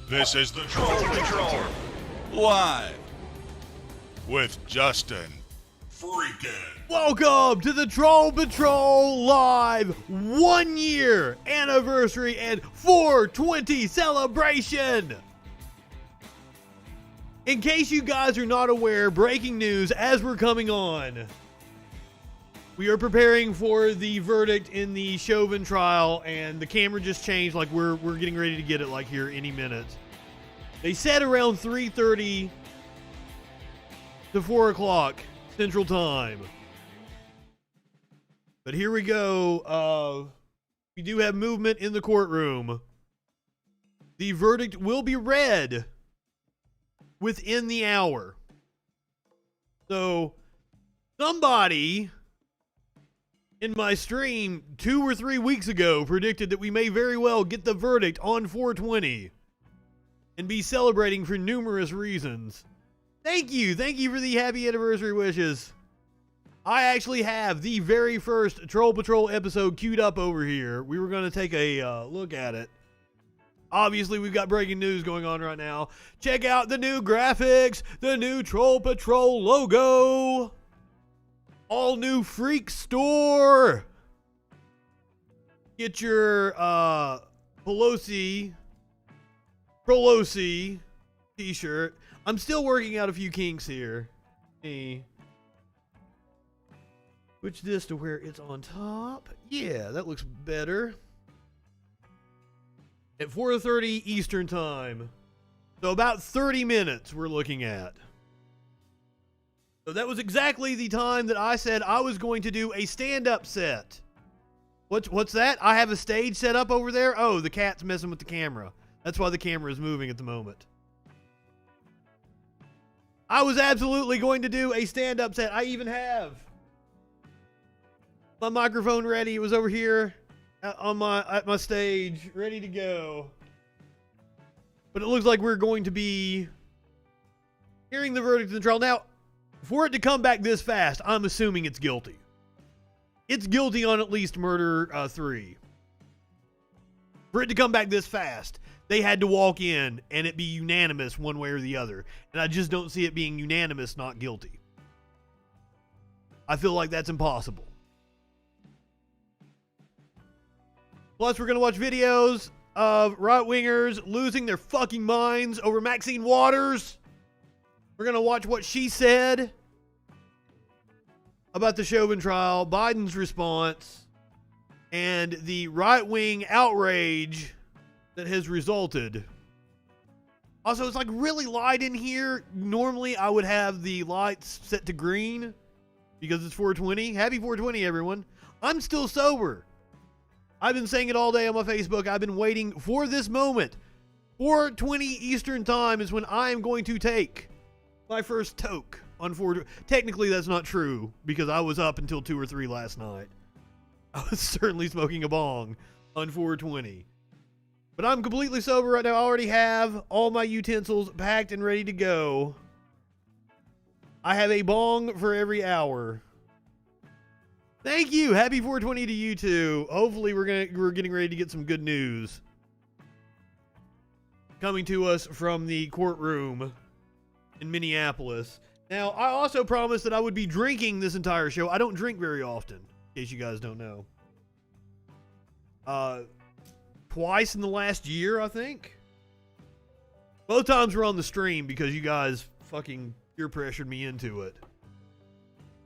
This is the Troll Patrol, live with Justin FREAKIN. Welcome to the Troll Patrol Live 1 year anniversary and 420 celebration. In case you guys are not aware, breaking news as we're coming on. We are preparing for the verdict in the Chauvin trial, and the camera just changed. Like we're getting ready to get it like here any minute. They said around 3:30 to 4 o'clock Central Time. But here we go. We do have movement in the courtroom. The verdict will be read within the hour. So somebody in my stream 2 or 3 weeks ago predicted that we may very well get the verdict on 420 and be celebrating for numerous reasons. Thank you for the happy anniversary wishes. I actually have the very first Troll Patrol episode queued up over here. We were going to take a look at it. Obviously, we've got breaking news going on right now. Check out the new graphics, the new Troll Patrol logo. All new Freak store. Get your Pelosi t-shirt. I'm still working out a few kinks here. Switch this to where it's on top. Yeah, that looks better. At 4:30 Eastern time. So about 30 minutes we're looking at. So that was exactly the time that I said I was going to do a stand-up set. What's that? I have a stage set up over there? Oh, the cat's messing with the camera. That's why the camera is moving at the moment. I was absolutely going to do a stand-up set. I even have my microphone ready. It was over here at my stage, ready to go. But it looks like we're going to be hearing the verdict in the trial. Now, for it to come back this fast, I'm assuming it's guilty. It's guilty on at least murder 3. For it to come back this fast, they had to walk in and it be unanimous one way or the other. And I just don't see it being unanimous, not guilty. I feel like that's impossible. Plus, we're going to watch videos of right-wingers losing their fucking minds over Maxine Waters. We're going to watch what she said about the Chauvin trial, Biden's response, and the right-wing outrage that has resulted. Also, it's like really light in here. Normally, I would have the lights set to green because it's 420. Happy 420, everyone. I'm still sober. I've been saying it all day on my Facebook. I've been waiting for this moment. 4:20 Eastern time is when I am going to take my first toke on 420. Technically, that's not true because I was up until 2 or 3 last night. I was certainly smoking a bong on 420. But I'm completely sober right now. I already have all my utensils packed and ready to go. I have a bong for every hour. Thank you. Happy 420 to you too. Hopefully we're getting ready to get some good news coming to us from the courtroom in Minneapolis. Now, I also promised that I would be drinking this entire show. I don't drink very often, in case you guys don't know. Twice in the last year, I think. Both times were on the stream because you guys fucking peer pressured me into it.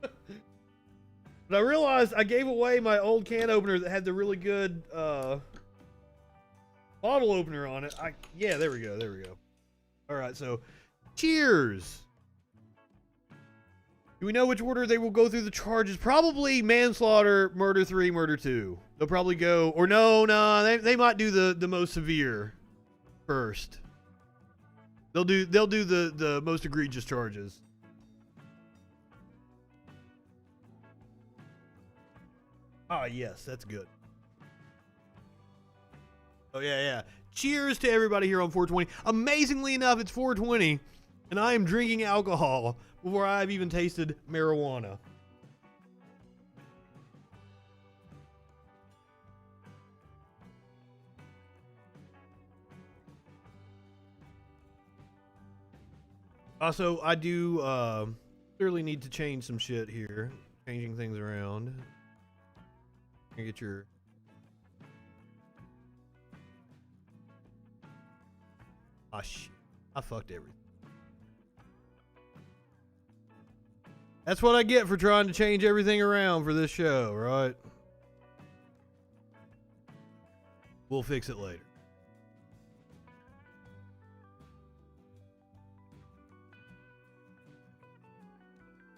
But I realized I gave away my old can opener that had the really good bottle opener on it. Yeah, there we go. All right, so cheers. Do we know which order they will go through the charges? Probably manslaughter, murder 3, murder 2. They'll probably go, or no, they might do the most severe first. They'll do the most egregious charges. Ah, yes, that's good. Oh, yeah. Cheers to everybody here on 420. Amazingly enough, it's 420, and I am drinking alcohol before I've even tasted marijuana. Also, I do clearly need to change some shit here. Changing things around. Get your... Ah, shit. I fucked everything. That's what I get for trying to change everything around for this show, right? We'll fix it later.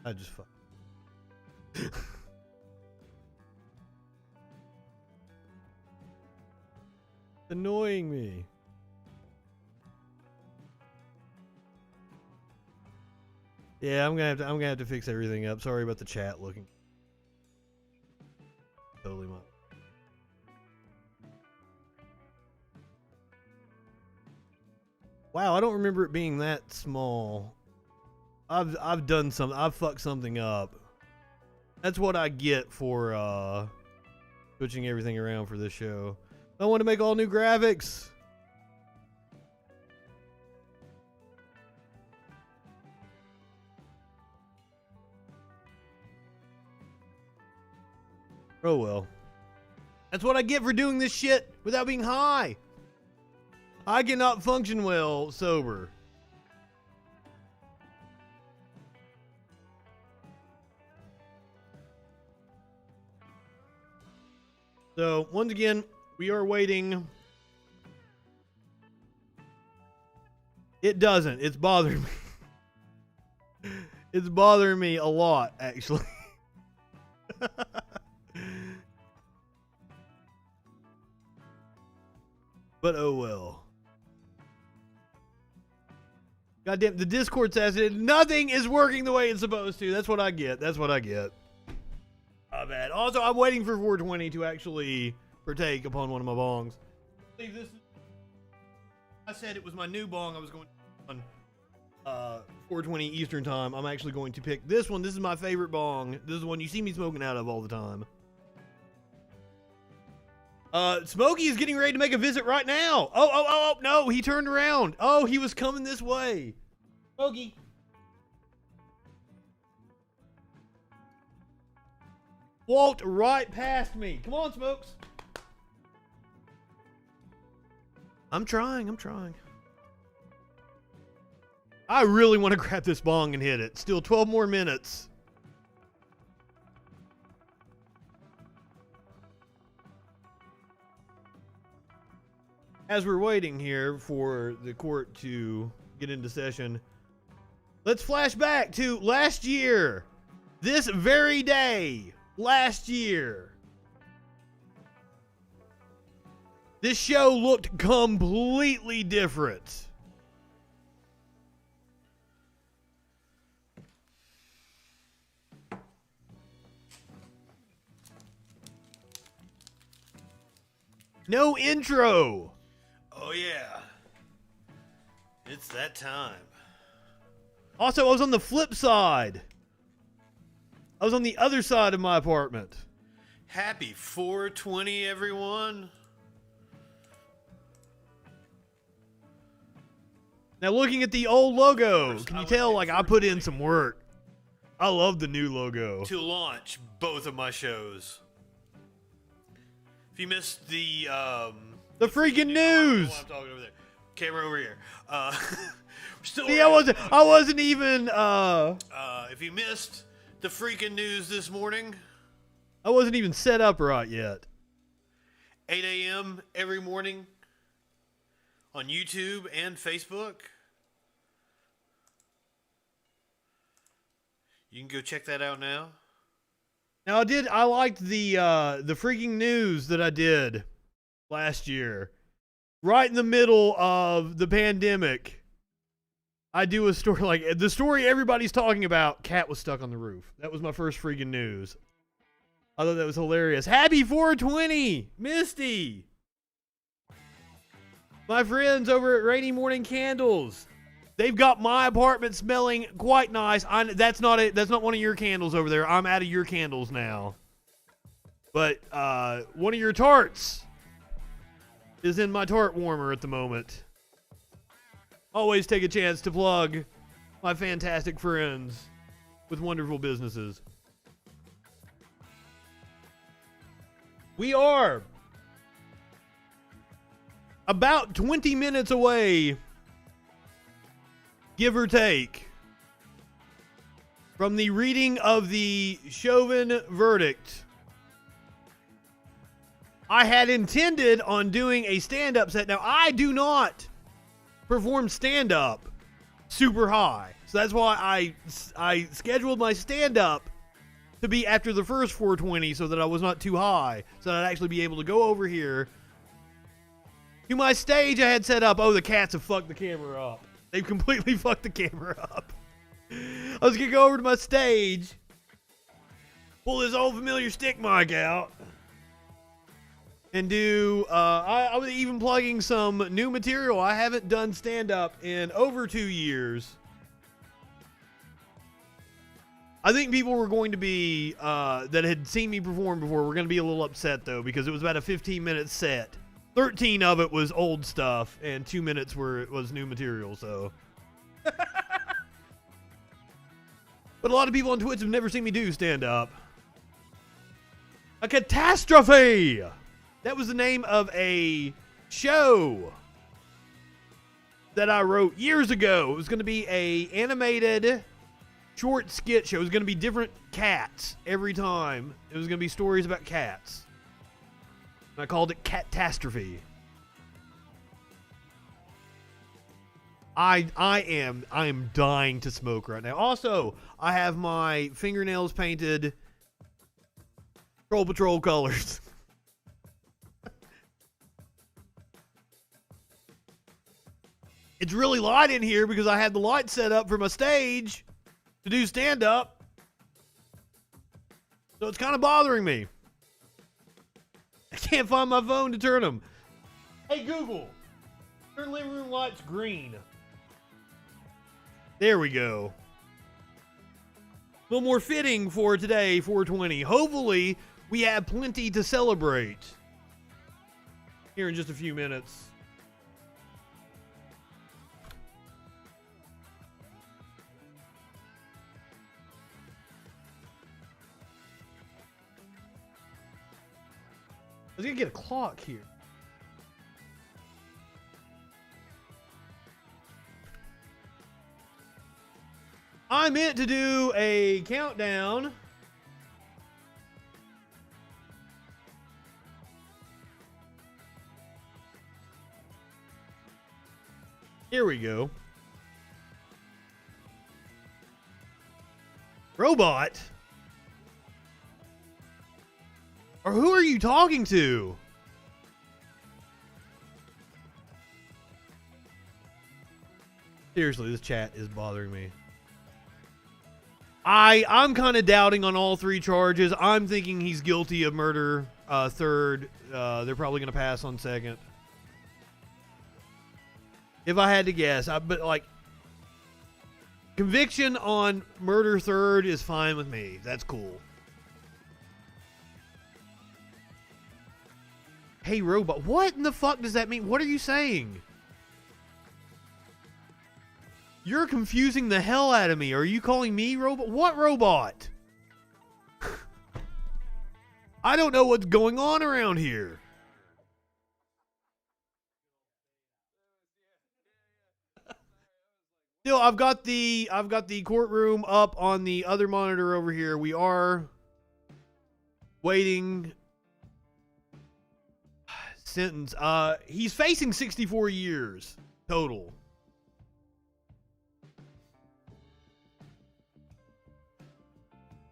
I just fucked. Annoying me. Yeah, I'm gonna have to fix everything up. Sorry about the chat looking. Totally my. Wow, I don't remember it being that small. I've done something. I've fucked something up. That's what I get for switching everything around for this show. I want to make all new graphics. Oh well. That's what I get for doing this shit without being high. I cannot function well sober. So, once again, we are waiting. It doesn't. It's bothering me. It's bothering me a lot, actually. But oh well. Goddamn, the Discord says it. Nothing is working the way it's supposed to. That's what I get. That's what I get. Oh, bad. Also, I'm waiting for 420 to actually partake upon one of my bongs. I said it was my new bong. I was going on 420 Eastern time. I'm actually going to pick this one. This is my favorite bong. This is the one you see me smoking out of all the time. Smokey is getting ready to make a visit right now. Oh, no, he turned around. Oh, he was coming this way. Smokey. Walked right past me. Come on, Smokes. I'm trying. I really want to grab this bong and hit it. Still 12 more minutes. As we're waiting here for the court to get into session, let's flash back to last year. This very day, last year. This show looked completely different. No intro. Oh yeah, it's that time. Also, I was on the flip side. I was on the other side of my apartment. Happy 420, everyone. Now, looking at the old logo, can you tell, like, I put in some work. I love the new logo. To launch both of my shows. If you missed the freaking news. I'm talking over there. Camera over here. We're still. See, I wasn't even. If you missed the freaking news this morning, I wasn't even set up right yet. 8 a.m. every morning on YouTube and Facebook. You can go check that out now. Now, I liked the freaking news that I did last year. Right in the middle of the pandemic, I do a story like the story everybody's talking about. Cat was stuck on the roof. That was my first freaking news. I thought that was hilarious. Happy 420, Misty. My friends over at Rainy Morning Candles. They've got my apartment smelling quite nice. That's not one of your candles over there. I'm out of your candles now. But one of your tarts is in my tart warmer at the moment. Always take a chance to plug my fantastic friends with wonderful businesses. We are about 20 minutes away, give or take, from the reading of the Chauvin verdict. I had intended on doing a stand-up set. Now, I do not perform stand-up super high. So that's why I scheduled my stand-up to be after the first 420 so that I was not too high. So that I'd actually be able to go over here to my stage I had set up. Oh, the cats have fucked the camera up. They've completely fucked the camera up. I was going to go over to my stage, pull this old familiar stick mic out, and do, I was even plugging some new material. I haven't done stand-up in over 2 years. I think people were going to be, that had seen me perform before, were going to be a little upset, though, because it was about a 15-minute set. 13 of it was old stuff, and 2 minutes was new material, so. But a lot of people on Twitch have never seen me do stand-up. A Catastrophe! That was the name of a show that I wrote years ago. It was going to be a animated short skit show. It was going to be different cats every time. It was going to be stories about cats. And I called it Catastrophe. I am dying to smoke right now. Also, I have my fingernails painted Troll Patrol colors. It's really light in here because I had the light set up for my stage to do stand-up. So it's kind of bothering me. I can't find my phone to turn them. Hey, Google, turn living room lights green. There we go. A little more fitting for today, 420. Hopefully, we have plenty to celebrate here in just a few minutes. I was gonna get a clock here. I meant to do a countdown. Here we go. Robot? Or who are you talking to? Seriously, this chat is bothering me. I'm kind of doubting on all three charges. I'm thinking he's guilty of murder, third. They're probably going to pass on second. If I had to guess. But, like, conviction on murder third is fine with me. That's cool. Hey, robot. What in the fuck does that mean? What are you saying? You're confusing the hell out of me. Are you calling me robot? What robot? I don't know what's going on around here. Still, I've got the courtroom up on the other monitor over here. We are waiting. Sentence. He's facing 64 years total.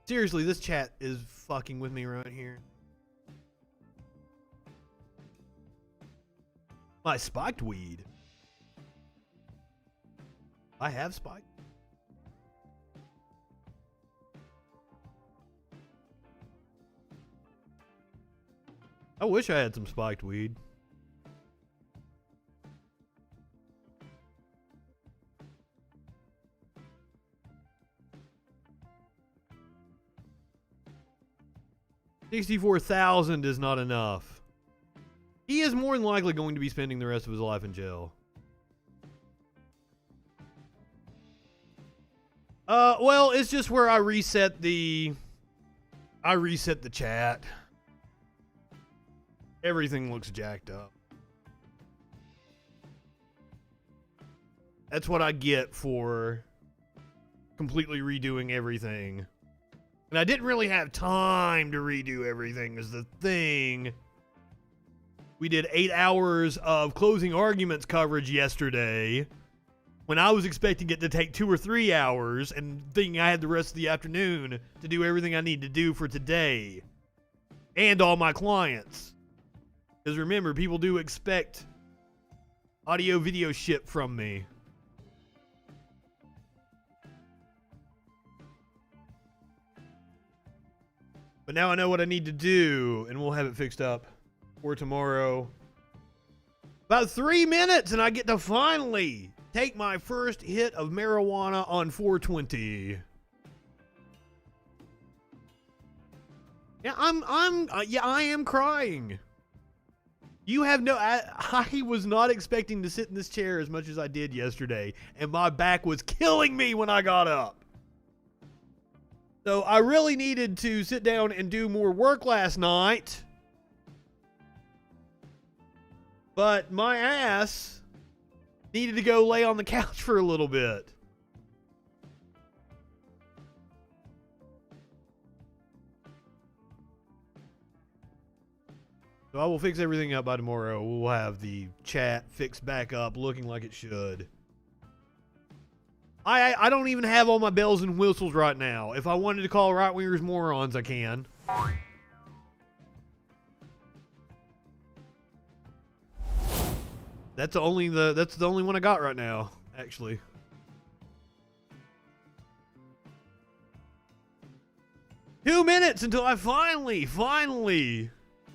Seriously, this chat is fucking with me right here. My spiked weed. I have spiked. I wish I had some spiked weed. $64,000 is not enough. He is more than likely going to be spending the rest of his life in jail. Well, it's just where I reset the chat. Everything looks jacked up. That's what I get for completely redoing everything. And I didn't really have time to redo everything is the thing. We did 8 hours of closing arguments coverage yesterday when I was expecting it to take 2 or 3 hours and thinking I had the rest of the afternoon to do everything I need to do for today and all my clients. Because remember, people do expect audio video shit from me. But now I know what I need to do, and we'll have it fixed up for tomorrow. About 3 minutes, and I get to finally take my first hit of marijuana on 420. Yeah, I am crying. You have no, I was not expecting to sit in this chair as much as I did yesterday, and my back was killing me when I got up. So I really needed to sit down and do more work last night. But my ass needed to go lay on the couch for a little bit. So I will fix everything up by tomorrow. We'll have the chat fixed back up, looking like it should. I don't even have all my bells and whistles right now. If I wanted to call right-wingers morons, I can. That's the only one I got right now, actually. Two minutes until I finally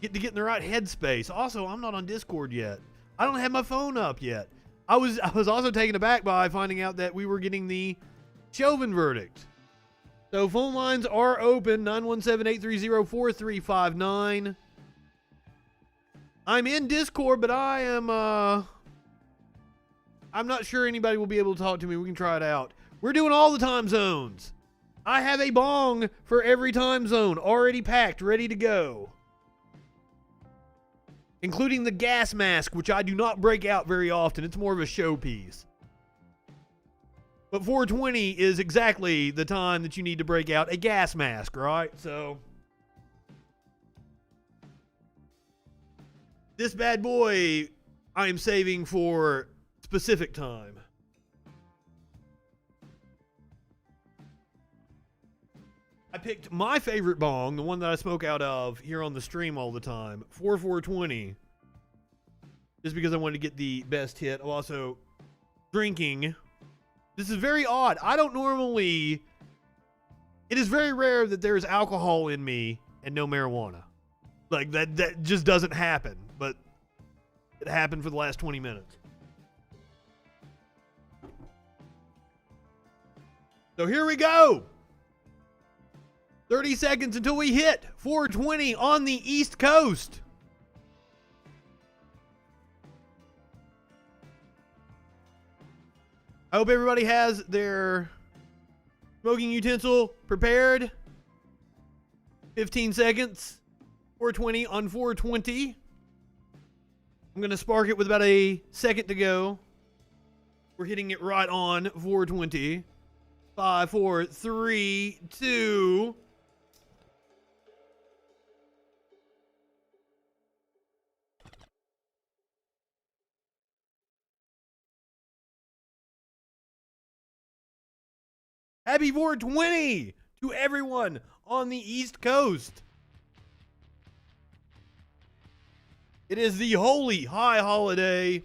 get in the right headspace. Also, I'm not on Discord yet. I don't have my phone up yet. I was also taken aback by finding out that we were getting the Chauvin verdict. So phone lines are open, 917-830-4359. I'm in Discord, but I'm not sure anybody will be able to talk to me. We can try it out. We're doing all the time zones. I have a bong for every time zone already packed, ready to go. Including the gas mask, which I do not break out very often. It's more of a showpiece. But 420 is exactly the time that you need to break out a gas mask, right? So this bad boy I am saving for specific time. I picked my favorite bong, the one that I smoke out of here on the stream all the time, for 420. Just because I wanted to get the best hit. I'm also drinking. This is very odd. I don't normally... It is very rare that there's alcohol in me and no marijuana. Like, that just doesn't happen. But it happened for the last 20 minutes. So here we go. 30 seconds until we hit 420 on the East Coast. I hope everybody has their smoking utensil prepared. 15 seconds. 420 on 420. I'm going to spark it with about a second to go. We're hitting it right on 420. 5, 4, 3, 2... Happy 420 to everyone on the East Coast. It is the holy high holiday.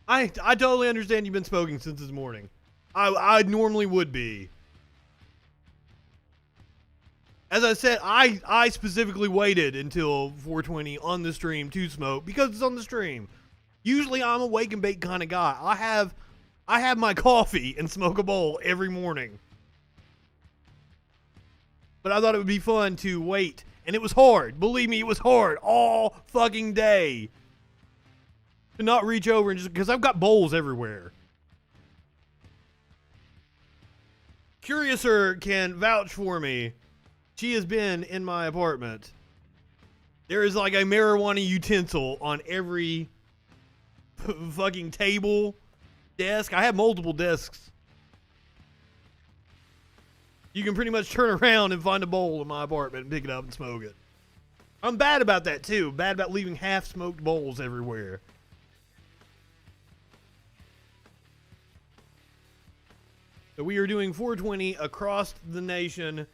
I totally understand you've been smoking since this morning. I normally would be. As I said, I specifically waited until 420 on the stream to smoke because it's on the stream. Usually I'm a wake and bake kind of guy. I have my coffee and smoke a bowl every morning. But I thought it would be fun to wait. And it was hard. Believe me, it was hard all fucking day. To not reach over and just... Because I've got bowls everywhere. Curiouser can vouch for me. She has been in my apartment. There is like a marijuana utensil on every fucking table, desk. I have multiple desks. You can pretty much turn around and find a bowl in my apartment and pick it up and smoke it. I'm bad about that too. Bad about leaving half-smoked bowls everywhere. So we are doing 420 across the nation.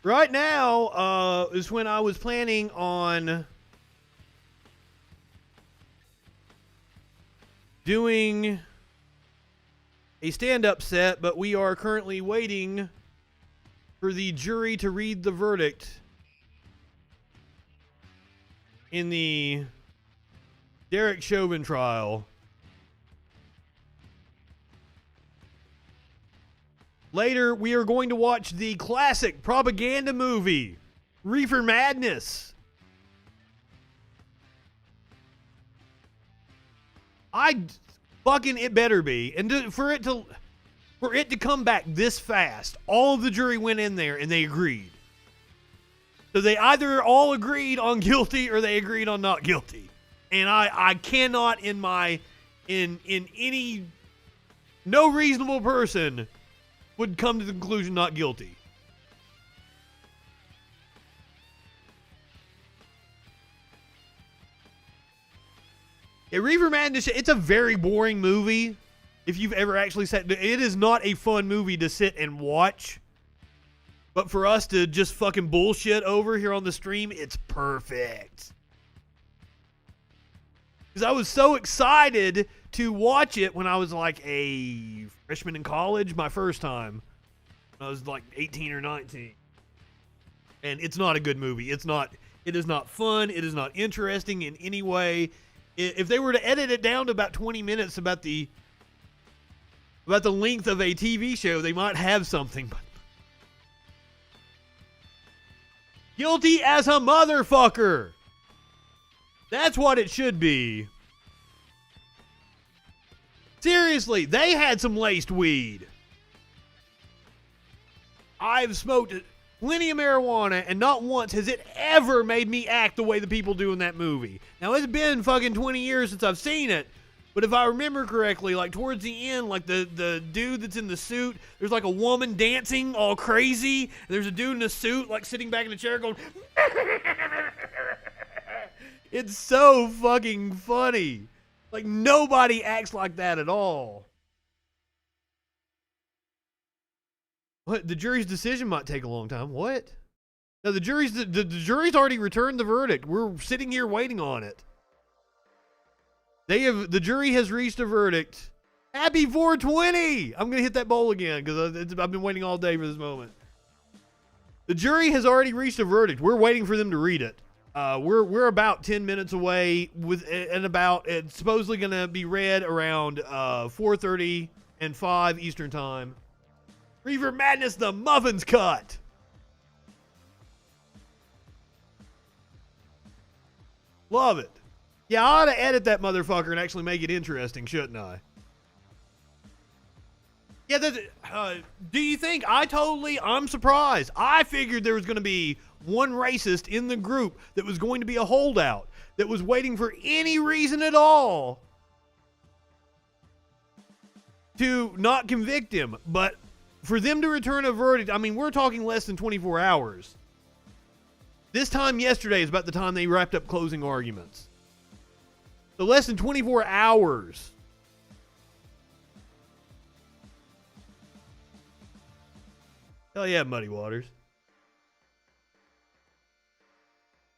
Right now is when I was planning on doing a stand-up set, but we are currently waiting for the jury to read the verdict in the Derek Chauvin trial. Later, we are going to watch the classic propaganda movie, Reefer Madness. Fucking it better be. And for it to come back this fast, all of the jury went in there and they agreed. So they either all agreed on guilty or they agreed on not guilty. And I cannot in any, no reasonable person would come to the conclusion not guilty. Yeah, Reefer Madness, it's a very boring movie. If you've ever actually sat, it is not a fun movie to sit and watch. But for us to just fucking bullshit over here on the stream, it's perfect. Because I was so excited to watch it when I was like a freshman in college, my first time. I was like 18 or 19. And it's not a good movie. It is not fun. It is not interesting in any way. If they were to edit it down to about 20 minutes about the length of a TV show, they might have something. But guilty as a motherfucker. That's what it should be. Seriously, they had some laced weed. I've smoked plenty of marijuana, and not once has it ever made me act the way the people do in that movie. Now, it's been fucking 20 years since I've seen it, but if I remember correctly, like towards the end, like the dude that's in the suit, there's like a woman dancing all crazy, and there's a dude in a suit like sitting back in a chair going, it's so fucking funny. Like, nobody acts like that at all. What? The jury's decision might take a long time. What? No, the jury's already returned the verdict. We're sitting here waiting on it. The jury has reached a verdict. Happy 420! I'm gonna hit that bowl again because I've been waiting all day for this moment. The jury has already reached a verdict. We're waiting for them to read it. We're about 10 minutes away it's supposedly gonna be read around 4:30 and 5 Eastern time. Reefer Madness, the muffin's cut. Love it. Yeah, I ought to edit that motherfucker and actually make it interesting, shouldn't I? Yeah, do you think I'm surprised. I figured there was going to be one racist in the group that was going to be a holdout, that was waiting for any reason at all to not convict him. But for them to return a verdict, I mean, we're talking less than 24 hours. This time yesterday is about the time they wrapped up closing arguments. So less than 24 hours. Hell yeah, Muddy Waters.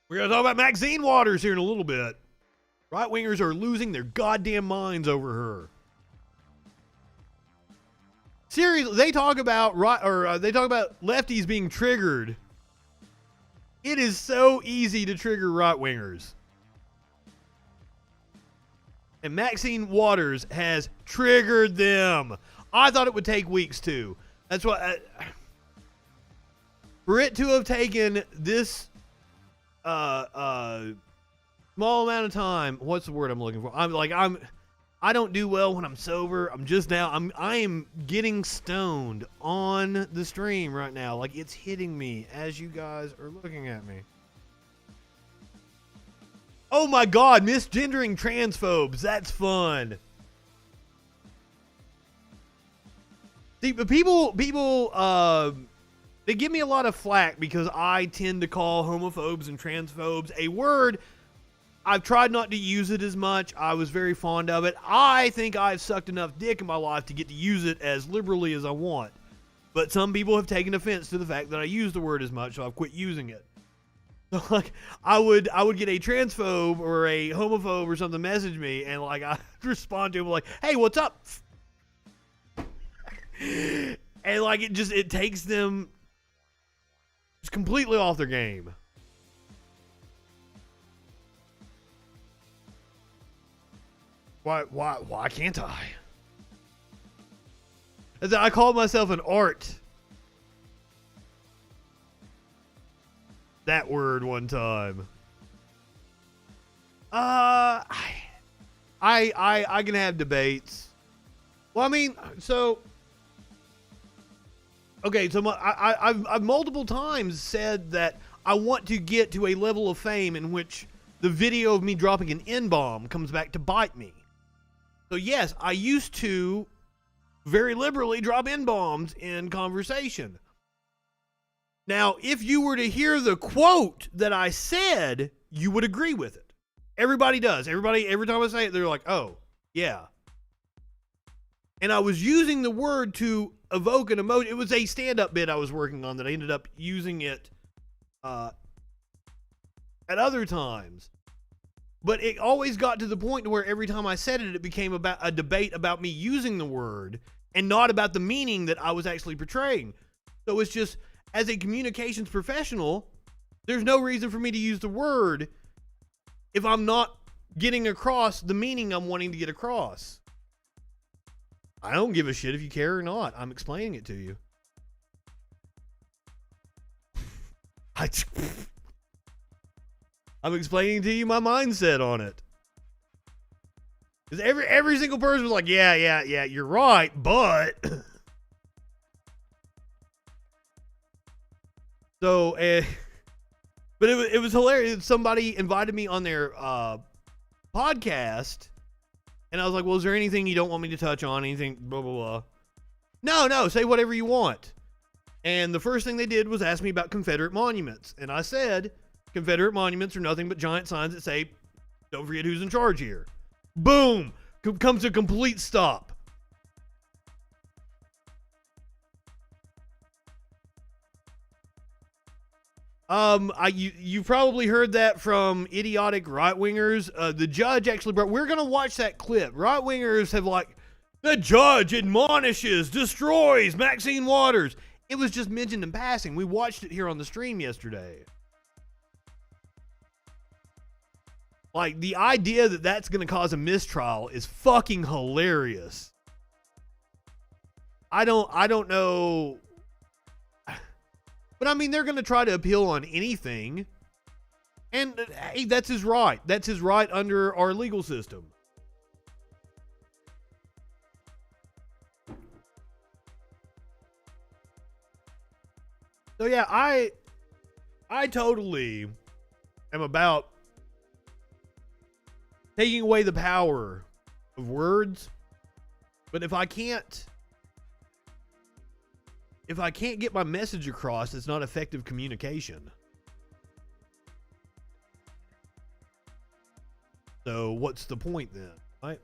We're going to talk about Maxine Waters here in a little bit. Right-wingers are losing their goddamn minds over her. Seriously, they talk about lefties being triggered. It is so easy to trigger right-wingers. And Maxine Waters has triggered them. I thought it would take weeks too. That's why for it to have taken this small amount of time. What's the word I'm looking for? I don't do well when I'm sober. I am getting stoned on the stream right now. Like, it's hitting me as you guys are looking at me. Oh my God, misgendering transphobes. That's fun. See, but people, they give me a lot of flack because I tend to call homophobes and transphobes a word. I've tried not to use it as much. I was very fond of it. I think I've sucked enough dick in my life to get to use it as liberally as I want. But some people have taken offense to the fact that I use the word as much, so I've quit using it. So, like, I would get a transphobe or a homophobe or something message me, and, like, I'd respond to him like, hey, what's up? And, like, it takes them just completely off their game. Why can't I? I called myself an art. That word one time. I can have debates. Well, I mean, so okay, so I've multiple times said that I want to get to a level of fame in which the video of me dropping an N-bomb comes back to bite me. So yes, I used to very liberally drop N-bombs in conversation. Now, if you were to hear the quote that I said, you would agree with it. Everybody does. Every time I say it, they're like, oh, yeah. And I was using the word to evoke an emotion. It was a stand-up bit I was working on that I ended up using it at other times. But it always got to the point to where every time I said it, it became about a debate about me using the word and not about the meaning that I was actually portraying. So it's just, as a communications professional, there's no reason for me to use the word if I'm not getting across the meaning I'm wanting to get across. I don't give a shit if you care or not. I'm explaining it to you. I'm explaining to you my mindset on it. Because every single person was like, yeah, you're right, but... So, but it was hilarious. Somebody invited me on their podcast, and I was like, well, is there anything you don't want me to touch on? Anything, blah, blah, blah. No, say whatever you want. And the first thing they did was ask me about Confederate monuments. And I said, Confederate monuments are nothing but giant signs that say, don't forget who's in charge here. Boom! Comes to a complete stop. You probably heard that from idiotic right-wingers. The judge actually we're going to watch that clip. Right-wingers have like, the judge admonishes, destroys Maxine Waters. It was just mentioned in passing. We watched it here on the stream yesterday. Like, the idea that that's going to cause a mistrial is fucking hilarious. I don't know. But I mean, they're going to try to appeal on anything. And hey, that's his right. That's his right under our legal system. So yeah, I totally am about taking away the power of words. But if I can't get my message across, it's not effective communication. So what's the point then, right?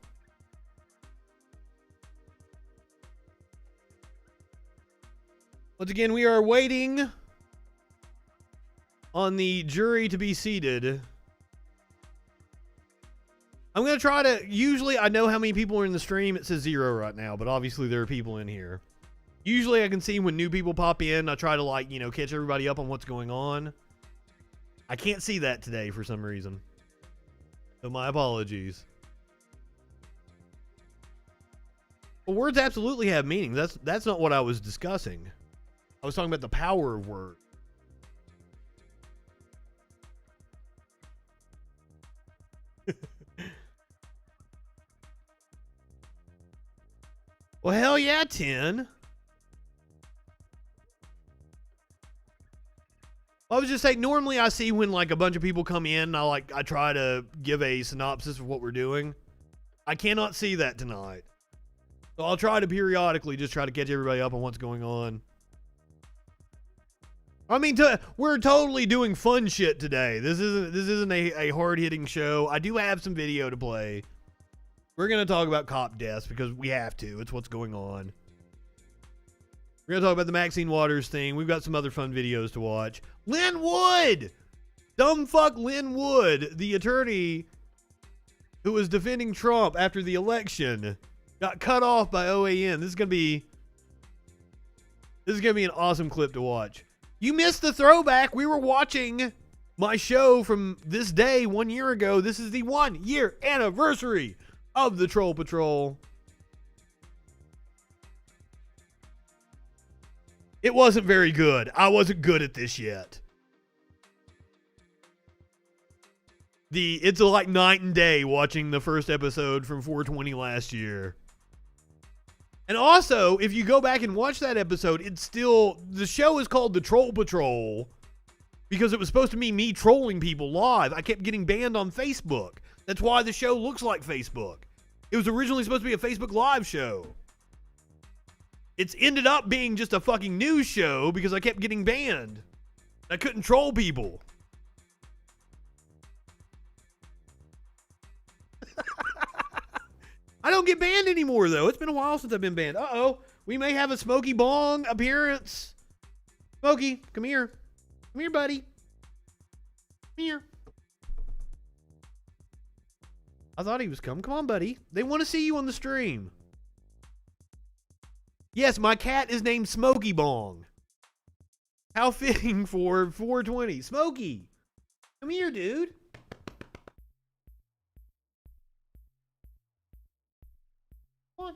Once again, we are waiting on the jury to be seated. I'm going to try to, usually I know how many people are in the stream. It says 0 right now, but obviously there are people in here. Usually I can see when new people pop in. I try to catch everybody up on what's going on. I can't see that today for some reason. So my apologies. Well, words absolutely have meaning. That's not what I was discussing. I was talking about the power of words. Well, hell yeah, 10. I was just saying, normally I see when like a bunch of people come in, I try to give a synopsis of what we're doing. I cannot see that tonight. So I'll try to periodically just try to catch everybody up on what's going on. I mean, we're totally doing fun shit today. This isn't a hard-hitting show. I do have some video to play. We're going to talk about cop deaths because we have to. It's what's going on. We're going to talk about the Maxine Waters thing. We've got some other fun videos to watch. Lynn Wood! Dumb fuck Lynn Wood, the attorney who was defending Trump after the election, got cut off by OAN. This is going to be an awesome clip to watch. You missed the throwback. We were watching my show from this day 1 year ago. This is the 1 year anniversary of the Troll Patrol. It wasn't very good. I wasn't good at this yet. It's like night and day watching the first episode from 420 last year. And also, if you go back and watch that episode, the show is called The Troll Patrol because it was supposed to be me trolling people live. I kept getting banned on Facebook. That's why the show looks like Facebook. It was originally supposed to be a Facebook Live show. It's ended up being just a fucking news show because I kept getting banned. I couldn't troll people. I don't get banned anymore, though. It's been a while since I've been banned. Uh-oh. We may have a Smokey Bong appearance. Smokey, come here. Come here, buddy. Come here. I thought he was coming. Come on, buddy. They want to see you on the stream. Yes, my cat is named Smokey Bong. How fitting for 420. Smokey, come here, dude. Come on.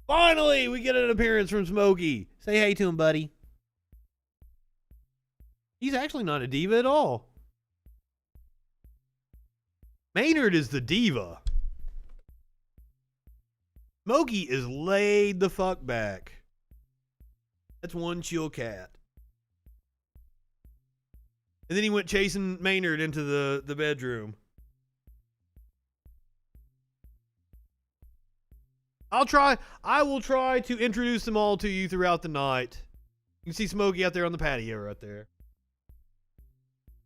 Finally, we get an appearance from Smokey. Say hey to him, buddy. He's actually not a diva at all. Maynard is the diva. Smokey is laid the fuck back. That's one chill cat. And then he went chasing Maynard into the bedroom. I will try to introduce them all to you throughout the night. You can see Smokey out there on the patio right there.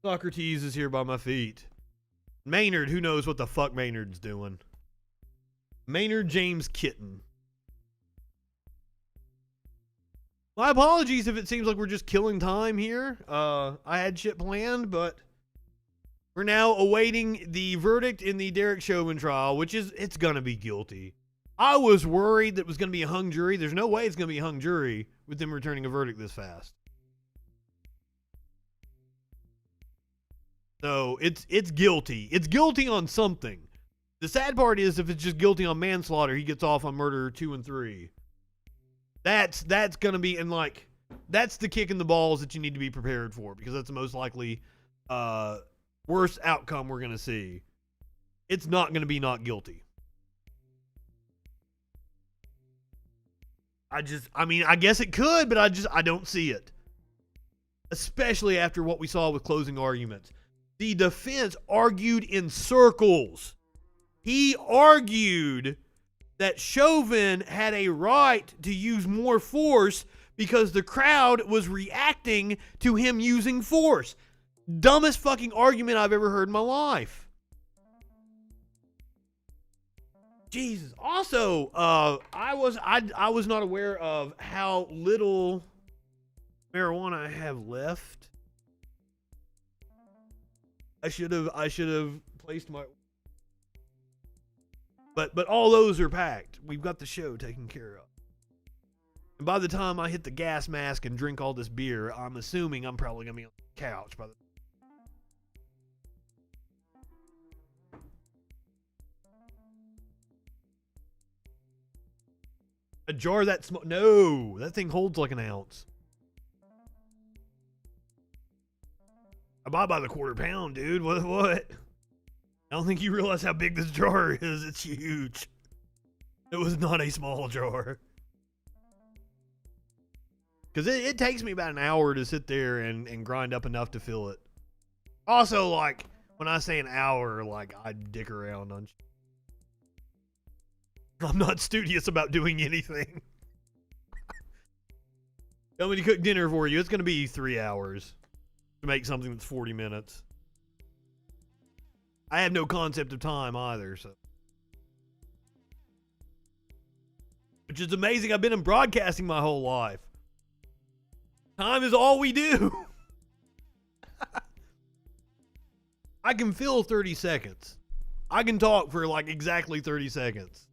Socrates is here by my feet. Maynard, who knows what the fuck Maynard's doing? Maynard James Kitten. My apologies if it seems like we're just killing time here. I had shit planned, but we're now awaiting the verdict in the Derek Chauvin trial, which is, it's gonna be guilty. I was worried that it was gonna be a hung jury. There's no way it's gonna be a hung jury with them returning a verdict this fast. So it's guilty. It's guilty on something. The sad part is if it's just guilty on manslaughter, he gets off on murder 2 and 3. That's gonna be, and like, that's the kick in the balls that you need to be prepared for, because that's the most likely worst outcome we're gonna see. It's not gonna be not guilty. I mean, I guess it could, but I don't see it. Especially after what we saw with closing arguments. The defense argued in circles. He argued that Chauvin had a right to use more force because the crowd was reacting to him using force. Dumbest fucking argument I've ever heard in my life. Jesus. Also, I was not aware of how little marijuana I have left. I should have placed my, but all those are packed. We've got the show taken care of. And by the time I hit the gas mask and drink all this beer, I'm assuming I'm probably gonna be on the couch by the. A jar that smoke? No, that thing holds like an ounce. I buy by the quarter pound, dude. What? I don't think you realize how big this drawer is. It's huge. It was not a small drawer. Because it takes me about an hour to sit there and grind up enough to fill it. Also, like, when I say an hour, like, I dick around on shit. I'm not studious about doing anything. Tell me to cook dinner for you. It's going to be 3 hours to make something that's 40 minutes. I have no concept of time either, so. Which is amazing. I've been in broadcasting my whole life. Time is all we do. I can fill 30 seconds. I can talk for like exactly 30 seconds.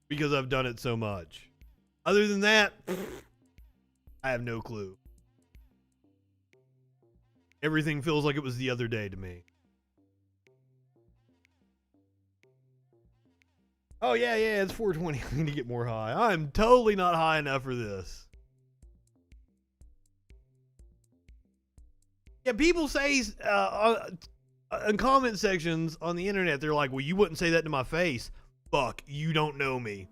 Because I've done it so much. Other than that, I have no clue. Everything feels like it was the other day to me. Oh, yeah, it's 4:20. I need to get more high. I'm totally not high enough for this. Yeah, people say in comment sections on the internet, they're like, well, you wouldn't say that to my face. Fuck, you don't know me.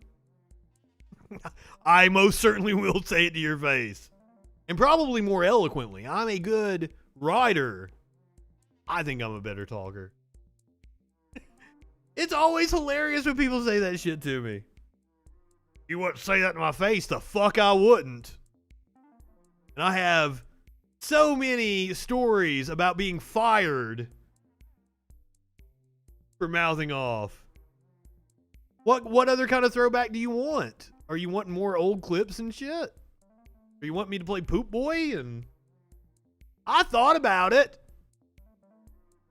I most certainly will say it to your face. And probably more eloquently. I'm a good writer. I think I'm a better talker. It's always hilarious when people say that shit to me. You wouldn't say that to my face. The fuck I wouldn't. And I have so many stories about being fired for mouthing off. What other kind of throwback do you want? Are you wanting more old clips and shit? Or you want me to play Poop Boy? And I thought about it.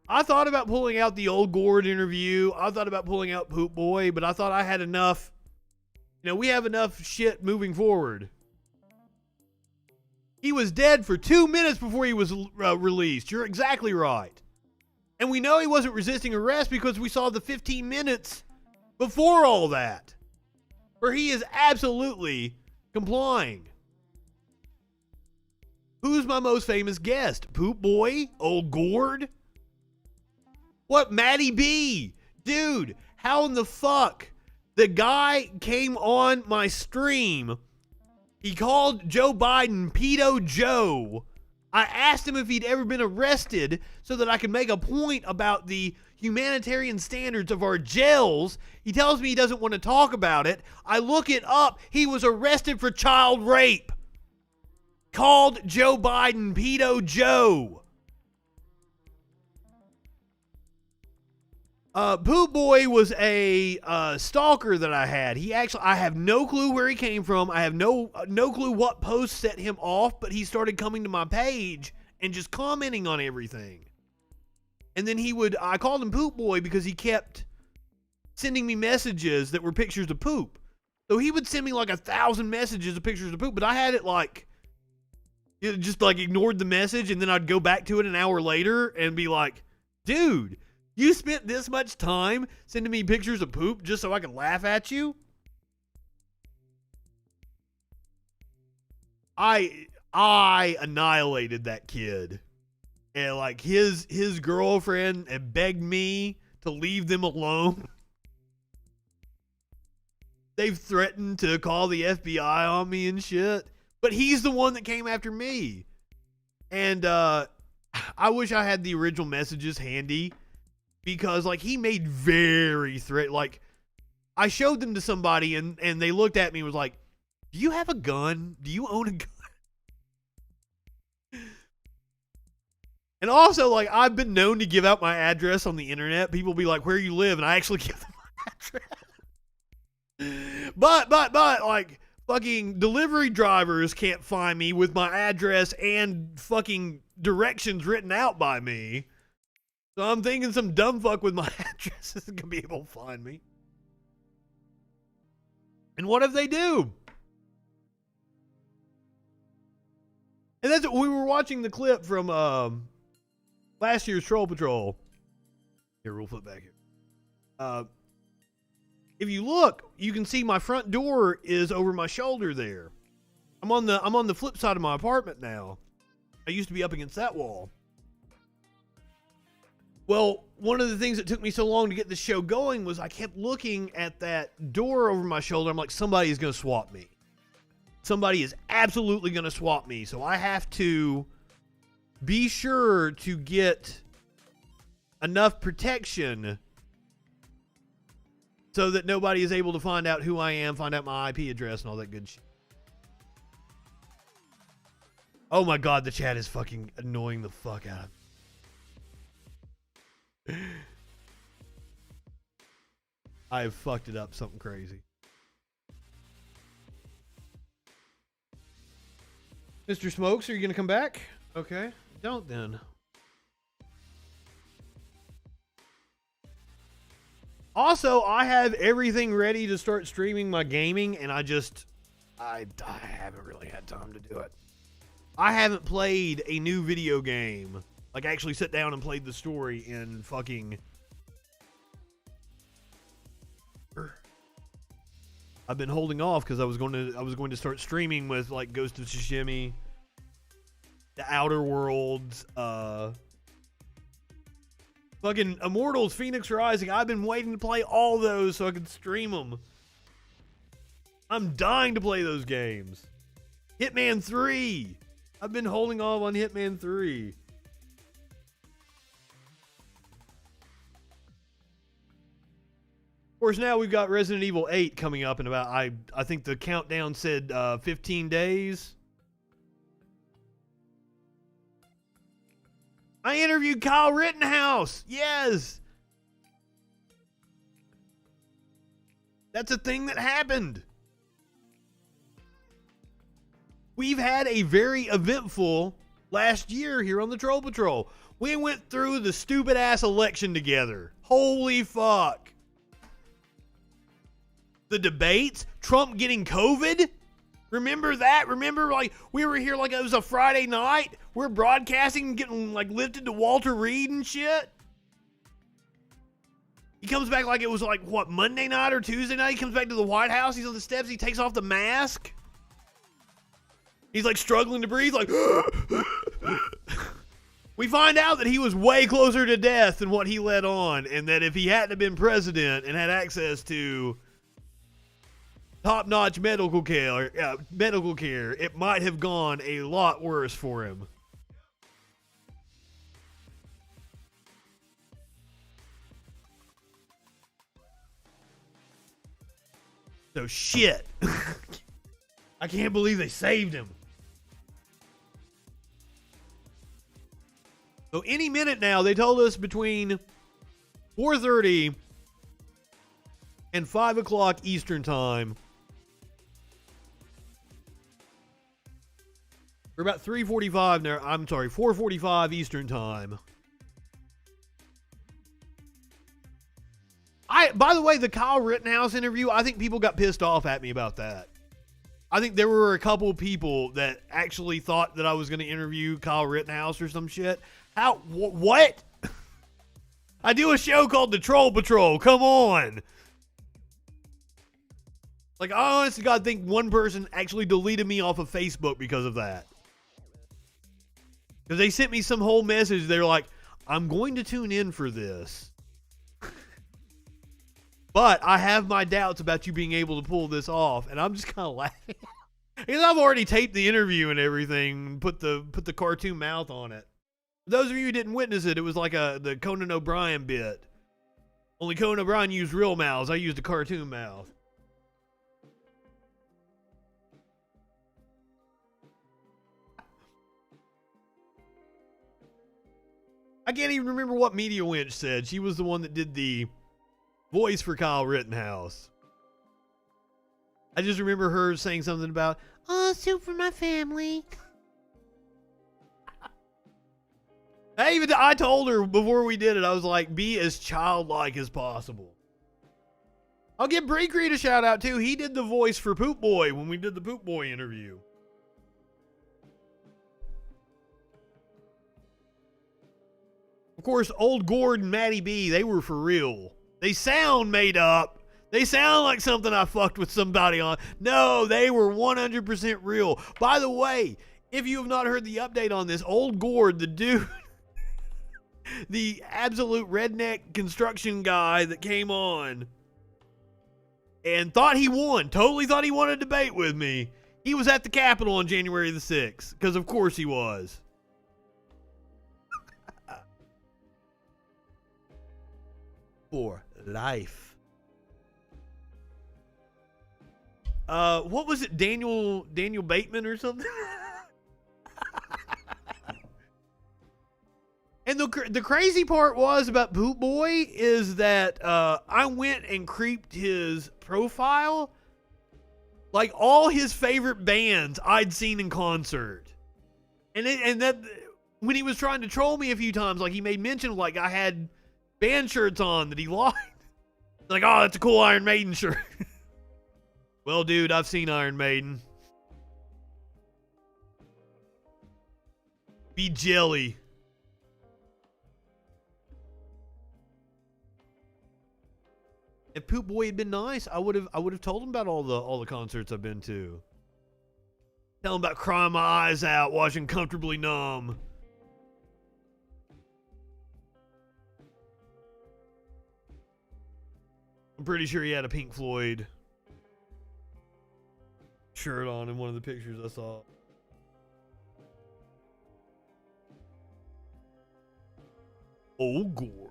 I thought about pulling out the old Gord interview. I thought about pulling out Poop Boy, but I thought I had enough. You know, we have enough shit moving forward. He was dead for 2 minutes before he was released. You're exactly right. And we know he wasn't resisting arrest because we saw the 15 minutes before all that, where he is absolutely complying. Who's my most famous guest? Poop Boy? Old Gord? What, Matty B? Dude, how in the fuck? The guy came on my stream. He called Joe Biden Pedo Joe. I asked him if he'd ever been arrested so that I could make a point about the humanitarian standards of our jails. He tells me he doesn't want to talk about it. I look it up. He was arrested for child rape. Called Joe Biden Pedo Joe. Poop Boy was a stalker that I had. I have no clue where he came from. I have no clue what post set him off, but he started coming to my page and just commenting on everything. And then I called him Poop Boy because he kept sending me messages that were pictures of poop. So he would send me like 1,000 messages of pictures of poop, but I had it like, it just like ignored the message, and then I'd go back to it an hour later and be like, dude, you spent this much time sending me pictures of poop just so I could laugh at you? I annihilated that kid. And like his girlfriend had begged me to leave them alone. They've threatened to call the FBI on me and shit. But he's the one that came after me. And I wish I had the original messages handy. Because, like, he made very like, I showed them to somebody and they looked at me and was like, do you have a gun? Do you own a gun? And also, like, I've been known to give out my address on the internet. People be like, where you live? And I actually give them my address. But, like, fucking delivery drivers can't find me with my address and fucking directions written out by me. So I'm thinking some dumb fuck with my address isn't going to be able to find me. And what if they do? And that's we were watching the clip from last year's Troll Patrol. Here, we'll flip back here. If you look, you can see my front door is over my shoulder there. I'm on the flip side of my apartment now. I used to be up against that wall. Well, one of the things that took me so long to get the show going was I kept looking at that door over my shoulder. I'm like, somebody's going to swap me. Somebody is absolutely going to swap me. So I have to be sure to get enough protection so that nobody is able to find out who I am, find out my IP address and all that good shit. Oh my God, the chat is fucking annoying the fuck out of me. I have fucked it up something crazy. Mr. Smokes, are you gonna come back? Okay, don't then. Also, I have everything ready to start streaming my gaming, and I haven't really had time to do it. I haven't played a new video game. Like, actually sit down and played the story in fucking... I've been holding off because I was going to start streaming with, like, Ghost of Tsushima, The Outer Worlds, fucking Immortals, Phoenix Rising. I've been waiting to play all those so I can stream them. I'm dying to play those games. Hitman 3. I've been holding off on Hitman 3. Of course, now we've got Resident Evil 8 coming up in about, I think the countdown said 15 days. I interviewed Kyle Rittenhouse. Yes. That's a thing that happened. We've had a very eventful last year here on the Troll Patrol. We went through the stupid ass election together. Holy fuck. The debates, Trump getting COVID. Remember that? Remember, like, we were here like it was a Friday night. We're broadcasting, getting, like, lifted to Walter Reed and shit. He comes back like it was, like, what, Monday night or Tuesday night? He comes back to the White House. He's on the steps. He takes off the mask. He's, like, struggling to breathe, like... We find out that he was way closer to death than what he let on, and that if he hadn't have been president and had access to top-notch medical care, it might have gone a lot worse for him. So shit. I can't believe they saved him. So any minute now, they told us between 4:30 and 5 o'clock Eastern time. We're about 3:45 now. I'm sorry, 4:45 Eastern time. By the way, the Kyle Rittenhouse interview, I think people got pissed off at me about that. I think there were a couple of people that actually thought that I was going to interview Kyle Rittenhouse or some shit. How? What? I do a show called The Troll Patrol. Come on. Like, I honestly God think one person actually deleted me off of Facebook because of that. Because they sent me some whole message. They were like, I'm going to tune in for this. But I have my doubts about you being able to pull this off. And I'm just kind of laughing. Because I've already taped the interview and everything. Put the cartoon mouth on it. For those of you who didn't witness it, it was like the Conan O'Brien bit. Only Conan O'Brien used real mouths. I used a cartoon mouth. I can't even remember what Media Winch said. She was the one that did the voice for Kyle Rittenhouse. I just remember her saying something about, oh, soup for my family. I told her before we did it, I was like, be as childlike as possible. I'll give Break Reed a shout out too. He did the voice for Poop Boy when we did the Poop Boy interview. Of course, Old Gord and Matty B, they were for real. They sound made up. They sound like something I fucked with somebody on. No, they were 100% real. By the way, if you have not heard the update on this, Old Gord, the dude, the absolute redneck construction guy that came on and thought he won, totally thought he won a debate with me. He was at the Capitol on January the 6th, because of course he was. For life. What was it, Daniel Bateman or something? And the crazy part was about Poop Boy is that I went and creeped his profile. Like, all his favorite bands I'd seen in concert. And that when he was trying to troll me a few times, like, he made mention of, like, I had band shirts on that he liked. Like, oh, that's a cool Iron Maiden shirt. Well, dude, I've seen Iron Maiden. Be jelly. If Poop Boy had been nice, I would have told him about all the concerts I've been to. Tell him about crying my eyes out, watching Comfortably Numb. I'm pretty sure he had a Pink Floyd shirt on in one of the pictures I saw. Oh, Gore.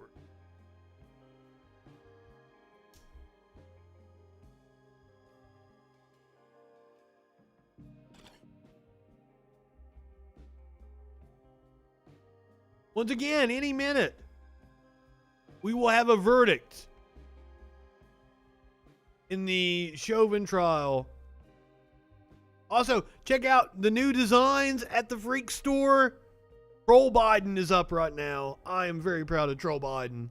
Once again, any minute, we will have a verdict in the Chauvin trial. Also, check out the new designs at the Freak store. Troll Biden is up right now. I am very proud of Troll Biden.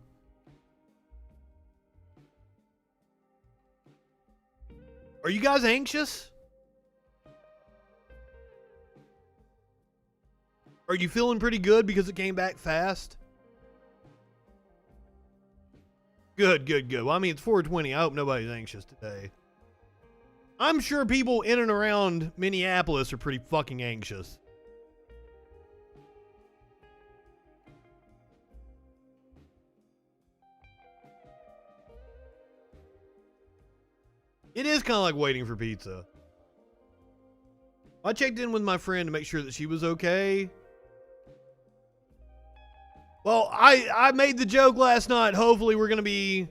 Are you guys anxious? Are you feeling pretty good because it came back fast? Good. Well, I mean, it's 420. I hope nobody's anxious today. I'm sure people in and around Minneapolis are pretty fucking anxious. It is kind of like waiting for pizza. I checked in with my friend to make sure that she was okay. Well, I made the joke last night. Hopefully we're going to be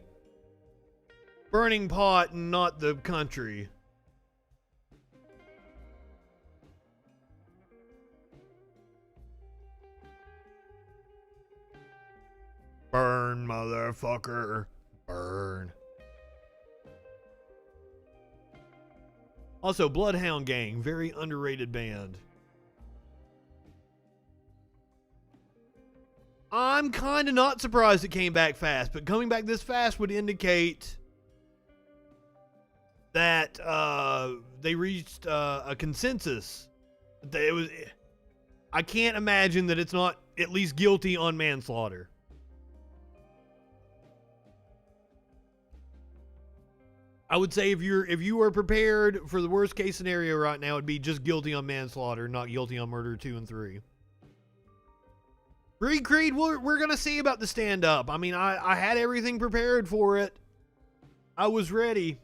burning pot and not the country. Burn, motherfucker. Burn. Also, Bloodhound Gang, very underrated band. I'm kind of not surprised it came back fast, but coming back this fast would indicate that they reached a consensus. I can't imagine that it's not at least guilty on manslaughter. I would say if you are prepared for the worst case scenario right now, it'd be just guilty on manslaughter, not guilty on murder 2 and 3. Breed Creed, we're going to see about the stand-up. I mean, I had everything prepared for it. I was ready.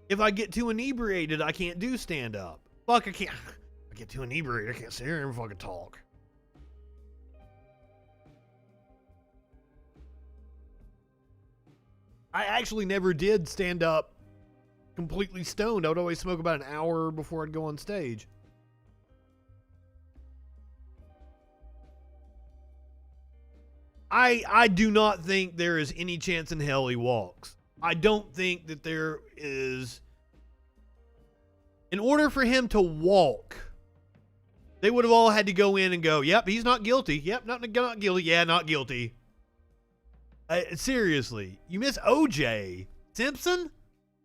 If I get too inebriated, I can't do stand-up. Fuck, I can't. I get too inebriated, I can't sit here and fucking talk. I actually never did stand up completely stoned. I would always smoke about an hour before I'd go on stage. I do not think there is any chance in hell he walks. I don't think that there is. In order for him to walk, they would have all had to go in and go, yep, he's not guilty. Yep, not guilty. Yeah, not guilty. Seriously, you miss OJ Simpson?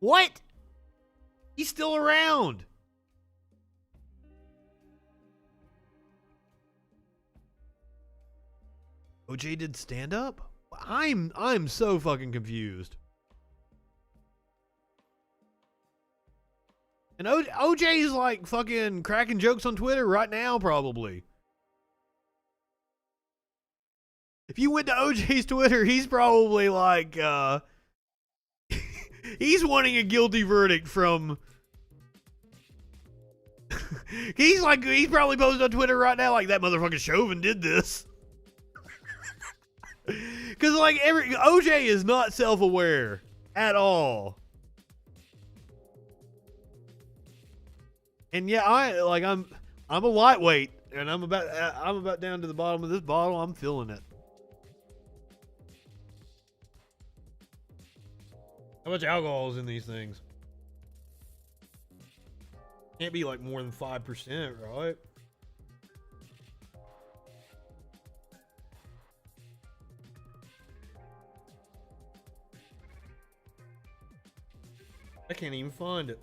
What? He's still around. OJ did stand up? I'm so fucking confused. And OJ is like fucking cracking jokes on Twitter right now, probably. If you went to OJ's Twitter, he's probably like, he's wanting a guilty verdict from. He's probably posted on Twitter right now like that motherfucking Chauvin did this. Because like OJ is not self-aware at all. And yeah, I'm a lightweight, and I'm about down to the bottom of this bottle. I'm feeling it. How much alcohol is in these things? Can't be like more than 5%, right? I can't even find it.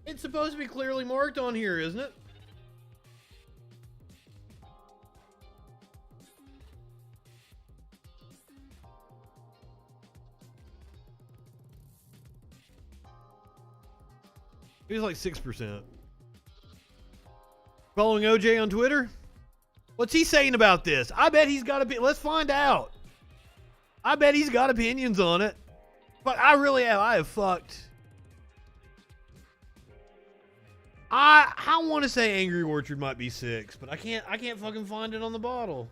It's supposed to be clearly marked on here, isn't it? He was like 6%. Following OJ on Twitter? What's he saying about this? I bet he's got let's find out. I bet he's got opinions on it. But I really have. I have fucked. I want to say Angry Orchard might be 6, but I can't fucking find it on the bottle.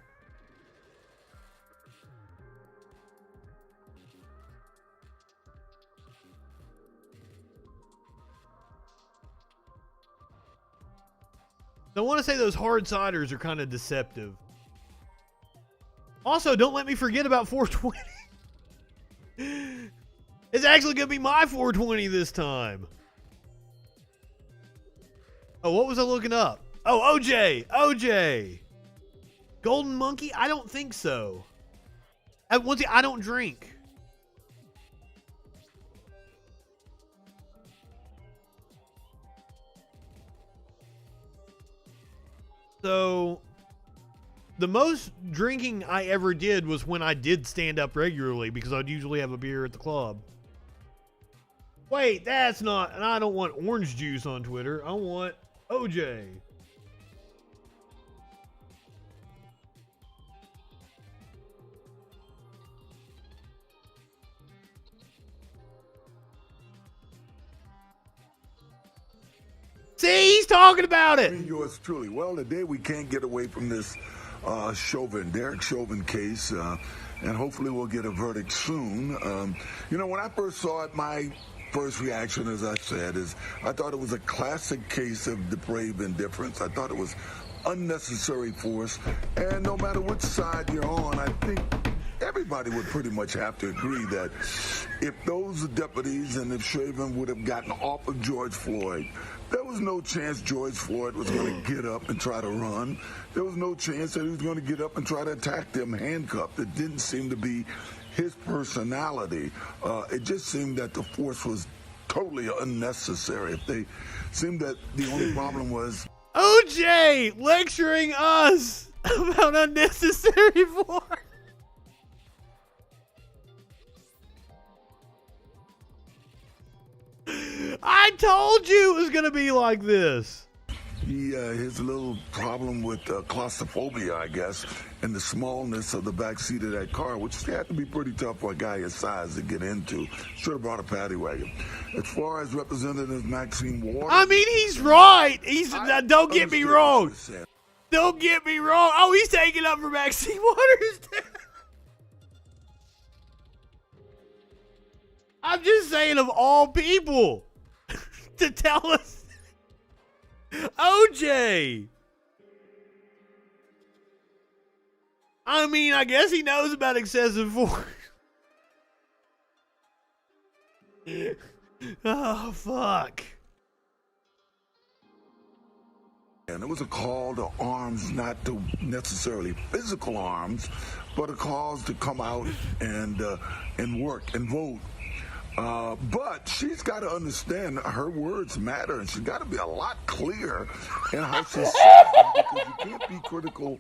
I want to say those hard ciders are kind of deceptive. Also, don't let me forget about 420. It's actually going to be my 420 this time. Oh, what was I looking up? Oh, OJ. Golden Monkey? I don't think so. I don't drink. So, the most drinking I ever did was when I did stand up regularly because I'd usually have a beer at the club. Wait, that's not, and I don't want orange juice on Twitter. I want OJ. See, he's talking about it. Yours truly. Well, today we can't get away from this Derek Chauvin case, and hopefully we'll get a verdict soon. When I first saw it, my first reaction, as I said, is I thought it was a classic case of depraved indifference. I thought it was unnecessary force, and no matter which side you're on, I think everybody would pretty much have to agree that if those deputies and if Chauvin would have gotten off of George Floyd, there was no chance George Floyd was going to get up and try to run. There was no chance that he was going to get up and try to attack them handcuffed. It didn't seem to be his personality. It just seemed that the force was totally unnecessary. They seemed that the only problem was OJ lecturing us about unnecessary force. I told you it was going to be like this. His little problem with claustrophobia, I guess, and the smallness of the back seat of that car, which had to be pretty tough for a guy his size to get into. Should have brought a paddy wagon. As far as Representative Maxine Waters, I mean, he's right. Don't get me wrong. Don't get me wrong. Oh, he's taking up for Maxine Waters. I'm just saying, of all people to tell us. OJ. I mean, I guess he knows about excessive force. Oh, fuck. And it was a call to arms, not to necessarily physical arms, but a call to come out and work and vote. But she's got to understand her words matter, and she's got to be a lot clearer in how she says it, because you can't be critical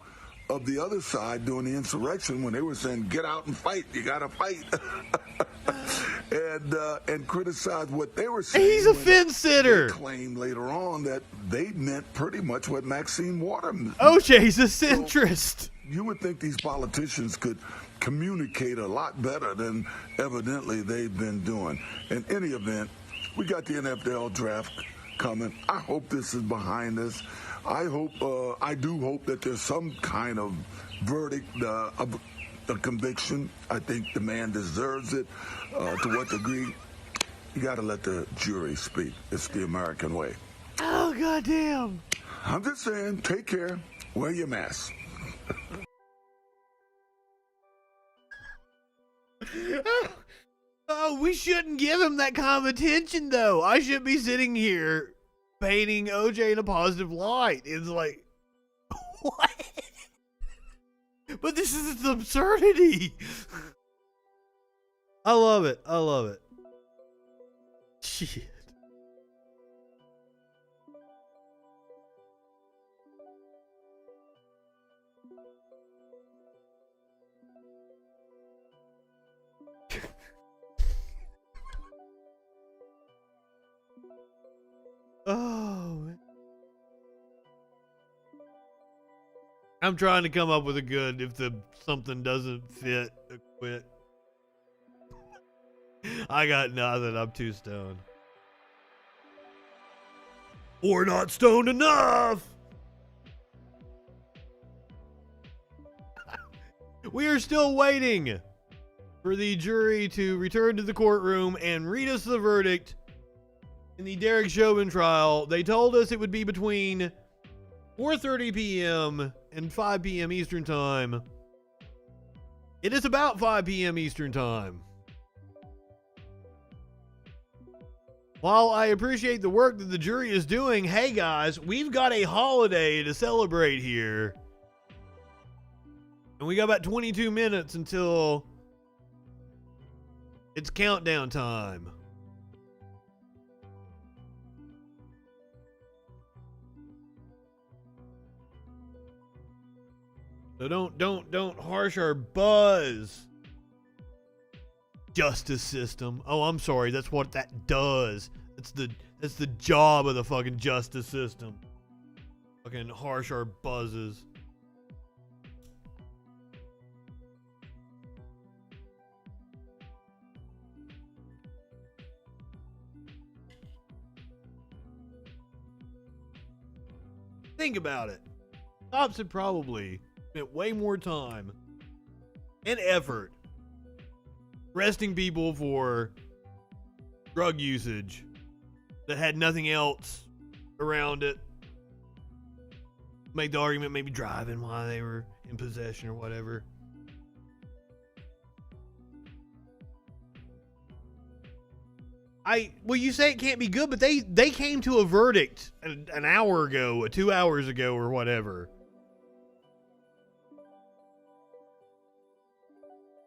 of the other side during the insurrection when they were saying, get out and fight, you gotta fight. And criticize what they were saying. He's a fence sitter. They claimed later on that they meant pretty much what Maxine Waters. OJ's a centrist. You would think these politicians could communicate a lot better than evidently they've been doing. In any event, we got the NFL draft coming. I hope this is behind us. I do hope that there's some kind of verdict, a conviction. I think the man deserves it. To what degree? You got to let the jury speak. It's the American way. Oh, goddamn. I'm just saying, take care. Wear your mask. Oh, we shouldn't give him that kind of attention, though. I should be sitting here painting OJ in a positive light. It's like, what? But this is its absurdity. I love it. I love it. Shit. Oh, man. I'm trying to come up with a good if something doesn't fit, quit. I got nothing. I'm too stoned. Or not stoned enough. We are still waiting for the jury to return to the courtroom and read us the verdict in the Derek Chauvin trial. They told us it would be between 4:30 p.m. and 5 p.m. Eastern Time. It is about 5 p.m. Eastern Time. While I appreciate the work that the jury is doing, hey guys, we've got a holiday to celebrate here. And we got about 22 minutes until it's countdown time. So don't harsh our buzz. Justice system. Oh, I'm sorry. That's what that does. That's the job of the fucking justice system. Fucking harsh our buzzes. Think about it. Cops had probably spent way more time and effort arresting people for drug usage that had nothing else around it. Make the argument maybe driving while they were in possession or whatever. Well, you say it can't be good, but they came to a verdict an hour ago, 2 hours ago, or whatever.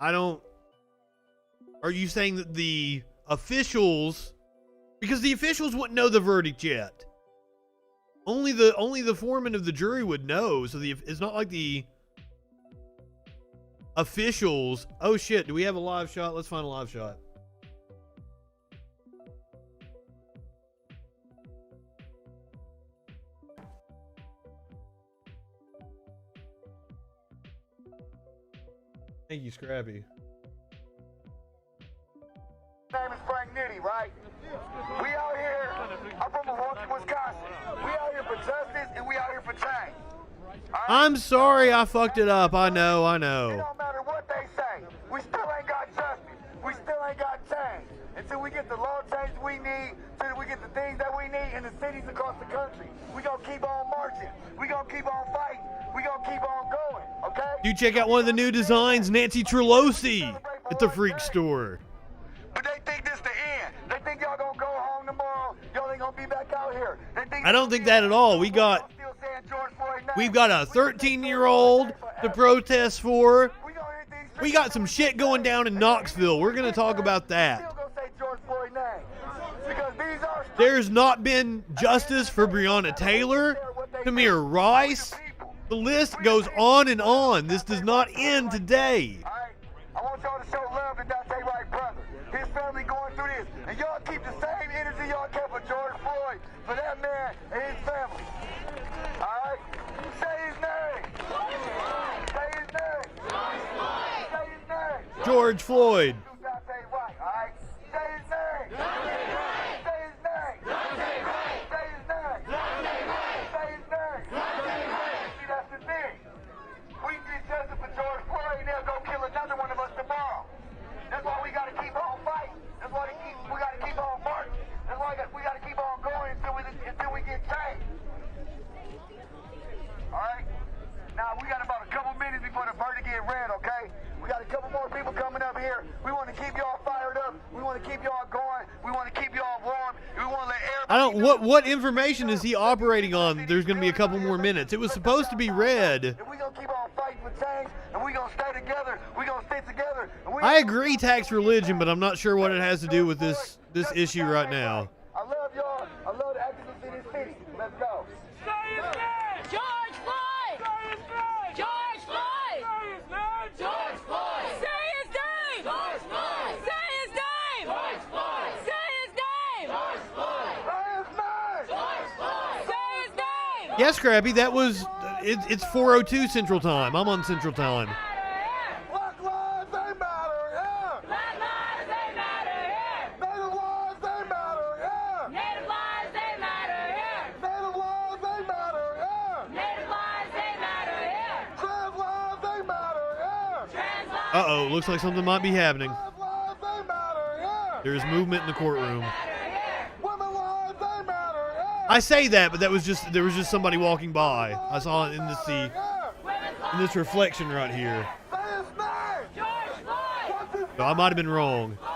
Are you saying that the officials, because the officials wouldn't know the verdict yet. Only the foreman of the jury would know, so it's not like the officials. Oh shit, do we have a live shot? Let's find a live shot. Thank you, Scrappy. My name is Frank Nitty, right? We out here, I'm from Milwaukee, Wisconsin. We out here for justice and we out here for change. Right? I'm sorry I fucked it up. I know. It don't matter what they say. We still ain't got justice. We still ain't got change. Until we get the law change we need, until we get the things that we need in the cities across the country. We gonna keep on marching. We gonna keep on fighting. We gonna keep on going, okay? You check out one of the new designs, Nancy Trelosi at the Freak Store. But they think this the end. They think y'all gonna go home tomorrow. Y'all ain't gonna be back out here. I don't think that at all. We've got a 13-year-old to protest for. We got some shit going down in Knoxville. We're going to talk about that. There's not been justice for Breonna Taylor, Tamir Rice, The list goes on and on. This does not end today. All right? I want y'all to show love to Dante Wright, brother. His family going through this. And y'all keep the same energy y'all kept for George Floyd, for that man and his family. All right? Say his name. Say his name. Say his name. George Floyd. Dante Wright, all right? Say his name. Say his name. Say his name. Say his name. See, that's the thing. We get justice for George Floyd, and they'll go kill another one of us tomorrow. That's why we got to keep on fighting. That's why we got to keep on marching. That's why we got to keep on going until we get changed. All right? Now, we got about a couple minutes before the verdict get read, okay? We got a couple more people coming up here. We want to keep y'all fired up. We want to keep y'all going. We want to keep y'all warm. We want to let everybody I don't. What information is he operating on? There's going to be a couple more minutes. It was supposed to be read. And we're going to keep on fighting for change, and we're going to stay together. We're going to stick together. I agree, tax religion, but I'm not sure what it has to do with this issue right now. I love y'all. I love the activists in this city. Let's go. George Floyd! George Floyd! George Floyd! Say his name! George Floyd! Say his name! George Floyd! Say his name! George Floyd! George Floyd! Say his name! Yeah, Scrappy, that was. It's 4:02 Central Time. I'm on Central Time. Black lives, they matter, yeah. Black lives, they matter here! Native lives, they matter, yeah. Native lives, they matter here! Native lives, they matter, yeah. Native lives, they matter here! Trans lives, they matter, yeah. Trans lives, Uh-oh, looks like something might be happening. Trans lives, they matter, yeah. There's movement in the courtroom. matter here! Women lives, they matter, yeah. I say that, but there was just somebody walking by. I saw it in this Yeah. in this reflection right here. Say his name. George Floyd! What's his So I might have been wrong. Say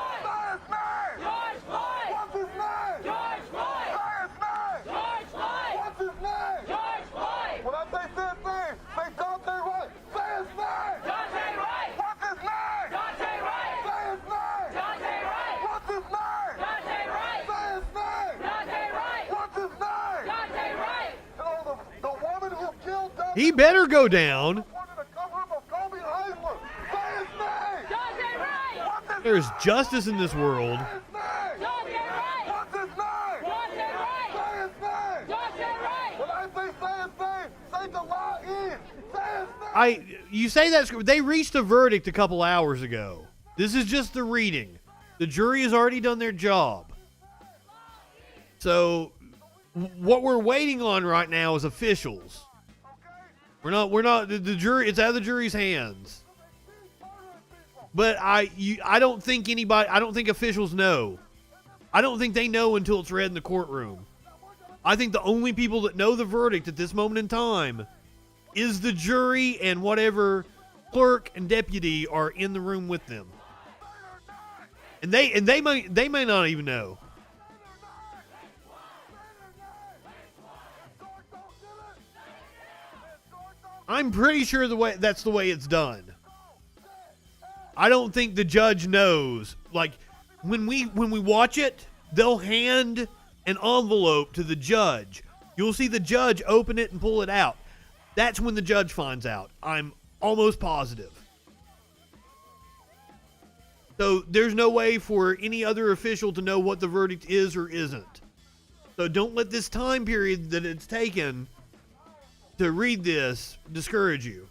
his name. George Floyd! What's his name? George Floyd! Say his name. George Floyd! What's his name? George Floyd! When I say his name, say Dante Wright. Say his name. Dante Wright! What's his name? Dante Wright! Say his name. Dante Wright! What's his name? Dante Wright! Say his name. Dante Wright! What's his name? Dante Wright! Oh, the woman who killed Dante He better go down. wanted to cover up of Kobe Heisler. Say his name. Dante Wright! What's his There's justice in this world. name? Dante Wright! What's his name? Dante Wright! Say his name. Dante Wright! When I say his name, say July in. Say his name. You say that they reached a verdict a couple hours ago. This is just the reading. The jury has already done their job. So what we're waiting on right now is officials. We're not the jury, it's out of the jury's hands. But I don't think officials know. I don't think they know until it's read in the courtroom. I think the only people that know the verdict at this moment in time is the jury and whatever clerk and deputy are in the room with them. And they may not even know. I'm pretty sure that's the way it's done. I don't think the judge knows. Like when we watch it, they'll hand an envelope to the judge. You'll see the judge open it and pull it out. That's when the judge finds out. I'm almost positive. So there's no way for any other official to know what the verdict is or isn't. So don't let this time period that it's taken to read this discourage you.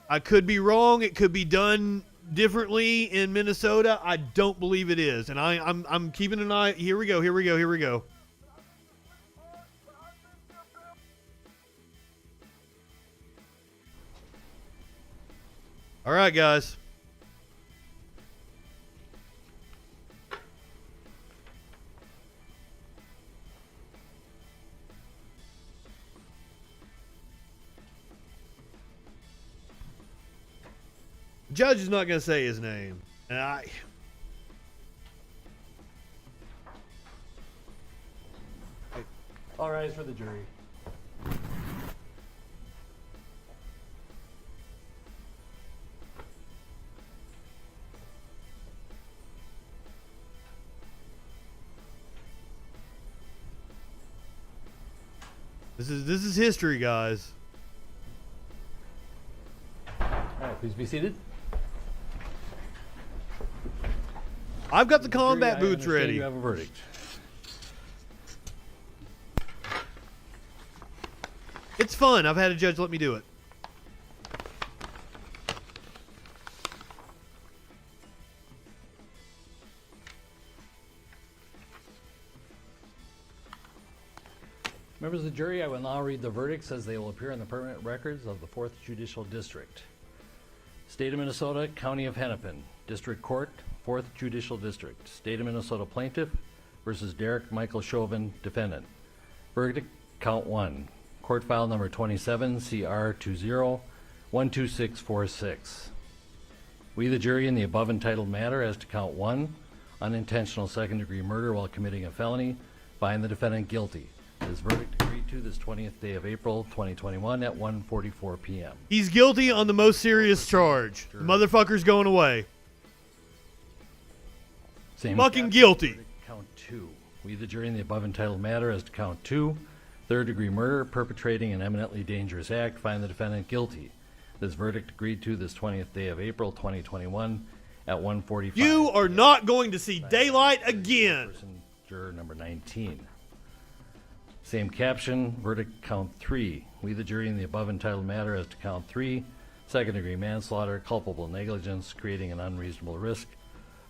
I could be wrong. It could be done differently in Minnesota. I don't believe it is. And I'm keeping an eye. Here we go. All right, guys. The judge is not going to say his name. And all rise for the jury. This is history, guys. All right, please be seated. I've got the combat I boots understand ready. You have a verdict. It's fun. I've had a judge let me do it. Members of the jury, I will now read the verdicts as they will appear in the permanent records of the 4th Judicial District. State of Minnesota, County of Hennepin, District Court, 4th Judicial District. State of Minnesota Plaintiff versus Derek Michael Chauvin, Defendant. Verdict, Count 1. Court file number 27, CR 20-12646. We, the jury, in the above entitled matter as to Count 1, unintentional second-degree murder while committing a felony, find the defendant guilty. This verdict agreed to this 20th day of April, 2021 at 1:44 p.m. He's guilty on the most serious charge. The motherfucker's going away. Same Fucking caption, guilty. verdict, Count 2. We, the jury, in the above entitled matter as to Count 2, third-degree murder, perpetrating an eminently dangerous act, find the defendant guilty. This verdict agreed to this 20th day of April, 2021 at 1:45. You are not going to see daylight again. Person, juror number 19. Same caption, verdict count 3. We, the jury, in the above entitled matter as to count 3, second-degree manslaughter, culpable negligence, creating an unreasonable risk,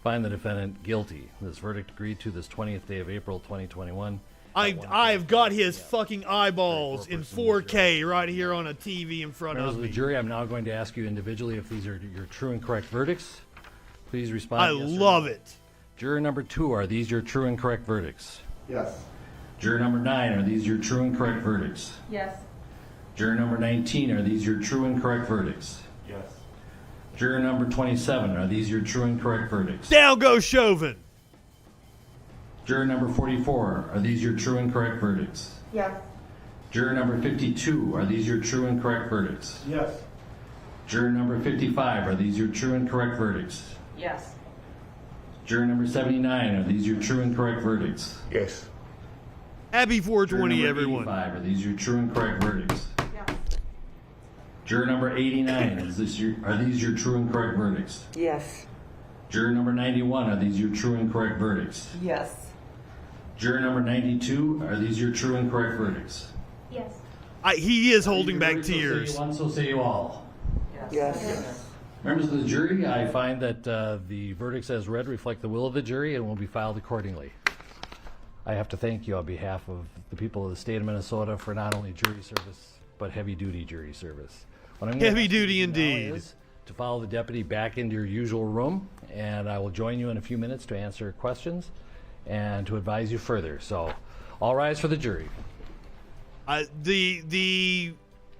find the defendant guilty. This verdict agreed to this 20th day of April, 2021. I've got his fucking eyeballs in 4K right here on a TV in front Members of of the me. jury, I'm now going to ask you individually if these are your true and correct verdicts. Please respond. I yes or love no. it. Juror number 2, are these your true and correct verdicts? Yes. Juror number 9, are these your true and correct verdicts? Yes. Juror number 19, are these your true and correct verdicts? Yes. Juror number 27, are these your true and correct verdicts? Down goes Chauvin. Juror number 44, are these your true and correct verdicts? Yes. Juror number 52, are these your true and correct verdicts? Yes. Juror number 55, are these your true and correct verdicts? Yes. Juror number 79, are these your true and correct verdicts? Yes. Happy Juror 420, number everyone. 85, are these your true and correct verdicts? Yes. Juror number 89, are these your true and correct verdicts? Yes. Juror number 91, are these your true and correct verdicts? Yes. Juror number 92, are these your true and correct verdicts? Yes. He is holding back Verdicts, so say tears. you one, so say you all. Yes. Members of the jury, I find that the verdicts as read reflect the will of the jury and will be filed accordingly. I have to thank you on behalf of the people of the state of Minnesota for not only jury service, but heavy-duty jury service. What I'm gonna Heavy ask you duty now indeed. is to follow the deputy back into your usual room, and I will join you in a few minutes to answer questions and to advise you further. So, all rise for the jury. The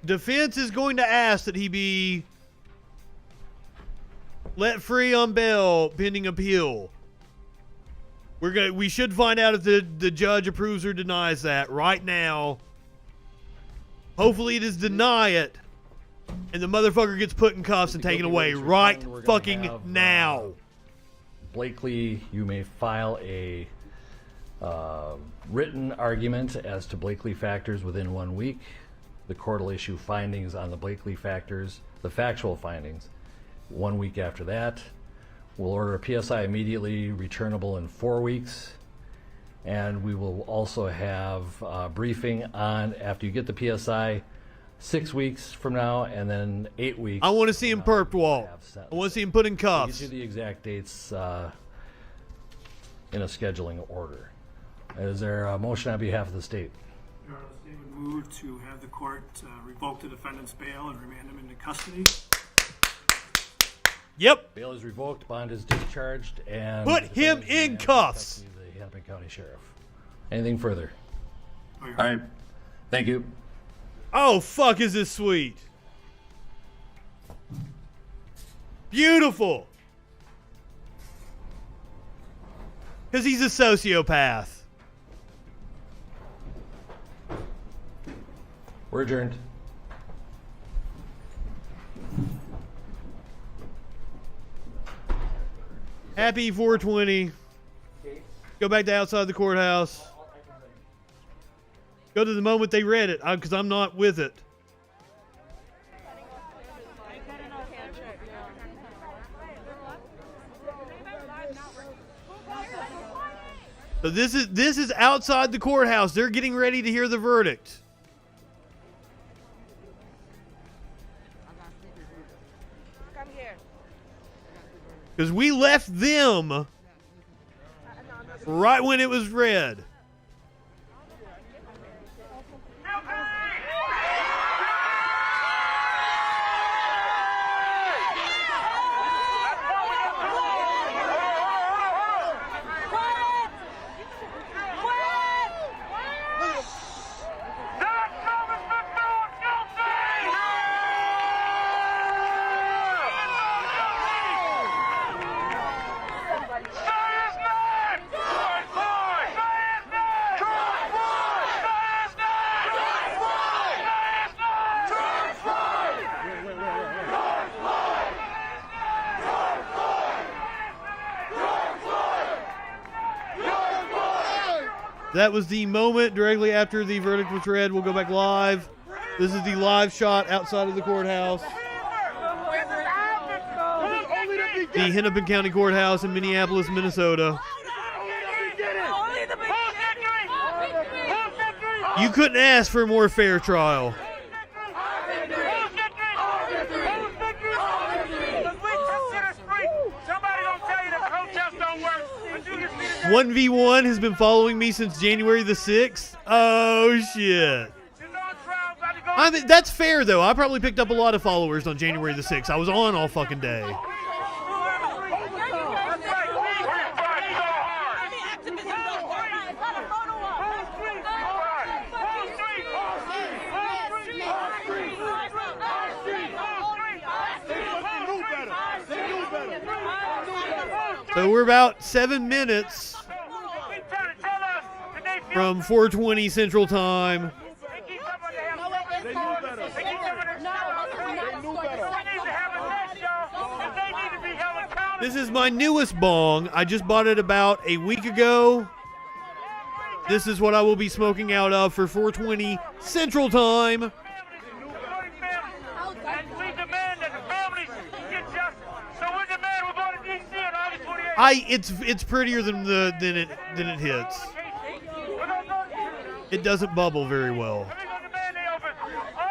defense is going to ask that he be let free on bail pending appeal. We should find out if the judge approves or denies that right now. Hopefully it is deny it, and the motherfucker gets put in cuffs and taken away right We're gonna fucking have, now. Blakely, you may file a written argument as to Blakely factors within 1 week. The court will issue findings on the Blakely factors, the factual findings, 1 week after that. We'll order a PSI immediately, returnable in 4 weeks. And we will also have a briefing on, after you get the PSI, 6 weeks from now, and then 8 weeks. I want to see him perped, Walt. I want to see him put in I'll cuffs. get you the exact dates in a scheduling order. Is there a motion on behalf of the state? Your Honor, the state would move to have the court revoke the defendant's bail and remand him into custody. Yep. Bail is revoked, bond is discharged, and Put the him defendant is in remanded to cuffs. custody of the Hennepin County Sheriff. Anything further? All All right. Thank you. Oh, fuck, is this sweet. Beautiful. Because he's a sociopath. We're adjourned. Happy 420. Go back to outside the courthouse. Go to the moment they read it, because I'm not with it. So this is outside the courthouse. They're getting ready to hear the verdict. Come here. Because we left them right when it was read. That was the moment directly after the verdict was read. We'll go back live. This is the live shot outside of the courthouse. The Hennepin County Courthouse in Minneapolis, Minnesota. You couldn't ask for a more fair trial. Somebody 1v1 has been following me since January the 6th. Oh, shit. I mean, that's fair, though. I probably picked up a lot of followers on January the 6th. I was on all fucking day. So we're about 7 minutes from 4:20 Central Time. This is my newest bong. I just bought it about a week ago. This is what I will be smoking out of for 4:20 Central Time. It's prettier than it hits. It doesn't bubble very well.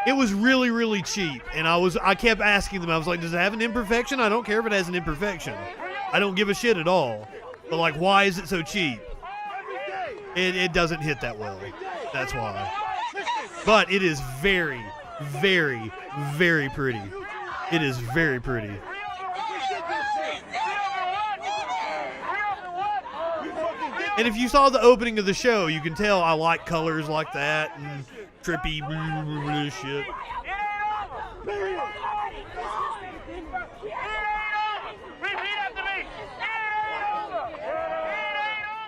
It was really, really cheap, and I kept asking them. I was like, "Does it have an imperfection? I don't care if it has an imperfection. I don't give a shit at all. But like, why is it so cheap? It doesn't hit that well. That's why. But it is very, very, very pretty. It is very pretty." And if you saw the opening of the show, you can tell I like colors like that and trippy shit.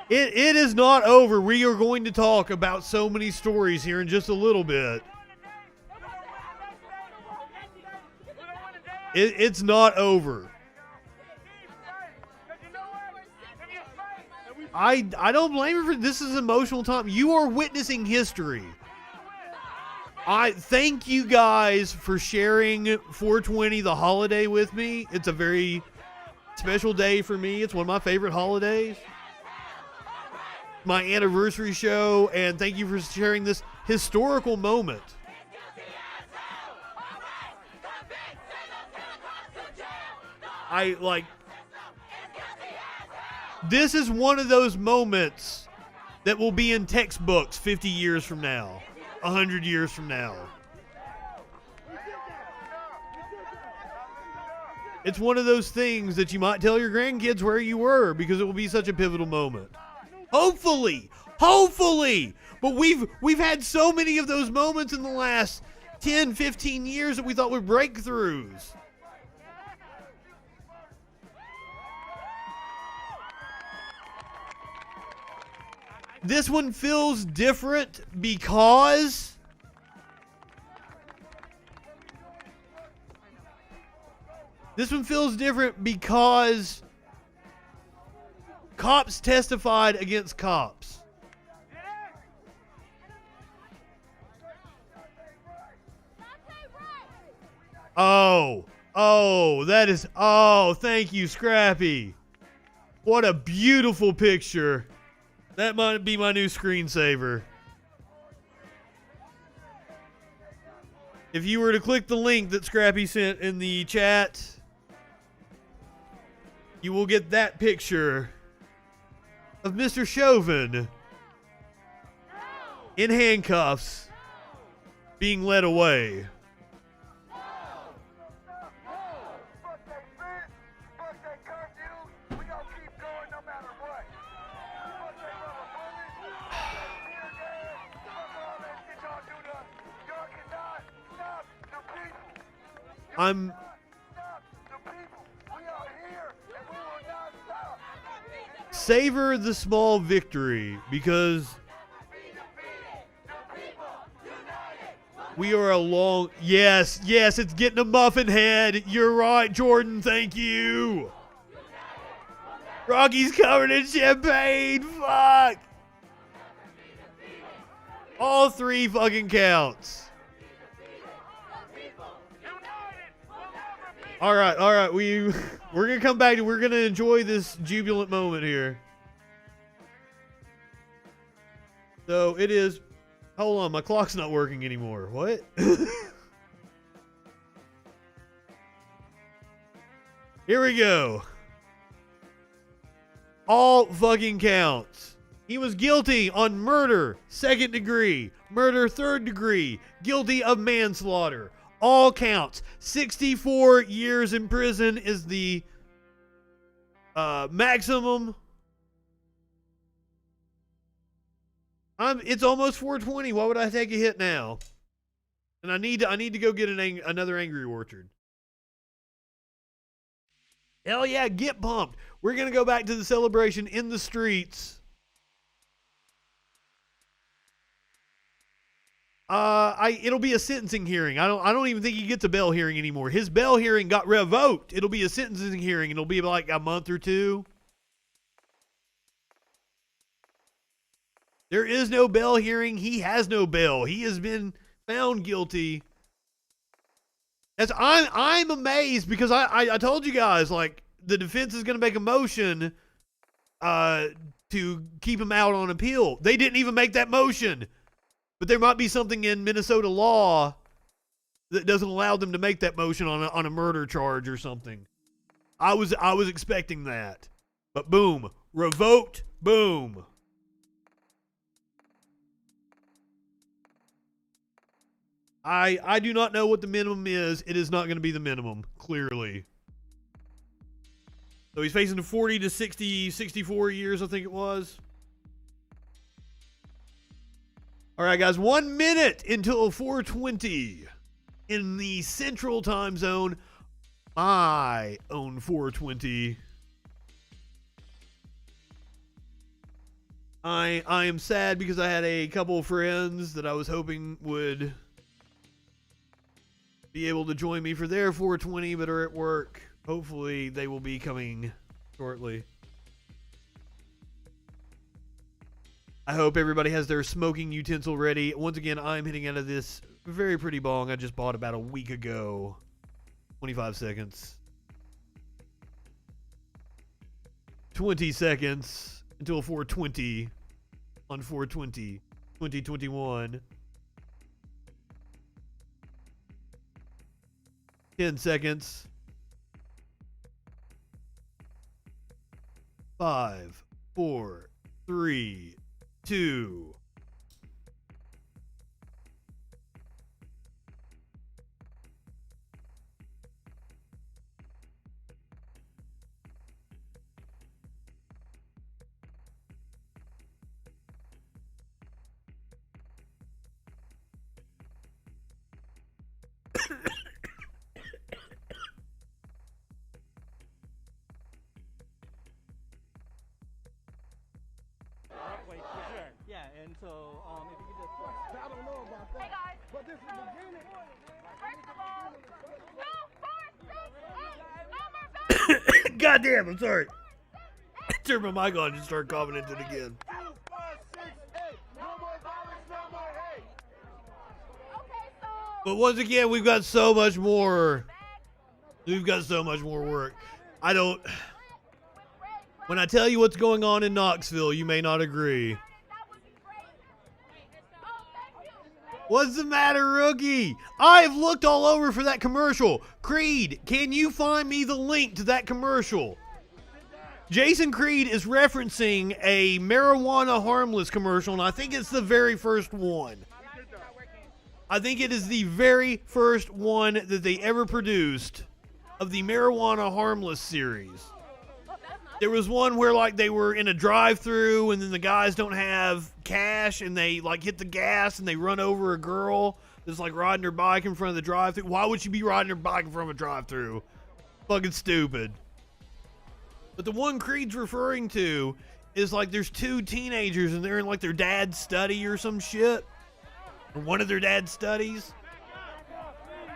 It is not over. We are going to talk about so many stories here in just a little bit. It's not over. I don't blame her for this. Is emotional time. You are witnessing history. I thank you guys for sharing 420 the holiday with me. It's a very special day for me. It's one of my favorite holidays. My anniversary show, and thank you for sharing this historical moment. This is one of those moments that will be in textbooks 50 years from now, 100 years from now. It's one of those things that you might tell your grandkids where you were because it will be such a pivotal moment. Hopefully. But we've had so many of those moments in the last 10, 15 years that we thought were breakthroughs. This one feels different because cops testified against cops. That is, thank you, Scrappy. What a beautiful picture. That might be my new screensaver. If you were to click the link that Scrappy sent in the chat, you will get that picture of Mr. Chauvin in handcuffs being led away. Savor the small victory, because we are a long... Yes, it's getting a muffin head. You're right, Jordan. Thank you. Rocky's covered in champagne. Fuck. All three fucking counts. All right. We're gonna come back to. We're gonna enjoy this jubilant moment here. So it is. Hold on, my clock's not working anymore. What? Here we go. All fucking counts. He was guilty on murder, 2nd degree, murder, 3rd degree, guilty of manslaughter. All counts. 64 years in prison is the maximum. It's almost 4:20. Why would I take a hit now? And I need to go get another Angry Orchard. Hell yeah, get pumped. We're gonna go back to the celebration in the streets. It'll be a sentencing hearing. I don't even think he gets a bail hearing anymore. His bail hearing got revoked. It'll be a sentencing hearing. It'll be like a month or two. There is no bail hearing. He has no bail. He has been found guilty. I'm amazed because I told you guys, like, the defense is going to make a motion to keep him out on appeal. They didn't even make that motion. But there might be something in Minnesota law that doesn't allow them to make that motion on a murder charge or something. I was expecting that. But boom, revoked, boom. I do not know what the minimum is. It is not going to be the minimum, clearly. So he's facing 40 to 60, 64 years, I think it was. All right, guys, 1 minute until 4:20 in the Central Time Zone. I own 4:20. I am sad because I had a couple of friends that I was hoping would be able to join me for their 4:20, but are at work. Hopefully, they will be coming shortly. I hope everybody has their smoking utensil ready. Once again, I'm hitting out of this very pretty bong I just bought about a week ago. 25 seconds. 20 seconds until 4:20 on 4/20, 2021. 10 seconds. 5, 4, 3, 2. Yeah, and so if you could just I don't know about that. Hey guys. But this is the beginning. First of all, 2, 4, 6, 8, number God damn, I'm sorry. Turn my mic on and start coughing into it again. 2, 5, 6, 8. No more violence, no more hate. Okay, so But once again, we've got so much more. We've got so much more work. When I tell you what's going on in Knoxville, you may not agree. What's the matter, rookie? I've looked all over for that commercial. Creed, can you find me the link to that commercial? Jason Creed is referencing a marijuana harmless commercial, and I think it's the very first one. I think it is the very first one that they ever produced of the marijuana harmless series. There was one where like they were in a drive-thru and then the guys don't have cash and they like hit the gas and they run over a girl that's like riding her bike in front of the drive-thru. Why would she be riding her bike in front of a drive-thru? Fucking stupid. But the one Creed's referring to is like there's two teenagers and they're in like their dad's study or some shit. Or one of their dad's studies.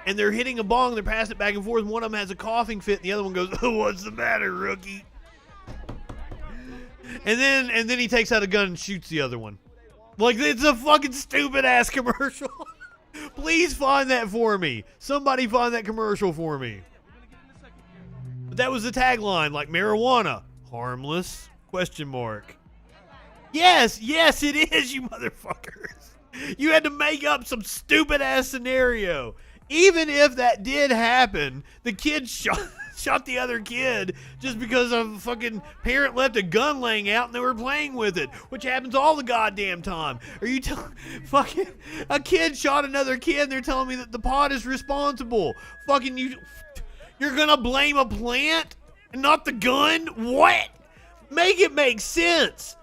And they're hitting a bong, they're passing it back and forth, and one of them has a coughing fit and the other one goes, "Oh, what's the matter, rookie?" And then he takes out a gun and shoots the other one. Like, it's a fucking stupid ass commercial. Please find that for me. Somebody find that commercial for me. But that was the tagline, like marijuana, harmless, question mark. Yes, it is, you motherfuckers. You had to make up some stupid ass scenario. Even if that did happen, the kid shot the other kid just because a fucking parent left a gun laying out and they were playing with it, which happens all the goddamn time. Are you fucking a kid shot another kid and they're telling me that the pot is responsible? Fucking you're gonna blame a plant and not the gun? What? Make it make sense.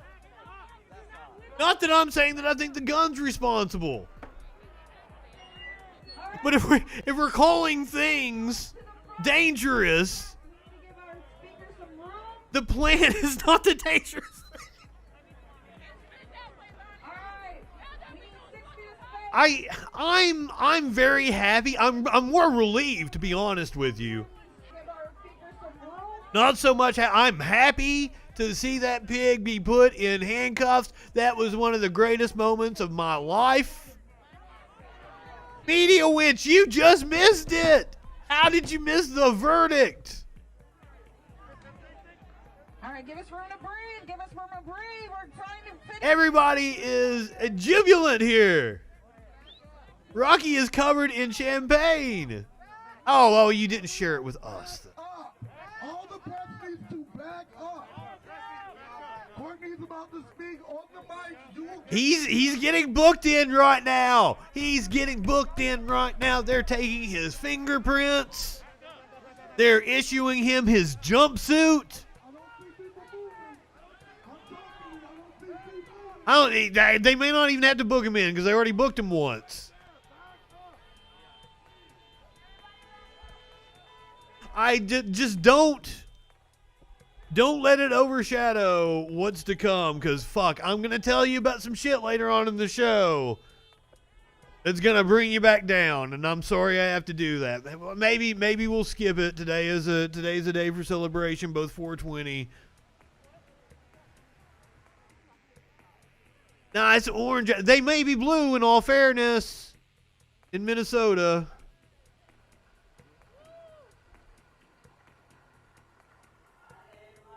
Not that I'm saying that I think the gun's responsible. But if we're calling things dangerous, the plant is not the dangerous thing. I'm very happy. I'm more relieved, to be honest with you. Not so much. I'm happy to see that pig be put in handcuffs. That was one of the greatest moments of my life. Media Witch, you just missed it. How did you miss the verdict? All right, give us room to breathe. Give us room to breathe. We're trying to finish. Everybody is jubilant here. Rocky is covered in champagne. Oh, you didn't share it with us. All the press needs to back up. Courtney's about to speak on the mic. He's getting booked in right now. He's getting booked in right now. They're taking his fingerprints. They're issuing him his jumpsuit. They may not even have to book him in because they already booked him once. Just don't let it overshadow what's to come, because fuck, I'm going to tell you about some shit later on in the show that's going to bring you back down, and I'm sorry I have to do that. Maybe we'll skip it. Today's a day for celebration, both 420. Nice orange. They may be blue in all fairness in Minnesota.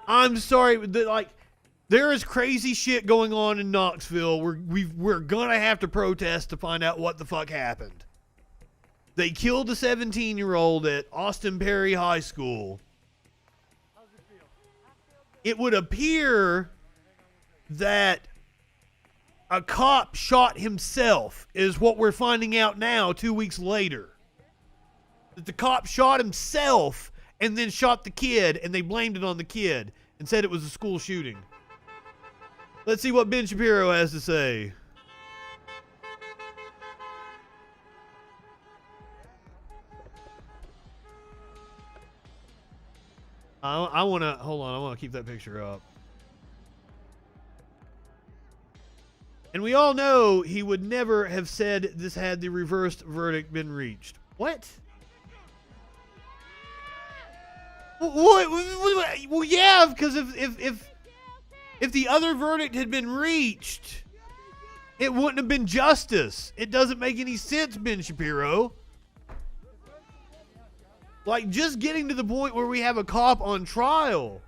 I'm sorry, there is crazy shit going on in Knoxville. We're gonna have to protest to find out what the fuck happened. They killed a 17-year-old at Austin Perry High School. It would appear that a cop shot himself, is what we're finding out now 2 weeks later. That the cop shot himself and then shot the kid, and they blamed it on the kid and said it was a school shooting. Let's see what Ben Shapiro has to say. I want to keep that picture up. And we all know he would never have said this had the reversed verdict been reached. What? Well, yeah, because if the other verdict had been reached, it wouldn't have been justice. It doesn't make any sense, Ben Shapiro. Like, just getting to the point where we have a cop on trial.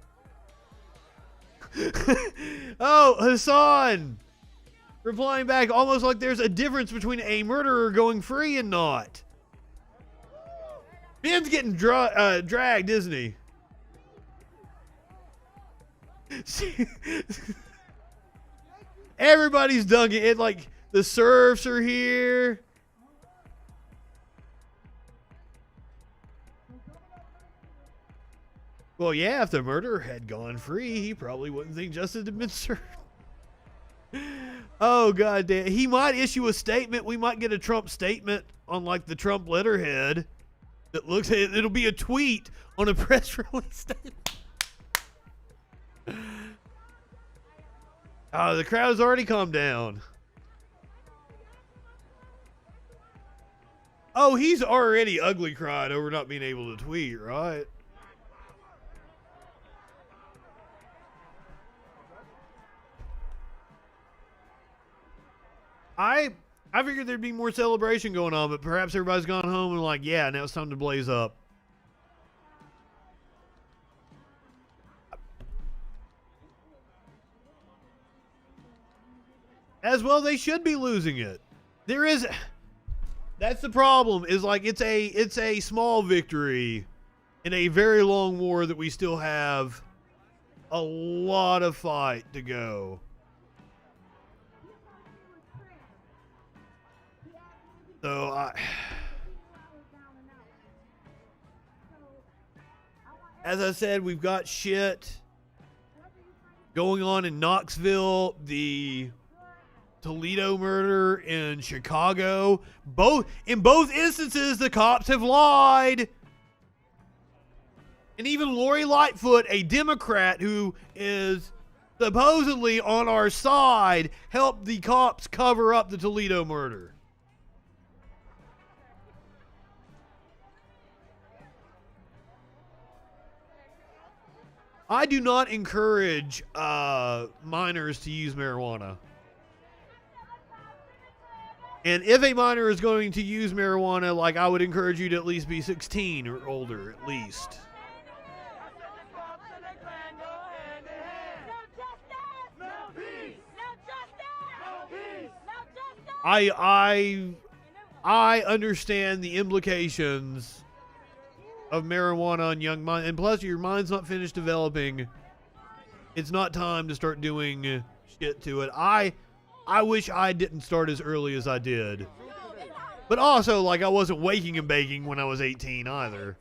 Oh, Hassan replying back almost like there's a difference between a murderer going free and not. Ben's getting dragged, isn't he? Everybody's dunking it. Like, the serfs are here. Well, yeah, if the murderer had gone free, he probably wouldn't think justice had been served. Oh, God damn. He might issue a statement. We might get a Trump statement on, like, the Trump letterhead that looks at it. It'll be a tweet on a press release statement. The crowd has already calmed down. Oh, he's already ugly cried over not being able to tweet, right? I figured there'd be more celebration going on, but perhaps everybody's gone home and like, yeah, now it's time to blaze up. As well, they should be losing it. That's the problem, is like it's a small victory in a very long war that we still have a lot of fight to go. So as I said, we've got shit going on in Knoxville, the Toledo murder in Chicago. In both instances, the cops have lied. And even Lori Lightfoot, a Democrat who is supposedly on our side, helped the cops cover up the Toledo murder. I do not encourage minors to use marijuana. And if a minor is going to use marijuana, like, I would encourage you to at least be 16 or older, at least. I understand the implications of marijuana on young minds, and plus your mind's not finished developing. It's not time to start doing shit to it. I wish I didn't start as early as I did. But also, like, I wasn't waking and baking when I was 18 either.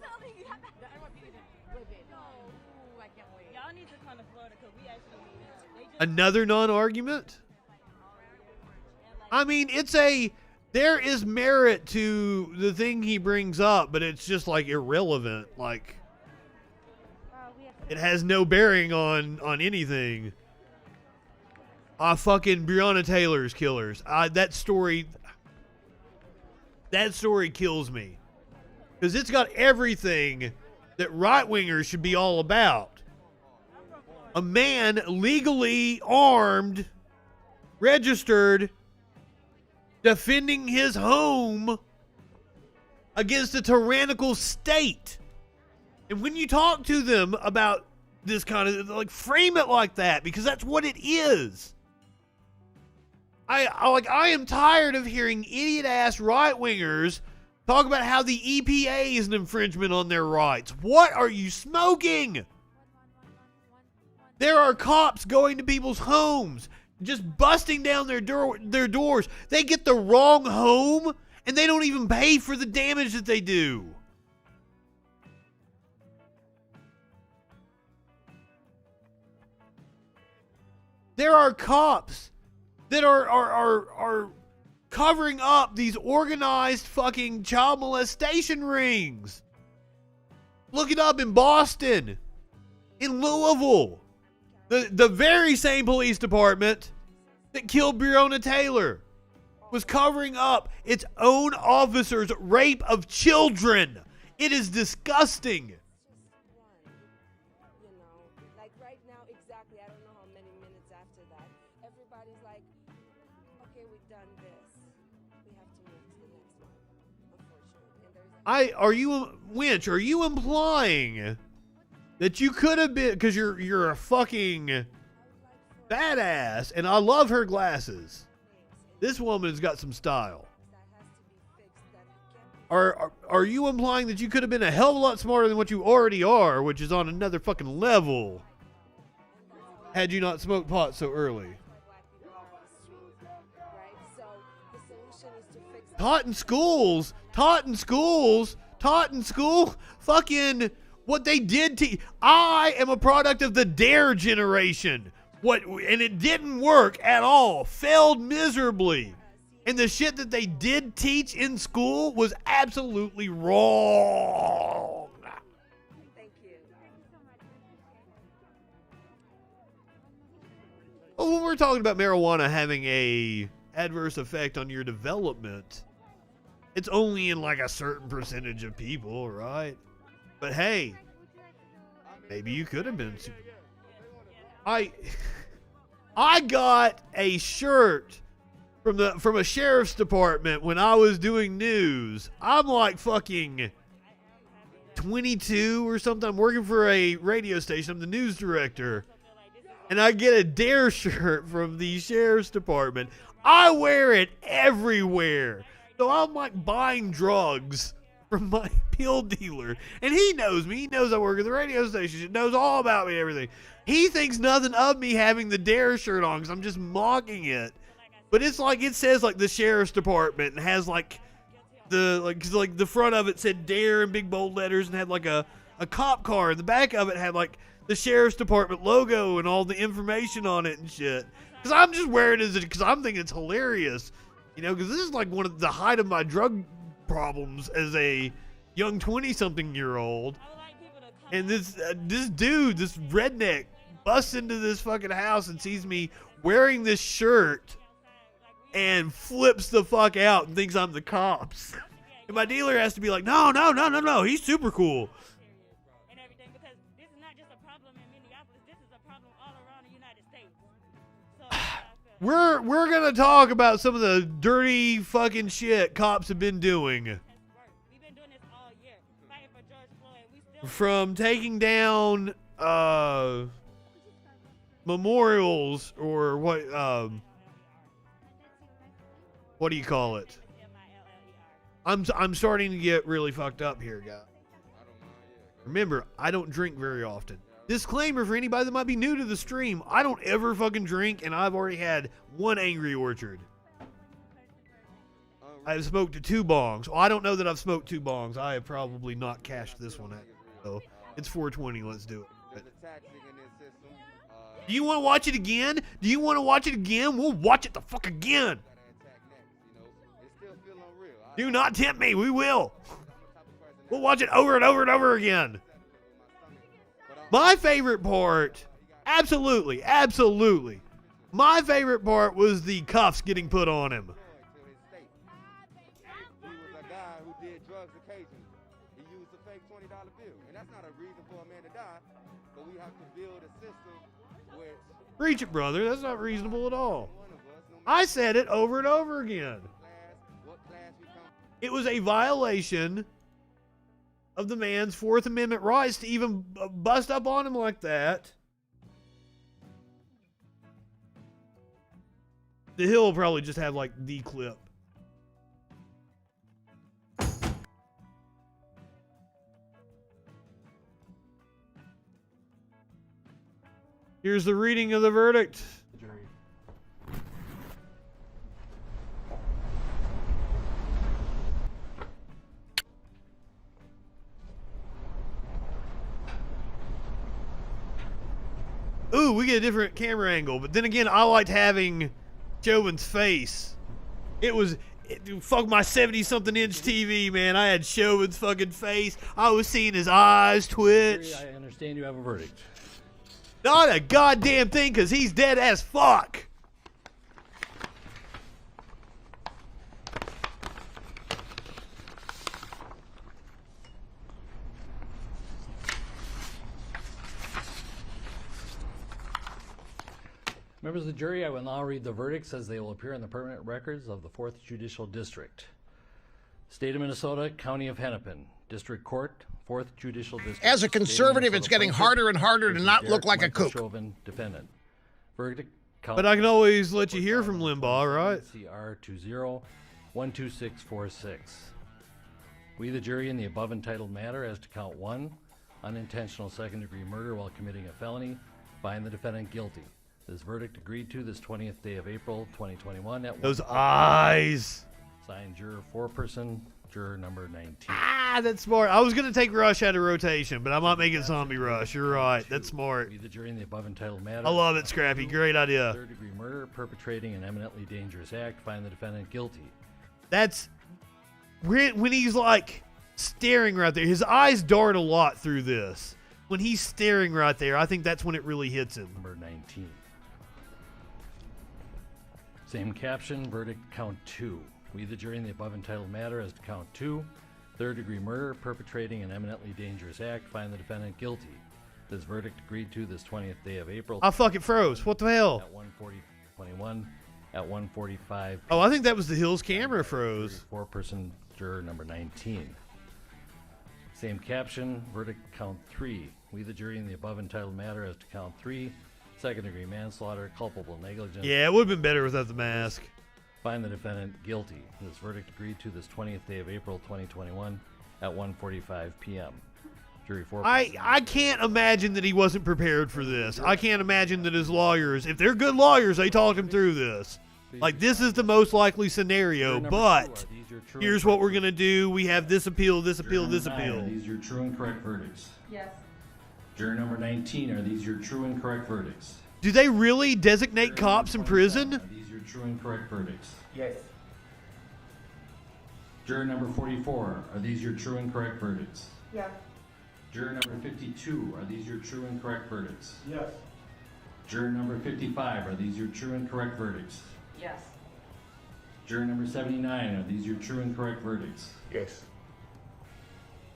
Another non-argument? I mean, there is merit to the thing he brings up, but it's just, like, irrelevant. Like, it has no bearing on anything. Fucking Breonna Taylor's killers. That story kills me. Because it's got everything that right-wingers should be all about. A man legally armed, registered, defending his home against a tyrannical state. And when you talk to them about this kind of, like, frame it like that, because that's what it is. I am tired of hearing idiot-ass right-wingers talk about how the EPA is an infringement on their rights. What are you smoking? There are cops going to people's homes, just busting down their doors. They get the wrong home, and they don't even pay for the damage that they do. There are cops that are covering up these organized fucking child molestation rings. Look it up in Boston, in Louisville. The very same police department that killed Breonna Taylor was covering up its own officers' rape of children. It is disgusting. Okay, we've done this. We have to move to the next one, unfortunately. And there's Are you implying that you could have been, because you're a fucking badass, and I love her glasses. This woman's got some style. Are you implying that you could have been a hell of a lot smarter than what you already are, which is on another fucking level, had you not smoked pot so early? Taught in school, fucking what they did to, I am a product of the DARE generation. And it didn't work at all, failed miserably. And the shit that they did teach in school was absolutely wrong. Thank you. Well, when we're talking about marijuana having a adverse effect on your development, it's only in like a certain percentage of people, right? But hey, maybe you could have been super. I got a shirt from a sheriff's department when I was doing news. I'm like fucking 22 or something. I'm working for a radio station. I'm the news director. And I get a DARE shirt from the sheriff's department. I wear it everywhere. So I'm like buying drugs from my pill dealer. And he knows me. He knows I work at the radio station. He knows all about me and everything. He thinks nothing of me having the DARE shirt on because I'm just mocking it. But it's like, it says like the sheriff's department and has like the front of it said DARE in big bold letters and had like a cop car. And the back of it had like the sheriff's department logo and all the information on it and shit. Because I'm just wearing it because I'm thinking it's hilarious. You know, because this is like one of the height of my drug problems as a young 20-something-year-old. And this dude, this redneck, busts into this fucking house and sees me wearing this shirt and flips the fuck out and thinks I'm the cops. And my dealer has to be like, no, he's super cool. And everything, because this is not just a problem in Minneapolis, this is a problem all around the United States. So We're gonna talk about some of the dirty fucking shit cops have been doing. we've been doing this all year, fighting for George Floyd. We still From taking down memorials or what do you call it? I'm starting to get really fucked up here, guys. Remember, I don't drink very often. Disclaimer for anybody that might be new to the stream, I don't ever fucking drink, and I've already had one Angry Orchard. I've smoked 2 bongs. Well, I don't know that I've smoked 2 bongs. I have probably not cashed this one out. So it's 420. Let's do it. But do you want to watch it again? We'll watch it the fuck again. Do not tempt me. We will. We'll watch it over and over and over again. My favorite part, absolutely. My favorite part was the cuffs getting put on him. He was a guy who did drugs occasionally. He used a fake $20 bill. And that's not a reason for a man to die, but we have to build a system where... Preach it, brother. That's not reasonable at all. I said it over and over again. It was a violation of the man's Fourth Amendment rights to even bust up on him like that. The Hill will probably just have like the clip. Here's the reading of the verdict. Ooh, we get a different camera angle. But then again, I liked having Chauvin's face. Fuck my 70-something inch TV, man. I had Chauvin's fucking face. I was seeing his eyes twitch. I understand you have a verdict. Not a goddamn thing, because he's dead as fuck. Members of the jury, I will now read the verdicts as they will appear in the permanent records of the 4th Judicial District. State of Minnesota, County of Hennepin, District Court, 4th Judicial District. As a conservative, it's getting harder and harder to not look like a kook. Chauvin, defendant. Verdict. But I can always let you hear from Limbaugh, right? CR 20-12646. We, the jury, in the above entitled matter as to count 1, unintentional second-degree murder while committing a felony, find the defendant guilty. This verdict agreed to this 20th day of April 2021 at those eyes. Signed juror 4-person, juror number 19. Ah, that's smart. I was going to take Rush out of rotation, but I might make it Zombie Rush. You're right. That's smart. We, the jury, in the above entitled matter. I love it, Scrappy. Great idea. Third-degree murder, perpetrating an eminently dangerous act, find the defendant guilty. That's when he's like staring right there. His eyes dart a lot through this. When he's staring right there, I think that's when it really hits him. Number 19. Same caption, verdict count 2. We, the jury, in the above entitled matter as to count 2, third-degree murder, perpetrating an eminently dangerous act, find the defendant guilty. This verdict agreed to this 20th day of April. I fucking froze. What the hell? At 1:40:21, at 1:45. Oh, I think that was the Hills camera froze. 4-person juror number 19. Same caption, verdict count 3. We, the jury, in the above entitled matter as to count 3, second-degree manslaughter, culpable negligence. Yeah, it would have been better without the mask. Find the defendant guilty. This verdict agreed to this 20th day of April 2021 at 1:45 p.m. Jury 4. I can't imagine that he wasn't prepared for this. I can't imagine that his lawyers, if they're good lawyers, they talked him through this. Like, this is the most likely scenario, but here's what we're going to do. We have this appeal, this appeal, this appeal. Are these your true and correct verdicts? Yes. Juror number 19, are these your true and correct verdicts? Do they really designate cops in prison? Are these your true and correct verdicts? Yes. Juror number 44, are these your true and correct verdicts? Yes. Juror number 52, are these your true and correct verdicts? Yes. Juror number 55, are these your true and correct verdicts? Yes. Juror number 79, are these your true and correct verdicts? Yes.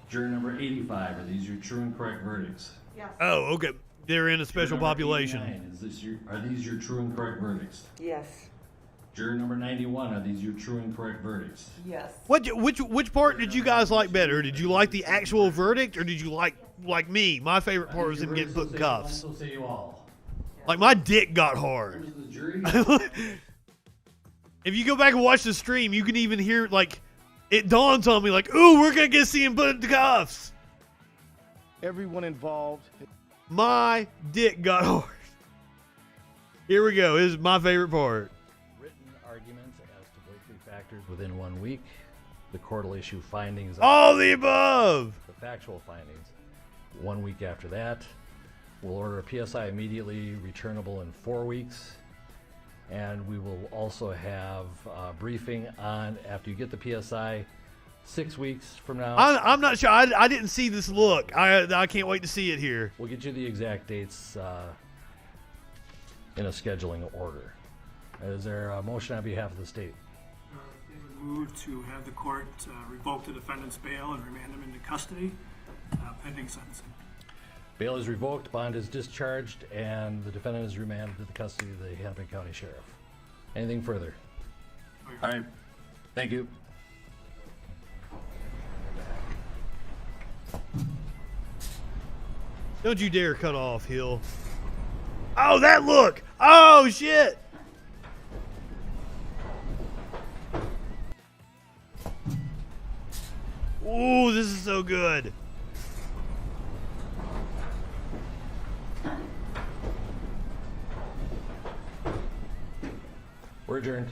Juror number 85, are these your true and correct verdicts? Yes. Oh, okay. They're in a Juror special number population. 89, are these your true and correct verdicts? Yes. Juror number 91, are these your true and correct verdicts? Yes. Which part did you guys like better? Did you like the actual verdict, or did you like me? My favorite part was him getting put in cuffs. So say you all. Like, my dick got hard. Members of the jury, If you go back and watch the stream, you can even hear, like, it dawns on me, like, ooh, we're going to see him put in cuffs. Everyone involved. My dick got hard. Here we go. This is my favorite part. written arguments as to Blakely factors within 1 week. The court will issue findings. All the above. The factual findings. 1 week after that, we'll order a PSI immediately, returnable in 4 weeks. And we will also have a briefing on, after you get the PSI, 6 weeks from now. I'm not sure. I didn't see this look. I can't wait to see it here. We'll get you the exact dates in a scheduling order. Is there a motion on behalf of the state? They would move to have the court revoke the defendant's bail and remand him into custody pending sentencing. Bail is revoked, bond is discharged, and the defendant is remanded to the custody of the Hennepin County Sheriff. Anything further? All right. Thank you. Don't you dare cut off, Hill. Oh, that look. Oh, shit. Ooh, this is so good. We're adjourned.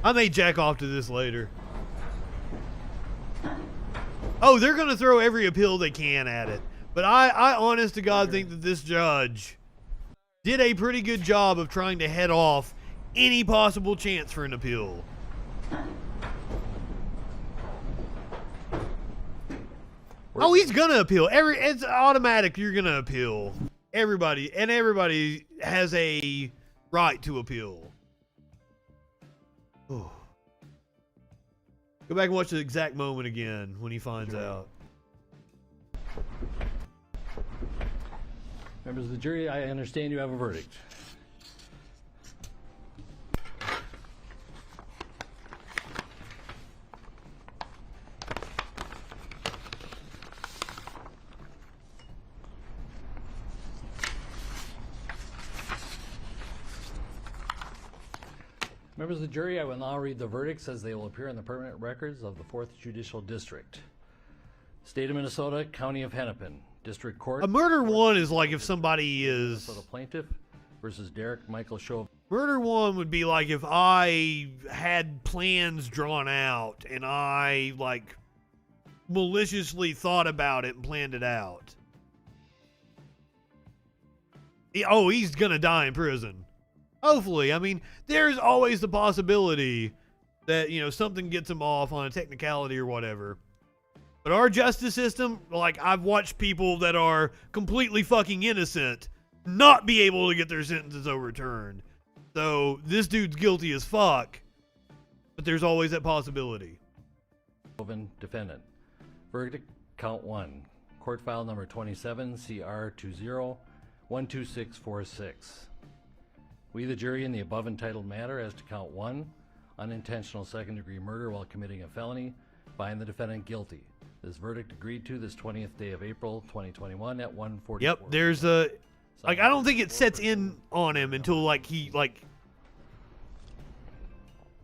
I may jack off to this later. Oh, they're going to throw every appeal they can at it. But I honest to God think that this judge did a pretty good job of trying to head off any possible chance for an appeal. Oh, he's going to appeal. It's automatic you're going to appeal. Everybody has a right to appeal. Oh. Go back and watch the exact moment again when he finds out. Members of the jury, I understand you have a verdict. Members of the jury, I will now read the verdicts as they will appear in the permanent records of the 4th Judicial District. State of Minnesota, County of Hennepin, District Court. A murder one is like if somebody is... Minnesota plaintiff versus Derek Michael Chauvin. Murder one would be like if I had plans drawn out and I, like, maliciously thought about it and planned it out. Oh, he's gonna die in prison. Hopefully. I mean, there's always the possibility that, you know, something gets him off on a technicality or whatever. But our justice system, like, I've watched people that are completely fucking innocent not be able to get their sentences overturned. So, this dude's guilty as fuck, but there's always that possibility. Defendant. Verdict, count 1. Court file number 27, CR 20-12646. We, the jury, in the above entitled matter as to count 1, unintentional second-degree murder while committing a felony, find the defendant guilty. This verdict agreed to this 20th day of April 2021 at 1:44. Yep, there's a... Like, I don't think it sets in on him until, like, he, like...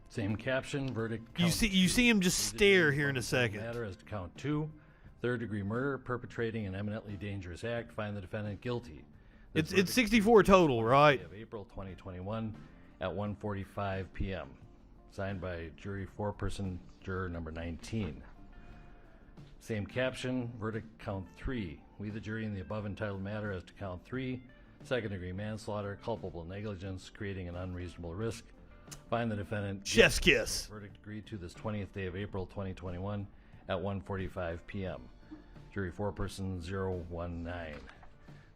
Same caption, verdict You see him just stare here in a second. Matter as to count 2, third-degree murder, perpetrating an eminently dangerous act, find the defendant guilty. It's 64 total, right? Of April 2021 at 1:45 p.m. Signed by jury 4-person juror number 19. Same caption, verdict count 3. We, the jury, in the above entitled matter as to count 3, second-degree manslaughter, culpable negligence, creating an unreasonable risk, find the defendant chef's kiss. Verdict agreed to this 20th day of April 2021 at 1:45 p.m. Jury 4-person 019.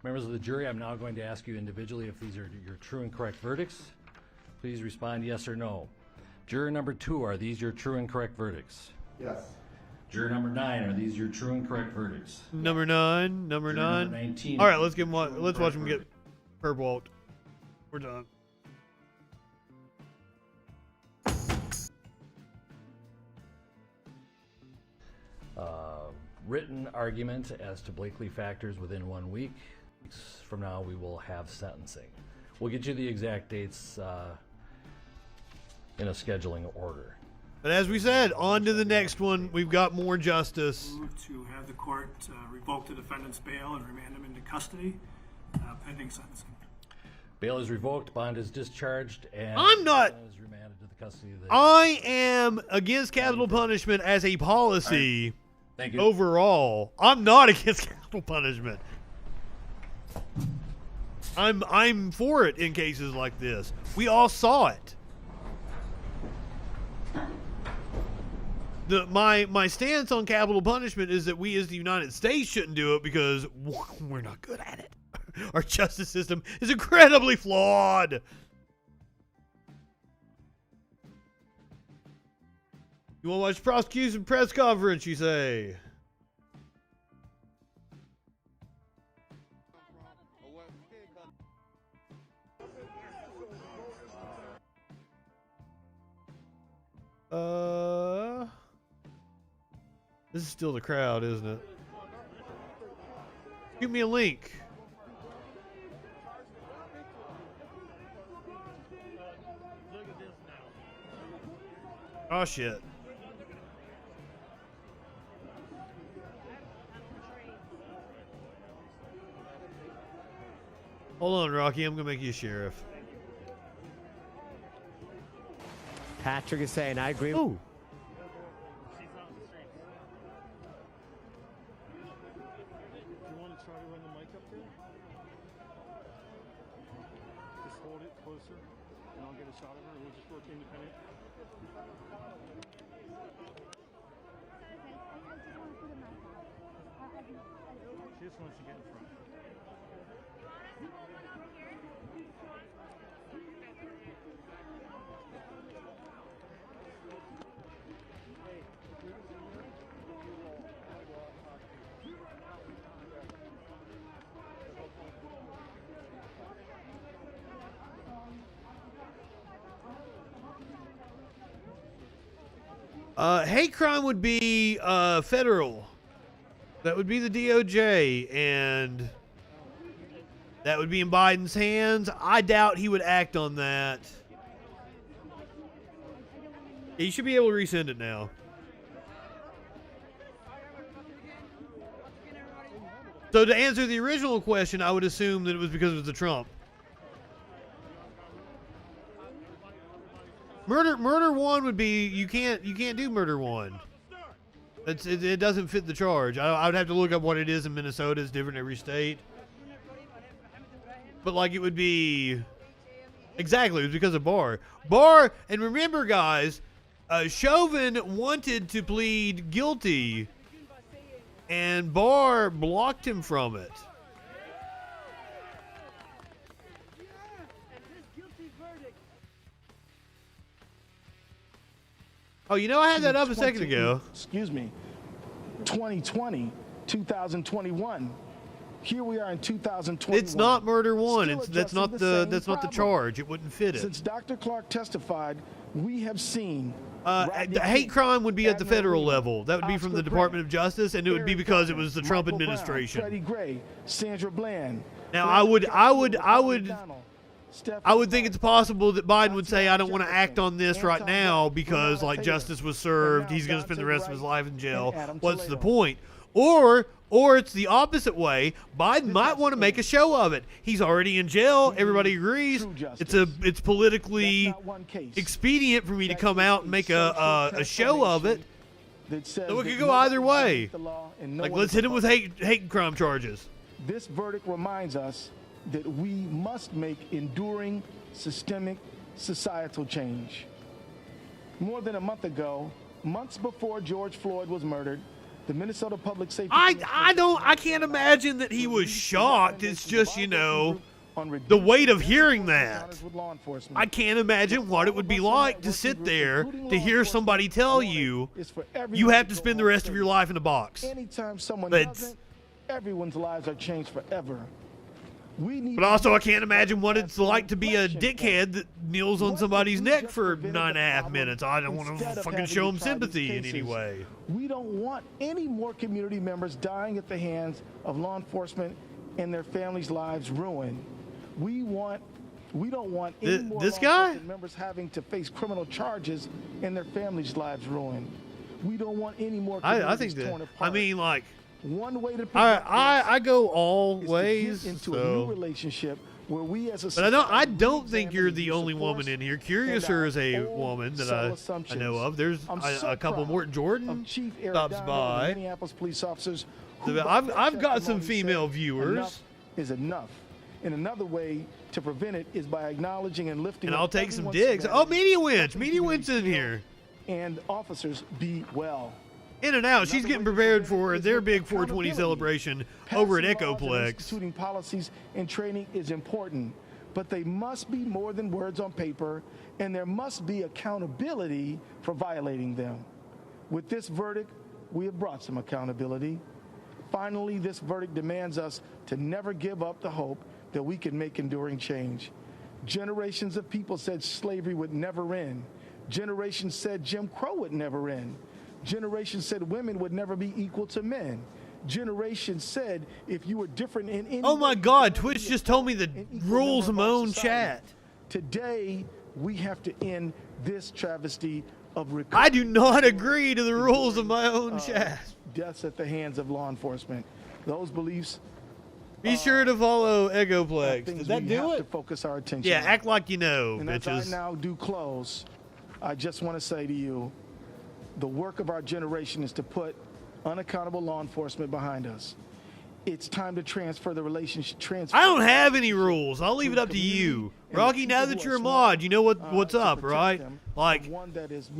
Members of the jury, I'm now going to ask you individually if these are your true and correct verdicts. Please respond yes or no. Juror number 2, are these your true and correct verdicts? Yes. Juror number 9, are these your true and correct verdicts? Number 9. Juror number 19. All right, let's watch him get purple. We're done. Written argument as to Blakely factors within 1 week. From now, we will have sentencing. We'll get you the exact dates in a scheduling order. But as we said, on to the next one. We've got more justice. Move to have the court revoke the defendant's bail and remand him into custody pending sentencing. Bail is revoked, bond is discharged, and I'm not. Is remanded to the custody of the... I am against capital punishment as a policy. Thank you. Overall, I'm not against capital punishment. I'm for it in cases like this. We all saw it. My stance on capital punishment is that we as the United States shouldn't do it because we're not good at it. Our justice system is incredibly flawed. You want to watch prosecution press conference, you say? This is still the crowd, isn't it? Give me a link. Oh shit. Hold on, Rocky. I'm gonna make you a sheriff. Patrick is saying, I agree. Ooh. She just wants to get in front. Hate crime would be federal. That would be the DOJ, and that would be in Biden's hands. I doubt he would act on that. He should be able to rescind it now. So to answer the original question, I would assume that it was because it was the Trump. Murder one would be you can't do murder one. It doesn't fit the charge. I would have to look up what it is in Minnesota. It's different every state. But like it would be exactly, it was because of Barr. And remember guys, Chauvin wanted to plead guilty and Barr blocked him from it. Oh, you know, I had that up a second ago. Excuse me. 2020, 2021. Here we are in 2021. It's not murder one. That's not the charge. It wouldn't fit it. Since Dr. Clark testified, we have seen the hate crime would be at the federal level. That would be from the Department of Justice, and it would be because it was the Trump administration. Freddie Gray, Sandra Bland. Now, I would think it's possible that Biden would say, I don't want to act on this right now because, like, justice was served. He's going to spend the rest of his life in jail. What's the point? Or it's the opposite way. Biden might want to make a show of it. He's already in jail. Everybody agrees. It's politically expedient for me to come out and make a show of it. So it could go either way. Like, let's hit him with hate crime charges. This verdict reminds us that we must make enduring systemic societal change. More than a month ago, months before George Floyd was murdered, the Minnesota Public Safety I can't imagine that he was shocked. It's just, you know, the weight of hearing that. I can't imagine what it would be like to sit there to hear somebody tell you you have to spend the rest of your life in a box. Anytime someone doesn't, everyone's lives are changed forever. But also, I can't imagine what it's like to be a dickhead that kneels on somebody's neck for 9.5 minutes. I don't want to fucking show him sympathy in any way. We don't want any more community members dying at the hands of law enforcement and their families' lives ruined. We don't want any more law enforcement members having to face criminal charges and their families' lives ruined. We don't want any more communities torn apart. I mean, like, one way to I go all ways into a new relationship where we as a but I don't think you're the only woman in here. Curiouser is a woman that I know of. There's a couple more. Jordan stops by. Minneapolis police officers. I've got some female viewers. Enough is enough. And another way to prevent it is by acknowledging and lifting. And I'll take some digs. Oh, Media Winch. Media Winch in here. And officers, be well. In and out. She's getting prepared for their big 420 celebration over at Echoplex. Instituting policies and training is important, but they must be more than words on paper, and there must be accountability for violating them. With this verdict, we have brought some accountability. Finally, this verdict demands us to never give up the hope that we can make enduring change. Generations of people said slavery would never end. Generations said Jim Crow would never end. Generations said women would never be equal to men. Generations said if you were different in any Oh my God, Twitch just told me the rules of my own chat. Today, we have to end this travesty of I do not agree to the rules of my own chat. Deaths at the hands of law enforcement. Those beliefs. Be sure to follow Echoplex. Does that do it? To focus our attention. Yeah, act like you know, and bitches. As I now do close, I just want to say to you, the work of our generation is to put unaccountable law enforcement behind us. It's time to transfer the relationship. I don't have any rules. I'll leave it up to you. Rocky, now that you're a mod, you know what's up, right? Like,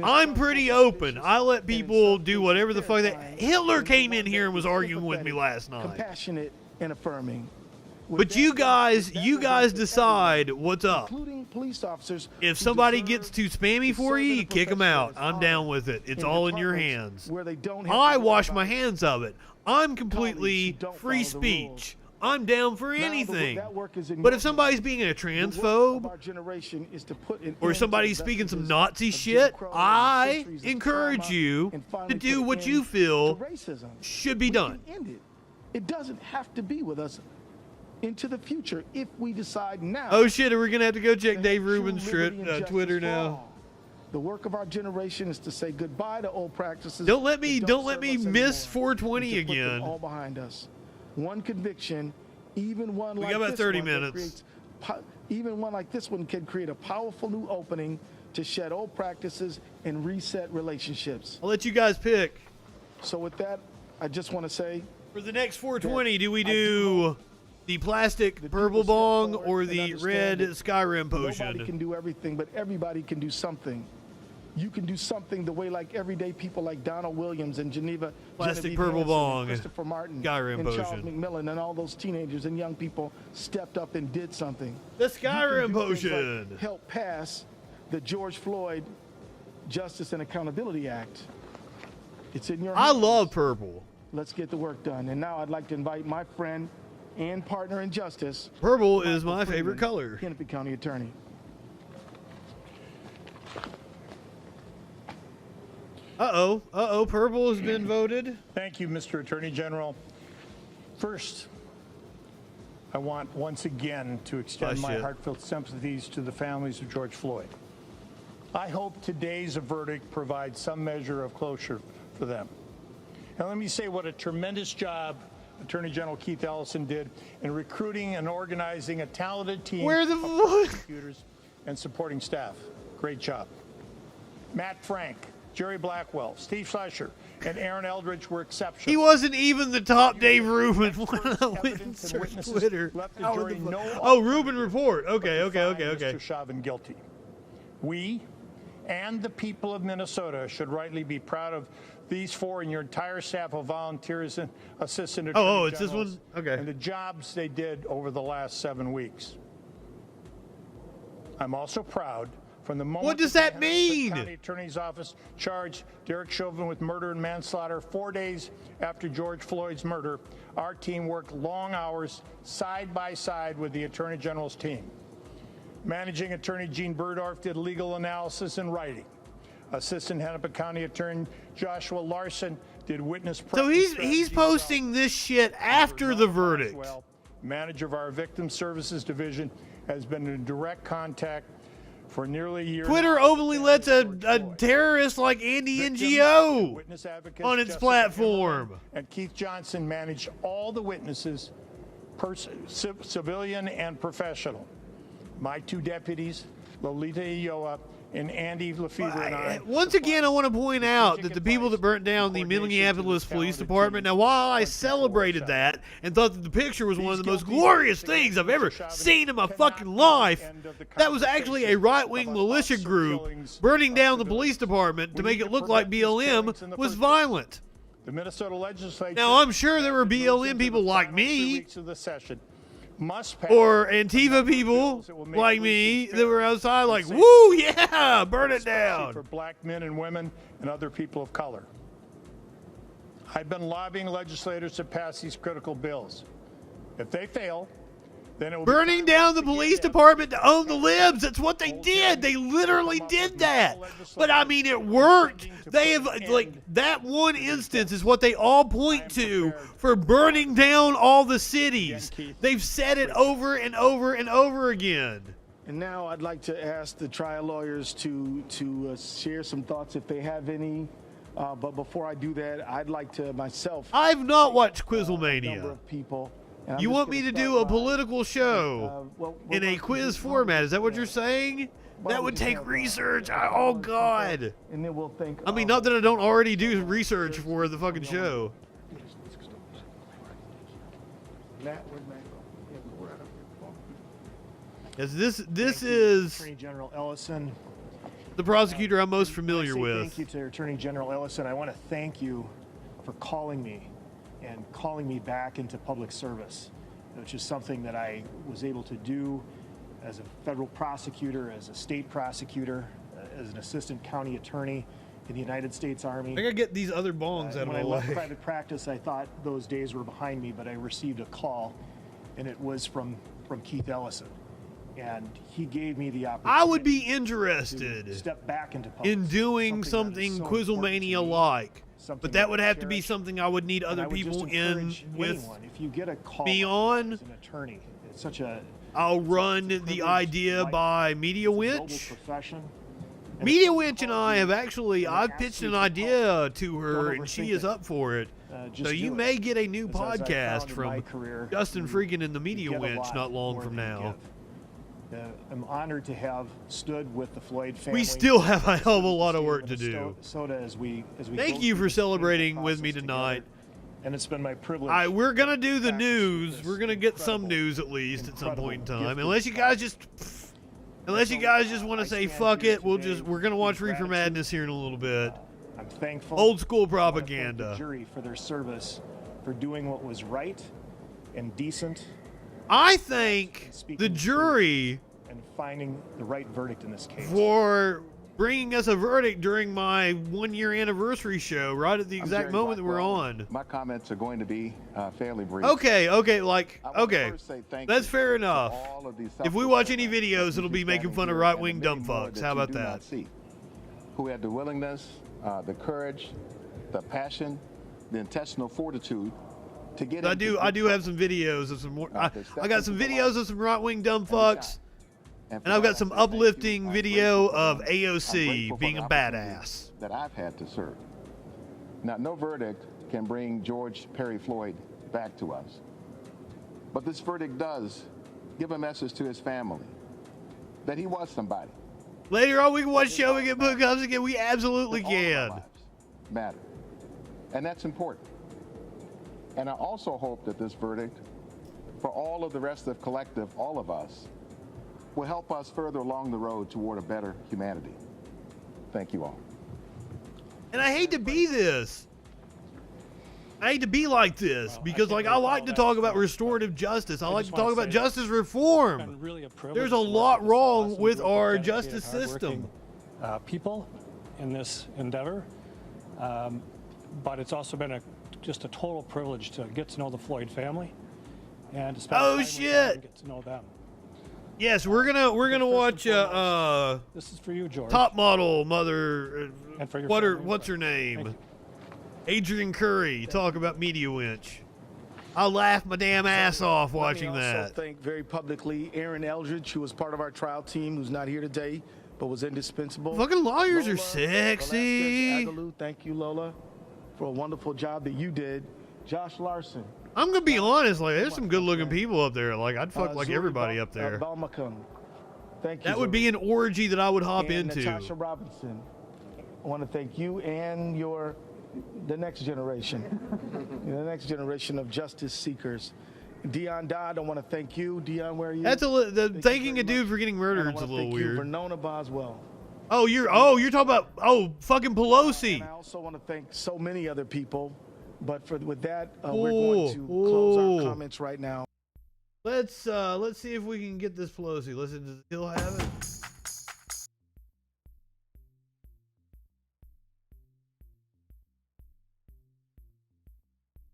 I'm pretty open. I let people do whatever the fuck they... Hitler came in here and was arguing with me last night. Compassionate and affirming. But you guys decide what's up. Including police officers. If somebody gets too spammy for you, you kick them out. I'm down with it. It's all in your hands. Where they don't I wash my hands of it. I'm completely free speech. I'm down for Now, anything. that work is in But your if somebody's being a The work of transphobe our generation is to put an or end to somebody's the speaking some vestiges Nazi of Jim shit, Crow and I centuries of encourage trauma you and to finally do put what an you end feel to racism. should be We done. can end it. It doesn't have to be with us into the future if we decide now. Oh shit, are we gonna have to go check Dave true Rubin's liberty and justice Twitter for now? all. The work of our generation is to say goodbye to old practices. Don't let me that don't let serve me us miss anymore, 420 and to put them again. all behind us. One conviction, even one We like got about this 30 one that minutes. creates even one like this one can create a powerful new opening to shed old practices and reset relationships. I'll let you guys pick. So with that, I just want to say, For the next 420, do we do the plastic purple bong or the red Skyrim potion? nobody can do everything, but everybody can do something. You can do something the way like everyday people like Donald Williams and Plastic Genevieve purple Hansen bong. and Christopher Martin, Skyrim and Charles potion. McMillan, and all those teenagers and young people stepped up and did something. The You can Skyrim do things like potion. help pass the George Floyd Justice and Accountability Act. It's in your I hands. love purple. Let's get the work done. And now I'd like to invite my friend and partner in justice. Purple is my Michael favorite Freeman, color. Hennepin County Attorney. Uh-oh, purple has been voted. Thank you, Mr. Attorney General. First, I want once again to extend my heartfelt sympathies to the families of George Floyd. I hope today's verdict provides some measure of closure for them. And let me say what a tremendous job Attorney General Keith Ellison did in recruiting and organizing a talented team Where the of prosecutors and supporting staff. Great job. Matt Frank, Jerry Blackwell, Steve Schlescher, and Aaron Eldridge were exceptional. He wasn't even the top Dave Rubin when I went and searched Twitter. Left the How jury the no oh, Rubin report. Okay. Mr. Chauvin guilty. We and the people of Minnesota should rightly be proud of these four and your entire staff of volunteers and assistant attorney it's this generals one? Okay. and the jobs they did over the last 7 weeks. I'm also proud from the moment What does that that the Hennepin mean? County Attorney's Office charged Derek Chauvin with murder and manslaughter 4 days after George Floyd's murder, our team worked long hours side by side with the Attorney General's team. Managing Attorney Gene Burdorf did legal analysis and writing. Assistant Hennepin County Attorney Joshua Larson did witness. So he's posting this shit after the verdict. Well, manager of our Victim Services Division has been in direct contact for nearly a year. Twitter now. openly lets a terrorist like Andy NGO Witness advocates on its Jessica platform. Hemmerman and Keith Johnson managed all the witnesses, civilian and professional. My two deputies, Lolita Iowa and Andy Lefevre, and I. Once again, I want to point out that the people that burnt down the Minneapolis Police Department, now while I celebrated that and thought that the picture was one of the most glorious things I've ever seen in my fucking life, that was actually a right-wing militia group burning down the police department to make it look like BLM was violent. The Minnesota legislature. Now, I'm sure there were BLM people like me, weeks of the session must pass or Antifa people like me that were outside like, woo, yeah, burn it down. for black men and women and other people of color. I've been lobbying legislators to pass these critical bills. If they fail, then it will Burning down the police department to own the libs. That's what they did. They literally did that. But I mean, it worked. They have, like, that one instance is what they all point to for burning down all the cities. They've said it over and over and over again. And now I'd like to ask the trial lawyers to share some thoughts if they have any. But before I do that, I'd like to myself. I've not watched number Quizlemania. of people. And I'm You just want me gonna to do start a by- political show well, in a quiz format? Is that what you're saying? That would take research. Oh, God. And then we'll think. I mean, not that I don't already do research for the fucking show. Yes, this is Attorney General Ellison. the prosecutor I'm most familiar with. Thank you to Attorney General Ellison. I want to thank you for calling me and calling me back into public service, which is something that I was able to do as a federal prosecutor, as a state prosecutor, as an assistant county attorney in the United States Army. I gotta get these other bongs out of When my I left way. private practice, I thought those days were behind me, but I received a call and it was from Keith Ellison. And he gave me the opportunity. I would be interested to step back into public in doing something Quizzlemania-like, but that would have to be something I would need other people in with if you get a call me on. as an attorney, it's such a I'll run the idea by Media Winch. profession. Media Winch and I have actually, I've pitched an idea to her and she is up for it. So you may get a new podcast from Justin Freakin and the Media Winch not long from now. I'm honored to have stood with the Floyd family. We still have a hell of a lot of work to do. As we Thank you for celebrating with me tonight. And it's been my privilege. We're gonna do the news. We're gonna get some news at least at some point in time. Unless you guys just want to say fuck it, we're gonna watch Reefer Madness here in a little bit. I'm thankful. Old school I propaganda. thank the jury for their service, for doing what was right and decent. I thank the jury and finding the right verdict in this case. for bringing us a verdict during my 1-year anniversary show, right at the exact moment that we're on. My comments are going to be fairly brief. Okay, that's fair enough. all of these If we watch any videos, it'll be making fun of right-wing dumb fucks. How about that? Who had the willingness, the courage, the passion, the intestinal fortitude to get. I do have some videos of some more. I got some videos of some right-wing dumb fucks, and I've got some uplifting video of AOC being a badass. That I've had to serve. Now, no verdict can bring George Perry Floyd back to us, but this verdict does give a message to his family that he was somebody. Later on, we can watch show and get book ups again. We absolutely can. Matter, and that's important. And I also hope that this verdict, for all of the rest of the collective, all of us, will help us further along the road toward a better humanity. Thank you all. And I hate to be this. I hate to be like this because, like, I like to talk about restorative justice. I like to talk about justice reform. There's a lot wrong with our justice system. People in this endeavor, but it's also been just a total privilege to get to know the Floyd family and to spend time with them and get to know them. Yes, we're gonna watch this is for you, George. Top Model Mother. And for your What's her name? Adrian Curry talk about Media Winch. I laughed my damn ass off watching Let me also that. thank very publicly Aaron Eldridge, who was part of our trial team, who's not here today, but was indispensable. Fucking lawyers Lola are sexy. Velasquez-Agaloo, thank you, Lola, for a wonderful job that you did. Josh Larson. I'm gonna be honest, like there's some good looking people up there. Like I'd fuck like everybody up there. Thank you. That would be an orgy that I would hop and into. Natasha Robinson. I want to thank you and the next generation, the next generation of justice seekers. Dion Dodd, I want to thank you. Dion, where are you? That's thanking a dude for getting murdered is a little weird. Vernona Boswell. Oh, you're talking about fucking Pelosi. And I also want to thank so many other people, but with that, we're going to close our comments right now. Let's see if we can get this Pelosi. Listen, does it still have it?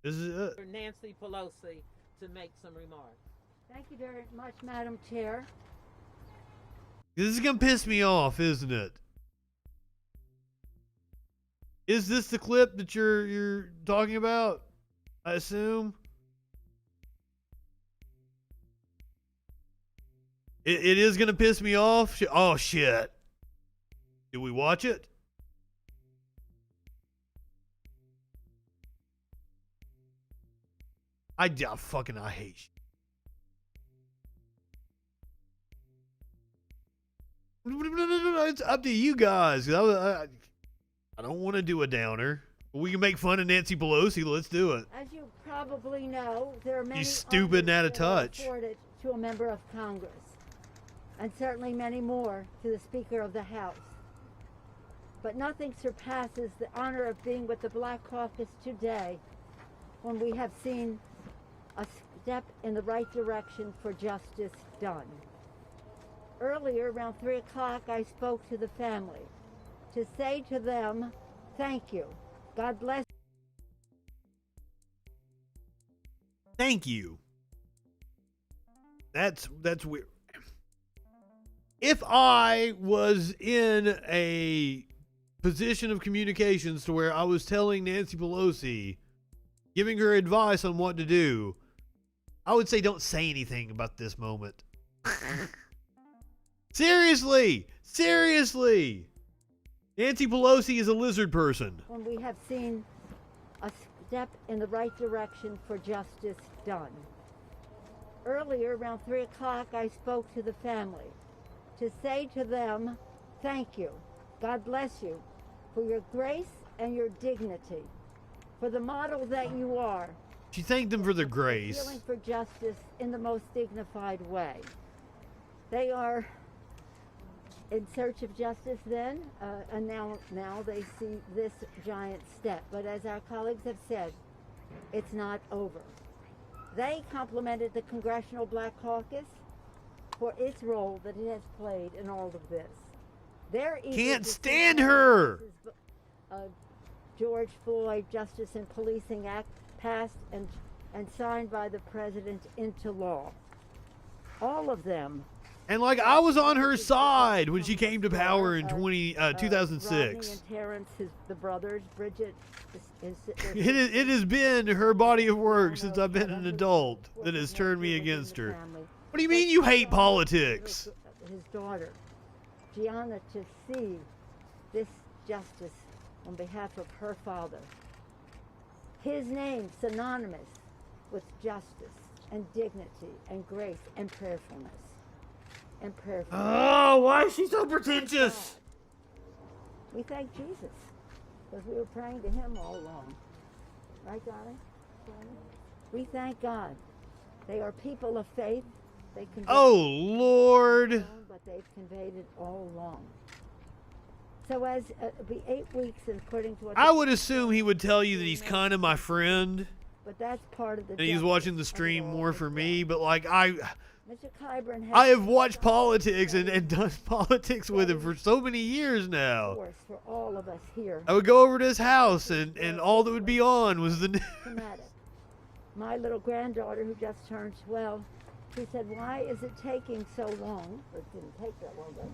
This is it. For Nancy Pelosi to make some remarks. Thank you very much, Madam Chair. This is gonna piss me off, isn't it? Is this the clip that you're talking about? I assume. It is gonna piss me off. Oh shit! Did we watch it? I hate shit. It's up to you guys. I don't want to do a downer. We can make fun of Nancy Pelosi. Let's do it. As you probably know, there are many She's stupid and out of touch. afforded to a member of Congress, and certainly many more to the Speaker of the House. But nothing surpasses the honor of being with the Black Caucus today, when we have seen a step in the right direction for justice done. Earlier, around 3 o'clock, I spoke to the family to say to them, thank you. God bless. Thank you. That's weird. If I was in a position of communications to where I was telling Nancy Pelosi, giving her advice on what to do, I would say don't say anything about this moment. Seriously. Nancy Pelosi is a lizard person. When we have seen a step in the right direction for justice done. Earlier, around 3 o'clock, I spoke to the family to say to them, thank you. God bless you for your grace and your dignity, for the model that you are. She thanked them for their grace. Feeling for justice in the most dignified way. They are in search of justice then, and now they see this giant step. But as our colleagues have said, it's not over. They complimented the Congressional Black Caucus for its role that it has played in all of this. They're can't stand her. George Floyd Justice and Policing Act passed and signed by the president into law. All of them. And like I was on her side when she came to power in 2006. Rodney and Terrence, the brothers, Bridget. It has been her body of work since I've been an adult that has turned me against her. What do you mean you hate politics? His daughter, Gianna, to see this justice on behalf of her father. His name synonymous with justice and dignity and grace and prayerfulness. Oh, why is she so pretentious? We thank Jesus because we were praying to him all along. Right, Johnny? We thank God. They are people of faith. They oh, Lord. But they've conveyed it all along. So as it'll be 8 weeks, according to what I would assume he would tell you that he's kind of my friend. But that's part of the. And he's watching the stream more for me. But like Mr. Clyburn I have watched politics and done politics with him for so many years now. For all of us here. I would go over to his house and all that would be on was the. My little granddaughter, who just turned 12, she said, "Why is it taking so long?" It didn't take that long, but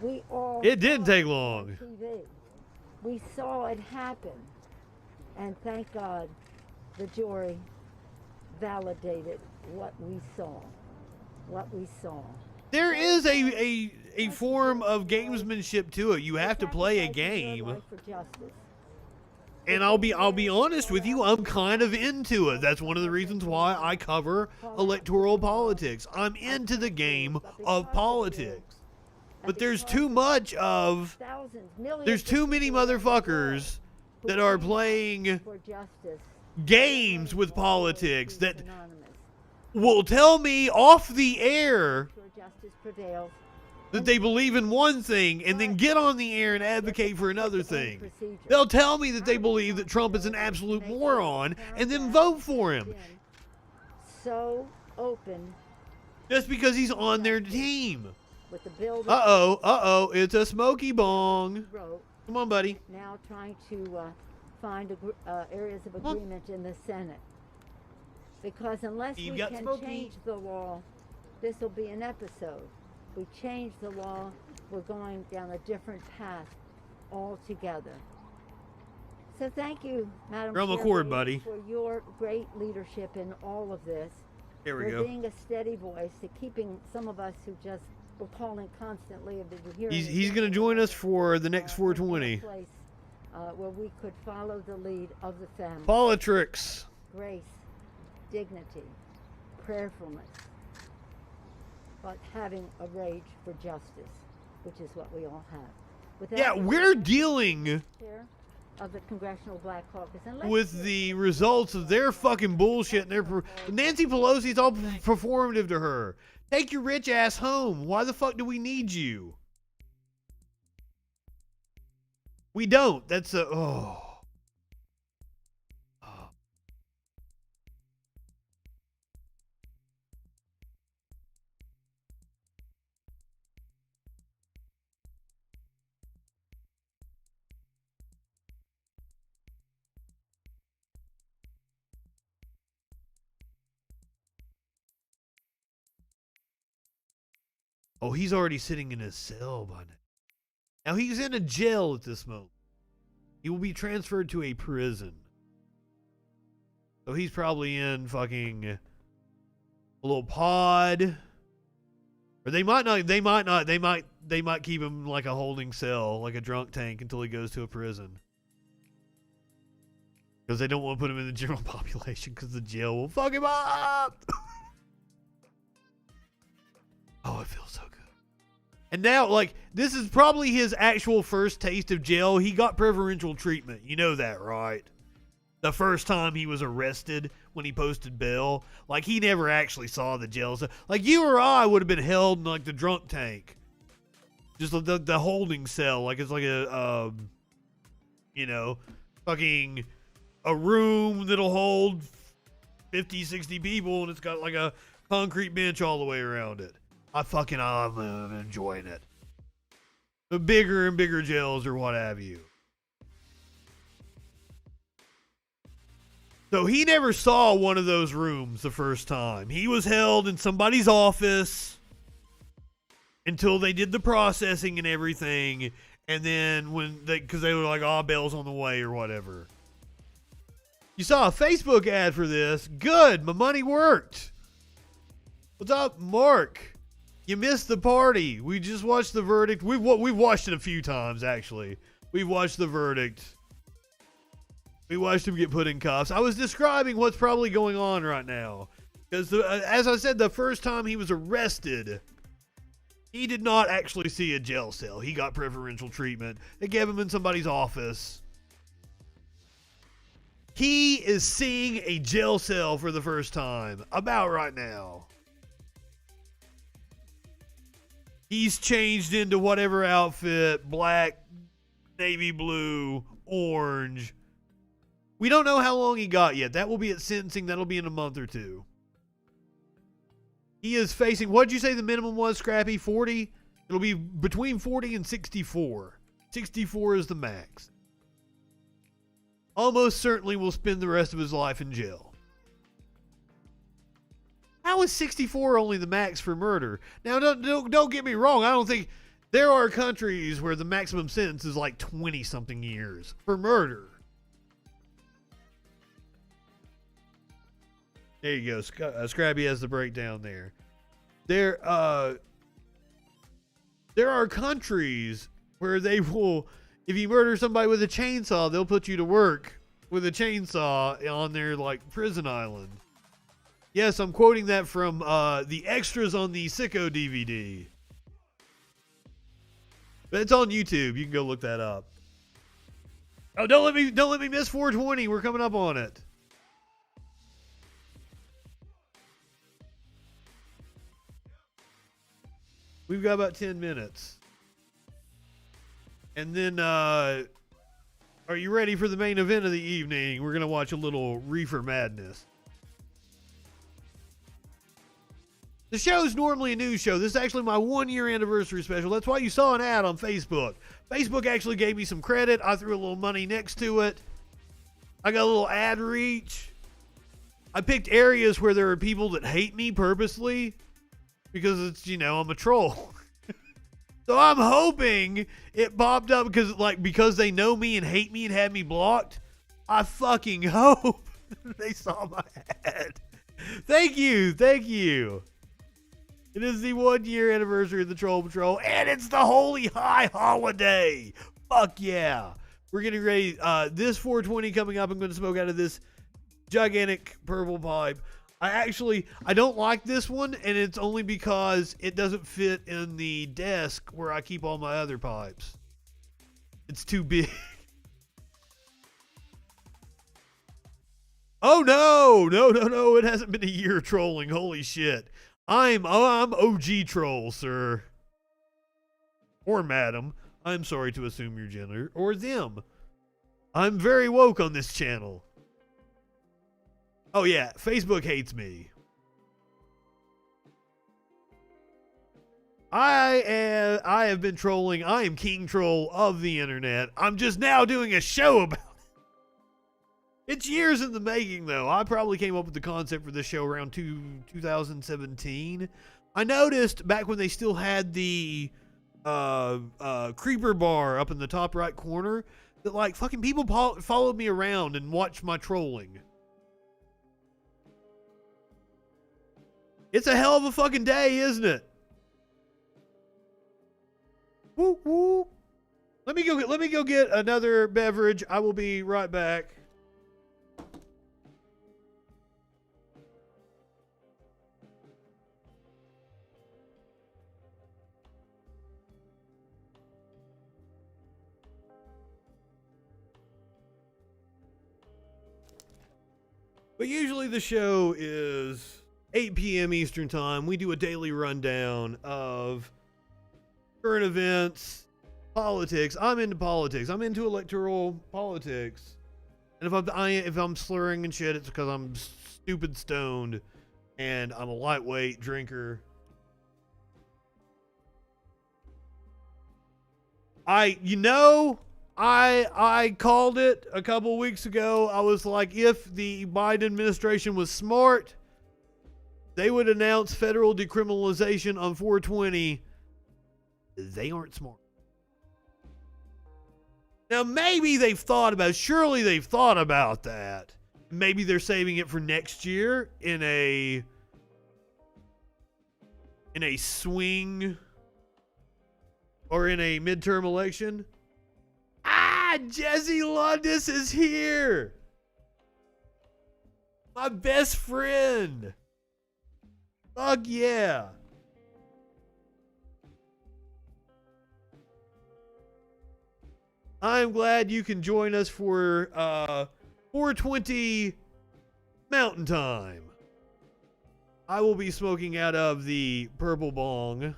we all. It didn't take long. TV. We saw it happen, and thank God, the jury validated what we saw. There is a form of gamesmanship to it. You have to play a game. And I'll be honest with you, I'm kind of into it. That's one of the reasons why I cover electoral politics. I'm into the game of politics. But there's too much of there's too many motherfuckers that are playing games with politics that will tell me off the air that they believe in one thing and then get on the air and advocate for another thing. They'll tell me that they believe that Trump is an absolute moron and then vote for him. So open. Just because he's on their team. With the bill. Uh-oh, it's a smoky bong. Come on, buddy. Now trying to find areas of agreement in the Senate. Because unless we can change the law, this will be an episode. We change the law, we're going down a different path altogether. So thank you, Madam Chair, buddy, for your great leadership in all of this. Here we for go. Being a steady voice, to keeping some of us who just were calling constantly of the hearing. He's going to join us for the next 420. Place, where we could follow the lead of the family. Politrix. Grace, dignity, prayerfulness, but having a rage for justice, which is what we all have. Yeah, we're dealing of the Congressional Black Caucus with the results of their fucking bullshit. And Nancy Pelosi's all performative to her. Take your rich ass home. Why the fuck do we need you? We don't. That's a Oh, he's already sitting in his cell by now. Now he's in a jail at this moment. He will be transferred to a prison. So he's probably in fucking a little pod. Or they might keep him like a holding cell, like a drunk tank until he goes to a prison. Because they don't want to put him in the general population because the jail will fuck him up. Oh, it feels so good. And now, like, this is probably his actual first taste of jail. He got preferential treatment. You know that, right? The first time he was arrested when he posted bail. Like, he never actually saw the jail. So, like, you or I would have been held in, like, the drunk tank. Just the holding cell. Like, it's like a, you know, fucking a room that'll hold 50, 60 people, and it's got, like, a concrete bench all the way around it. I'm enjoying it. The bigger and bigger jails or what have you. So he never saw one of those rooms the first time. He was held in somebody's office until they did the processing and everything. And then because they were like, oh, bail's on the way or whatever. You saw a Facebook ad for this. Good. My money worked. What's up, Mark? You missed the party. We just watched the verdict. We've watched it a few times, actually. We've watched the verdict. We watched him get put in cuffs. I was describing what's probably going on right now. Because, as I said, the first time he was arrested, he did not actually see a jail cell. He got preferential treatment. They gave him in somebody's office. He is seeing a jail cell for the first time. About right now. He's changed into whatever outfit, black, navy blue, orange. We don't know how long he got yet. That will be at sentencing. That'll be in a month or two. He is facing, what'd you say the minimum was, Scrappy? 40? It'll be between 40 and 64. 64 is the max. Almost certainly will spend the rest of his life in jail. How is 64 only the max for murder? Now, don't get me wrong. I don't think there are countries where the maximum sentence is like 20-something years for murder. There you go. Scrappy has the breakdown there. There are countries where they will, if you murder somebody with a chainsaw, they'll put you to work with a chainsaw on their like prison island. Yes, I'm quoting that from the extras on the Sicko DVD. But it's on YouTube. You can go look that up. Oh, don't let me miss 420. We're coming up on it. We've got about 10 minutes. And then, are you ready for the main event of the evening? We're going to watch a little Reefer Madness. The show is normally a news show. This is actually my 1-year anniversary special. That's why you saw an ad on Facebook. Facebook actually gave me some credit. I threw a little money next to it. I got a little ad reach. I picked areas where there are people that hate me purposely because it's, you know, I'm a troll. So I'm hoping it popped up because they know me and hate me and had me blocked. I fucking hope they saw my ad. Thank you. Thank you. It is the 1-year anniversary of the Troll Patrol, and it's the Holy High Holiday. Fuck yeah. We're getting ready. This 420 coming up, I'm going to smoke out of this gigantic purple pipe. I don't like this one, and it's only because it doesn't fit in the desk where I keep all my other pipes. It's too big. Oh, no. It hasn't been a year of trolling. Holy shit. I'm OG troll, sir. Or madam. I'm sorry to assume your gender. Or them. I'm very woke on this channel. Oh yeah, Facebook hates me. I have been trolling. I am King Troll of the internet. I'm just now doing a show about it. It's years in the making, though. I probably came up with the concept for this show around 2017. I noticed back when they still had the creeper bar up in the top right corner that like fucking people followed me around and watched my trolling. It's a hell of a fucking day, isn't it? Woo woo. Let me go get another beverage. I will be right back. But usually the show is 8 p.m. Eastern time. We do a daily rundown of current events, politics. I'm into politics. I'm into electoral politics. And if I'm slurring and shit, it's because I'm stupid stoned and I'm a lightweight drinker. I called it a couple weeks ago. I was like, if the Biden administration was smart, they would announce federal decriminalization on 420. They aren't smart. Now, maybe they've thought about it. Surely they've thought about that. Maybe they're saving it for next year in a swing or in a midterm election. Jesse Lundis is here. My best friend. Fuck yeah. I'm glad you can join us for 420 Mountain Time. I will be smoking out of the purple bong.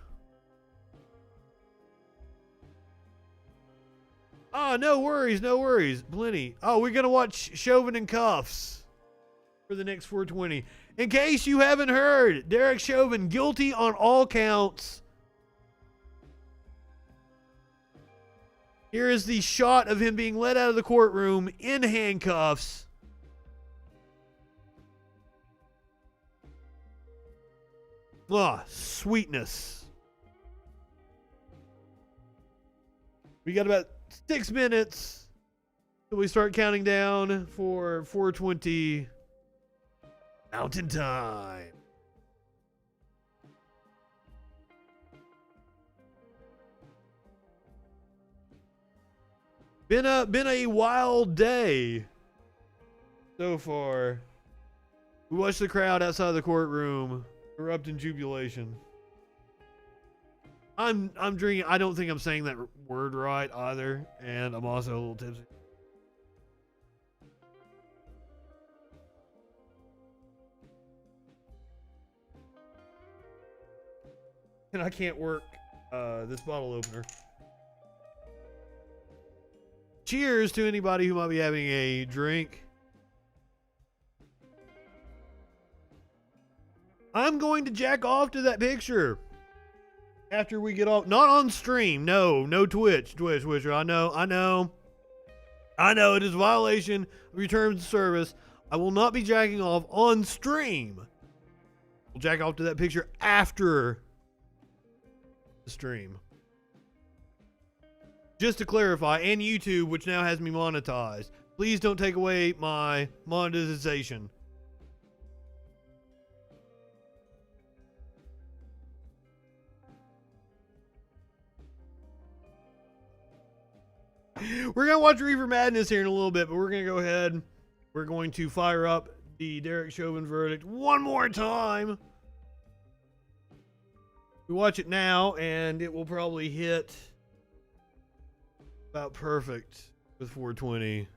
Oh, no worries, no worries. Plenty. Oh, we're going to watch Chauvin in Cuffs for the next 420. In case you haven't heard, Derek Chauvin guilty on all counts. Here is the shot of him being let out of the courtroom in handcuffs. Ah, sweetness. We got about 6 minutes till we start counting down for 420 Mountain Time. Been a wild day so far. We watched the crowd outside the courtroom erupt in jubilation. I'm drinking. I don't think I'm saying that word right either, and I'm also a little tipsy. And I can't work this bottle opener. Cheers to anybody who might be having a drink. I'm going to jack off to that picture after we get off. Not on stream. No Twitch. I know. It is a violation of your terms of service. I will not be jacking off on stream. We'll jack off to that picture after the stream. Just to clarify, and YouTube, which now has me monetized, please don't take away my monetization. We're going to watch Reefer Madness here in a little bit, but we're going to go ahead. We're going to fire up the Derek Chauvin verdict one more time. We watch it now, and it will probably hit about perfect with 420.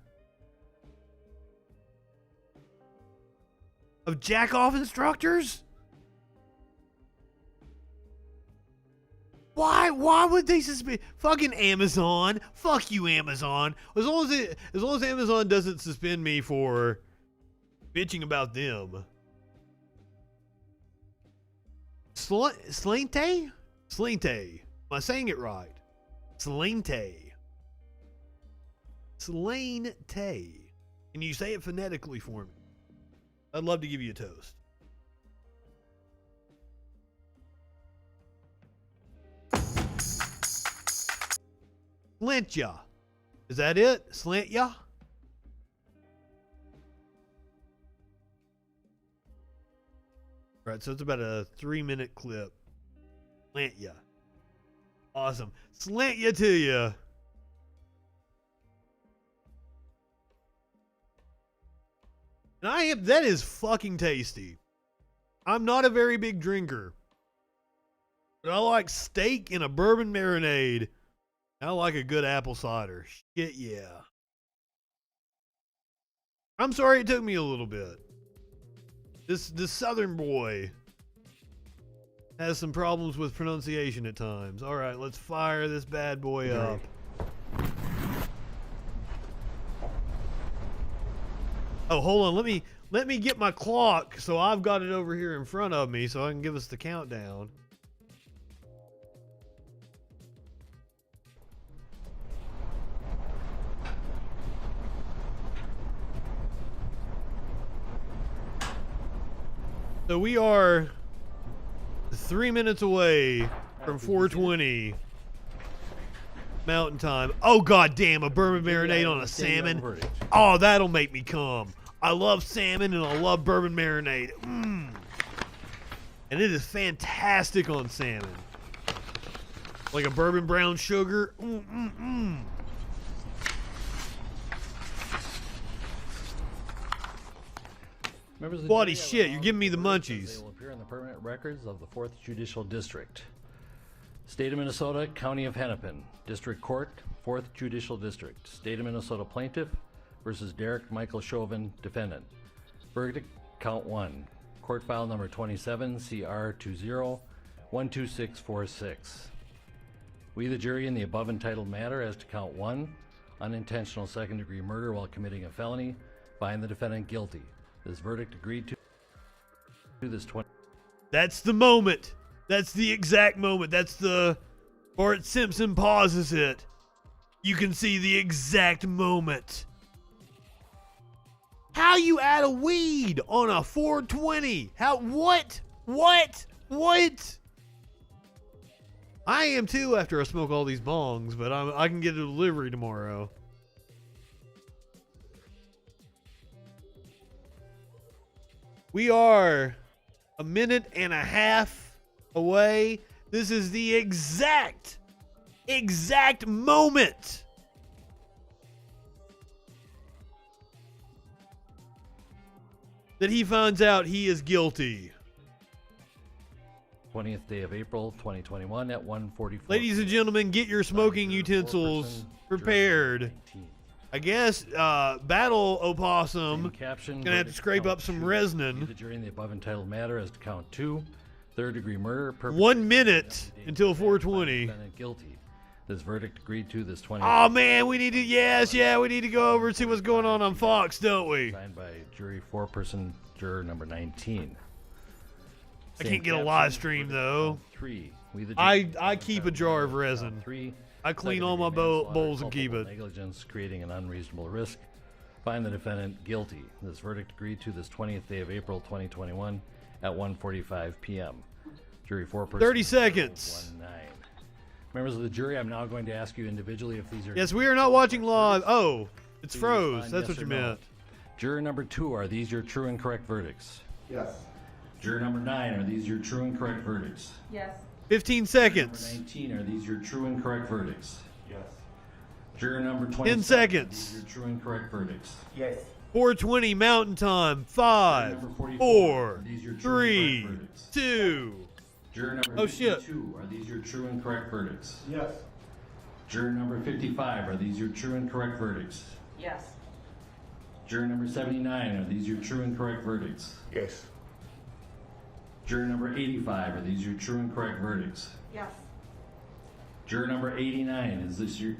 Of jack-off instructors? Why would they suspend fucking Amazon? Fuck you, Amazon. As long as Amazon doesn't suspend me for bitching about them. Slinte? Am I saying it right? Slinte. Can you say it phonetically for me? I'd love to give you a toast. Slant ya. Is that it? Slant ya? Right, so it's about a 3-minute clip. Slant ya. Awesome. Slant ya to ya. And that is fucking tasty. I'm not a very big drinker, but I like steak in a bourbon marinade. I like a good apple cider. Shit, yeah. I'm sorry it took me a little bit. This southern boy has some problems with pronunciation at times. All right, let's fire this bad boy up. Oh, hold on. Let me get my clock so I've got it over here in front of me so I can give us the countdown. So we are 3 minutes away from 420 Mountain Time. Oh, god damn, a bourbon marinade on a salmon. Oh, that'll make me come. I love salmon and I love bourbon marinade. And it is fantastic on salmon. Like a bourbon brown sugar. Bloody shit, you're giving me the munchies. They will appear in the permanent records of the 4th Judicial District. State of Minnesota, County of Hennepin. District Court, 4th Judicial District. State of Minnesota Plaintiff versus Derek Michael Chauvin, Defendant. Verdict, Count 1. Court File Number 27, CR 20-12646. We, the jury, in the above entitled matter as to Count 1, unintentional second-degree murder while committing a felony, find the defendant guilty. This verdict agreed to this 20. That's the moment. That's the exact moment. That's the Bart Simpson pauses it. You can see the exact moment. How you add a weed on a 420? How? What? I am too after I smoke all these bongs, but I can get a delivery tomorrow. We are a minute and a half away. This is the exact moment that he finds out he is guilty. 20th day of April, 2021 at 1:44. Ladies and gentlemen, get your smoking utensils prepared. I guess Battle Opossum gonna have to scrape up some resin. The jury in the above entitled matter as to count 2, third-degree murder. 1 minute until 420. Defendant guilty. This verdict agreed to this 20. Oh man, we need to we need to go over and see what's going on Fox, don't we? Signed by jury foreperson juror number 19. I can't get a live stream though. 3. I keep a jar of resin. 3. I clean all my bowls and keep it. Negligence creating an unreasonable risk. Find the defendant guilty. This verdict agreed to this 20th day of April 2021 at 1:45 p.m. Jury foreperson. 30 seconds. 1-9. Members of the jury, I'm now going to ask you individually if these are. Yes, we are not watching live. Oh, it's froze. That's yes what you or no. meant. Juror number 2, are these your true and correct verdicts? Yes. Juror number 9, are these your true and correct verdicts? Yes. 15 seconds. Number 19, are these your true and correct verdicts? Yes. Juror number 20. 10 seconds. Are these your true and correct verdicts? Yes. 420 Mountain Time. 5, 4, 3, 2. Juror number Oh, shit. 52, are these your true and correct verdicts? Yes. Juror number 55, are these your true and correct verdicts? Yes. Juror number 79, are these your true and correct verdicts? Yes. Juror number 85, are these your true and correct verdicts? Yes. Juror number 89,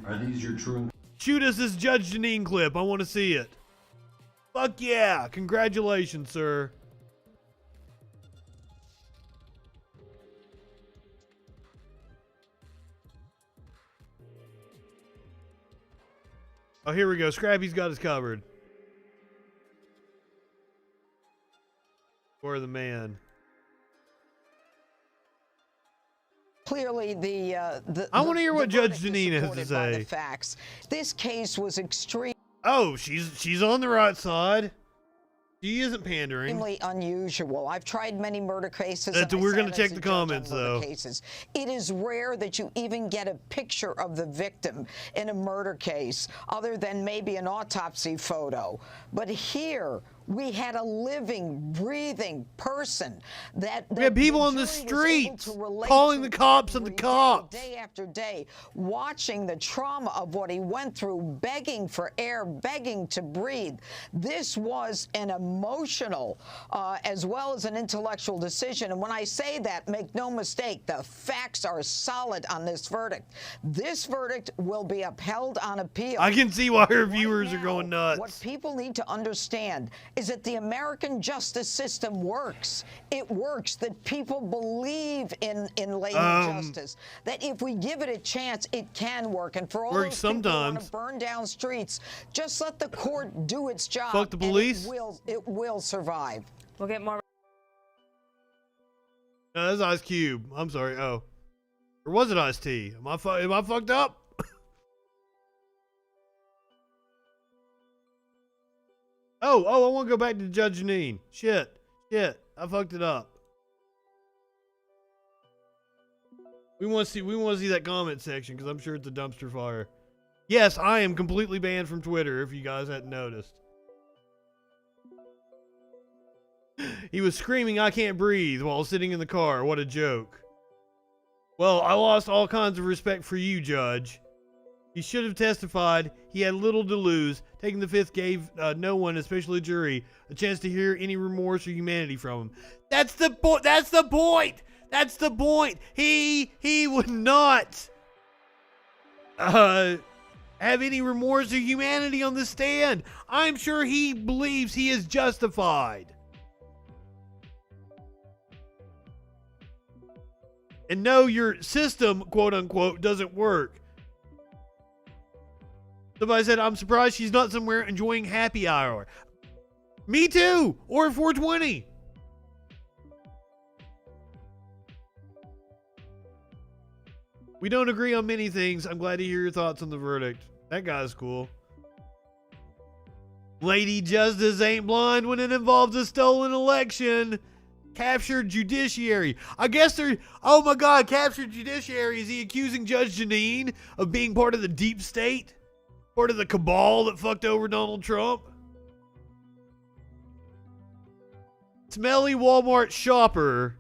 are these your true and Shoot us this Judge Janine clip. I want to see it. Fuck yeah. Congratulations, sir. Oh, here we go. Scrappy's got us covered. For the man. clearly I want to hear what Judge verdict is Janine has to supported by the say. facts. This case was extreme. Oh, she's on the right side. She isn't pandering. Extremely unusual. I've tried many murder cases. We're going to check the comments, though. Cases. It is rare that you even get a picture of the victim in a murder case, other than maybe an autopsy photo. But here, we had a living, breathing person that we had people on the streets calling the cops on the cops. Day after day, watching the trauma of what he went through, begging for air, begging to breathe. This was an emotional as well as an intellectual decision. And when I say that, make no mistake, the facts are solid on this verdict. This verdict will be upheld on appeal. I can see why her viewers are going nuts. What people need to understand is that the American justice system works. It works, that people believe in Lady Justice, that if we give it a chance, it can work. And for all those people who want to burn down streets, just let the court do its job. Fuck the police. It will survive. We'll get more. No, that's Ice Cube. I'm sorry. Oh. Or was it Ice T? Am I fucked up? Oh, I want to go back to Judge Janine. Shit, I fucked it up. We want to see that comment section because I'm sure it's a dumpster fire. Yes, I am completely banned from Twitter. If you guys hadn't noticed, he was screaming, "I can't breathe," while sitting in the car. What a joke. Well, I lost all kinds of respect for you, Judge. He should have testified. He had little to lose. Taking the fifth gave no one, especially a jury, a chance to hear any remorse or humanity from him. That's the point. That's the point. That's the point. He would not have any remorse or humanity on the stand. I'm sure he believes he is justified. And no, your system, quote unquote, doesn't work. Somebody said, I'm surprised she's not somewhere enjoying happy hour. Me too. Or 420. We don't agree on many things. I'm glad to hear your thoughts on the verdict. That guy's cool. Lady Justice ain't blind when it involves a stolen election. Captured judiciary. I guess they're... Oh my God, captured judiciary. Is he accusing Judge Janine of being part of the deep state? Part of the cabal that fucked over Donald Trump? Smelly Walmart shopper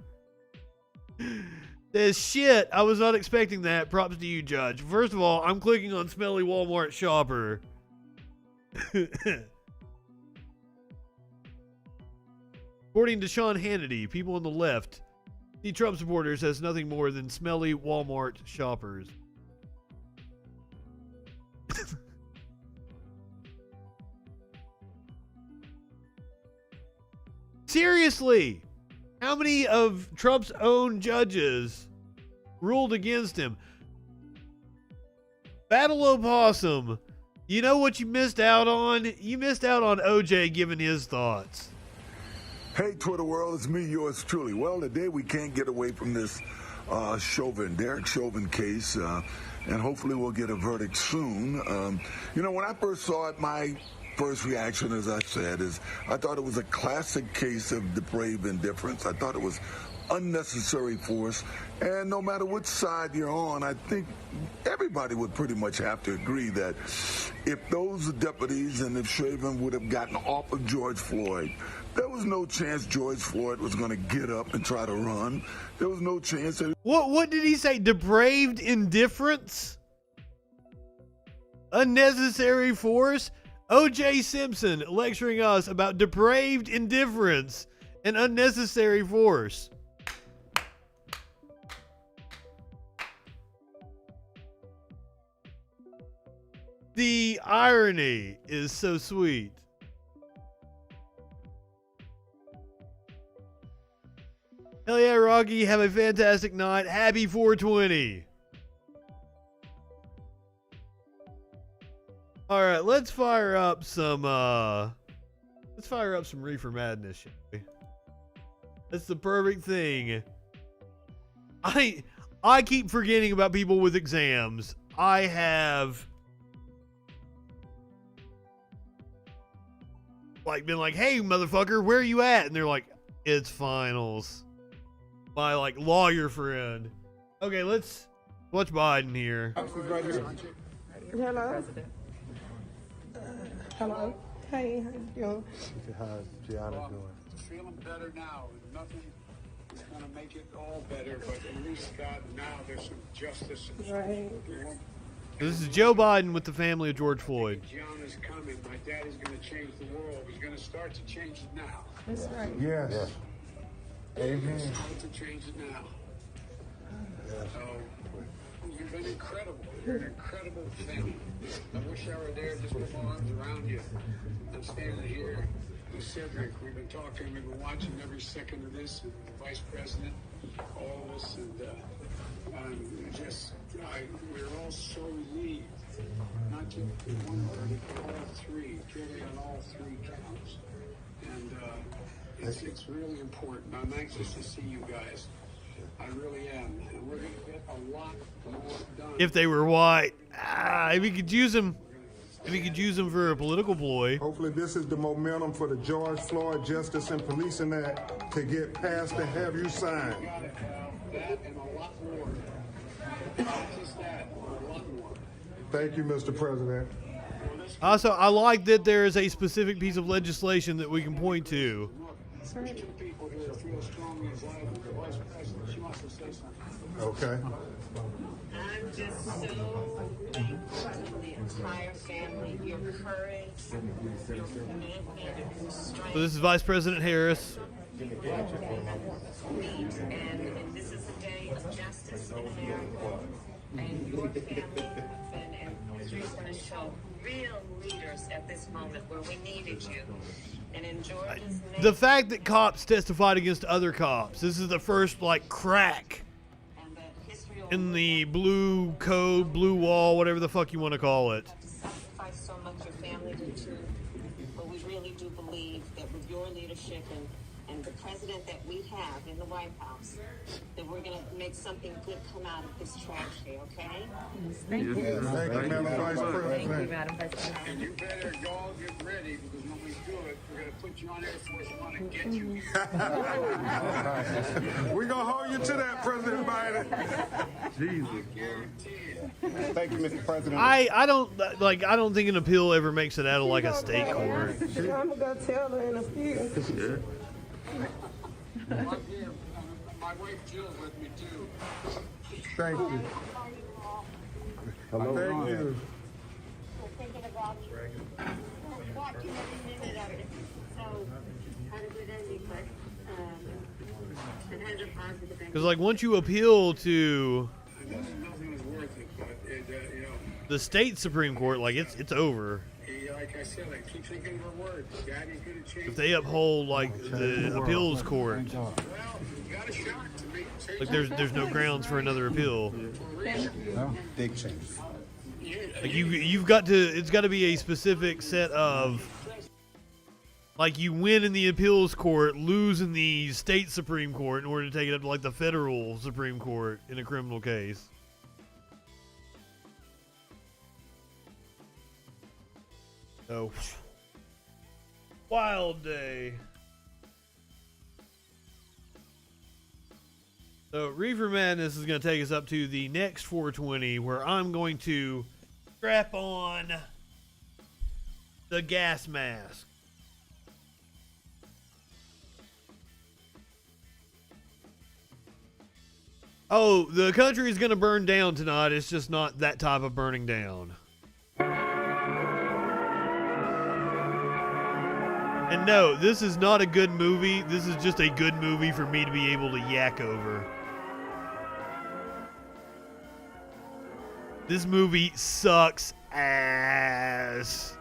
says, shit, I was not expecting that. Props to you, Judge. First of all, I'm clicking on Smelly Walmart shopper. According to Sean Hannity, people on the left see Trump supporters as nothing more than smelly Walmart shoppers. Seriously, how many of Trump's own judges ruled against him? Battle Opossum, you know what you missed out on? You missed out on OJ giving his thoughts. Hey, Twitter world, it's me, yours truly. Well, today we can't get away from this Derek Chauvin case, and hopefully we'll get a verdict soon. When I first saw it, my first reaction, as I said, is I thought it was a classic case of depraved indifference. I thought it was unnecessary force, and no matter which side you're on, I think everybody would pretty much have to agree that if those deputies and if Chauvin would have gotten off of George Floyd, there was no chance George Floyd was going to get up and try to run. There was no chance that... What did he say? Depraved indifference? Unnecessary force? O.J. Simpson lecturing us about depraved indifference and unnecessary force. The irony is so sweet. Hell yeah, Rocky. Have a fantastic night. Happy 420. All right, let's fire up some Reefer Madness, shall we? That's the perfect thing. I I keep forgetting about people with exams. I have like been like, hey motherfucker, where are you at? And they're like, it's finals. My like lawyer friend. Okay, let's watch Biden here. Hello. Hello. Hey, how you doing? How's Gianna doing? Feeling better now. Nothing is going to make it all better, but at least God, now there's some justice. Right. This is Joe Biden with the family of George Floyd. John is coming. My daddy's going to change the world. He's going to start to change it now. That's right. Yes. Amen. Start to change it now. So, you've been incredible. You're an incredible family. I wish I were there just with my arms around you. I'm standing here with Cedric. We've been talking. We've been watching every second of this. And the Vice President, all of us, and we're all so relieved. Not just one verdict, but all three. Truly on all three counts. And it's really important. I'm anxious to see you guys. I really am. And we're going to get a lot more done. If they were white, if you could use them, for a political ploy. Hopefully this is the momentum for the George Floyd Justice and Policing Act to get passed and have you signed. That and a lot more. Not just that, but a lot more. Thank you, Mr. President. Also, I like that there is a specific piece of legislation that we can point to. There's two people here that feel strongly as I do. The Vice President, she wants to say something. Okay. I'm just so thankful to the entire family. Your courage, your commitment, your strength. So this is Vice President Harris. And this is a day of justice in America. And your family and you're going to show real leaders at this moment where we needed you. And in Georgia's name, The fact that cops testified against other cops. This is the first like crack in the blue code, blue wall, whatever the fuck you want to call it. sacrifice so much your family did too. But we really do believe that with your leadership and the president that we have in the White House, that we're going to make something good come out of this tragedy, okay? Thank you. Thank you, Madam Vice President. Thank you, Madam Vice President. And you better all get ready because when we do it, we're going to put you on Air Force One and get you. We're going to hold you to that, President Biden. Jesus. Thank you, Mr. President. I don't think an appeal ever makes it out of like a state court. I'm going to tell her in a few. My wife Jill's with me too. Thank you. Hello. Thank you. Thinking about you. Watching every minute of it. So, had a good ending, but it has a positive ending. Because like once you appeal to Nothing was worth it, but you know. the state Supreme Court, like it's over. Like I said, I keep thinking of her words. Daddy's gonna change. If they uphold like the appeals court, Well, you got a shot to make change. like there's no grounds for another appeal. Big change. Like you've got to, it's got to be a specific set of, like you win in the appeals court, lose in the state Supreme Court in order to take it up to like the federal Supreme Court in a criminal case. So, wild day. So, Reefer Madness is going to take us up to the next 420 where I'm going to strap on the gas mask. Oh, the country is going to burn down tonight. It's just not that type of burning down. And no, this is not a good movie. This is just a good movie for me to be able to yak over. This movie sucks ass.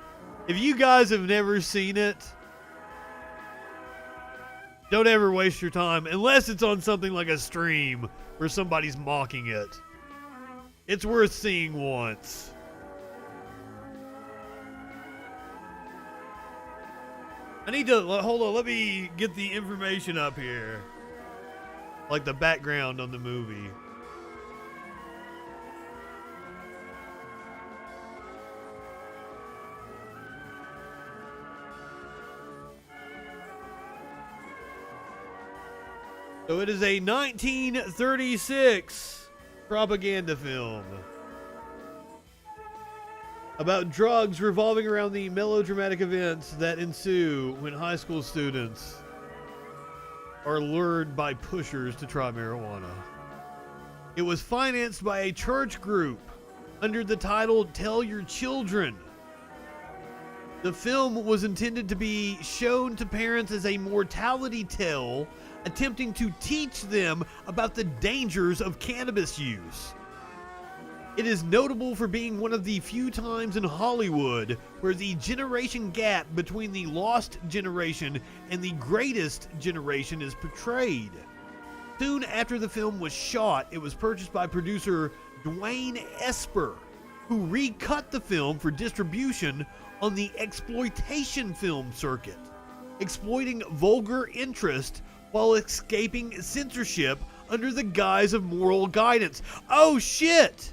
If you guys have never seen it, don't ever waste your time unless it's on something like a stream where somebody's mocking it. It's worth seeing once. I need to, hold on, let me get the information up here. Like the background on the movie. So it is a 1936 propaganda film about drugs revolving around the melodramatic events that ensue when high school students are lured by pushers to try marijuana. It was financed by a church group under the title Tell Your Children. The film was intended to be shown to parents as a mortality tale, attempting to teach them about the dangers of cannabis use. It is notable for being one of the few times in Hollywood where the generation gap between the lost generation and the greatest generation is portrayed. Soon after the film was shot, it was purchased by producer Dwayne Esper, who recut the film for distribution on the exploitation film circuit, exploiting vulgar interest while escaping censorship under the guise of moral guidance. Oh shit!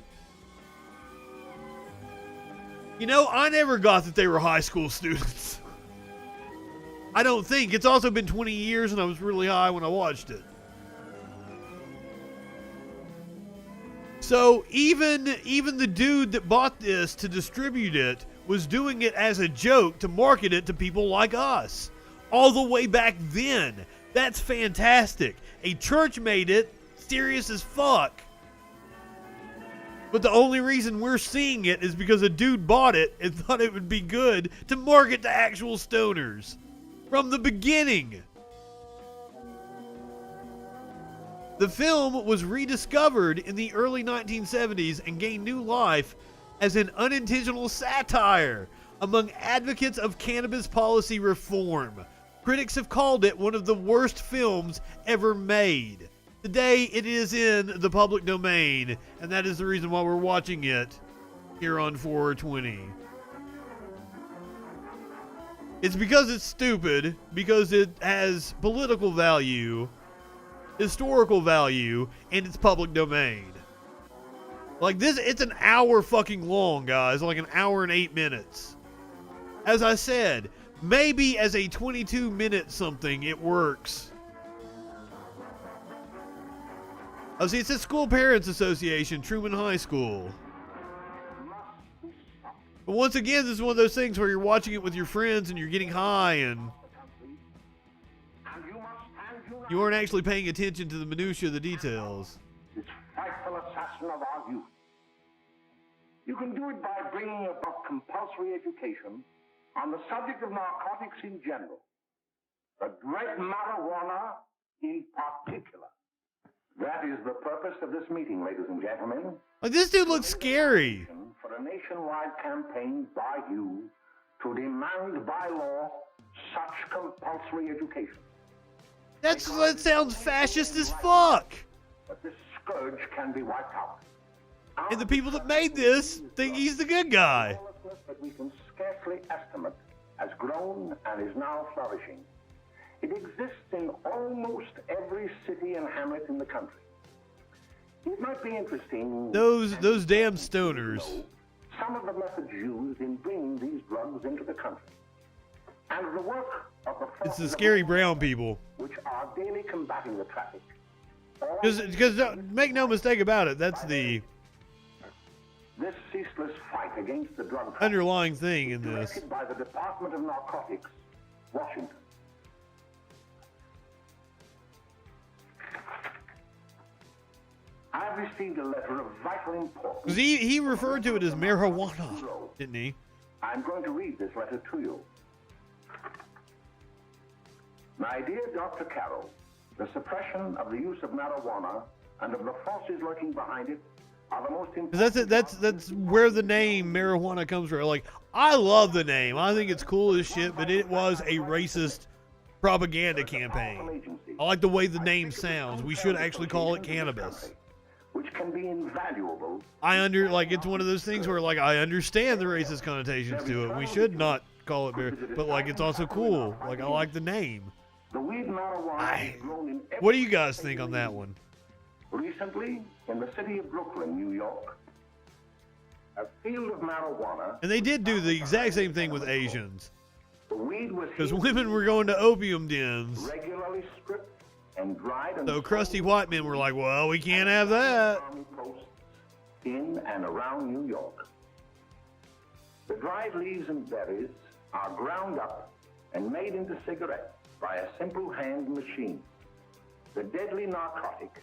You know, I never got that they were high school students. I don't think. It's also been 20 years and I was really high when I watched it. So even the dude that bought this to distribute it was doing it as a joke to market it to people like us. All the way back then. That's fantastic. A church made it, serious as fuck. But the only reason we're seeing it is because a dude bought it and thought it would be good to market to actual stoners. From the beginning. The film was rediscovered in the early 1970s and gained new life as an unintentional satire among advocates of cannabis policy reform. Critics have called it one of the worst films ever made. Today, it is in the public domain, and that is the reason why we're watching it here on 420. It's because it's stupid, because it has political value, historical value, and it's public domain. Like this, it's an hour fucking long, guys. Like an hour and 8 minutes. As I said, maybe as a 22-minute something, it works. Oh, see, it says School Parents Association, Truman High School. But once again, this is one of those things where you're watching it with your friends and you're getting high and you aren't actually paying attention to the minutiae of the details. This frightful assassin of our youth. You can do it by bringing about compulsory education on the subject of narcotics in general, the great marijuana in particular. That is the purpose of this meeting, ladies and gentlemen. Like, this dude looks scary. For a nationwide campaign by you to demand by law such compulsory education. That sounds fascist as fuck. But this scourge can be wiped out. And the people that made this think he's the good guy. That we can scarcely estimate has grown and is now flourishing. It exists in almost every city and hamlet in the country. It might be interesting. Those damn stoners. Some of the methods used in bringing these drugs into the country, and the work of the It's the scary brown people. which are daily combating the traffic. Because make no mistake about it, that's the This ceaseless fight against the drug traffic underlying thing in this. directed by the Department of Narcotics, Washington. I've received a letter of vital importance. Because he referred to it as marijuana, didn't he? I'm going to read this letter to you. My dear Dr. Carroll, the suppression of the use of marijuana and of the forces lurking behind it are the most important. That's where the name marijuana comes from. Like, I love the name. I think it's cool as shit, but it was a racist propaganda campaign. I like the way the name sounds. We should actually call it cannabis. Which can be invaluable. It's one of those things where, like, I understand the racist connotations to it. We should not call it, but, like, it's also cool. Like, I like the name. The weed marijuana is grown in every What do you guys think on that one? Recently, in the city of Brooklyn, New York, a field of marijuana. And they did do the exact same thing with Asians. The weed was Because women were going to opium dens. regularly stripped and dried and So crusty white men were like, well, we can't have that. Army posts in and around New York. The dried leaves and berries are ground up and made into cigarettes by a simple hand machine. The deadly narcotic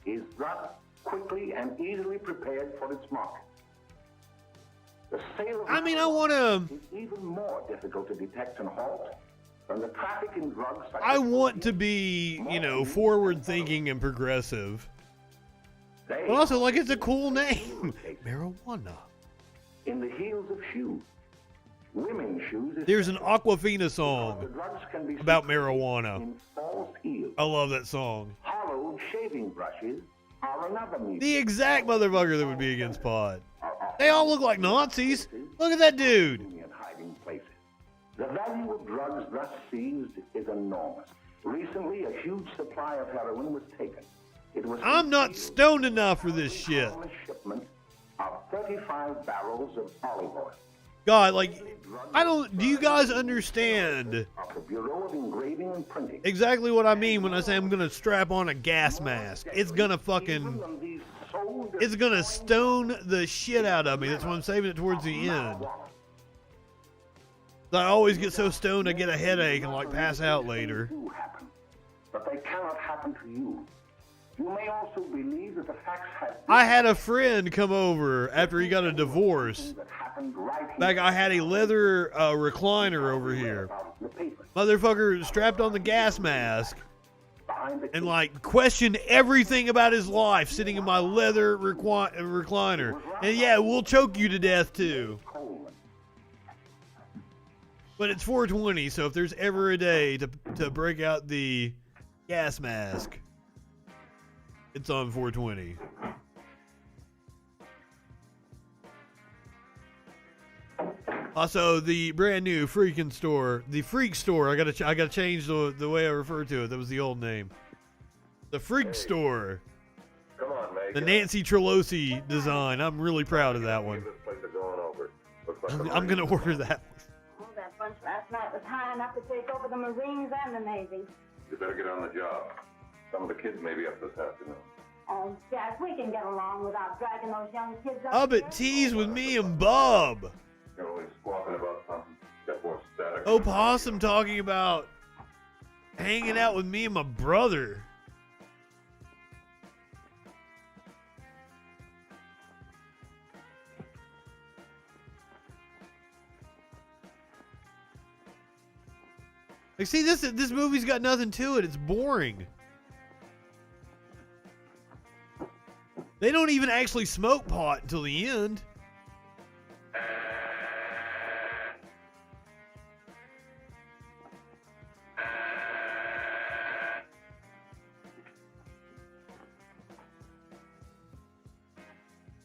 is thus quickly and easily prepared for its market. The sale of I mean, I want to. is even more difficult to detect and halt than the traffic in drugs. I want to be, you know, forward-thinking and progressive. But also, like, it's a cool name. Marijuana. In the heels of shoes. Women's shoes. There's an Aquafina song The drugs can be about marijuana. in false heels. I love that song. Hollowed shaving brushes are another medium. The exact motherfucker that would be against pot. They all look like Nazis. Look at that dude. In hiding places. The value of drugs thus seized is enormous. Recently, a huge supply of heroin was taken. It was I'm not stoned enough for this shit. a shipment of 35 barrels of olive oil. God, like, do you guys understand Of the Bureau of Engraving and Printing. exactly what I mean when I say I'm gonna strap on a gas mask? It's gonna it's gonna stone the shit out of me. That's why I'm saving it towards the end. I always get so stoned I get a headache and like pass out later. Do happen, but they cannot happen to you. You may also believe that the facts have I had a friend come over after he got a divorce. that happened right here. Like I had a leather recliner over here. Motherfucker strapped on the gas mask and like questioned everything about his life sitting in my leather recliner. And yeah, we'll choke you to death too. But it's 420, so if there's ever a day to break out the gas mask, it's on 420. Also, the brand new FREAKIN store, the Freak store. I gotta change the way I refer to it. That was the old name. The Freak store. Come on, Meg. The Nancy Trelosi design. I'm really proud of that one. This place is going over. Looks like I'm gonna order that one. Oh, that bunch last night was high enough to take over the Marines and the Navy. You better get on the job. Some of the kids may be up this afternoon. Oh, Jack, we can get along without dragging those young kids up. Up at Tees with me and Bub. You're always squawking about something. Got more static. Oh, Possum talking about hanging out with me and my brother. Like, see, this movie's got nothing to it. It's boring. They don't even actually smoke pot until the end.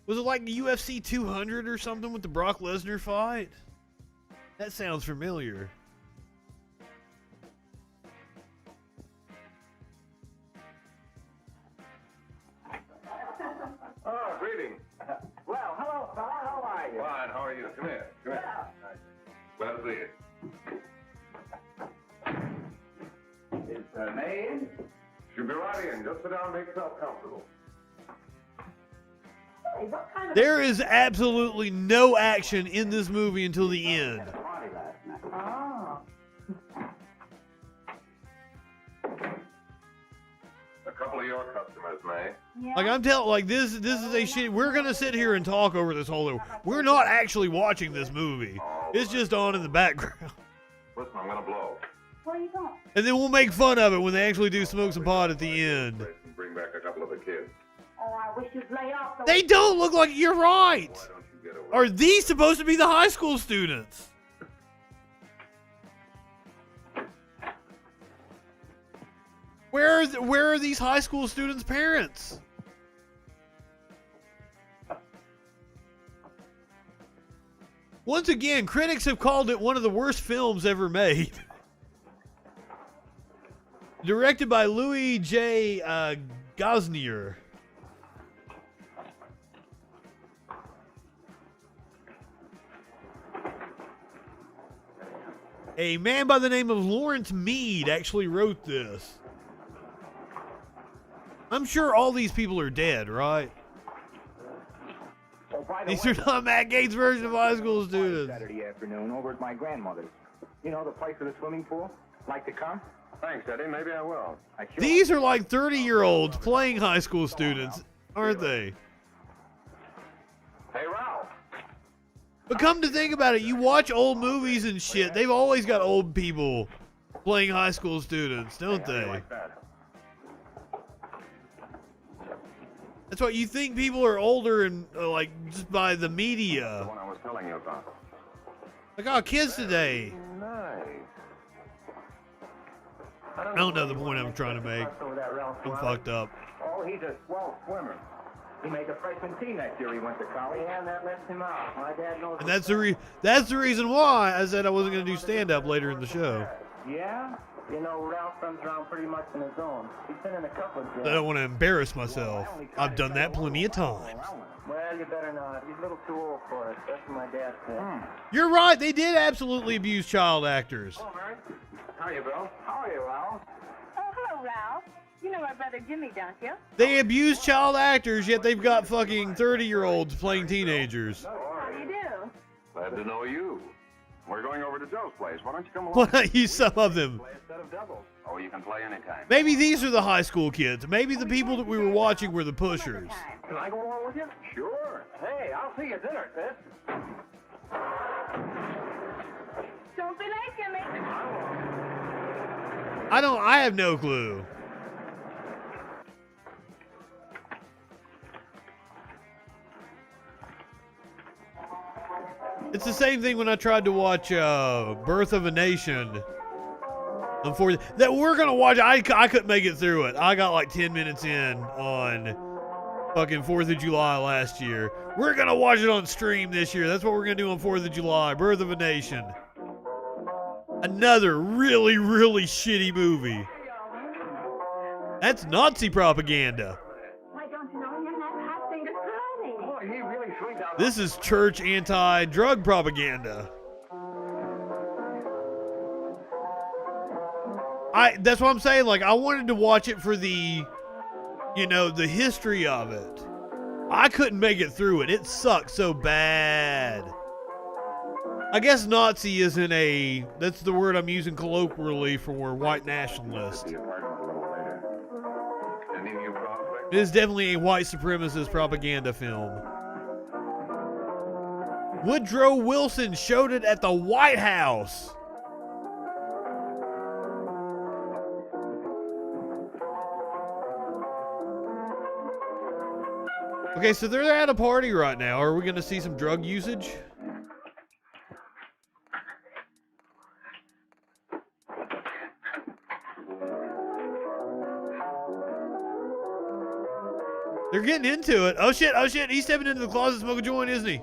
Was it like the UFC 200 or something with the Brock Lesnar fight? That sounds familiar. Oh, greetings. Well, hello, fella. How are you? Fine, how are you? Come here. Come here. Glad to see you. Is her name? She'll be right in. Just sit down and make yourself comfortable. Hey, what kind of There is absolutely no action in this movie until the end. Party last night. Oh. A couple of your customers, May. Yeah. Like I'm telling, like this is a shit. We're gonna sit here and talk over this whole. We're not actually watching this movie. It's just on in the background, Listen, I'm gonna blow. Where are you going? and then we'll make fun of it when they actually do smoke some pot at the end. And bring back a couple of the kids. Oh, I wish you'd lay off the They don't look like. You're right. Why don't you get away? Are these supposed to be the high school students? Where are these high school students' parents? Once again, critics have called it one of the worst films ever made. Directed by Louis J. Gosnier. A man by the name of Lawrence Mead actually wrote this. I'm sure all these people are dead, right? Oh, by the These way, are not Matt Gates' version of high school students. Saturday afternoon over at my grandmother's. You know, the place with the swimming pool? Like to come? Thanks, Eddie. Maybe I will. These are like 30-year-olds playing high school students, aren't they? Hey, Ralph. But come to think about it, you watch old movies and shit, they've always got old people playing high school students, don't they? Like that. That's what you think people are older and like just by the media. The one I was telling you about. Like, oh, kids today. Nice. I don't know the point I'm trying to make. I'm fucked up. Oh, he's a swell swimmer. He made the freshman team that year he went to college. Yeah, that left him out. My dad knows. And that's the reason why I said I wasn't going to do stand-up later in the show. Yeah? You know, Ralph runs around pretty much on his own. He's been in a couple of jobs. I don't want to embarrass myself. I've done that plenty of times. Well, you better not. He's a little too old for it. That's what my dad said. You're right. They did absolutely abuse child actors. All right. How are you, Bill? How are you, Ralph? Oh, hello, Ralph. You know my brother Jimmy, don't you? They abuse child actors, yet they've got fucking 30-year-olds playing teenagers. How do you do? Glad to know you. We're going over to Joe's place. Why don't you come along? Why not use some of them? Play a set of doubles. Oh, you can play anytime. Maybe these are the high school kids. Maybe the people that we were watching were the pushers. Can I go along with you? Sure. Hey, I'll see you at dinner, sis. Don't be late, Jimmy. I have no clue. It's the same thing when I tried to watch Birth of a Nation. Unfortunately, that we're gonna watch. I couldn't make it through it. I got like 10 minutes in on fucking 4th of July last year. We're gonna watch it on stream this year. That's what we're gonna do on 4th of July. Birth of a Nation. Another really, really shitty movie. That's Nazi propaganda. Why don't you know him? That hot thing is crying. Boy, he really swings out. This is church anti-drug propaganda. That's what I'm saying. Like, I wanted to watch it for the, the history of it. I couldn't make it through it. It sucked so bad. I guess Nazi isn't that's the word I'm using colloquially for white nationalist. It is definitely a white supremacist propaganda film. Woodrow Wilson showed it at the White House. Okay, so they're at a party right now. Are we going to see some drug usage? They're getting into it. Oh shit, he's stepping into the closet smoking a joint, isn't he?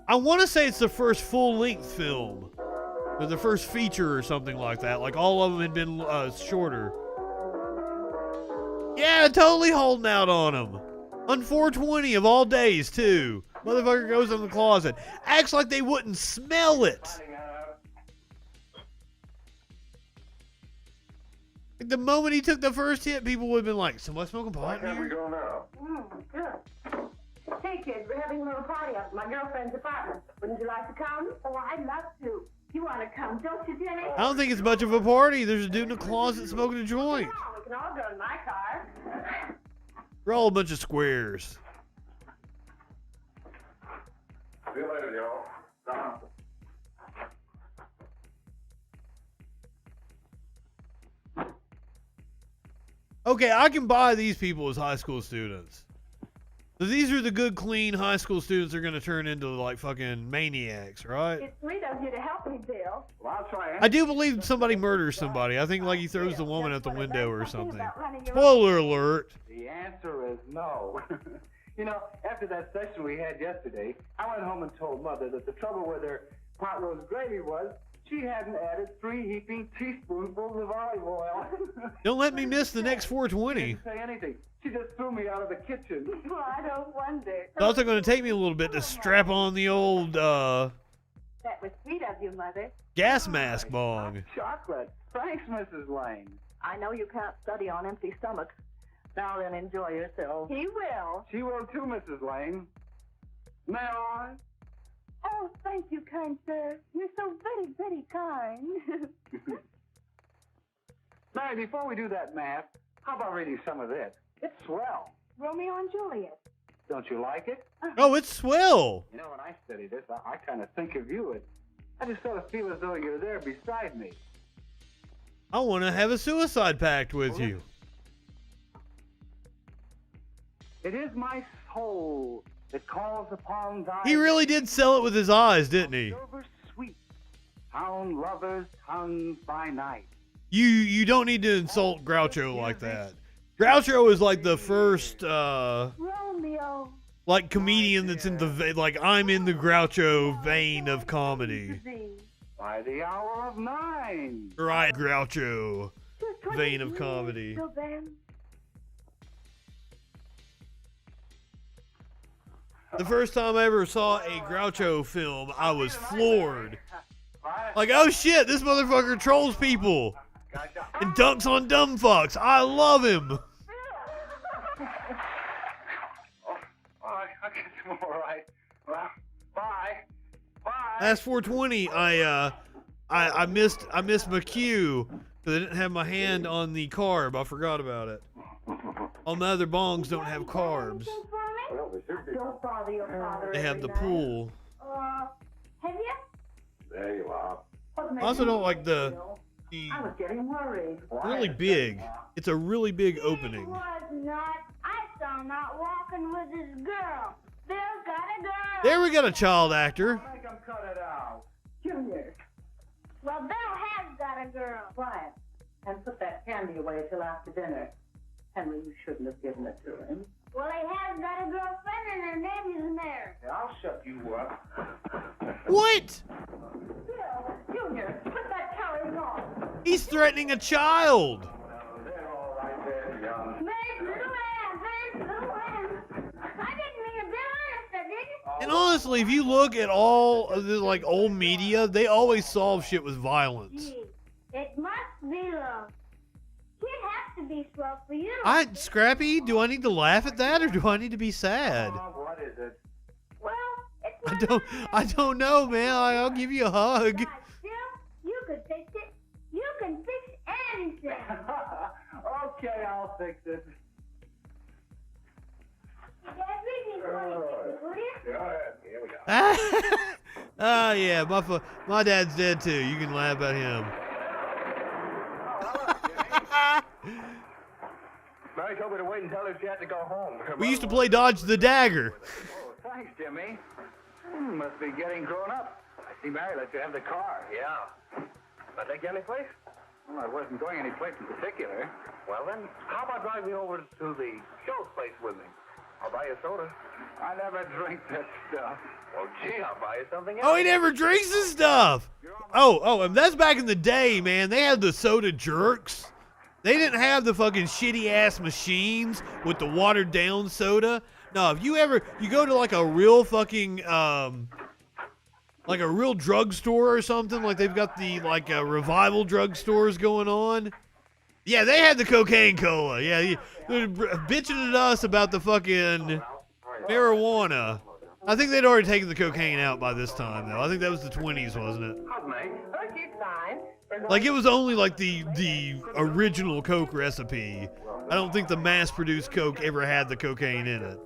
I want to say it's the first full-length film. Or the first feature or something like that. Like all of them had been shorter. Yeah, totally holding out on him. On 420 of all days, too. Motherfucker goes in the closet. Acts like they wouldn't smell it. Like the moment he took the first hit, people would have been like, somebody smoking pot in here? Go now. Good. Hey, kids, we're having a little party up at my girlfriend's apartment. Wouldn't you like to come? Oh, I'd love to. You want to come, don't you, Jenny? I don't think it's much of a party. There's a dude in the closet smoking a joint. We can all go in my car. We're all a bunch of squares. See you later, y'all. Okay, I can buy these people as high school students. So these are the good, clean high school students that are going to turn into like fucking maniacs, right? It's sweet of you to help me, Bill. Well, I'll try. I do believe somebody murders somebody. I think like he throws the woman out the window or something. Spoiler alert. The answer is no. You know, after that session we had yesterday, I went home and told Mother that the trouble with her pot roast gravy was She hadn't added 3 heaping teaspoonfuls of olive oil. Don't let me miss the next 420. She didn't say anything. She just threw me out of the kitchen. Well, I don't wonder. It's also going to take me a little bit to strap on the old That was sweet of you, Mother. gas mask bong. Chocolate. Thanks, Mrs. Lane. I know you can't study on empty stomachs. Now then, enjoy yourself. He will. She will too, Mrs. Lane. May I? Oh, thank you, kind sir. You're so very, very kind. Mary, before we do that math, how about reading some of this? It's swell. Romeo and Juliet. Don't you like it? Oh, it's swell. You know, when I study this, I kind of think of you. I just sort of feel as though you're there beside me. I want to have a suicide pact with you. It is my soul that calls upon thy... He really did sell it with his eyes, didn't he? Silver sweet, found lovers' tongues by night. You don't need to insult Groucho like that. Groucho is like the first Romeo. like comedian that's in the like I'm in the Groucho vein of comedy. By the hour of 9. Right, Groucho vein of comedy. So then, The first time I ever saw a Groucho film, I was floored. Like, oh shit, this motherfucker trolls people and dunks on dumb fucks. I love him. I guess I'm all right. Well, bye. Last 420, I missed McHugh because I didn't have my hand on the carb. I forgot about it. All my other bongs don't have carbs. don't bother your father. They have the pool. Have you? There you are. I also don't like the I was getting worried. really big. It's a really big opening. He was not. I saw him out walking with his girl. Bill's got a girl. There we got a child actor. Make him cut it out. Junior. Well, Bill has got a girl. Quiet. And put that candy away till after dinner. Henry, you shouldn't have given it to him. Well, he has got a girlfriend and her name is Mary. Yeah, I'll shut you up. What? Bill, Junior, put that carriage on. He's threatening a child. They're all right there, young. Mary's little man, Mary's little man. I didn't mean a bit honest, I didn't. And honestly, if you look at all of the like old media, they always solve shit with violence. Gee, it must be love. She'd have to be swell for you. Scrappy, do I need to laugh at that or do I need to be sad? What is it? Well, it's I don't know, man. I'll give you a hug. Still, you could fix it. You can fix anything. Okay, I'll fix it. Dad, read me for you, will you? Here we go. Oh yeah, my dad's dead too. You can laugh at him. Mary told me to wait and tell her she had to go home. We used to play Dodge the Dagger. Oh, thanks, Jimmy. Must be getting grown up. I see Mary let you have the car. Yeah. I take you any place? Well, I wasn't going any place in particular. Well, then, how about driving over to the show's place with me? I'll buy you a soda. I never drink that stuff. Well, gee, I'll buy you something else. Oh, he never drinks his stuff. Oh, and that's back in the day, man. They had the soda jerks. They didn't have the fucking shitty ass machines with the watered down soda. No, if you go to like a real fucking like a real drugstore or something, like they've got the like revival drugstores going on. Yeah, they had the cocaine cola. Yeah, they're bitching at us about the fucking marijuana. I think they'd already taken the cocaine out by this time, though. I think that was the 20s, wasn't it? Like, it was only, like, the original Coke recipe. I don't think the mass-produced Coke ever had the cocaine in it.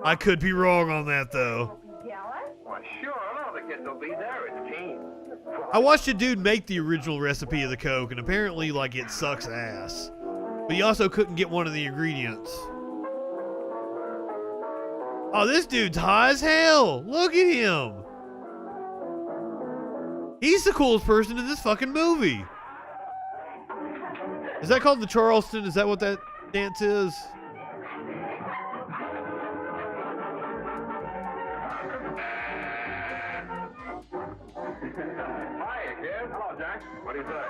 I could be wrong on that, though. Well, sure, all the kids will be there. It's teens. I watched a dude make the original recipe of the Coke, and apparently, like, it sucks ass. But he also couldn't get one of the ingredients. Oh, this dude's high as hell. Look at him. He's the coolest person in this fucking movie. Is that called the Charleston? Is that what that dance is? Hiya,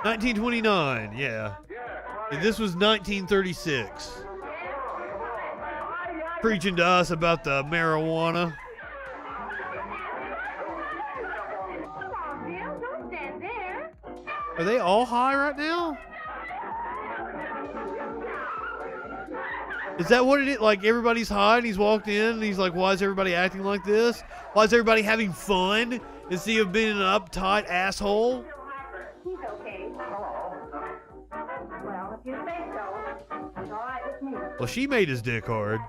1929, yeah. And this was 1936. Preaching to us about the marijuana. Are they all high right now? Is that what it is? Like everybody's high and he's walked in and he's like, why is everybody acting like this? Why is everybody having fun instead of being an uptight asshole? He's okay. Well, if you say so, it's all right with me. Well, she made his dick hard.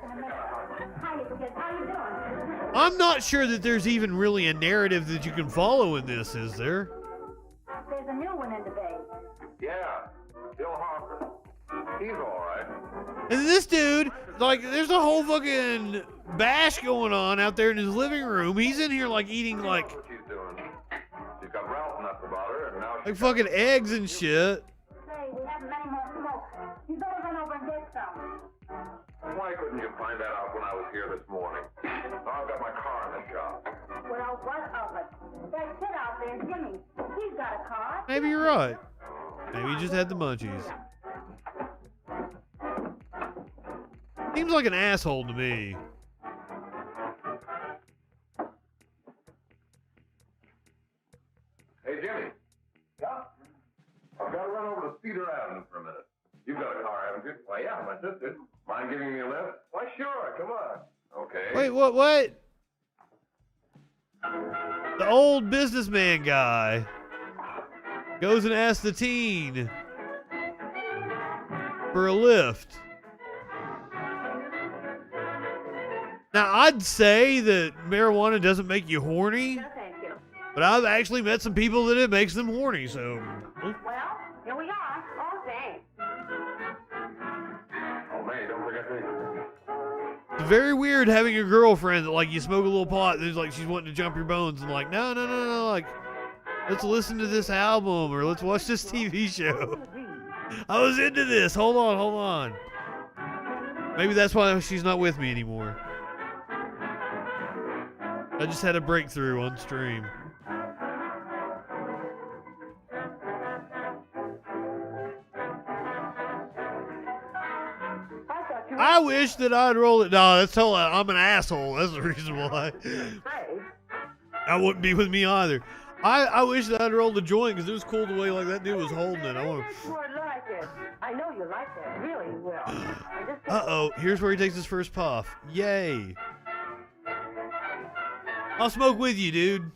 How you doing? I'm not sure that there's even really a narrative that you can follow in this, is there? There's a new one in debate. Yeah, Bill Hawker. He's all right. And this dude, like, there's a whole fucking bash going on out there in his living room. He's in here, like, eating, like, What she's doing. She's got Ralph nuts about her, and now like fucking eggs and shit. Say, we haven't many more smoke. You better run over and get some. Why couldn't you find that out when I was here this morning? Now I've got my car in the shop. Well, what of it? That kid out there, Jimmy, he's got a car. Maybe you're right. Maybe he just had the munchies. Seems like an asshole to me. Hey, Jimmy. Yeah? I've got to run over to Cedar Avenue for a minute. You've got a car, haven't you? Why, yeah, my sister. Mind giving me a lift? Why, sure. Come on. Okay. Wait, what? The old businessman guy goes and asks the teen for a lift. Now, I'd say that marijuana doesn't make you horny, but I've actually met some people that it makes them horny, so... Well, here we are. Oh, thanks. Oh, man, don't forget me. It's very weird having a girlfriend that, like, you smoke a little pot and it's like she's wanting to jump your bones and like, no, like, let's listen to this album or let's watch this TV show. I was into this. Hold on. Maybe that's why she's not with me anymore. I just had a breakthrough on stream. I wish that I'd roll it. No, that's totally, I'm an asshole. That's the reason why. That wouldn't be with me either. I wish that I'd rolled the joint because it was cool the way like that dude was holding it. I want to. Like it. I know you like that. Really well. Uh-oh. Here's where he takes his first puff. Yay. I'll smoke with you, dude.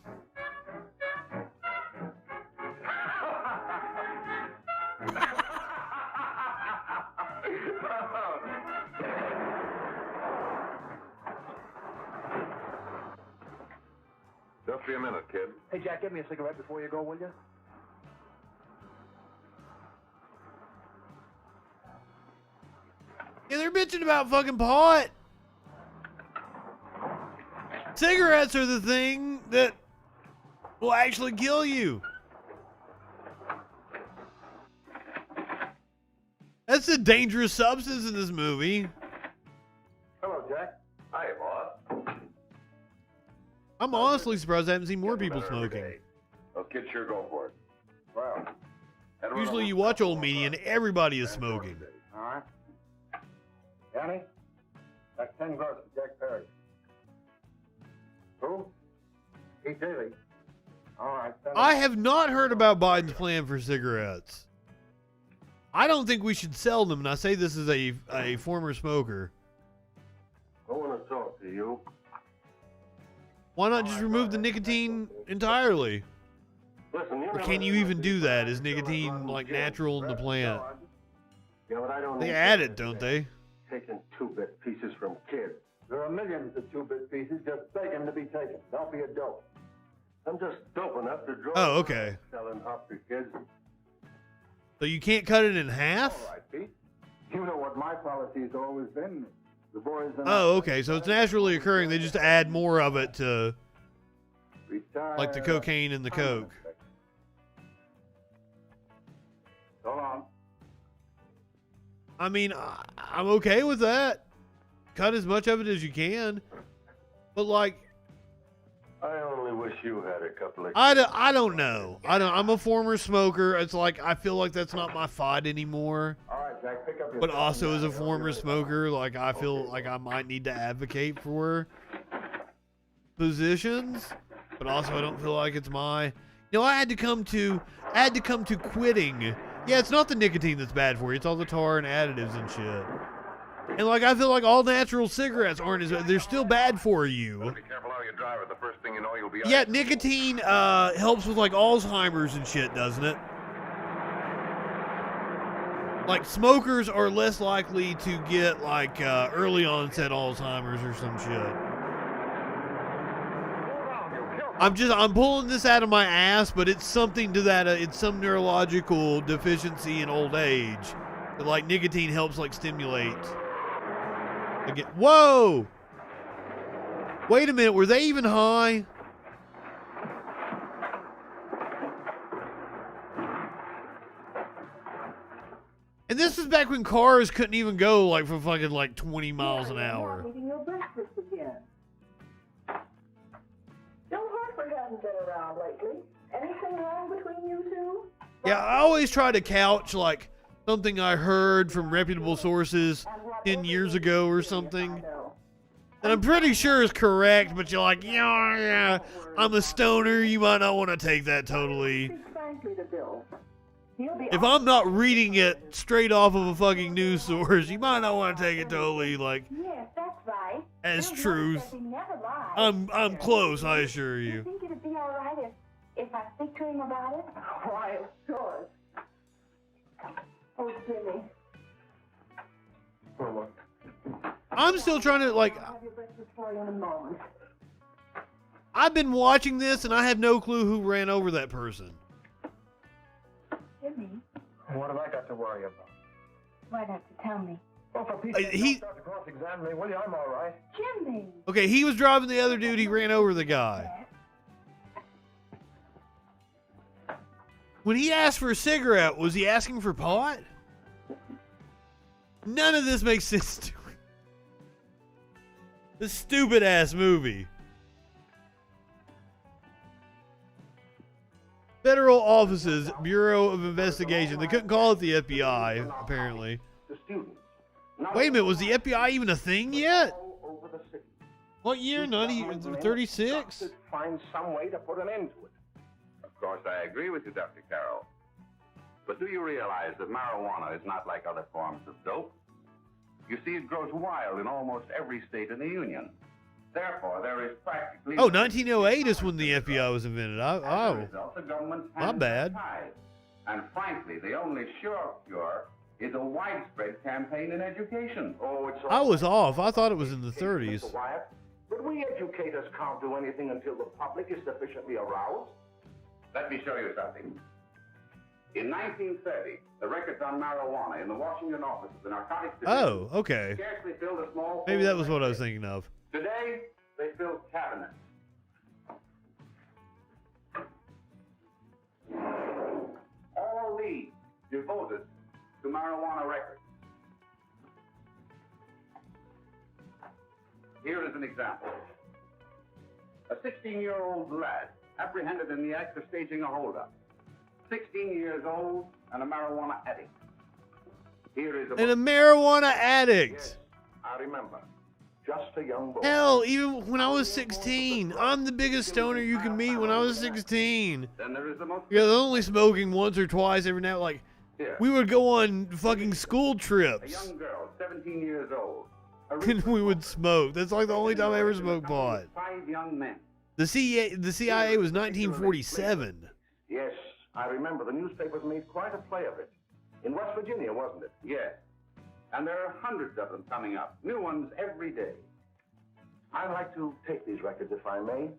Just be a minute, kid. Hey, Jack, give me a cigarette before you go, will you? Yeah, they're bitching about fucking pot. Cigarettes are the thing that will actually kill you. That's a dangerous substance in this movie. Hello, Jack. Hi, boss. I'm honestly surprised I haven't seen more people smoking. Those kids sure go for it. Well, Usually you watch old media and everybody is smoking. All right. Johnny, that's 10 gross for Jack Perry. Who? Pete Daly. All right. I have not heard about Biden's plan for cigarettes. I don't think we should sell them, and I say this as a former smoker. I want to talk to you. Why not just remove the nicotine entirely? Listen, Or can you even do that? Is nicotine like natural in the plant? Yeah, but I don't They need add it, don't they? taking two-bit pieces from kids. There are millions of two-bit pieces just begging to be taken. Don't be a dope. I'm just dope enough to draw. Oh, okay. Selling up to kids. So you can't cut it in half? All right, Pete. You know what my policy has always been. The boys and Oh, okay. So it's naturally occurring. They just add more of it to, like the cocaine and the coke. So long. I mean, I'm okay with that. Cut as much of it as you can. But like, I only wish you had a couple of... I don't know. I'm a former smoker. It's like, I feel like that's not my fight anymore. All right, Jack, pick up your... But also as a former smoker, like, I feel like I might need to advocate for positions. But also I don't feel like it's my... You know, I had to come to quitting. Yeah, it's not the nicotine that's bad for you. It's all the tar and additives and shit. And like, I feel like all natural cigarettes aren't as... They're still bad for you. Be careful how you drive it. The first thing you know, you'll be... Yeah, nicotine helps with like Alzheimer's and shit, doesn't it? Like, smokers are less likely to get like early onset Alzheimer's or some shit. I'm pulling this out of my ass, but it's something to that. It's some neurological deficiency in old age that like nicotine helps like stimulate. Again, whoa! Wait a minute, were they even high? And this is back when cars couldn't even go like for fucking like 20 miles an hour. Eating your breakfast again. Bill Hartford hasn't been around lately. Anything wrong between you two? Yeah, I always try to couch like something I heard from reputable sources 10 years ago or something. And I'm pretty sure is correct, but you're like, yeah, I'm a stoner. You might not want to take that totally. If I'm not reading it straight off of a fucking news source, you might not want to take it totally like Yes, that's right. as Bill truth. knows that he never lies. I'm close, I assure You you. think it'd be all right if I speak to him about it? Why, of course. Oh, Jimmy. I'm still trying to like. I'll have your breakfast for you in a moment. I've been watching this and I have no clue who ran over that person. Jimmy, What have I got to worry about? why'd have to tell me? Well, for Pete's sake, don't start to cross-examine me, will you? I'm all right. Jimmy! Okay, he was driving the other dude. He ran over the guy. When he asked for a cigarette, was he asking for pot? None of this makes sense to me. This stupid ass movie. Federal offices, Bureau of Investigation. They couldn't call it the FBI, apparently. Wait a minute, was the FBI even a thing yet? What year? 36? Find some way to put an end to it. Of course, I agree with you, Dr. Carroll. But do you realize that marijuana is not like other forms of dope? You see, it grows wild in almost every state in the Union. Therefore, there is practically... Oh, 1908 is when the FBI was invented. The government's my hands bad. are tied. And frankly, the only sure cure is a widespread campaign in education. Oh, it's I was off. I thought it was in the 30s. Mr. Wyatt, but we educators can't do anything until the public is sufficiently aroused. Let me show you something. In 1930, the records on marijuana in the Washington office of the Narcotics Division Oh, okay. scarcely filled a small... Maybe that was what I was thinking of. Today, they fill cabinets. All these devoted to marijuana records. Here is an example. A 16-year-old lad apprehended in the act of staging a holdup. 16 years old and a marijuana addict. Here is a... And a marijuana addict. Yes, I remember. Just a young boy. Hell, even when I was 16, I'm the biggest stoner you can meet when I was 16. Then there is the most... Yeah, only smoking once or twice every now. Like, we would go on fucking school A trips. young girl, 17 years old. And we would smoke. That's like the only time I ever smoked pot. 5 young men. The CIA was 1947. Yes, I remember. The newspapers made quite a play of it. In West Virginia, wasn't it? Yes. And there are hundreds of them coming up. New ones every day. I'd like to take these records, if I may.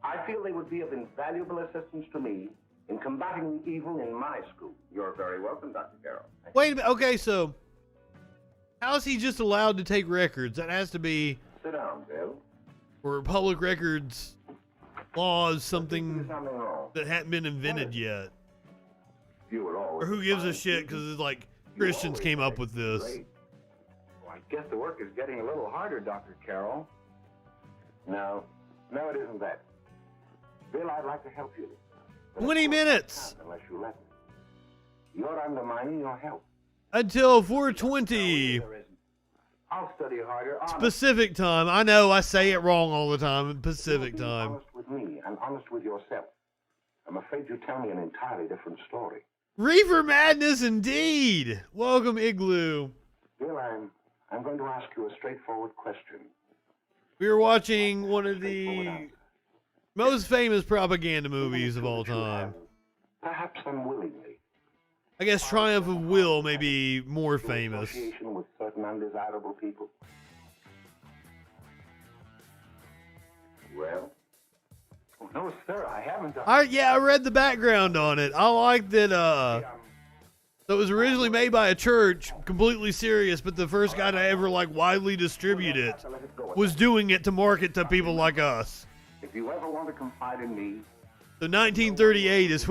I feel they would be of invaluable assistance to me in combating the evil in my school. You're very welcome, Dr. Carroll. Wait a minute. Okay, so how is he just allowed to take records? That has to be... Sit down, Bill. For public records laws, something that hadn't been invented yet. Or who gives a shit because it's like Christians came up with this. Well, I guess the work is getting a little harder, Dr. Carroll. No, it isn't that. Bill, I'd like to help you. 20 minutes. Unless you let me. You're undermining your health. Until 4:20 I'll study harder. Pacific time. I know I say it wrong all the time. Pacific time. Honest with me and honest with yourself. I'm afraid you tell me an entirely different story. Reefer madness indeed. Welcome, Igloo. Bill, I'm going to ask you a straightforward question. We were watching one of the most famous propaganda movies of all time. Perhaps unwillingly. I guess Triumph of Will may be more famous. Association with certain undesirable people. Well? Oh, no, sir, I haven't done. I read the background on it. I like that. So it was originally made by a church, completely serious, but the first guy to ever like widely distribute it was doing it to market to people like us. If you ever want to confide in me. So 1938 is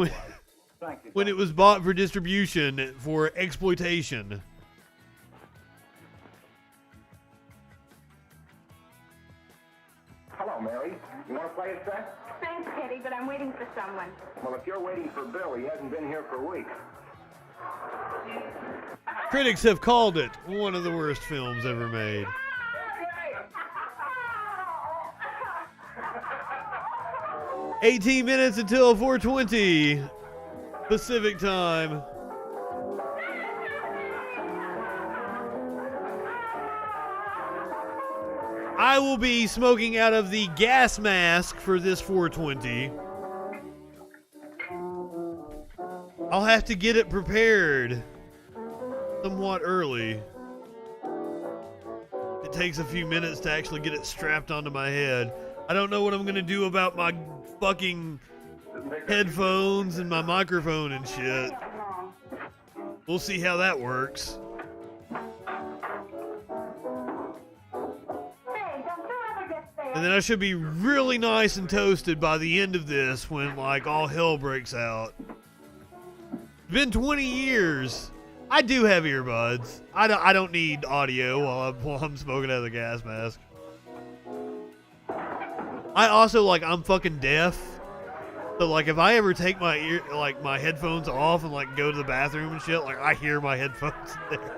when it was bought for distribution for exploitation. Hello, Mary. You want to play a set? Thanks, Teddy, but I'm waiting for someone. Well, if you're waiting for Bill, he hasn't been here for weeks. Critics have called it one of the worst films ever made. "18 minutes until 4:20 Pacific time. I will be smoking out of the gas mask for this 4:20. I'll have to get it prepared somewhat early. It takes a few minutes to actually get it strapped onto my head. I don't know what I'm going to do about my fucking headphones and my microphone and shit. We'll see how that works. And then I should be really nice and toasted by the end of this when, like, all hell breaks out. It's been 20 years. I do have earbuds. I don't need audio while I'm smoking out of the gas mask. I also, like, I'm fucking deaf. So, like, if I ever take my headphones off and, like, go to the bathroom and shit, like, I hear my headphones there.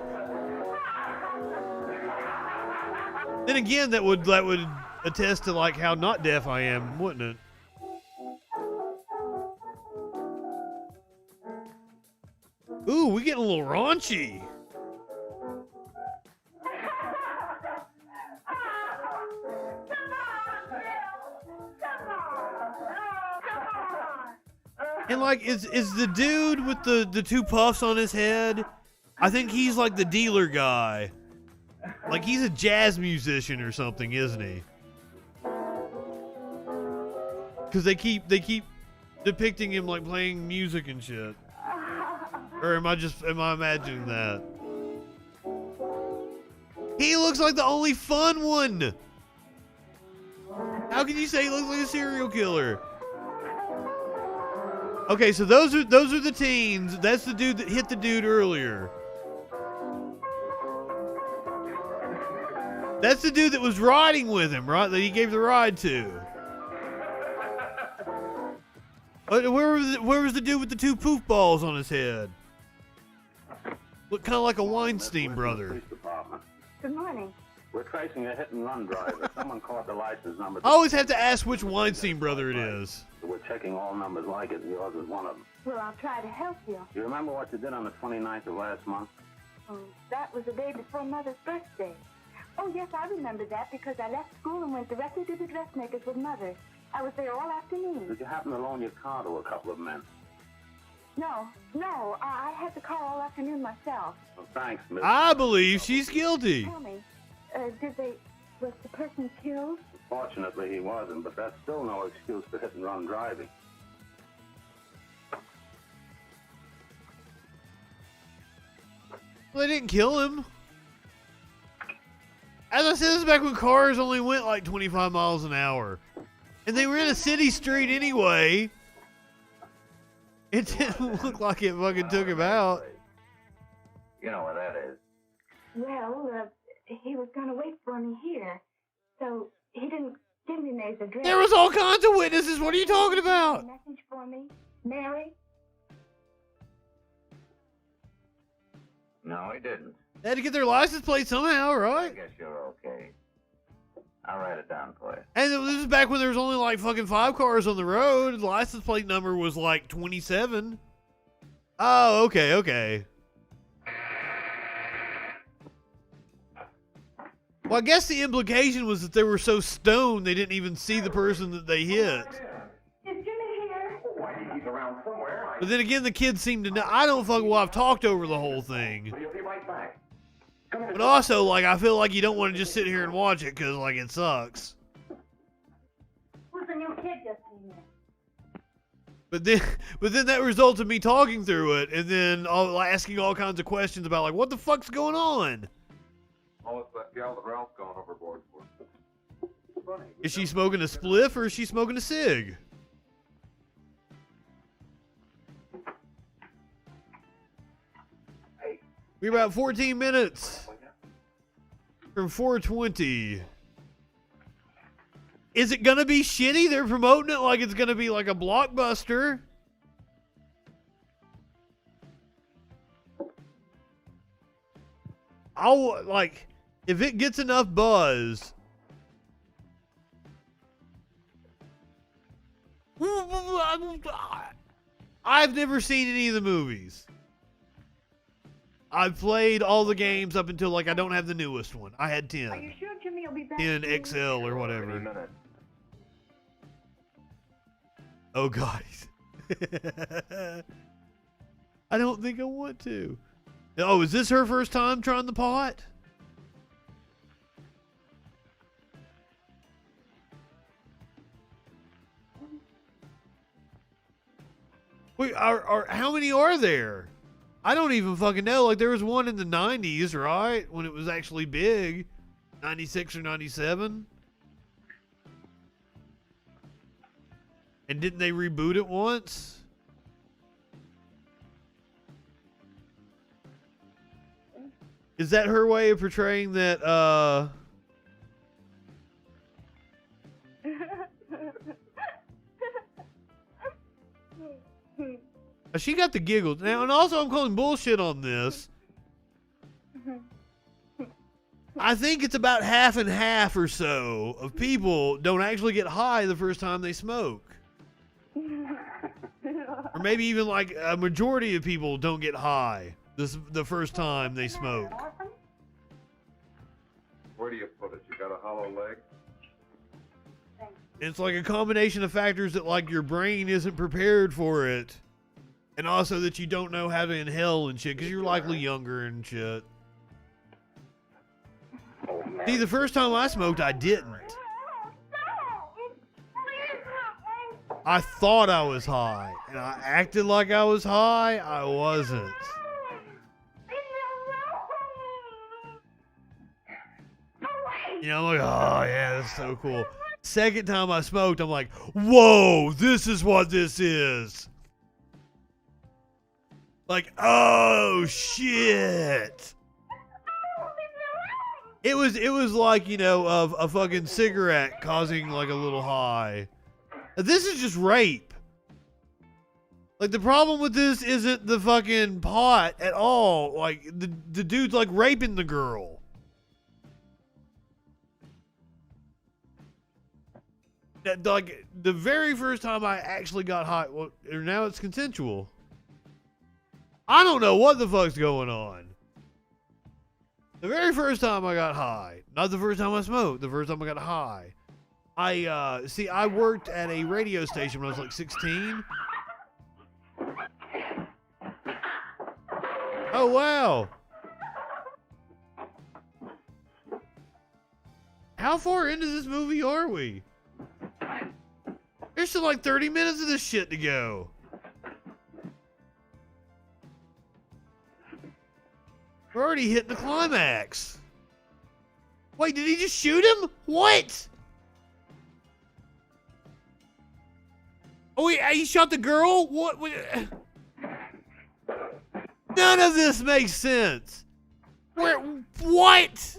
Then again, that would attest to, like, how not deaf I am, wouldn't it? Ooh, we getting a little raunchy. And, like, is the dude with the two puffs on his head, I think he's, like, the dealer guy. Like, he's a jazz musician or something, isn't he? Because they keep depicting him, like, playing music and shit. Or am I imagining that? He looks like the only fun one. How can you say he looks like a serial killer? Okay, so those are the teens. That's the dude that hit the dude earlier. That's the dude that was riding with him, right? That he gave the ride to. Where was the dude with the two poof balls on his head? Looked kind of like a Weinstein brother. Good morning. We're tracing a hit-and-run driver. Someone caught the license number. I always have to ask which Weinstein brother it is. We're checking all numbers like it, and yours is one of them. Well, I'll try to help you. You remember what you did on the 29th of last month? Oh, that was the day before Mother's birthday. Oh, yes, I remember that because I left school and went directly to the dressmakers with Mother. I was there all afternoon. Did you happen to loan your car to a couple of men? No, I had the car all afternoon myself. Well, thanks, Miss. I believe she's guilty. Tell me, was the person killed? Fortunately, he wasn't, but that's still no excuse for hit-and-run driving. Well, they didn't kill him. As I said, this is back when cars only went like 25 miles an hour. And they were in a city street anyway. It didn't look like it fucking took him out. You know what that is. Well, he was going to wait for me here. So he didn't Give me May's address. There was all kinds of witnesses. What are you talking about? Message for me, Mary. No, he didn't. They had to get their license plate somehow, I right? guess you're okay. I'll write it down for you. And this is back when there was only like fucking 5 cars on the road. The license plate number was like 27. Oh, okay. Well, I guess the implication was that they were so stoned they didn't even see the person that they hit. Is Jimmy here? He's around somewhere. But then again, the kids seem to know. I don't fucking well, I've talked over the whole thing. You'll be right back. But also, like, I feel like you don't want to just sit here and watch it because, like, it sucks. Who's the new kid just came in? But then that resulted in me talking through it and then asking all kinds of questions about, like, what the fuck's going on? Oh, it's that gal that Ralph's gone overboard for. Funny. Is she smoking a spliff or is she smoking a cig? We're about 14 minutes from 420. Is it gonna be shitty? They're promoting it like it's gonna be like a blockbuster. I'll like if it gets enough buzz. I've never seen any of the movies. I've played all the games up until like I don't have the newest one. I had 10. Are you sure Jimmy will be back? 10 XL or whatever. Oh God. I don't think I want to. Oh, is this her first time trying the pot? Wait, how many are there? I don't even fucking know. Like, there was one in the 90s, right? When it was actually big. 96 or 97. And didn't they reboot it once? Is that her way of portraying that, she got the giggles. Now, and also I'm calling bullshit on this. I think it's about half and half or so of people don't actually get high the first time they smoke. Or maybe even like a majority of people don't get high the first time they smoke. Where do you put it? You got a hollow leg? It's like a combination of factors that like your brain isn't prepared for it. And also that you don't know how to inhale and shit because you're likely younger and shit. See, the first time I smoked, I didn't. I thought I was high. And I acted like I was high. I wasn't. You know, I'm like, oh yeah, that's so cool. Second time I smoked, I'm like, whoa, this is what this is. Like, oh shit. It was like, you know, of a fucking cigarette causing like a little high. This is just rape. Like, the problem with this isn't the fucking pot at all. Like, the dude's like raping the girl. That, like, the very first time I actually got high, well, now it's consensual. I don't know what the fuck's going on. The very first time I got high, not the first time I smoked, the first time I got high. I worked at a radio station when I was like 16. Oh, wow. How far into this movie are we? There's still like 30 minutes of this shit to go. We're already hitting the climax. Wait, did he just shoot him? What? Oh, he shot the girl? What? None of this makes sense. What?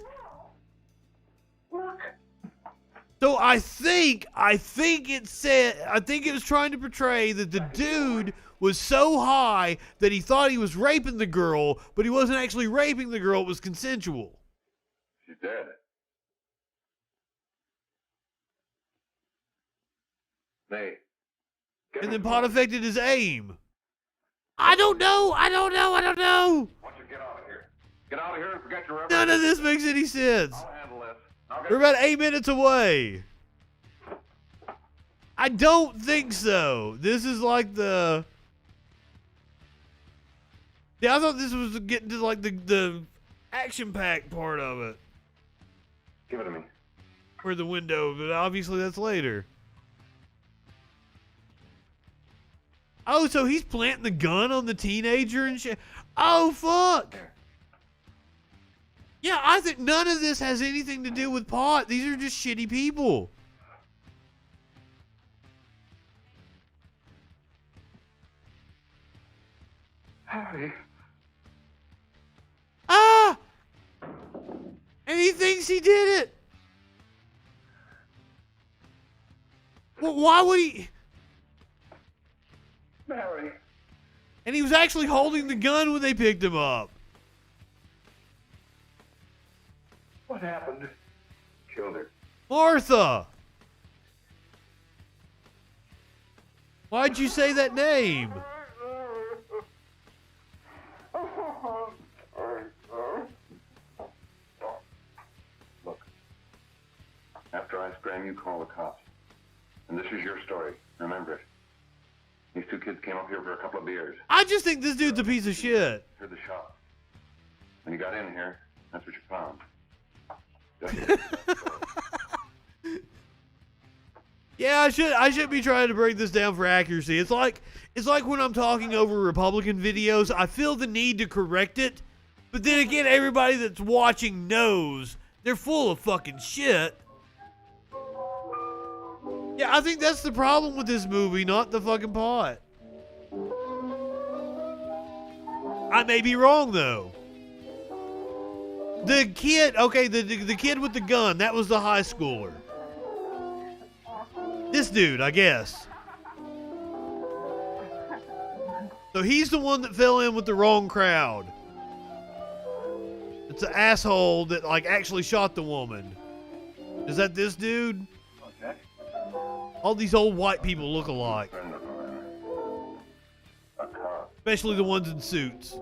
So I think it was trying to portray that the dude was so high that he thought he was raping the girl, but he wasn't actually raping the girl. It was consensual. She's dead. Nay. And then pot affected his aim. I don't know. Why don't you get out of here? Get out of here and forget your None of this makes any sense. I'll handle this. We're about 8 minutes away. I don't think so. This is like the... Yeah, I thought this was getting to like the action-packed part of it. Give it to me. Or the window, but obviously that's later. Oh, so he's planting the gun on the teenager and shit. Oh, fuck. Yeah, I think none of this has anything to do with pot. These are just shitty people. Harry. Ah! And he thinks he did it. Well, why would he? Mary. And he was actually holding the gun when they picked him up. What happened? Killed her. Martha! Why'd you say that name? Look, after I scram, you call the cops. And this is your story. Remember it. These two kids came up here for a couple of beers. I just think this dude's a piece of shit. Heard the shot. When you got in here, that's what you found. Yeah, I should be trying to break this down for accuracy. It's like when I'm talking over Republican videos, I feel the need to correct it, but then again, everybody that's watching knows they're full of fucking shit. Yeah, I think that's the problem with this movie, not the fucking pot. I may be wrong though. The kid, okay, the kid with the gun, that was the high schooler. This dude, I guess. So he's the one that fell in with the wrong crowd. It's an asshole that like actually shot the woman. Is that this dude? Okay. All these old white people look alike. Especially the ones in suits.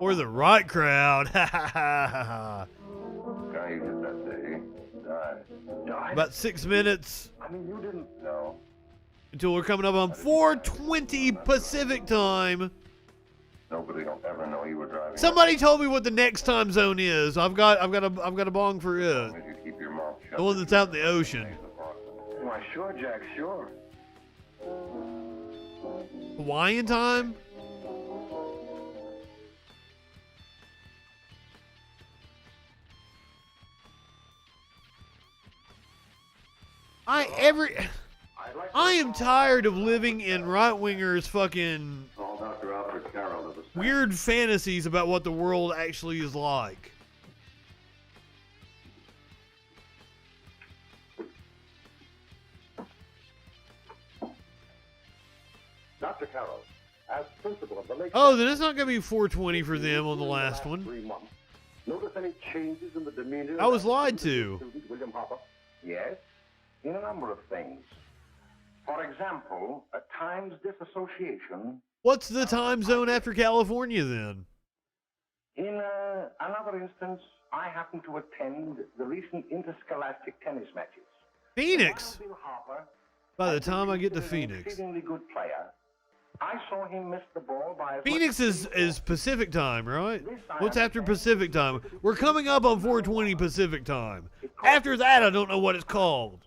Or the right crowd. Ha ha ha ha. Guy you did that day died. About 6 minutes. I mean, you didn't know. Until we're coming up on 4:20 Pacific time. Nobody will ever know you were driving. Somebody told me what the next time zone is. I've got a bong for it. You keep your mouth shut. The one that's out in the ocean. Why, sure, Jack, sure. Hawaiian time? I am tired of living in right-wingers fucking weird fantasies about what the world actually is like. Dr. Carroll, as principal of the Lake... Oh, then it's not going to be 420 for them on the last one. 3 months. Notice any changes in the demeanor... I was lied to. Student William Hopper? Yes, in a number of things. For example, at times disassociation... What's the time zone after California then? In another instance, I happened to attend the recent interscholastic tennis matches. Phoenix! Bill Harper, By the time I get to an Phoenix. exceedingly good player. I saw him miss the ball by... Phoenix is Pacific time, right? What's after Pacific time? We're coming up on 420 Pacific time. After that, I don't know what it's called.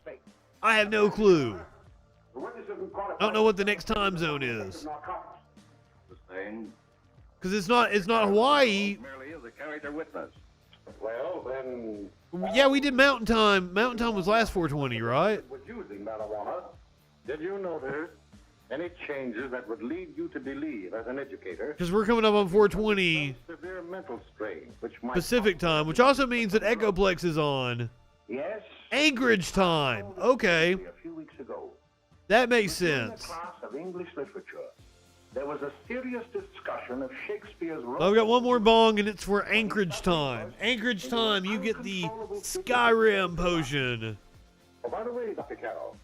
I have no clue. I don't know what the next time zone is. Because it's not Hawaii. Merely as a character witness. Well, then... Yeah, we did Mountain Time. Mountain Time was last 420, right? ...was using marijuana. Did you notice any changes that would lead you to believe, as an educator... Because we're coming up on 420 severe mental strain, which might... Pacific time, which also means that Echoplex is on. Yes, Anchorage time. Okay. A few weeks ago, That makes during a sense. class of English literature, there was a serious discussion of Shakespeare's Well, I've got one more bong, and it's for Anchorage time. Anchorage time, you get the Skyrim potion. Oh, by the way, Dr. Carroll,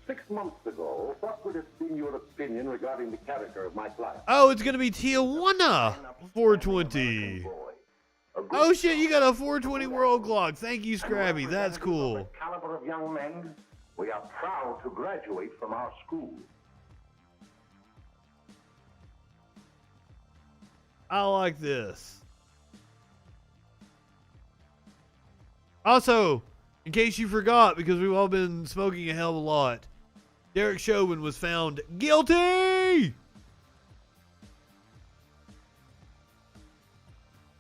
6 months ago, what would have been your opinion regarding the character of my client? Oh, it's going to be Tijuana 420. Oh, shit, you got a 420 world clock. Thank you, Scrappy. That's cool. Caliber of young men, we are proud to graduate from our school. I like this. Also, in case you forgot, because we've all been smoking a hell of a lot, Derek Chauvin was found guilty!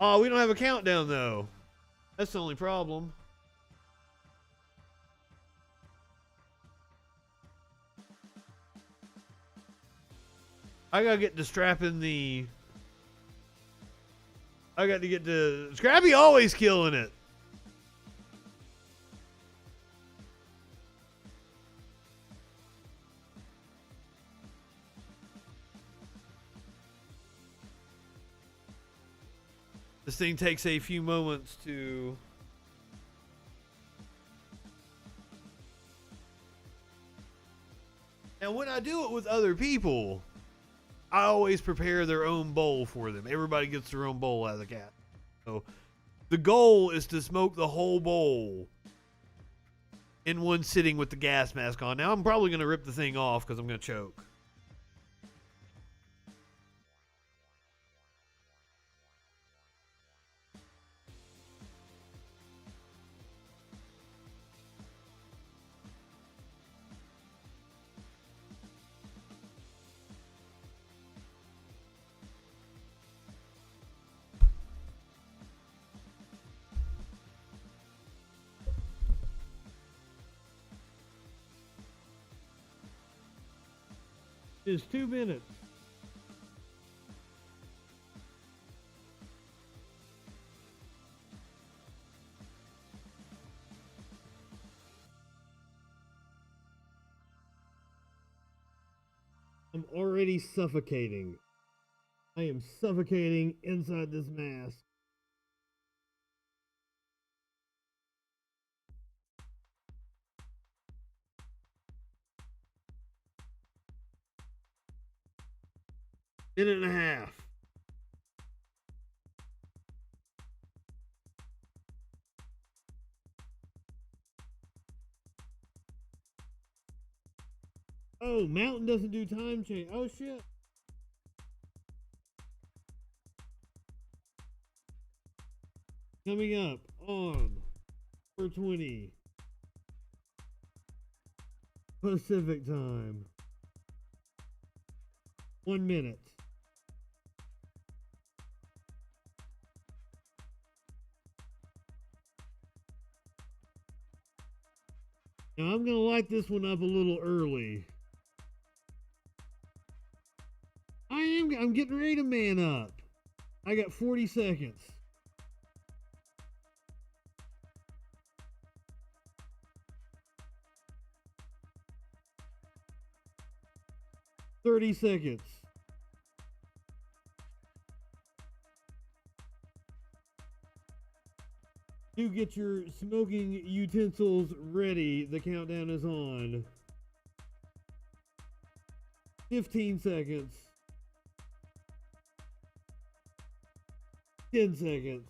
Oh, we don't have a countdown, though. That's the only problem. I gotta get to strapping the... I got to get to... Scrappy always killing it. This thing takes a few moments to... And when I do it with other people, I always prepare their own bowl for them. Everybody gets their own bowl out of the cat. So the goal is to smoke the whole bowl in one sitting with the gas mask on. Now I'm probably going to rip the thing off because I'm going to choke. It's 2 minutes. I'm already suffocating. I am suffocating inside this mask. Minute and a half. Oh, Mountain doesn't do time change. Oh, shit. Coming up on 420 Pacific time. 1 minute. Now I'm gonna light this one up a little early. I'm getting ready to man up. I got 40 seconds. $30 seconds. Do get your smoking utensils ready. The countdown is on. 15 seconds. 10 seconds.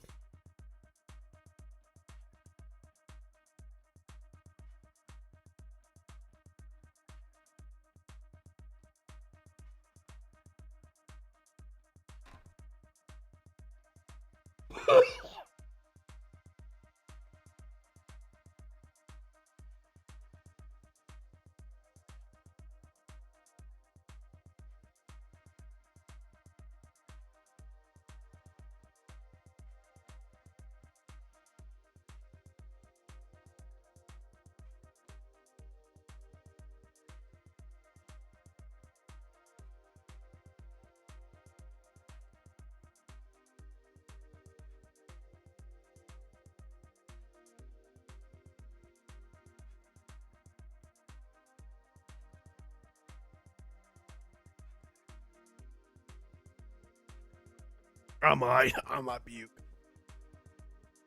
I might puke.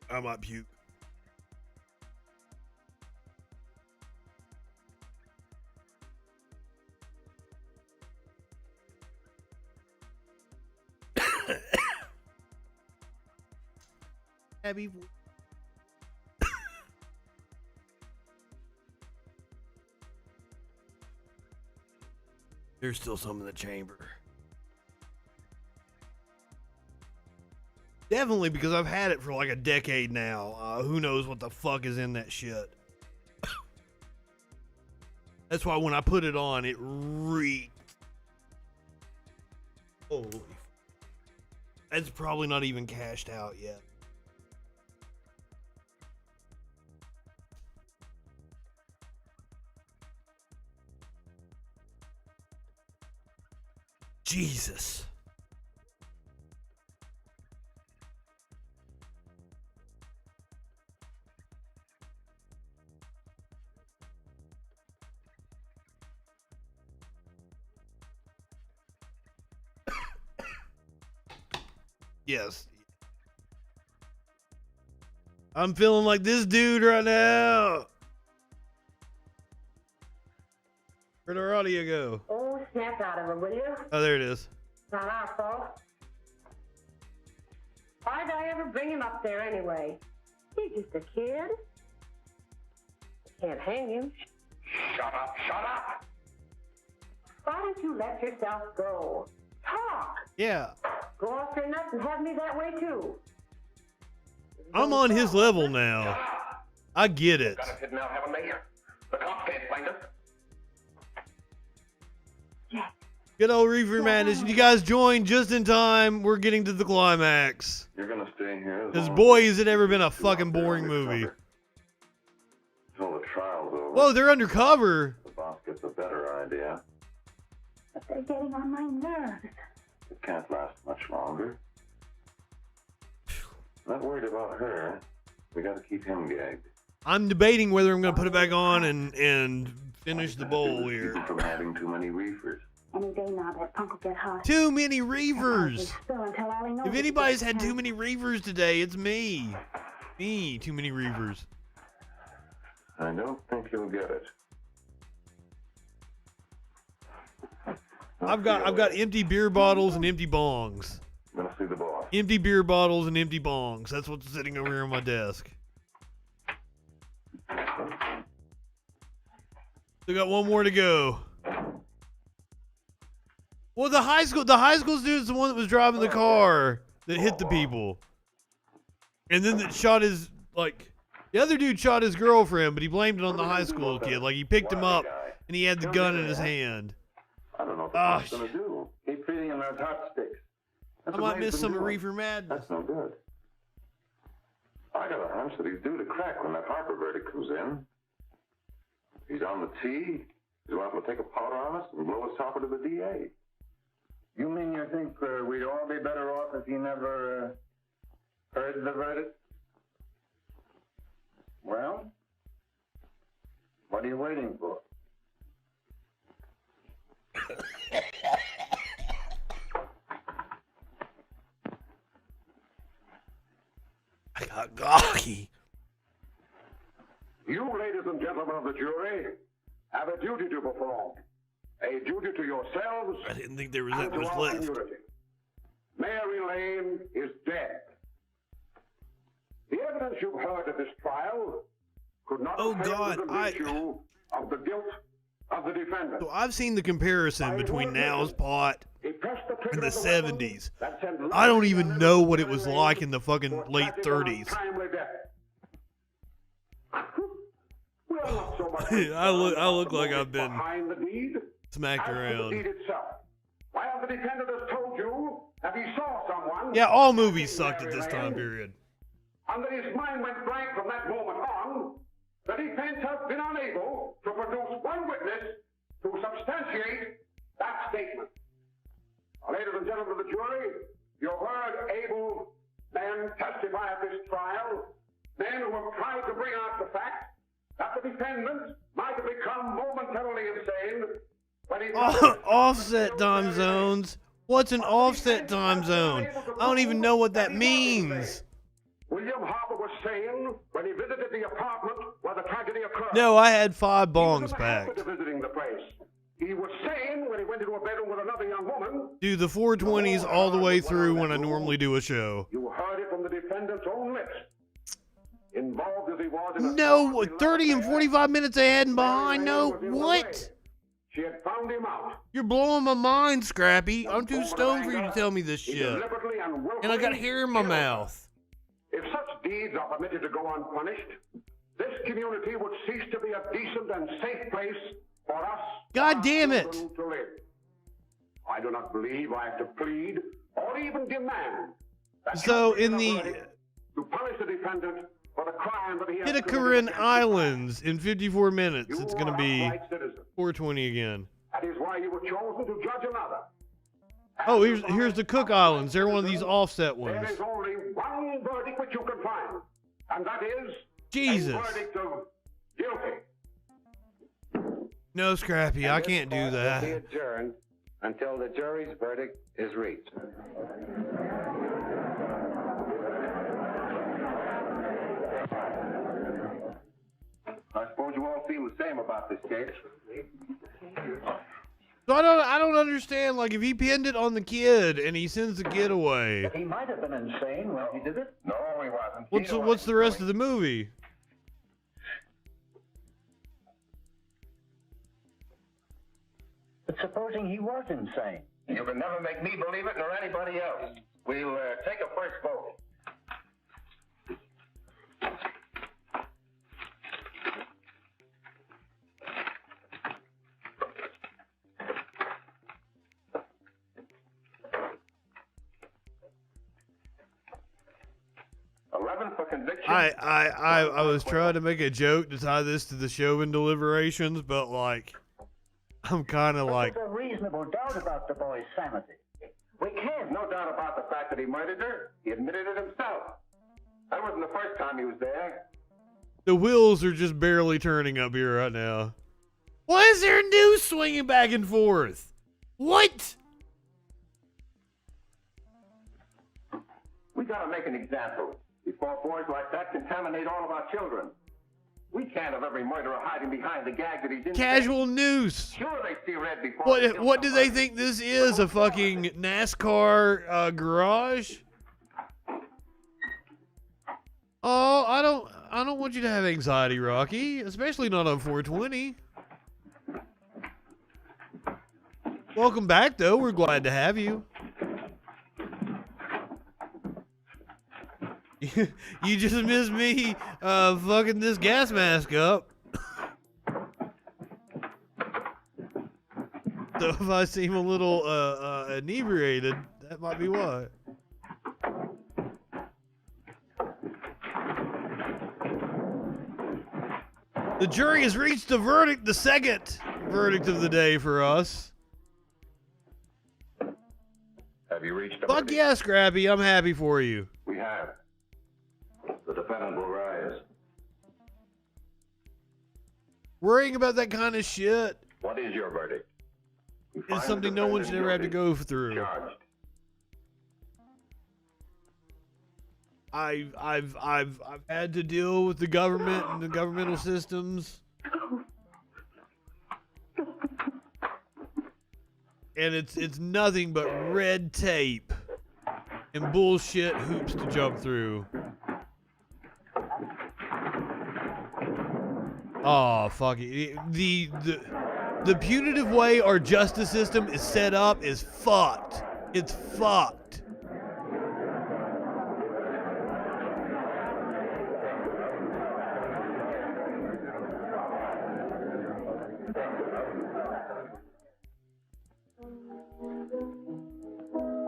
I might puke. Abby. There's still some in the chamber. Definitely, because I've had it for like a decade now. Who knows what the fuck is in that shit. That's why when I put it on, it reeked. Holy. That's probably not even cashed out yet. Jesus. Yes. I'm feeling like this dude right now. Where'd our audio go? Oh, snap out of her, will you? Oh, there it is. Not our fault. Why'd I ever bring him up there anyway? He's just a kid. Can't hang him. Shut up, shut up! Why don't you let yourself go? Talk! Yeah. Go off your nuts and have me that way too. I'm on his level now. I get it. Got us hidden out, haven't they? The cops can't find us. Good old Reefer Madness. You guys joined just in time. We're getting to the climax. You're gonna stay here. Because boy, has it ever been a fucking boring movie. Until the trial's over. Whoa, they're undercover. The boss gets a better idea. But they're getting on my nerves. It can't last much longer. Not worried about her. We gotta keep him gagged. I'm debating whether I'm going to put it back on and finish the bowl here. Keep him from having too many reefers. Any day now, that punk will get hot. Too many reavers. If If anybody's had too many reavers today, it's me. Me, too many reavers. I don't think you'll get it. I've got empty beer bottles and empty bongs. I'm gonna see the boss. Empty beer bottles and empty bongs. That's what's sitting over here on my desk. Still got one more to go. Well, the high school student's the one that was driving the car that hit the people. And then that shot his, the other dude shot his girlfriend, but he blamed it on the high school kid. Like, he picked him up and he had the gun in his hand. I don't know what the boss gonna do. Keep feeding him those hot sticks. I might miss some Reefer Madness. That's no good. I got a hunch that he's due to crack when that Harper verdict comes in. He's on the tee. He's liable to take a powder on us and blow us topper to the DA. You mean you think we'd all be better off if he never heard the verdict? Well, what are you waiting for? I got gawky. You, ladies and gentlemen of the jury, have a duty to perform. A duty to yourselves. I didn't think there was and that much to our left. community. Mary Lane is dead. The evidence you've heard at this trial could not Oh, have failed God, to convince you of the guilt of the defendant. So I've seen the comparison between now's pot and the 70s. I don't even know what it was like in the fucking late 30s. I look like I've been behind the deed smacked as to the around. deed itself. While the defendant has told you that he saw someone. Yeah, all movies sucked at this time period. And that his mind went blank from that moment on, the defense has been unable to produce one witness to substantiate that statement. Now, ladies and gentlemen of the jury, you've heard able men testify at this trial, men who have tried to bring out the fact that the defendant might have become momentarily insane when he Offset time zones. What's an offset time zone? I don't even know what that means. William Harper was saying when he visited the apartment where the tragedy occurred. No, I had 5 bongs He packed. was visiting the place. He was saying when he went into a bedroom with another young woman. Do the 420s all the way through when I normally do a show. You heard it from the defendant's own lips. Involved as he was in a No, 30 and 45 minutes ahead and behind. No, what? She had found him out. You're blowing my mind, Scrappy. I'm too stoned for you to tell me this shit. And I got hair in my mouth. If such deeds are permitted to go unpunished, this community would cease to be a decent and safe place for us. God damn it. To live. I do not believe I have to plead or even demand. So in the to punish the defendant for the crime that he has Pitcairn Islands in 54 minutes, it's going to be 420 again. That is why you were chosen to judge another. Oh, here's the Cook Islands. They're one of these offset ones. There is only one verdict which you can find, and that is Jesus. a verdict of guilty. No, Scrappy, I can't do that. Be adjourned until the jury's verdict is reached. I suppose you all feel the same about this case. So I don't understand. Like, if he pinned it on the kid and he sends the kid away, He might have been insane when he did it. No, he wasn't. what's the rest of the movie? But supposing he was insane. You can never make me believe it nor anybody else. We'll take a first vote. For conviction. I was trying to make a joke to tie this to the Chauvin deliberations, but like, I'm kind of like. There's a reasonable doubt about the boy's sanity. We can't. No doubt about the fact that he murdered her. He admitted it himself. That wasn't the first time he was there. The wheels are just barely turning up here right now. Why is there news swinging back and forth? What? We gotta make an example before boys like that contaminate all of our children. We can't have every murderer hiding behind the gag that he's in. Casual news. Sure, they see red before. What do they think this is? A fucking NASCAR garage? Oh, I don't want you to have anxiety, Rocky. Especially not on 420. Welcome back, though. We're glad to have you. You just missed me fucking this gas mask up. So if I seem a little inebriated, that might be why. The jury has reached a verdict, the second verdict of the day for us. Have you reached a Fuck verdict? yeah, Scrappy. I'm happy for you. We have. The defendant will rise. Worrying about that kind of shit What is your verdict? We is find the something no one should ever have to defendant go through. guilty, charged. I've had to deal with the government and the governmental systems. And it's nothing but red tape and bullshit hoops to jump through. Oh, fuck it. The punitive way our justice system is set up is fucked. It's fucked.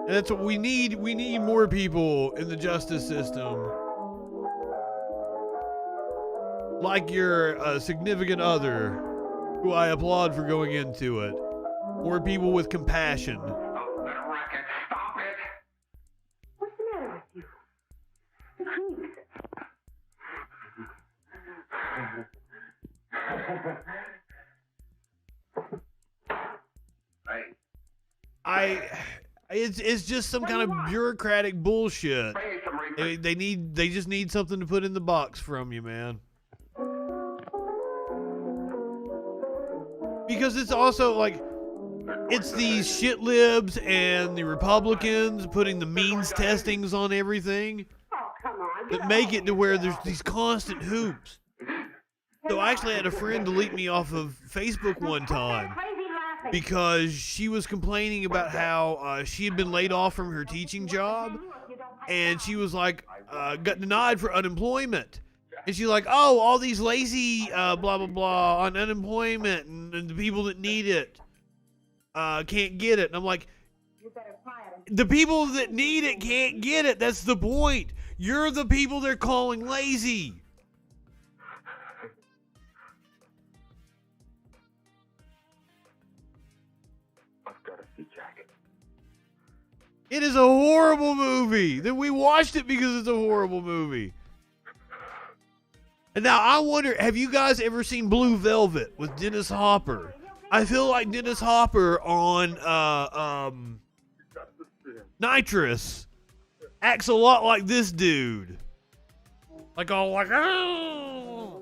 And that's what we need. We need more people in the justice system. Like your significant other, who I applaud for going into it. More people with compassion. What's the matter with you? It's just some kind of bureaucratic bullshit. They just need something to put in the box from you, man. Because it's also like, it's these shit libs and the Republicans putting the means testings on everything that make it to where there's these constant hoops. So I actually had a friend delete me off of Facebook one time because she was complaining about how she had been laid off from her teaching job, and she was like, got denied for unemployment. And she's like, oh, all these lazy blah, blah, blah on unemployment and the people that need it can't get it. And I'm like, the people that need it can't get it. That's the point. You're the people they're calling lazy. It is a horrible movie. That we watched it because it's a horrible movie. And now I wonder, have you guys ever seen Blue Velvet with Dennis Hopper? I feel like Dennis Hopper on Nitrous acts a lot like this dude. Like all like, oh.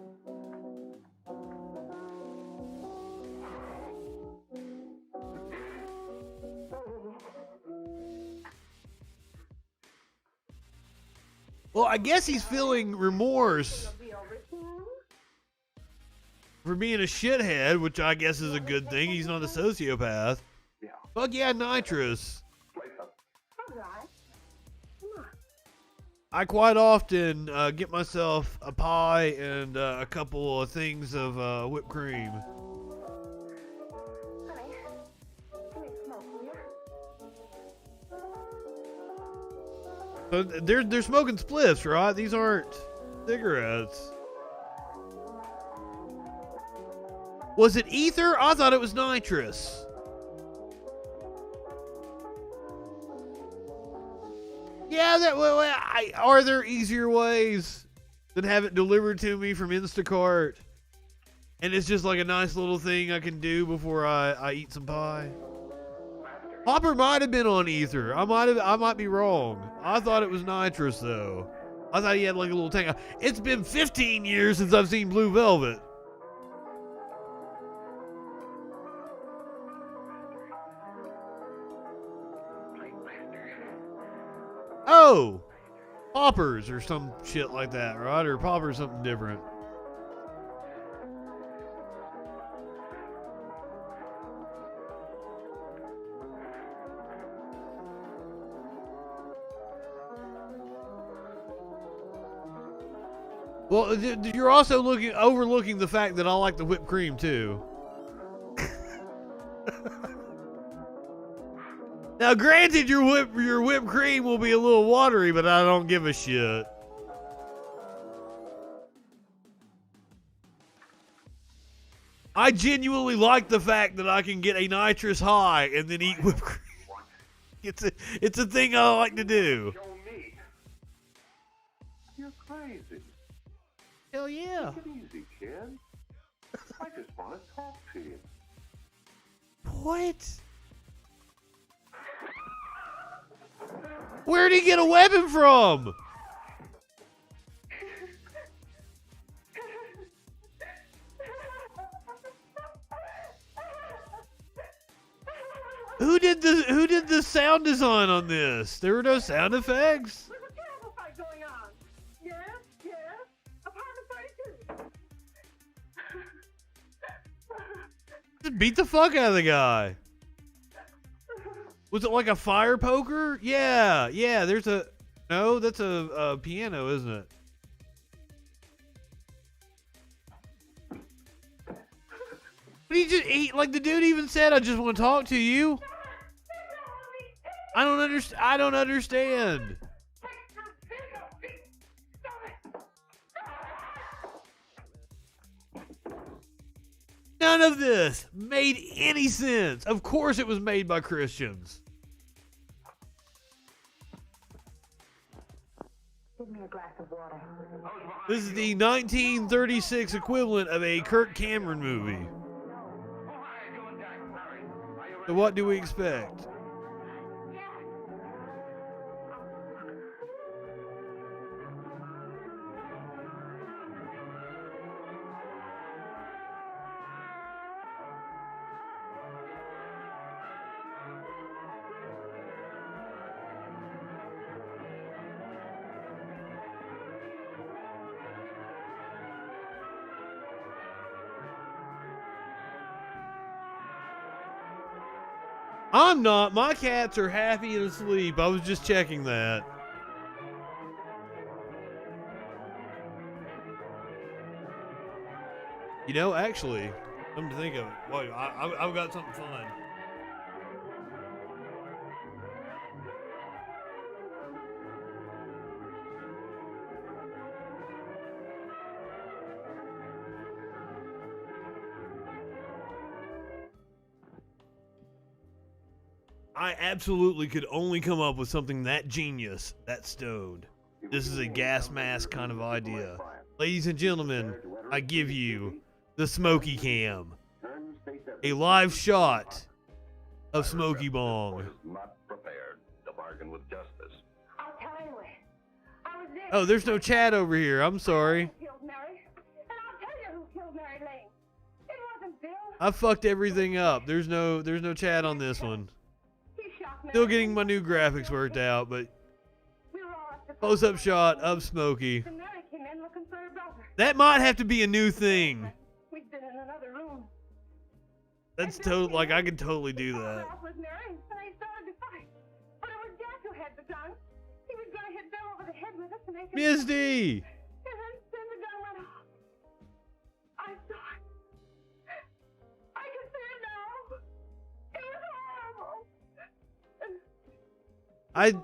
Well, I guess he's feeling remorse for being a shithead, which I guess is a good thing. He's not a sociopath. Yeah. Fuck yeah, Nitrous. I quite often get myself a pie and a couple of things of whipped cream. So they're smoking spliffs, right? These aren't cigarettes. Was it ether? I thought it was nitrous. Yeah, are there easier ways than have it delivered to me from Instacart? And it's just like a nice little thing I can do before I eat some pie. Hopper might have been on ether. I might be wrong. I thought it was nitrous though. I thought he had like a little tank. It's been 15 years since I've seen Blue Velvet. Oh, poppers or some shit like that, right? Or poppers something different. Well, you're also overlooking the fact that I like the whipped cream too. Now, granted, your whipped cream will be a little watery, but I don't give a shit. I genuinely like the fact that I can get a nitrous high and then eat whipped cream. It's a thing I like to do. You're crazy. Hell yeah. Take it easy, kid. I just want to talk to you. What? Where'd he get a weapon from? Who did the sound design on this? There were no sound effects? There's a terrible fight going on. Yes, apartment 32. Just beat the fuck out of the guy. Was it like a fire poker? Yeah, there's a... No, that's a piano, isn't it? But like the dude even said, I just want to talk to you. I don't understand. None of this made any sense. Of course it was made by Christians. Give me a glass of water. This is the 1936 equivalent of a Kirk Cameron movie. So what do we expect? I'm not. My cats are happy and asleep. I was just checking that. You know, actually, come to think of it, wait, I've got something fun. I absolutely could only come up with something that genius, that stoned. This is a gas mask kind of idea. Ladies and gentlemen, I give you the Smoky Cam. A live shot of Smoky Bong. Not prepared to bargain with justice. I'll tell you what. I was there. Oh, there's no chat over here. I'm sorry. Who killed Mary? And I'll tell you who killed Mary Lane. It wasn't Bill. I fucked everything up. There's no chat on this one. Still getting my new graphics worked out, but close-up shot of Smokey. Mary came in looking for her brother. That might have to be a new thing. We'd been in another room. That's totally, like, I could totally do that. Ralph was Mary, and they started to fight. But it was Jack who had the gun. He was going to hit Bill over the head with it to make him... Misty! And then the gun went off. I saw it. I can see it now. It was horrible.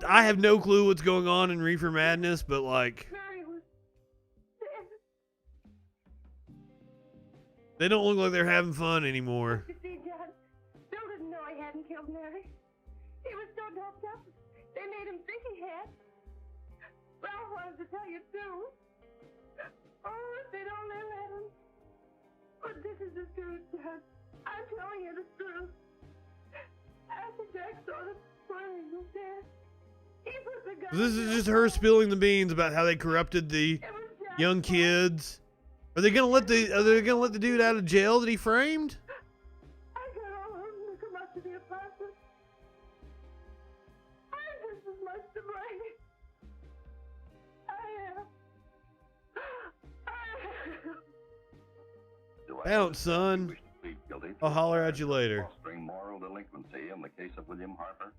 I have no clue what's going on in Reefer Madness, but like, Mary was dead. they don't look like they're having fun anymore. You see, Judge, Bill didn't know he hadn't killed Mary. He was so doped up, they made him think he had. Ralph wanted to tell you, too. Oh, if they'd only let him. But this is the truth, Judge. I'm telling you the truth. After Jack saw the plane was dead, he put the gun... This is just her spilling the beans about how they corrupted the young kids. Are they gonna let the dude out of jail that he framed? I got all of them to come up to the apartment. I'm just as much to blame. I am. Bounce, son. I'll holler at you later. Fostering moral delinquency in the case of William Harper.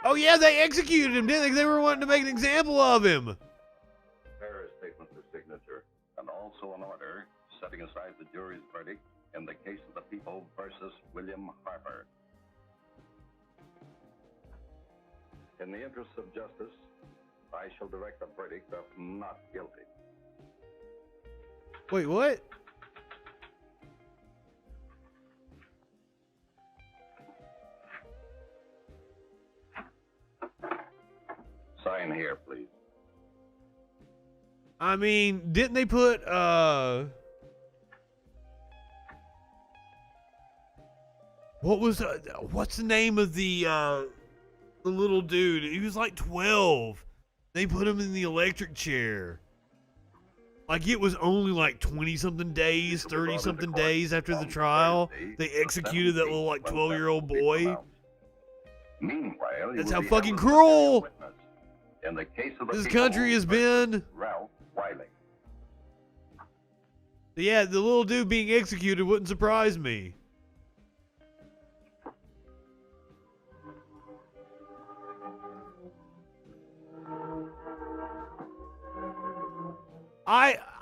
Oh yeah, they executed him, didn't they? They were wanting to make an example of him. Prepare a statement for signature, and also an order setting aside the jury's verdict in the case of the people versus William Harper. In the interests of justice, I shall direct a verdict of not guilty. Wait, what? Sign here, please. I mean, didn't they put what's the name of the little dude? He was like 12. They put him in the electric chair. Like it was only like 20-something days, 30-something days after the trial, they executed that little like 12-year-old boy. Meanwhile, that's how fucking cruel in the case of this country has been. Ralph Wiley. Yeah, the little dude being executed wouldn't surprise me.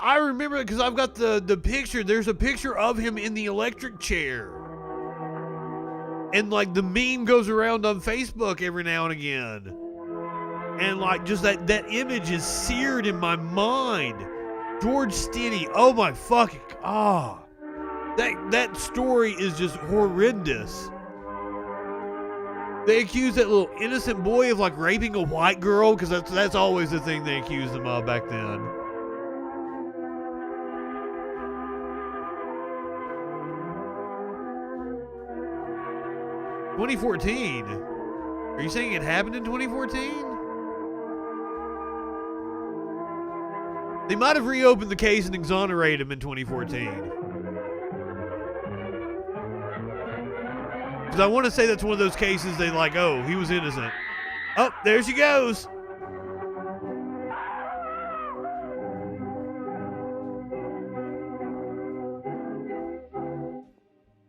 I remember it because I've got the picture. There's a picture of him in the electric chair. And like the meme goes around on Facebook every now and again. And like just that image is seared in my mind. George Stinney, oh my fucking God. That story is just horrendous. They accused that little innocent boy of like raping a white girl because that's always the thing they accused him of back then. (2014). Are you saying it happened in 2014? They might have reopened the case and exonerated him in 2014. Because I want to say that's one of those cases they like, oh, he was innocent. Oh, there she goes.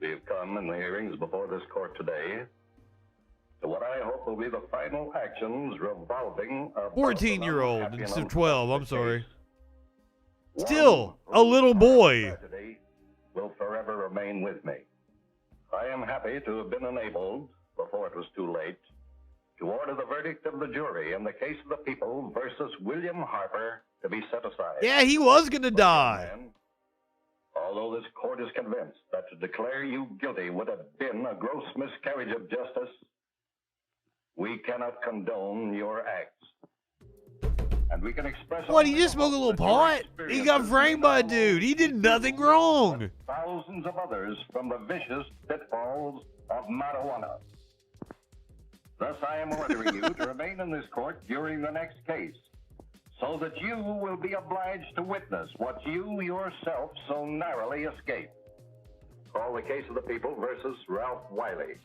We have come in the hearings before this this court today to what I hope will be the final actions revolving about 14-year-old unhappy instead of and 12, I'm unfortunate sorry. case. Still, a little boy. Tragedy will forever remain with me. I am happy to have been enabled, before it was too late, to order the verdict of the jury in the case of the people versus William Harper to be set aside. Yeah, he was going to die. Although this court is convinced that to declare you guilty would have been a gross miscarriage of justice, we cannot condone your acts. And we can express... What, he just smoked a little pot? He got framed by a dude. He did nothing wrong. Thousands of others from the vicious pitfalls of marijuana. Thus, I am ordering you to remain in this court during the next case, so that you will be obliged to witness what you yourself so narrowly escaped. Call the case of the people versus Ralph Wiley.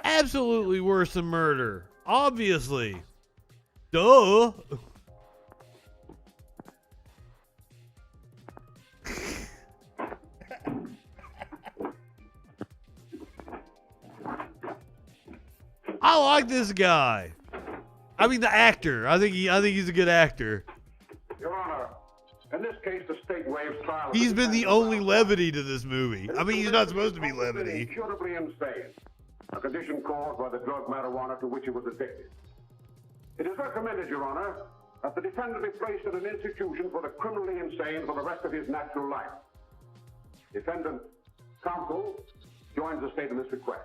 Absolutely worse than murder. Obviously. Duh. I like this guy. I mean, the actor. I think he's a good actor. Your Honor, in this case, the state waives trial. He's been the only levity to this movie. I mean, he's not supposed to be levity. Incurably insane, a condition caused by the drug marijuana to which he was addicted. It is recommended, Your Honor, that the defendant be placed in an institution for the criminally insane for the rest of his natural life. Defendant counsel joins the state in this request.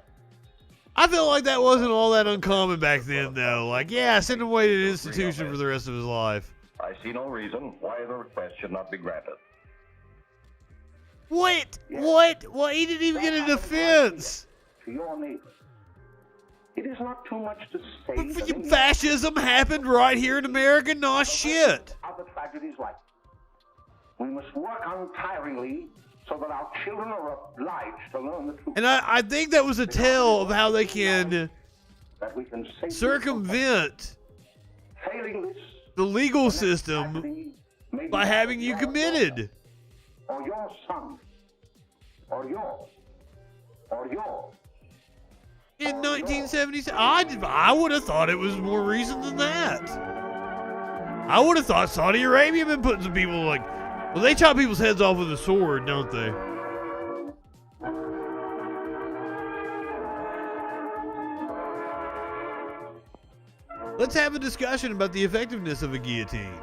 I feel like that wasn't all that uncommon back then, though. Like, yeah, send him away to an institution for the rest of his life. I see no reason why the request should not be granted. What? What? Well, he didn't even get a defense. To your neighbor. It is not too much to say. But fascism happened right here in America. Nah, shit. Other tragedies like we must work untiringly so that our children are obliged to learn the truth. And I think that was a tale of how they can circumvent the legal system by having you committed. Or your son. Or yours. Or yours. In 1977, I would have thought it was more recent than that. I would have thought Saudi Arabia been putting some people like, well, they chop people's heads off with a sword, don't they? Let's have a discussion about the effectiveness of a guillotine.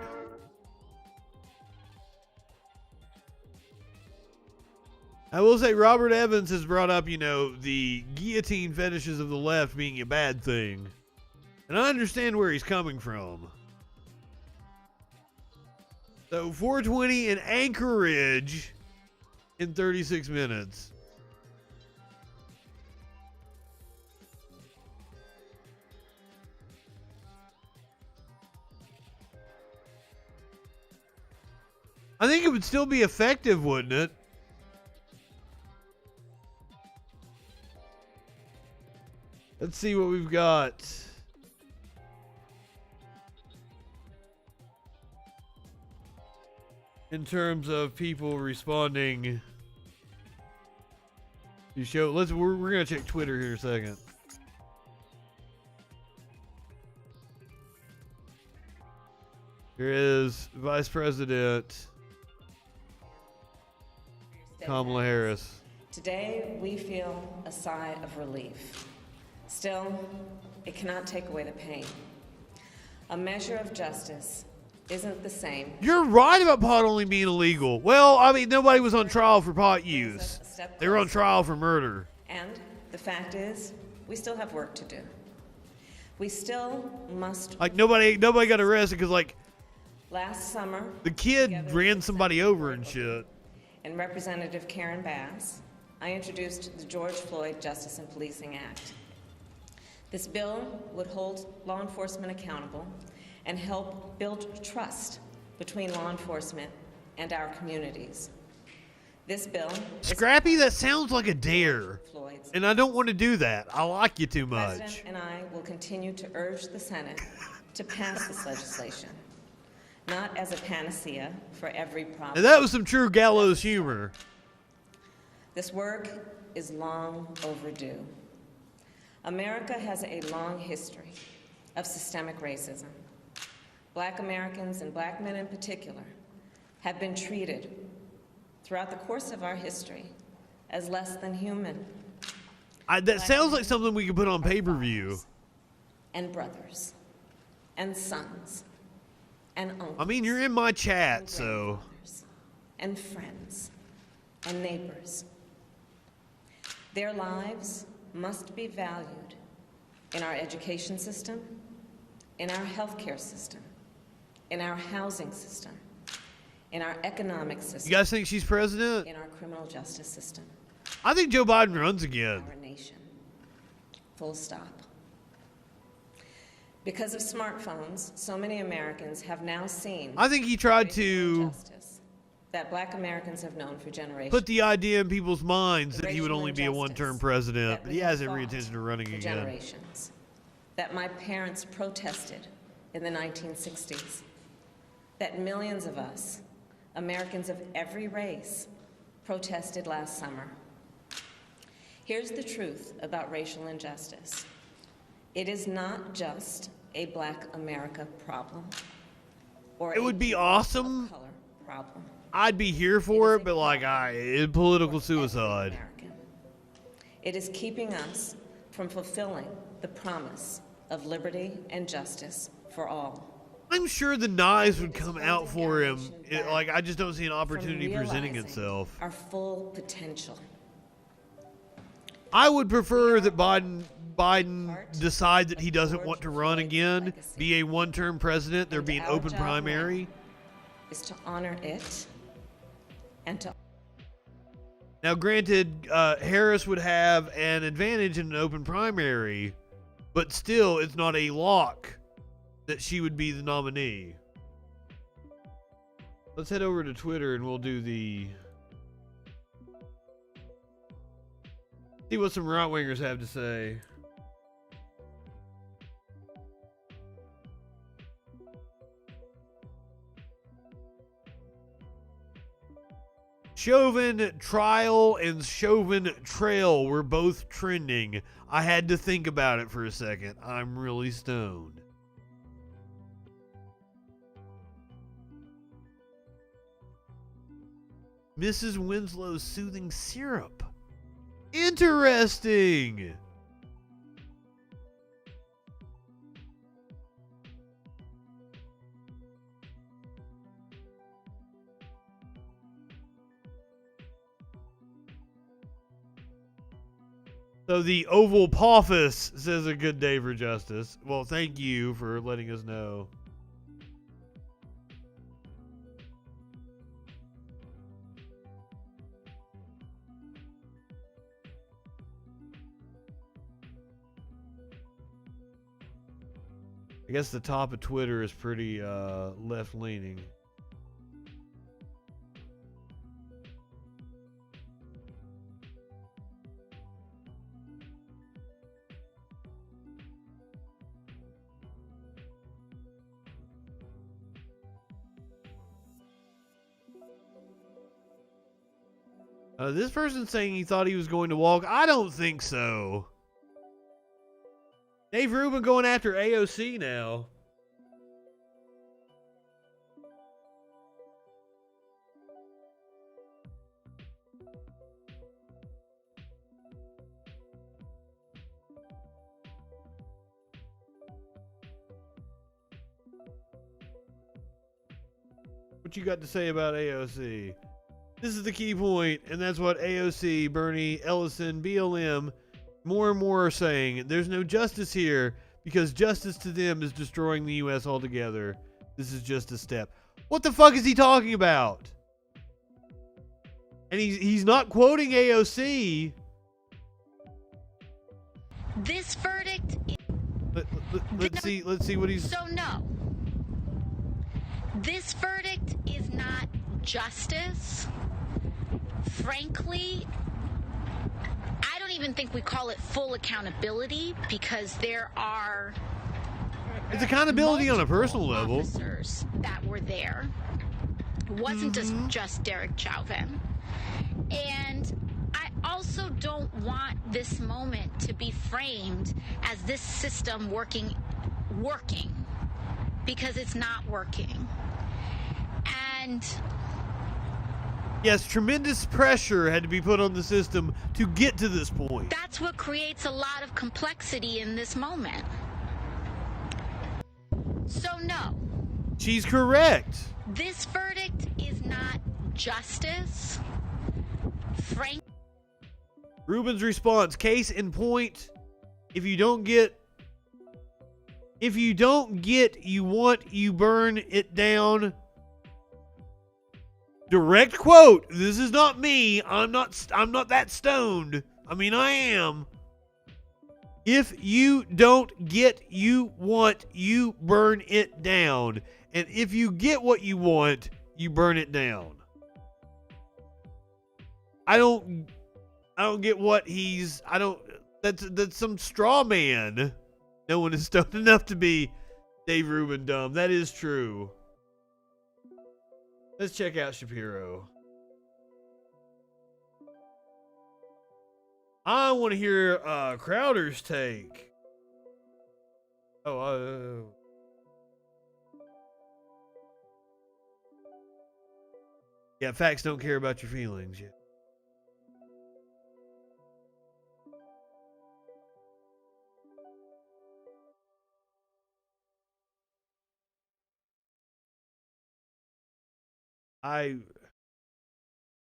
I will say Robert Evans has brought up, the guillotine fetishes of the left being a bad thing. And I understand where he's coming from. So 420 in Anchorage in 36 minutes. I think it would still be effective, wouldn't it? Let's see what we've got. In terms of people responding to show, we're gonna check Twitter here in a second. Here is Vice President Kamala Harris. Today, we feel a sigh of relief. Still, it cannot take away the pain. A measure of justice isn't the same. You're right about pot only being illegal. Well, I mean, nobody was on trial for pot use. They were on trial for murder. And the fact is, we still have work to do. We still must... Like, nobody got arrested because, like, last summer, the kid ran somebody over and shit. And Representative Karen Bass, I introduced the George Floyd Justice and Policing Act. This bill would hold law enforcement accountable and help build trust between law enforcement and our communities. This bill... Scrappy, that sounds like a dare. And I don't want to do that. I like you too The much. President and I will continue to urge the Senate to pass this legislation. not as a panacea for every problem. And that was some true gallows humor. This work is long overdue. America has a long history of systemic racism. Black Americans, and black men in particular, have been treated throughout the course of our history as less than human. That sounds like something we could put on pay-per-view. And brothers, and sons, and uncles. I mean, you're in my chat, so. And friends, and neighbors. Their lives must be valued in our education system, in our healthcare system, in our housing system, in our economic system. You guys think she's president? In our criminal justice system. I think Joe Biden runs again. Our nation. Full stop. Because of smartphones, so many Americans have now seen. I think he tried to that black Americans have known for generations. put the idea in people's minds that he would only be a one-term president, but he has every intention of running again. Generations. That my parents protested in the 1960s. That millions of us, Americans of every race, protested last summer. Here's the truth about racial injustice. It is not just a black America problem. Or it would be awesome. Color problem. I'd be here for it, but like, it's political suicide. It is keeping us from fulfilling the promise of liberty and justice for all. I'm sure the knives would come out for him. I just don't see an opportunity presenting itself. Our full potential. I would prefer that Biden decide that he doesn't want to run again, be a one-term president, there be an open primary. Is to honor it and to. Now, granted, Harris would have an advantage in an open primary, but still, it's not a lock that she would be the nominee. Let's head over to Twitter and we'll do the. See what some right-wingers have to say. Chauvin Trial and Chauvin Trail were both trending. I had to think about it for a second. I'm really stoned. Mrs. Winslow's soothing syrup. Interesting. So the Oval Office says a good day for justice. Well, thank you for letting us know. I guess the top of Twitter is pretty left-leaning. This person's saying he thought he was going to walk. I don't think so. Dave Rubin going after AOC now. What you got to say about AOC? This is the key point, and that's what AOC, Bernie, Ellison, BLM, more and more are saying. There's no justice here because justice to them is destroying the U.S. altogether. This is just a step. What the fuck is he talking about? And he's not quoting AOC. This verdict. Let's see what he's. So no. This verdict is not justice. Frankly, I don't even think we call it full accountability because there are It's accountability on a personal level. Officers that were there. It wasn't just Derek Chauvin. And I also don't want this moment to be framed as this system working, because it's not working. And yes, tremendous pressure had to be put on the system to get to this point. that's what creates a lot of complexity in this moment. So no. She's correct. This verdict is not justice. Frank. Ruben's response, case in point, if you don't get you want, you burn it down. Direct quote. This is not me. I'm not that stoned. I mean, I am. If you don't get you want, you burn it down. And if you get what you want, you burn it down. I don't get what that's some straw man. No one is stoned enough to be Dave Rubin dumb. That is true. Let's check out Shapiro. I want to hear Crowder's take. Yeah, facts don't care about your feelings yet.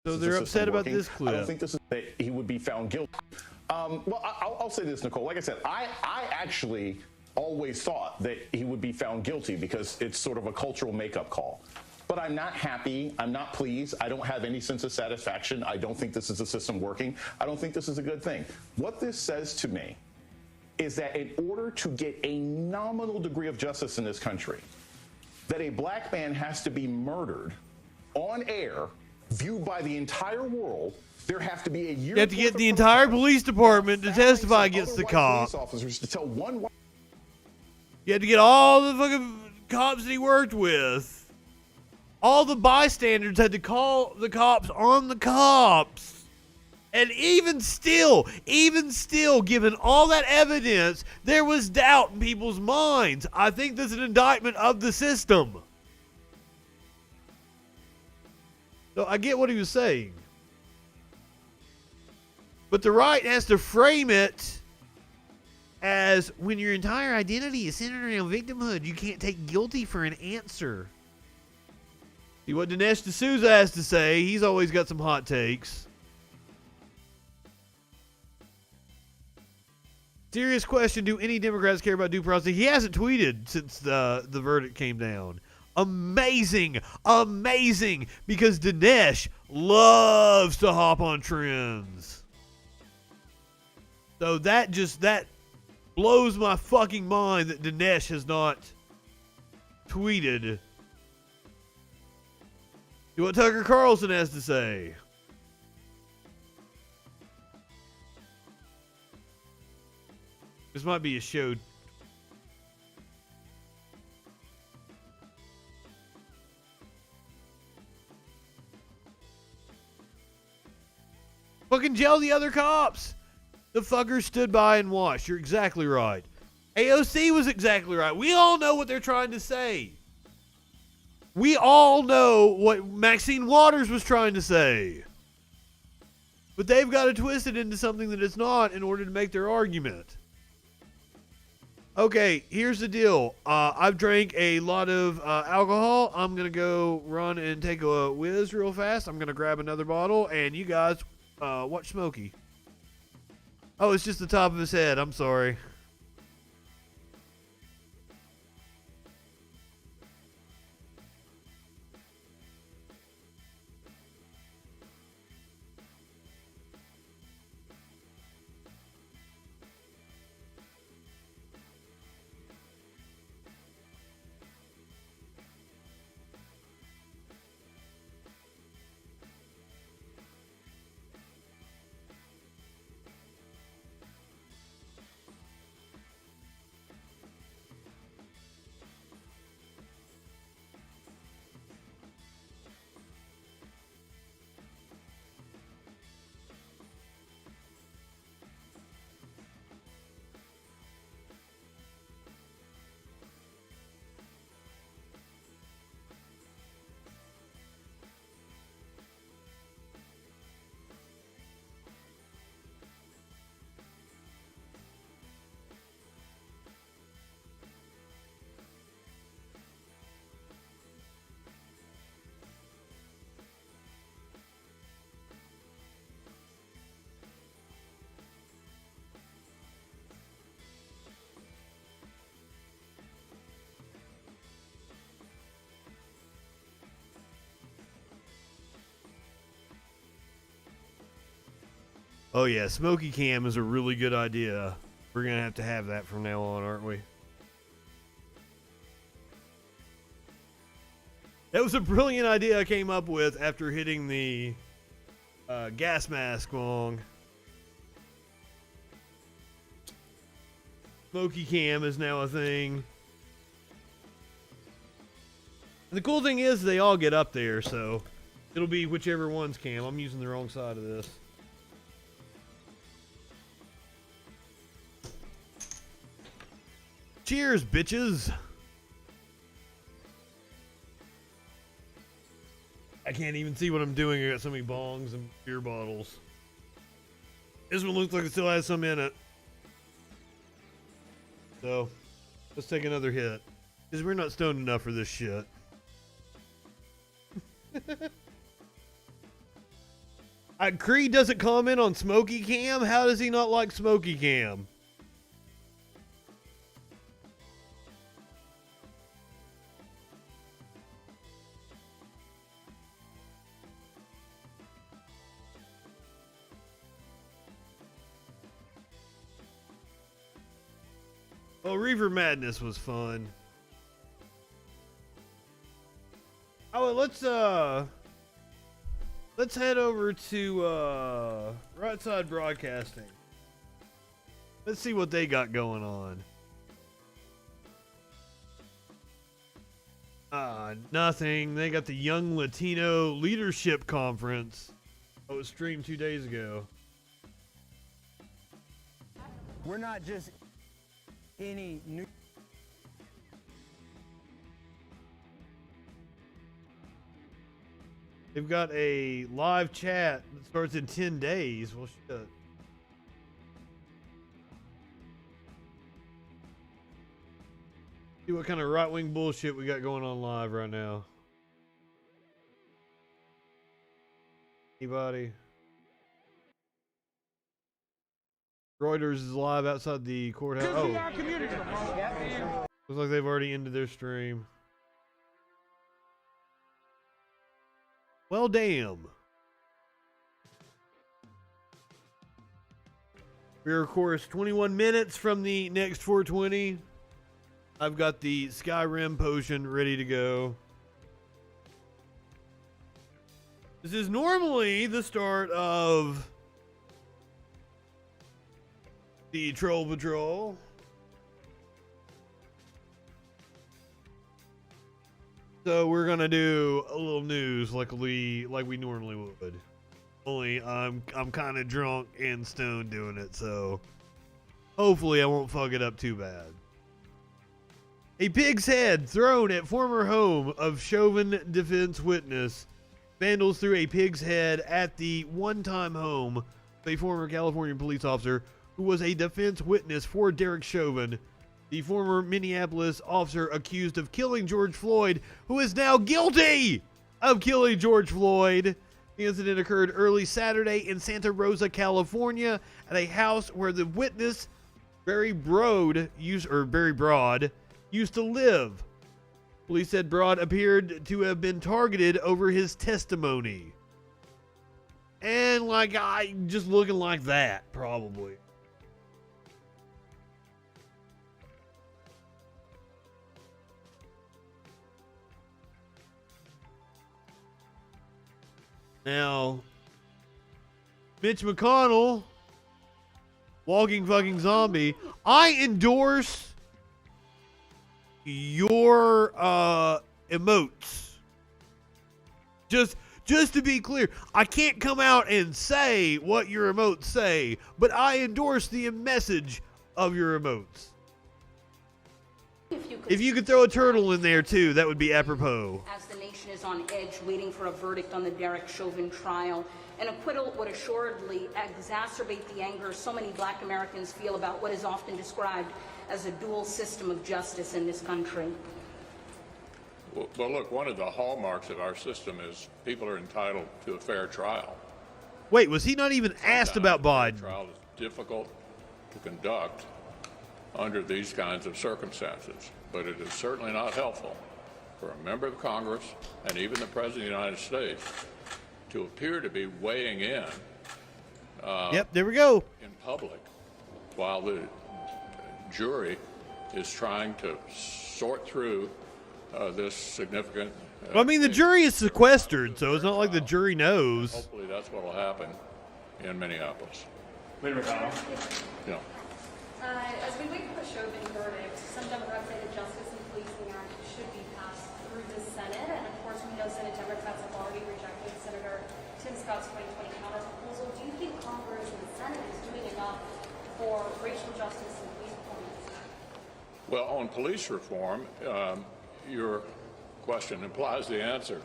So they're upset about this clip. I don't think this is that he would be found guilty. Well, I'll say this, Nicole. Like I said, I actually always thought that he would be found guilty because it's sort of a cultural makeup call. But I'm not happy. I'm not pleased. I don't have any sense of satisfaction. I don't think this is a system working. I don't think this is a good thing. What this says to me is that in order to get a nominal degree of justice in this country, that a black man has to be murdered on air, viewed by the entire world. There have to be a year. You have to get the entire police department to testify against the cop. Officers to tell one. You have to get all the fucking cops that he worked with. All the bystanders had to call the cops on the cops. And even still, given all that evidence, there was doubt in people's minds. I think that's an indictment of the system. So I get what he was saying. But the right has to frame it as when your entire identity is centered around victimhood, you can't take guilty for an answer. See what Dinesh D'Souza has to say. He's always got some hot takes. Serious question, do any Democrats care about due process? He hasn't tweeted since the verdict came down. Amazing, because Dinesh loves to hop on trends. So that blows my fucking mind that Dinesh has not tweeted. See what Tucker Carlson has to say. This might be a show. Fucking jail the other cops. The fuckers stood by and watched. You're exactly right. AOC was exactly right. We all know what they're trying to say. We all know what Maxine Waters was trying to say. But they've got to twist it into something that it's not in order to make their argument. Okay, here's the deal. I've drank a lot of alcohol. I'm going to go run and take a whiz real fast. I'm going to grab another bottle, and you guys watch Smokey. Oh, it's just the top of his head. I'm sorry. Oh yeah, Smoky Cam is a really good idea. We're gonna to have that from now on, aren't we? That was a brilliant idea I came up with after hitting the gas mask long. Smoky Cam is now a thing. And the cool thing is they all get up there, so it'll be whichever one's cam. I'm using the wrong side of this. Cheers, bitches! I can't even see what I'm doing. I got so many bongs and beer bottles. This one looks like it still has some in it. So, let's take another hit. Because we're not stoned enough for this shit. Creed doesn't comment on Smoky Cam? How does he not like Smoky Cam? Well, Reaver Madness was fun. Oh, let's head over to Right Side Broadcasting. Let's see what they got going on. Nothing. They got the Young Latino Leadership Conference. Oh, it was streamed 2 days ago. We're not just any new. They've got a live chat that starts in 10 days. Well, shit. See what kind of right-wing bullshit we got going on live right now. Anybody? Reuters is live outside the courthouse. Oh. Looks like they've already ended their stream. Well, damn. We're, of course, 21 minutes from the next 420. I've got the Skyrim potion ready to go. This is normally the start of the Troll Patrol. So we're gonna do a little news like we normally would. Only I'm kind of drunk and stoned doing it, so hopefully I won't fuck it up too bad. A pig's head thrown at former home of Chauvin defense witness. Vandals threw a pig's head at the one-time home of a former California police officer who was a defense witness for Derek Chauvin, the former Minneapolis officer accused of killing George Floyd, who is now guilty of killing George Floyd. The incident occurred early Saturday in Santa Rosa, California, at a house where the witness, Barry Broad, used to live. Police said Broad appeared to have been targeted over his testimony. And just looking like that, probably. Now, Mitch McConnell, walking fucking zombie, I endorse your emotes. Just to be clear, I can't come out and say what your emotes say, but I endorse the message of your emotes. If you could throw a turtle in there too, that would be apropos. As the nation is on edge waiting for a verdict on the Derek Chauvin trial, an acquittal would assuredly exacerbate the anger so many black Americans feel about what is often described as a dual system of justice in this country. Well, look, one of the hallmarks of our system is people are entitled to a fair trial. Wait, was he not even asked about Biden? A trial is difficult to conduct under these kinds of circumstances, but it is certainly not helpful for a member of Congress and even the President of the United States to appear to be weighing in Yep, there we go. In public, while the jury is trying to sort through this significant. Well, I mean, the jury is sequestered, so it's not like the jury knows. Hopefully, that's what will happen in Minneapolis. Wait a minute, Yeah. As we wait for a Chauvin verdict, some Democrats say the Justice and Policing Act should be passed through the Senate, and of course we know Senate Democrats have already rejected Senator Tim Scott's 2020 counterproposal. Do you think Congress and the Senate is doing enough for racial justice and police reform? Well, on police reform, your question implies the answer.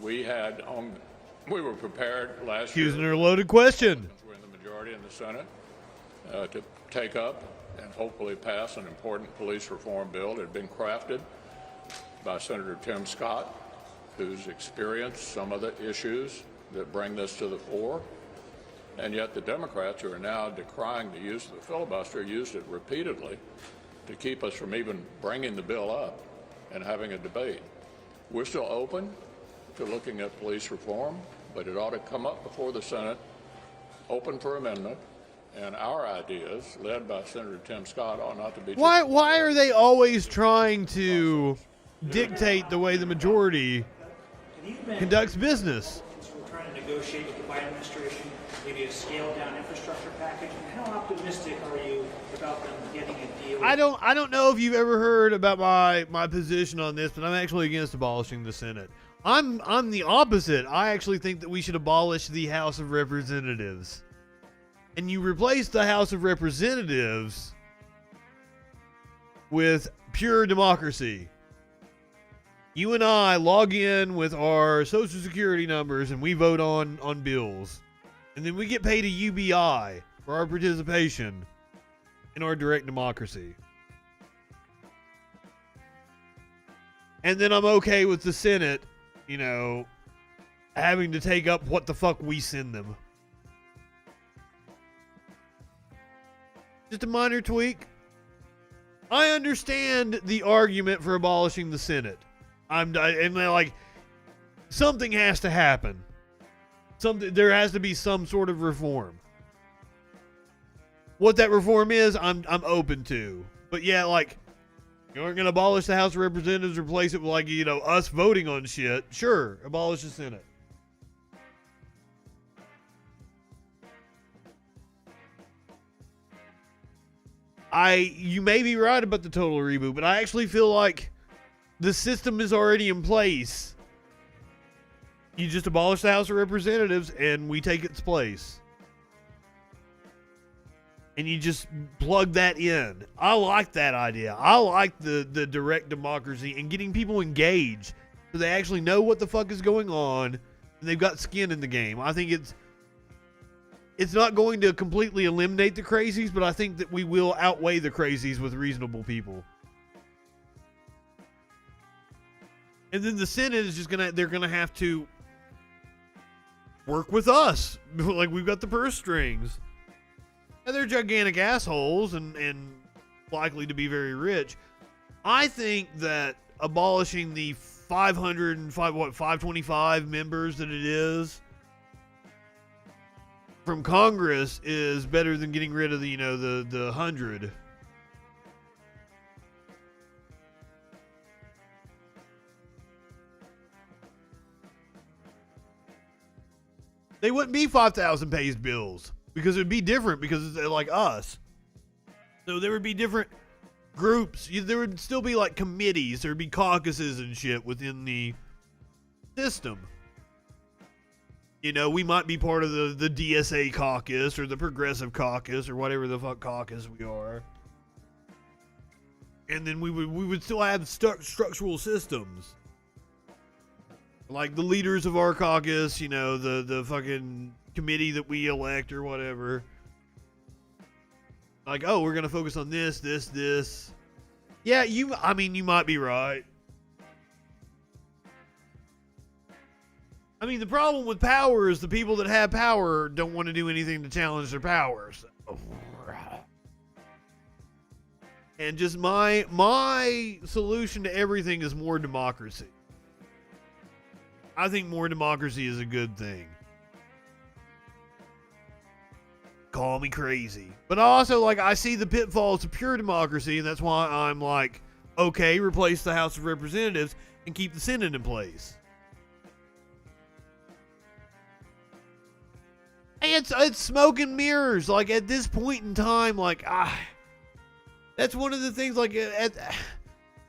We were prepared last year. Using her loaded question. We're in the majority in the Senate to take up and hopefully pass an important police reform bill that had been crafted by Senator Tim Scott, who's experienced some of the issues that bring this to the fore. And yet the Democrats, who are now decrying the use of the filibuster, used it repeatedly to keep us from even bringing the bill up and having a debate. We're still open to looking at police reform, but it ought to come up before the Senate, open for amendment, and our ideas, led by Senator Tim Scott, ought not to be... Why are they always trying to dictate the way the majority conducts business? We're trying to negotiate with the Biden administration, maybe a scaled-down infrastructure package. How optimistic are you about them getting a deal? I don't know if you've ever heard about my position on this, but I'm actually against abolishing the Senate. I'm the opposite. I actually think that we should abolish the House of Representatives. And you replace the House of Representatives with pure democracy. You and I log in with our Social Security numbers and we vote on bills. And then we get paid a UBI for our participation in our direct democracy. And then I'm okay with the Senate, having to take up what the fuck we send them. Just a minor tweak. I understand the argument for abolishing the Senate. Something has to happen. There has to be some sort of reform. What that reform is, I'm open to. But yeah, you aren't gonna abolish the House of Representatives, replace it with us voting on shit. Sure, abolish the Senate. You may be right about the total reboot, but I actually feel like the system is already in place. You just abolish the House of Representatives and we take its place. And you just plug that in. I like that idea. I like the direct democracy and getting people engaged so they actually know what the fuck is going on and they've got skin in the game. I think it's not going to completely eliminate the crazies, but I think that we will outweigh the crazies with reasonable people. And then the Senate is they're gonna have to work with us. We've got the purse strings. And they're gigantic assholes and likely to be very rich. I think that abolishing the 525 members that it is from Congress is better than getting rid of the 100. They wouldn't be 5,000 page bills because it would be different because they're like us. So there would be different groups. There would still be committees. There would be caucuses and shit within the system. We might be part of the DSA caucus or the Progressive Caucus or whatever the fuck caucus we are. And then we would still have structural systems. Like the leaders of our caucus, the fucking committee that we elect or whatever. We're going to focus on this. Yeah, you might be right. The problem with power is the people that have power don't want to do anything to challenge their power. So. And just my solution to everything is more democracy. I think more democracy is a good thing. call me crazy. But also, like, I see the pitfalls of pure democracy, and that's why I'm like, okay, replace the House of Representatives and keep the Senate in place. It's smoke and mirrors. Like, at this point in time, like, that's one of the things, like,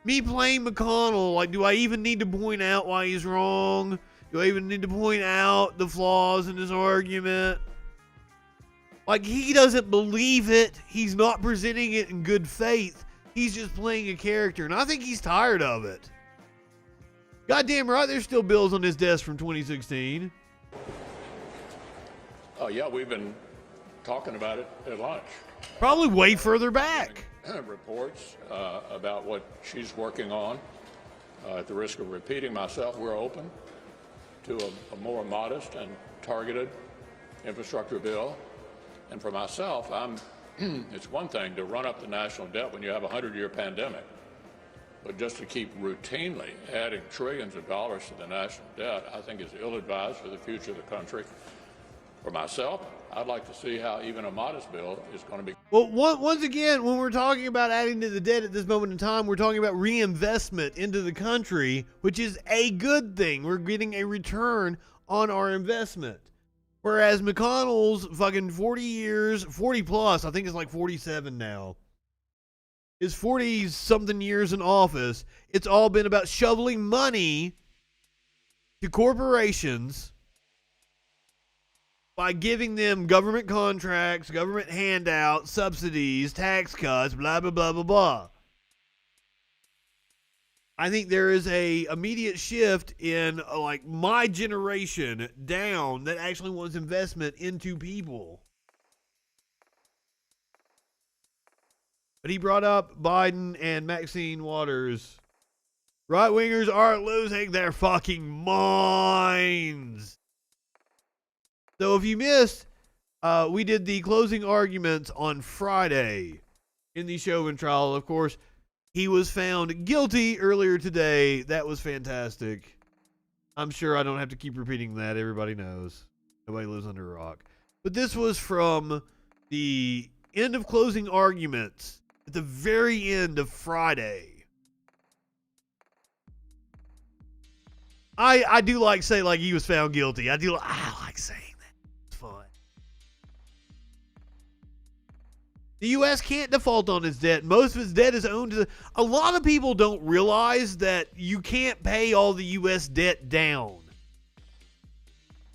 me playing McConnell, like, do I even need to point out why he's wrong? Do I even need to point out the flaws in his argument? Like, he doesn't believe it. He's not presenting it in good faith. He's just playing a character, and I think he's tired of it. Goddamn right, there's still bills on his desk from 2016. Oh, yeah, we've been talking about it at lunch. Probably way further back. Reports about what she's working on. At the risk of repeating myself, we're open to a more modest and targeted infrastructure bill. And for myself, it's one thing to run up the national debt when you have a 100-year pandemic, but just to keep routinely adding trillions of dollars to the national debt, I think is ill-advised for the future of the country. For myself, I'd like to see how even a modest bill is going to be. Well, once again, when we're talking about adding to the debt at this moment in time, we're talking about reinvestment into the country, which is a good thing. We're getting a return on our investment. Whereas McConnell's fucking 40 years, 40 plus, I think it's like 47 now, his 40-something years in office, it's all been about shoveling money to corporations by giving them government contracts, government handouts, subsidies, tax cuts, blah, blah, blah, blah, blah. I think there is a immediate shift in like my generation down that actually wants investment into people. But he brought up Biden and Maxine Waters. Right-wingers are losing their fucking minds. So if you missed, we did the closing arguments on Friday in the Chauvin trial. Of course, he was found guilty earlier today. That was fantastic. I'm sure I don't have to keep repeating that. Everybody knows. Nobody lives under a rock. But this was from the end of closing arguments at the very end of Friday. I do like saying like he was found guilty. I like saying that. It's fun. The U.S. can't default on its debt. Most of its debt is owned to a lot of people don't realize that you can't pay all the U.S. debt down.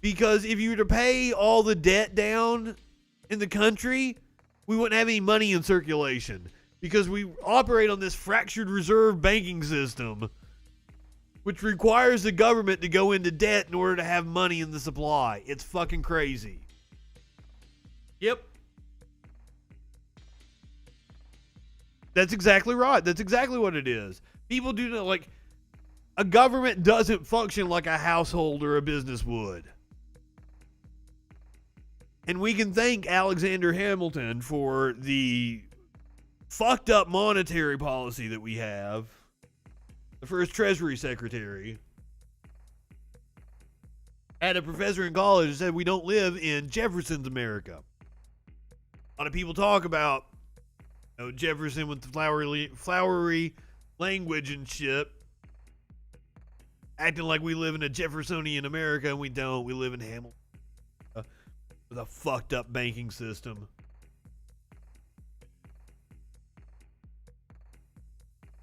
Because if you were to pay all the debt down in the country, we wouldn't have any money in circulation. Because we operate on this fractured reserve banking system, which requires the government to go into debt in order to have money in the supply. It's fucking crazy. Yep. That's exactly right. That's exactly what it is. People do not, like, a government doesn't function like a household or a business would. And we can thank Alexander Hamilton for the fucked up monetary policy that we have. The first Treasury Secretary had a professor in college who said we don't live in Jefferson's America. A lot of people talk about Jefferson with the flowery language and shit, acting like we live in a Jeffersonian America, and we don't. We live in Hamilton with a fucked up banking system.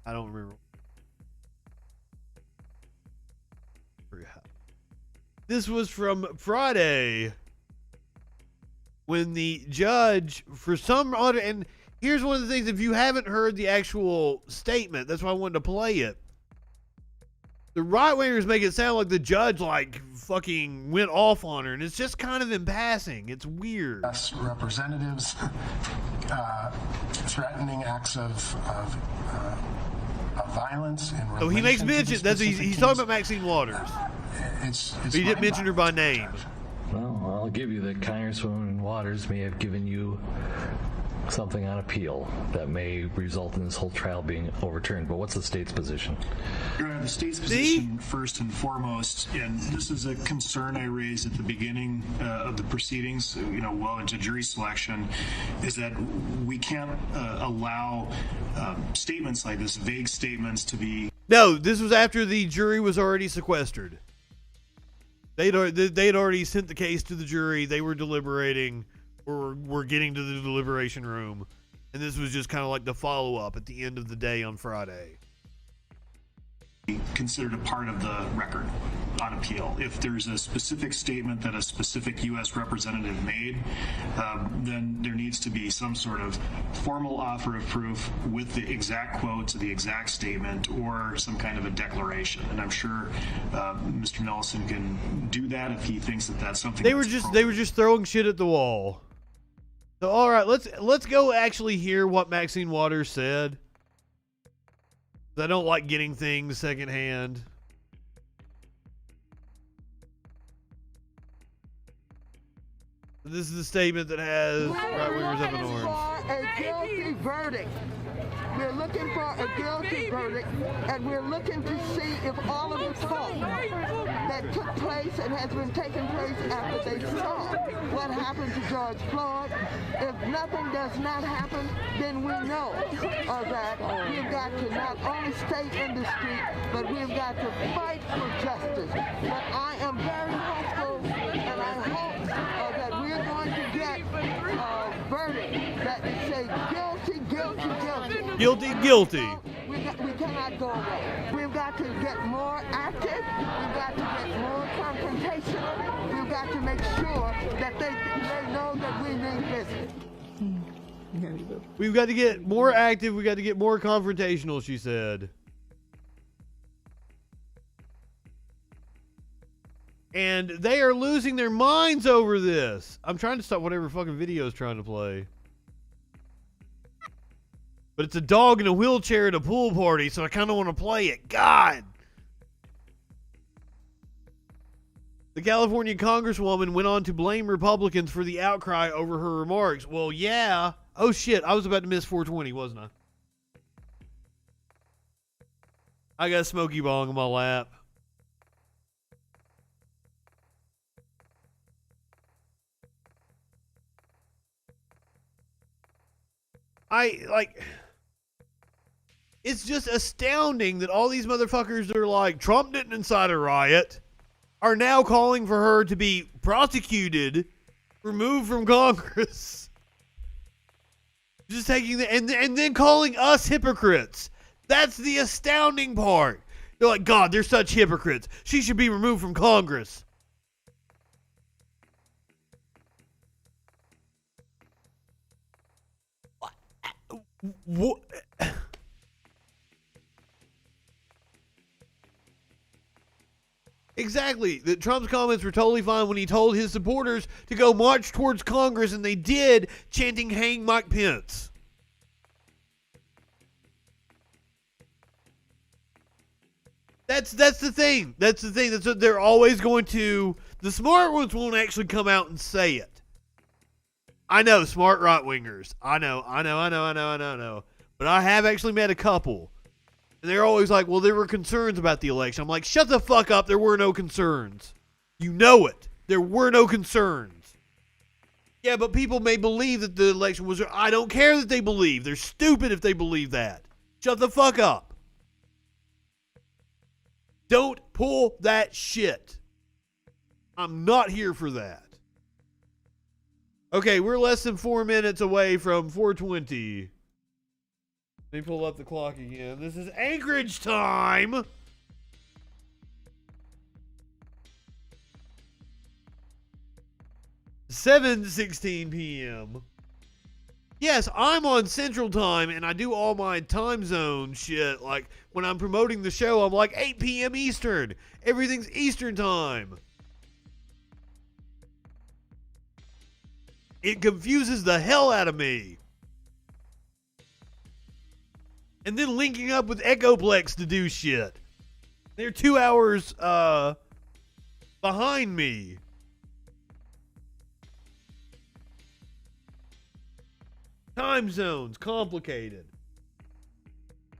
I don't remember. This was from Friday when the judge, for some odd, and here's one of the things, if you haven't heard the actual statement, that's why I wanted to play it. The right-wingers make it sound like the judge, like, fucking went off on her, and it's just kind of in passing. It's weird. Representatives threatening acts of violence. So he makes mention, he's talking about Maxine Waters. But he didn't mention her by name. Well, I'll give you that Congresswoman Waters may have given you something on appeal that may result in this whole trial being overturned. But what's the state's position? Your Honor, the state's position, first and foremost, and this is a concern I raised at the beginning of the proceedings, well into jury selection, is that we can't allow statements like this, vague statements, to be... No, this was after the jury was already sequestered. They'd already sent the case to the jury. They were deliberating, or were getting to the deliberation room. And this was just kind of like the follow-up at the end of the day on Friday. Considered a part of the record on appeal. If there's a specific statement that a specific U.S. representative made, then there needs to be some sort of formal offer of proof with the exact quotes of the exact statement or some kind of a declaration. And I'm sure Mr. Nelson can do that if he thinks that that's something. They were just throwing shit at the wall. So all right, let's go actually hear what Maxine Waters said. I don't like getting things secondhand. This is the statement that has right-wingers up in orange. A guilty verdict. We're looking for a guilty verdict, and we're looking to see if all of the talk that took place and has been taking place after they saw what happened to George Floyd. If nothing does not happen, then we know that we've got to not only stay in the street, but we've got to fight for justice. But I am very hopeful, and I hope that we're going to get a verdict that will say guilty, guilty, guilty. Guilty, guilty. We cannot go away. We've got to get more active. We've got to get more confrontational. We've got to make sure that they know that we mean business. We've got to get more active. We've got to get more confrontational, she said. And they are losing their minds over this. I'm trying to stop whatever fucking video is trying to play. But it's a dog in a wheelchair at a pool party, so I kind of want to play it. God! The California Congresswoman went on to blame Republicans for the outcry over her remarks. Well, yeah. Oh, shit. I was about to miss 420, wasn't I? I got a smoky bong in my lap. It's just astounding that all these motherfuckers that are like, Trump didn't incite a riot, are now calling for her to be prosecuted, removed from Congress. Just taking the, and then calling us hypocrites. That's the astounding part. They're like, God, they're such hypocrites. She should be removed from Congress. What? Exactly. That Trump's comments were totally fine when he told his supporters to go march towards Congress, and they did, chanting "Hang Mike Pence." That's the thing. That's the thing. That's what they're always going to. The smart ones won't actually come out and say it. I know, smart right-wingers. I know. But I have actually met a couple. And they're always like, well, there were concerns about the election. I'm like, shut the fuck up. There were no concerns. You know it. There were no concerns. Yeah, but people may believe that the election was... I don't care that they believe. They're stupid if they believe that. Shut the fuck up. Don't pull that shit. I'm not here for that. Okay, we're less than 4 minutes away from 420. Let me pull up the clock again. This is Anchorage time. (7:16 p.m.) Yes, I'm on Central Time, and I do all my time zone shit. Like, when I'm promoting the show, I'm like 8 p.m. Eastern. Everything's Eastern Time. It confuses the hell out of me. And then linking up with Echoplex to do shit. They're 2 hours behind me. Time zones, complicated.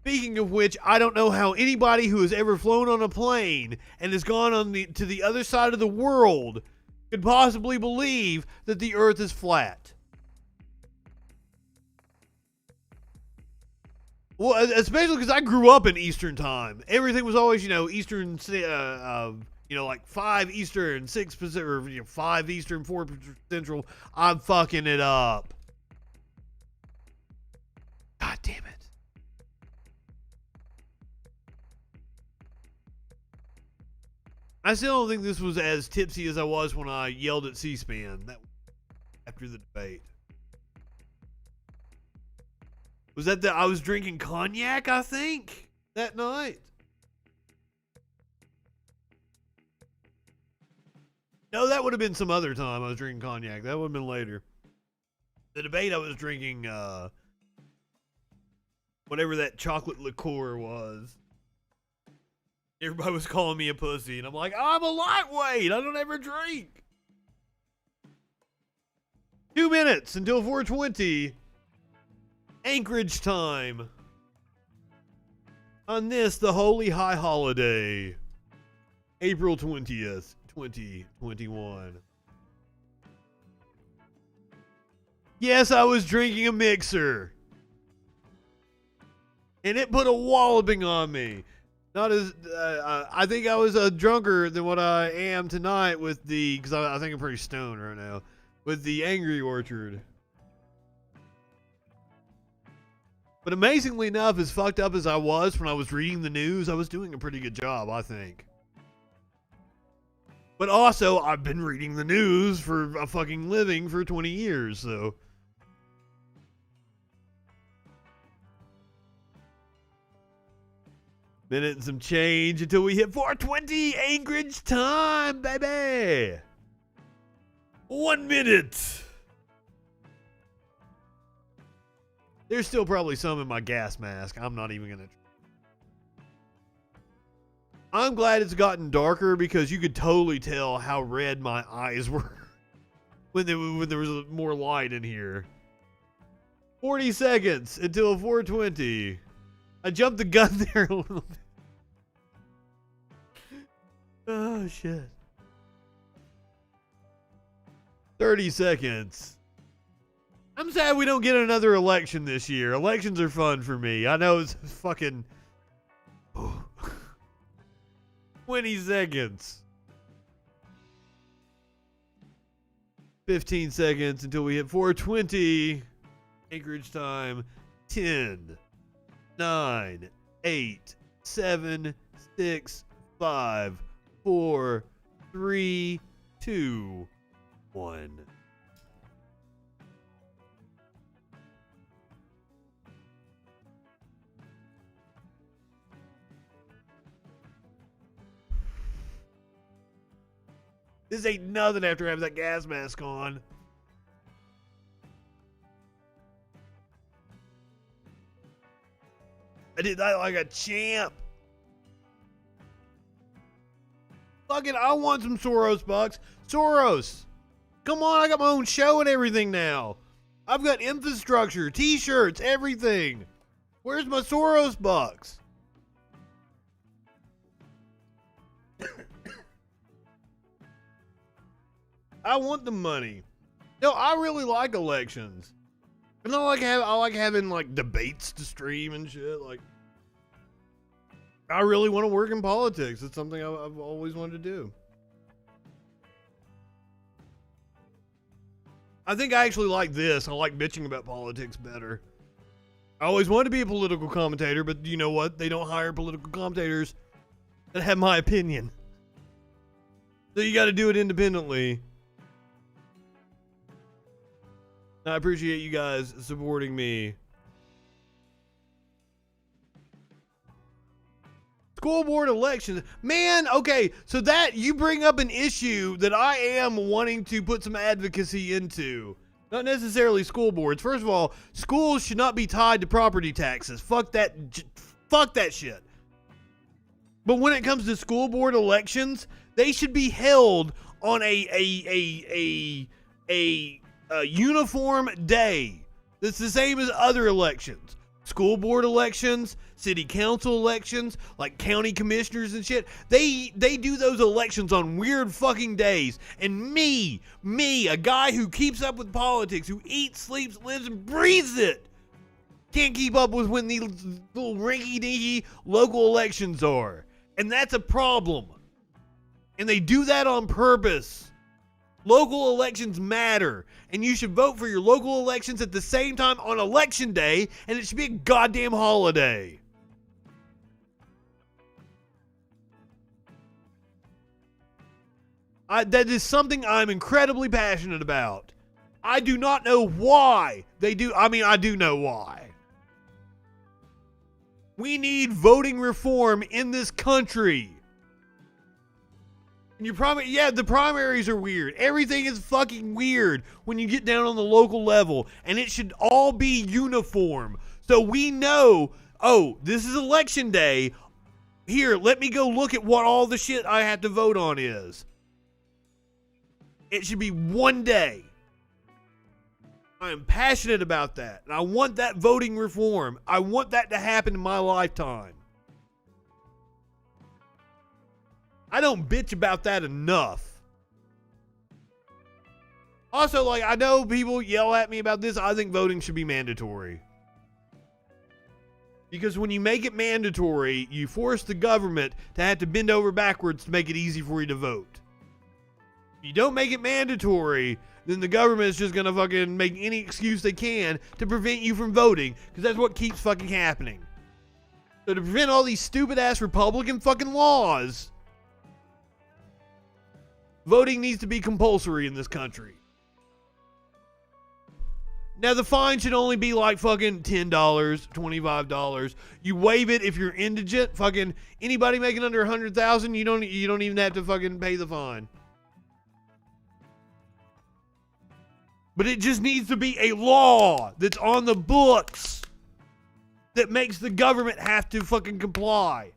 Speaking of which, I don't know how anybody who has ever flown on a plane and has gone on to the other side of the world could possibly believe that the Earth is flat. Well, especially because I grew up in Eastern time. Everything was always, Eastern, like 5 Eastern, 6 Pacific, or 5 Eastern, 4 Central. I'm fucking it up. God damn it. I still don't think this was as tipsy as I was when I yelled at C-SPAN after the debate. Was that I was drinking cognac, I think, that night? No, that would have been some other time I was drinking cognac. That would have been later. The debate I was drinking, whatever that chocolate liqueur was. Everybody was calling me a pussy, and I'm like, I'm a lightweight. I don't ever drink. 2 minutes until 4:20. Anchorage time. On this, the Holy High Holiday. April 20th, 2021. Yes, I was drinking a mixer. And it put a walloping on me. Not as, I think I was drunker than what I am tonight with because I think I'm pretty stoned right now, with the Angry Orchard. But amazingly enough, as fucked up as I was when I was reading the news, I was doing a pretty good job, I think. But also, I've been reading the news for a fucking living for 20 years, so. Minute and some change until we hit 4:20 Anchorage time, baby. 1 minute. There's still probably some in my gas mask. I'm not even gonna. I'm glad it's gotten darker because you could totally tell how red my eyes were when there was more light in here. 40 seconds until 4:20. I jumped the gun there a little bit. Oh, shit. 30 seconds. I'm sad we don't get another election this year. Elections are fun for me. I know it's fucking... 20 seconds. 15 seconds until we hit 4:20. Anchorage time. 10, 9, 8, 7, 6, 5, 4, 3, 2, 1. This ain't nothing after having that gas mask on. I did that like a champ. Fucking, I want some Soros bucks. Soros, come on, I got my own show and everything now. I've got infrastructure, t-shirts, everything. Where's my Soros bucks? I want the money. No, I really like elections. And I like having like debates to stream and shit. Like, I really want to work in politics. It's something I've always wanted to do. I think I actually like this. I like bitching about politics better. I always wanted to be a political commentator, but you know what? They don't hire political commentators that have my opinion. So you got to do it independently. I appreciate you guys supporting me. School board elections. Man, okay, so that you bring up an issue that I am wanting to put some advocacy into. Not necessarily school boards. First of all, schools should not be tied to property taxes. Fuck that shit. But when it comes to school board elections, they should be held on a uniform day It's the same as other elections. School board elections, city council elections, like county commissioners and shit. They do those elections on weird fucking days. And me, a guy who keeps up with politics, who eats, sleeps, lives, and breathes it, can't keep up with when these little rinky-dinky local elections are. And that's a problem. And they do that on purpose. Local elections matter, and you should vote for your local elections at the same time on election day, and it should be a goddamn holiday. That is something I'm incredibly passionate about. I do not know why they do. I mean, I do know why. We need voting reform in this country. The primaries are weird. Everything is fucking weird when you get down on the local level, and it should all be uniform. So we know, oh, this is election day. Here, let me go look at what all the shit I have to vote on is. It should be one day. I am passionate about that, and I want that voting reform. I want that to happen in my lifetime. I don't bitch about that enough. Also, like, I know people yell at me about this. I think voting should be mandatory. Because when you make it mandatory, you force the government to have to bend over backwards to make it easy for you to vote. If you don't make it mandatory, then the government is just going to fucking make any excuse they can to prevent you from voting. Because that's what keeps fucking happening. So to prevent all these stupid ass Republican fucking laws, voting needs to be compulsory in this country. Now, the fine should only be like fucking $10, $25. You waive it if you're indigent. Fucking anybody making under $100,000, you don't even have to fucking pay the fine. But it just needs to be a law that's on the books that makes the government have to fucking comply.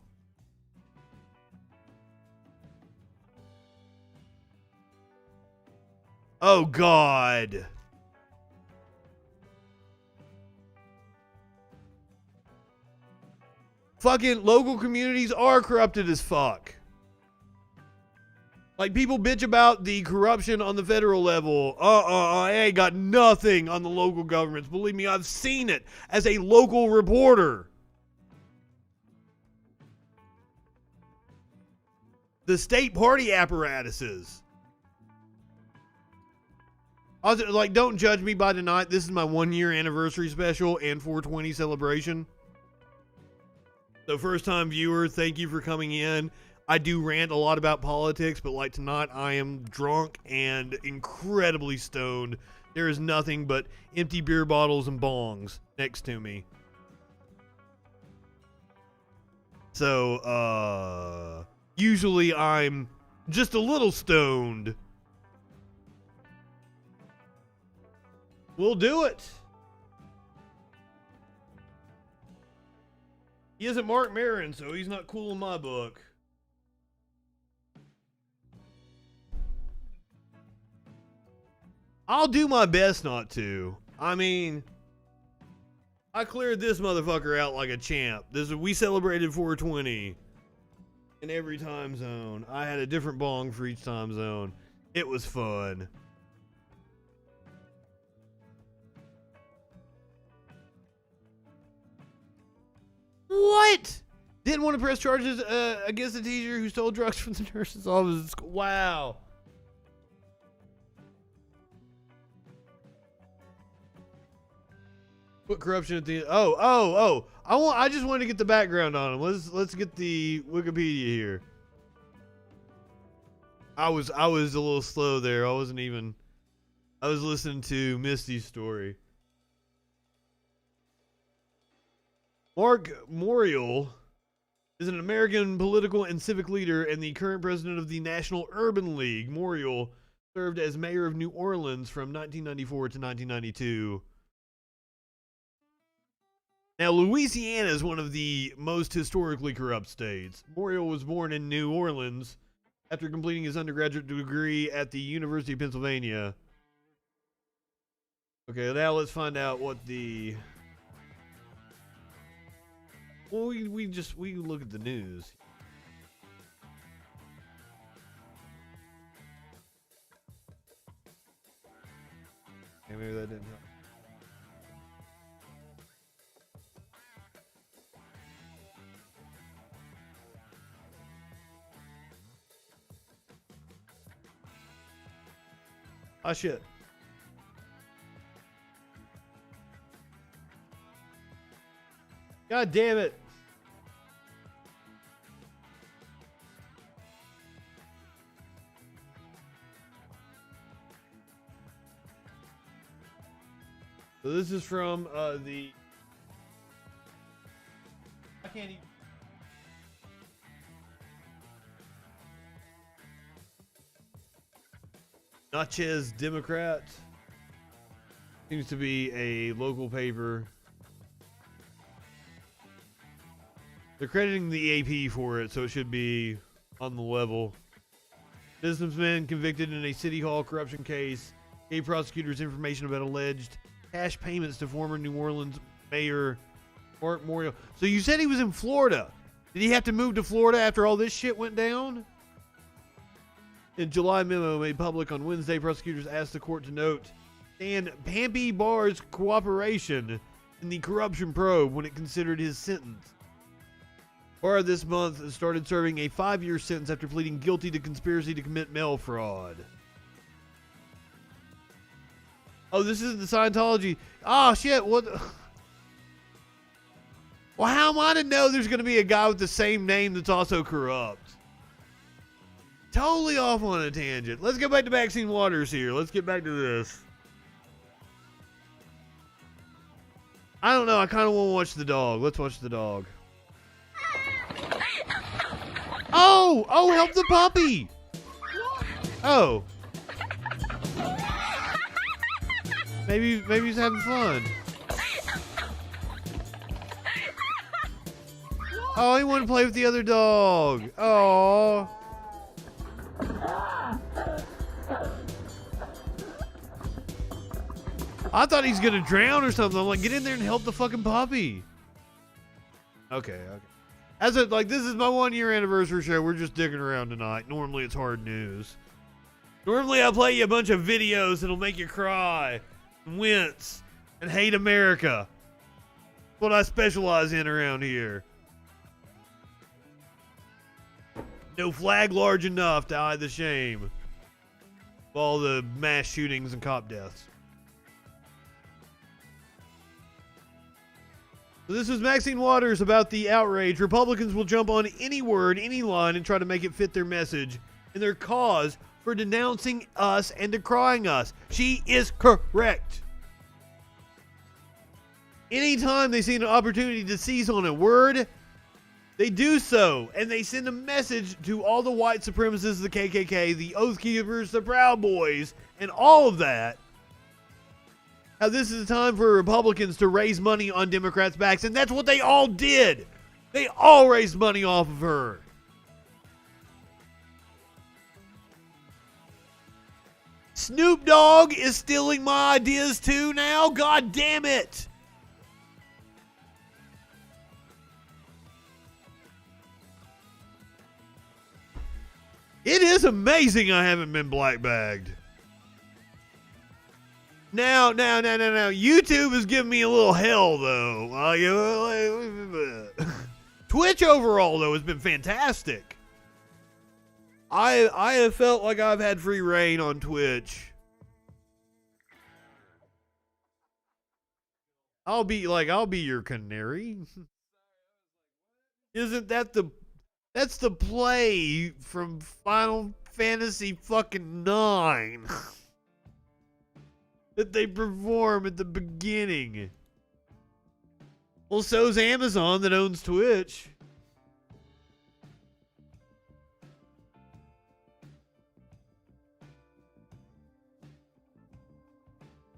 Oh, God. Fucking local communities are corrupted as fuck. Like, people bitch about the corruption on the federal level. I ain't got nothing on the local governments. Believe me, I've seen it as a local reporter. The state party apparatuses. Also, like, don't judge me by tonight. This is my 1-year anniversary special and 420 celebration. So first time viewer, thank you for coming in. I do rant a lot about politics, but like tonight I am drunk and incredibly stoned. There is nothing but empty beer bottles and bongs next to me. So, usually I'm just a little stoned. We'll do it. He isn't Mark Maron, so he's not cool in my book. I'll do my best not to. I mean, I cleared this motherfucker out like a champ. We celebrated 420 in every time zone. I had a different bong for each time zone. It was fun. What? Didn't want to press charges against the teacher who stole drugs from the nurse's office at school. Wow. Put corruption at the I just wanted to get the background on him. Let's get the Wikipedia here. I was a little slow there. I was listening to Misty's story. Mark Morial is an American political and civic leader and the current president of the National Urban League. Morial served as mayor of New Orleans from 1994 to 1992. Now, Louisiana is one of the most historically corrupt states. Morial was born in New Orleans after completing his undergraduate degree at the University of Pennsylvania. Okay, now let's find out what the. Well, we look at the news. Okay, maybe that didn't help. Oh shit. God damn it. So this is from the. I can't even. Natchez Democrat. Seems to be a local paper. They're crediting the AP for it, so it should be on the level. Businessman convicted in a City Hall corruption case gave prosecutors information about alleged cash payments to former New Orleans Mayor Mark Morial. So you said he was in Florida. Did he have to move to Florida after all this shit went down? In July memo made public on Wednesday, prosecutors asked the court to note Stan Pampy Barr's cooperation in the corruption probe when it considered his sentence. Barr this month started serving a 5-year sentence after pleading guilty to conspiracy to commit mail fraud. Oh, this is the Scientology. Oh, shit. What? Well, how am I to know there's going to be a guy with the same name that's also corrupt? Totally off on a tangent. Let's go back to Maxine Waters here. Let's get back to this. I don't know. I kind of want to watch the dog. Let's watch the dog. Oh, help the puppy. Oh. Maybe he's having fun. Oh, he wanted to play with the other dog. Oh. I thought he's gonna drown or something. I'm like, get in there and help the fucking puppy. Okay. As it like, this is my 1-year anniversary show. We're just dicking around tonight. Normally it's hard news. Normally I play you a bunch of videos that'll make you cry, and wince, and hate America. That's what I specialize in around here. No flag large enough to hide the shame of all the mass shootings and cop deaths. So this is Maxine Waters about the outrage. Republicans will jump on any word, any line, and try to make it fit their message and their cause for denouncing us and decrying us. She is correct. Anytime they see an opportunity to seize on a word, they do so, and they send a message to all the white supremacists, the KKK, the Oath Keepers, the Proud Boys, and all of that. How this is a time for Republicans to raise money on Democrats' backs, and that's what they all did. They all raised money off of her. Snoop Dogg is stealing my ideas too now? God damn it. It is amazing I haven't been black-bagged. Now, YouTube is giving me a little hell, though. Twitch overall, though, has been fantastic. I have felt like I've had free reign on Twitch. I'll be your canary. Isn't that that's the play from Final Fantasy fucking 9 that they perform at the beginning. Well, so's Amazon that owns Twitch.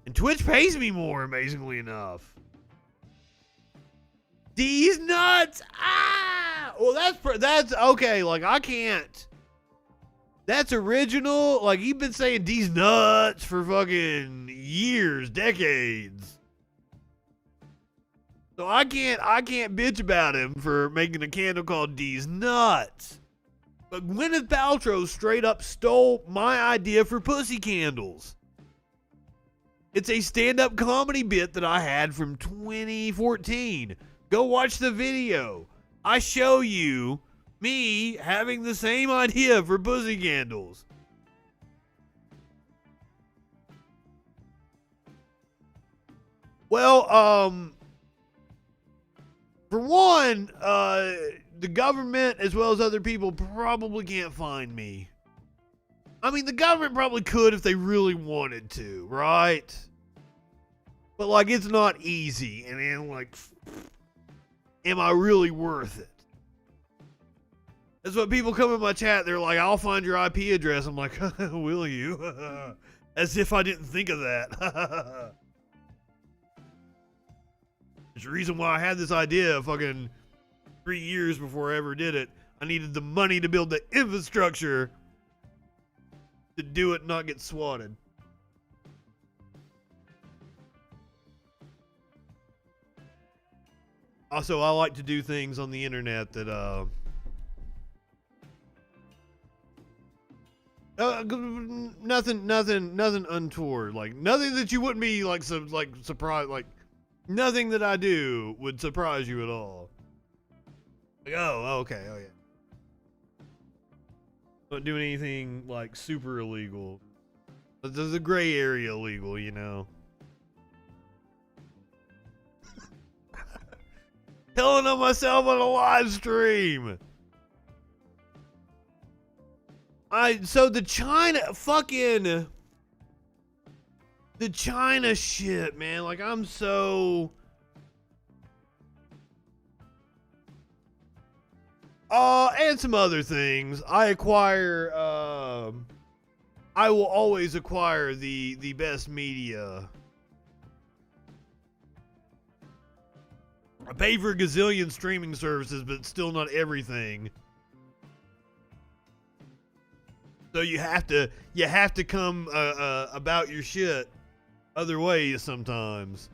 And Twitch pays me more, amazingly enough. These nuts! Ah! Well, that's okay. Like, I can't That's original. Like, he's been saying these nuts for fucking years, decades. So I can't bitch about him for making a candle called D's Nuts. But Gwyneth Paltrow straight up stole my idea for pussy candles. It's a stand-up comedy bit that I had from 2014. Go watch the video. I show you me having the same idea for pussy candles. Well, for one, the government as well as other people probably can't find me. I mean, the government probably could if they really wanted to, right? But, like, it's not easy. And then, like, am I really worth it? That's what people come in my chat. They're like, I'll find your IP address. I'm like, will you? As if I didn't think of that. There's a reason why I had this idea fucking 3 years before I ever did it. I needed the money to build the infrastructure to do it and not get swatted. Also, I like to do things on the internet that nothing untoward, like nothing that you wouldn't be like surprised, like nothing that I do would surprise you at all. Like, oh, okay, oh yeah. Not doing anything like super illegal, but there's a gray area illegal, you know. Telling on myself on a live stream. So the China shit, man. Like, I'm so and some other things. I will always acquire the best media. I pay for a gazillion streaming services, but still not everything. So you have to come about your shit other ways sometimes.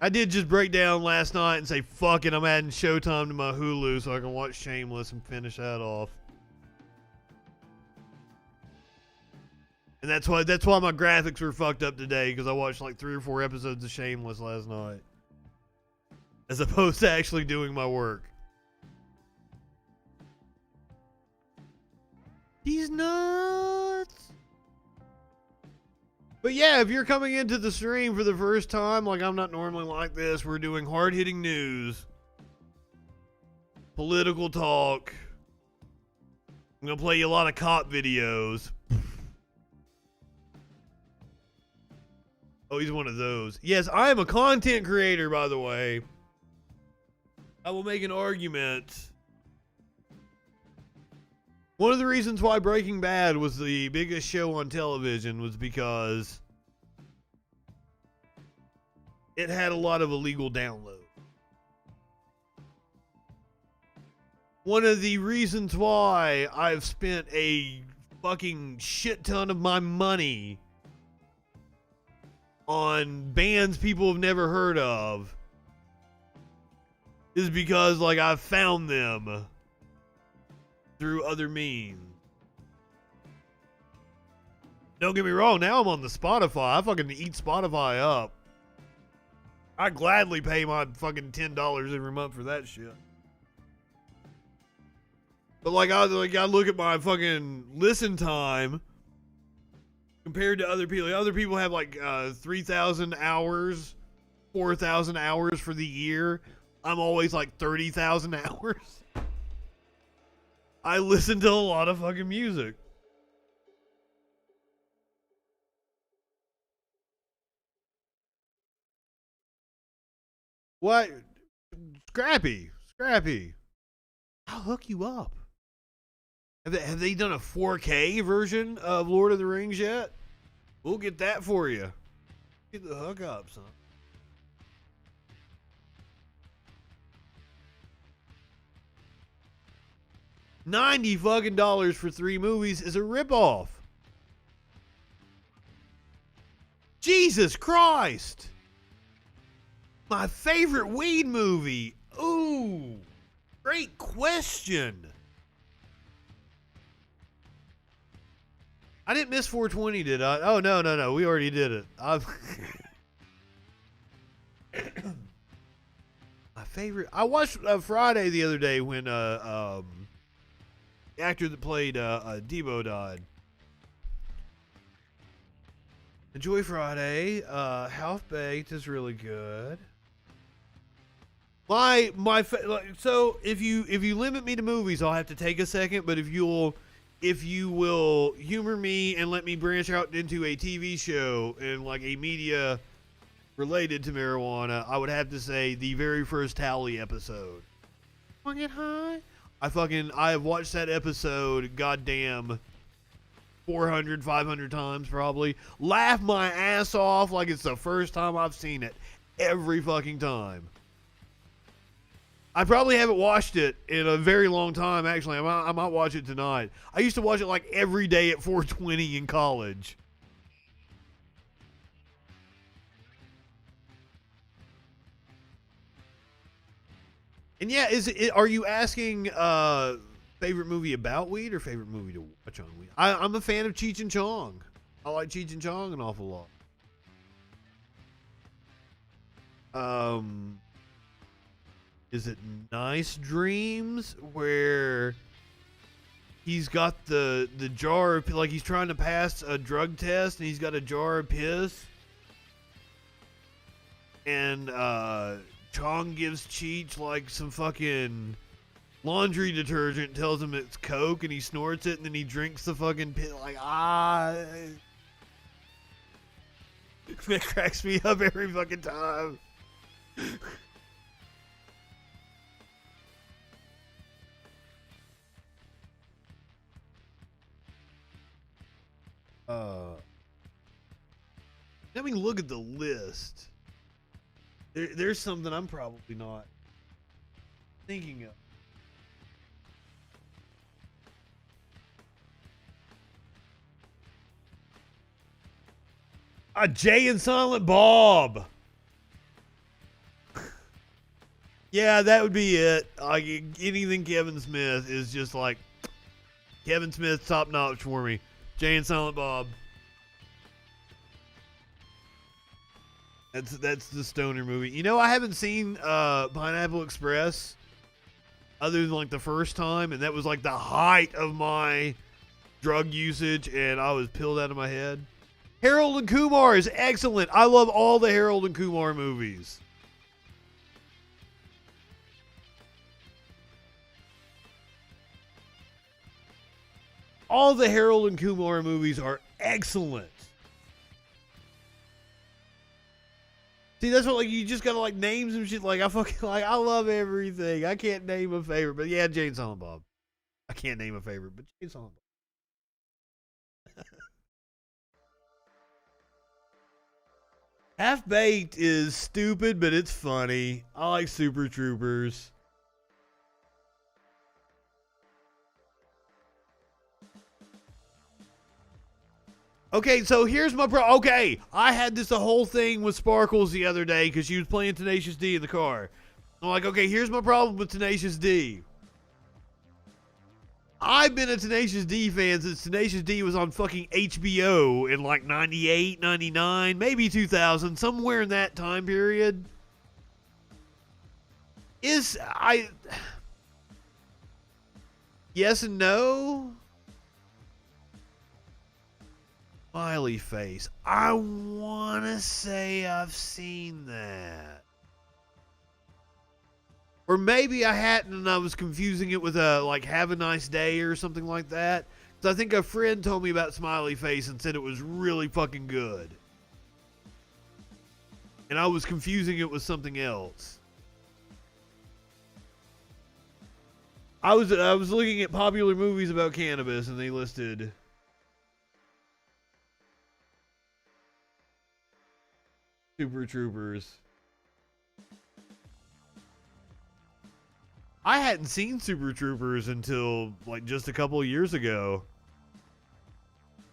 I did just break down last night and say, fuck it, I'm adding Showtime to my Hulu so I can watch Shameless and finish that off. And that's why my graphics were fucked up today, because I watched like 3 or 4 episodes of Shameless last night, as opposed to actually doing my work. He's nuts. But yeah, if you're coming into the stream for the first time, like, I'm not normally like this. We're doing hard-hitting news, political talk. I'm gonna play you a lot of cop videos. Oh, he's one of those. Yes, I am a content creator, by the way. I will make an argument. One of the reasons why Breaking Bad was the biggest show on television was because it had a lot of illegal downloads. One of the reasons why I've spent a fucking shit ton of my money on bands people have never heard of is because, like, I've found them through other means. Don't get me wrong, now I'm on the Spotify. I fucking eat Spotify up. I gladly pay my fucking $10 every month for that shit. But like I look at my fucking listen time compared to other people. Other people have like 3,000 hours, 4,000 hours for the year. I'm always like 30,000 hours. I listen to a lot of fucking music. What? Scrappy. I'll hook you up. Have they done a 4K version of Lord of the Rings yet? We'll get that for you. Get the hookup, son. $90 fucking for 3 movies is a ripoff. Jesus Christ. My favorite weed movie. Ooh. Great question. I didn't miss 420, did I? Oh, no. We already did it. My favorite. I watched Friday the other day when the actor that played Debo died. Enjoy Friday. Half Baked is really good. So if you limit me to movies, I'll have to take a second. But if you will humor me and let me branch out into a TV show and like a media related to marijuana, I would have to say the very first Tally episode. Wanna get high? I have watched that episode goddamn 400, 500 times probably. Laugh my ass off like it's the first time I've seen it. Every fucking time. I probably haven't watched it in a very long time, actually. I might watch it tonight. I used to watch it like every day at 420 in college. And yeah, are you asking favorite movie about weed or favorite movie to watch on weed? I'm a fan of Cheech and Chong. I like Cheech and Chong an awful lot. Is it Nice Dreams where he's got the jar of, like he's trying to pass a drug test and he's got a jar of piss and Chong gives Cheech like some fucking laundry detergent, tells him it's Coke, and he snorts it and then he drinks the fucking piss like that cracks me up every fucking time. Let me look at the list. There's something I'm probably not thinking of. Jay and Silent Bob. Yeah, that would be it. Like anything Kevin Smith is just like Kevin Smith top notch for me. Jay and Silent Bob. That's the stoner movie. You know, I haven't seen Pineapple Express other than like the first time, and that was like the height of my drug usage, and I was pilled out of my head. Harold and Kumar is excellent. I love all the Harold and Kumar movies. All the Harold and Kumar movies are excellent. See, that's what, like, you just gotta, like, name some shit. Like, I love everything. I can't name a favorite, but yeah, Jay and Silent Bob. I can't name a favorite, but Jay and Silent Bob. Half Baked is stupid, but it's funny. I like Super Troopers. Okay, so here's my okay, I had this whole thing with Sparkles the other day because she was playing Tenacious D in the car. I'm like, okay, here's my problem with Tenacious D. I've been a Tenacious D fan since Tenacious D was on fucking HBO in like 98, 99, maybe 2000, somewhere in that time period. Yes and no? Smiley Face. I want to say I've seen that. Or maybe I hadn't and I was confusing it with like Have a Nice Day or something like that. So I think a friend told me about Smiley Face and said it was really fucking good. And I was confusing it with something else. I was looking at popular movies about cannabis and they listed Super Troopers. I hadn't seen Super Troopers until like just a couple of years ago.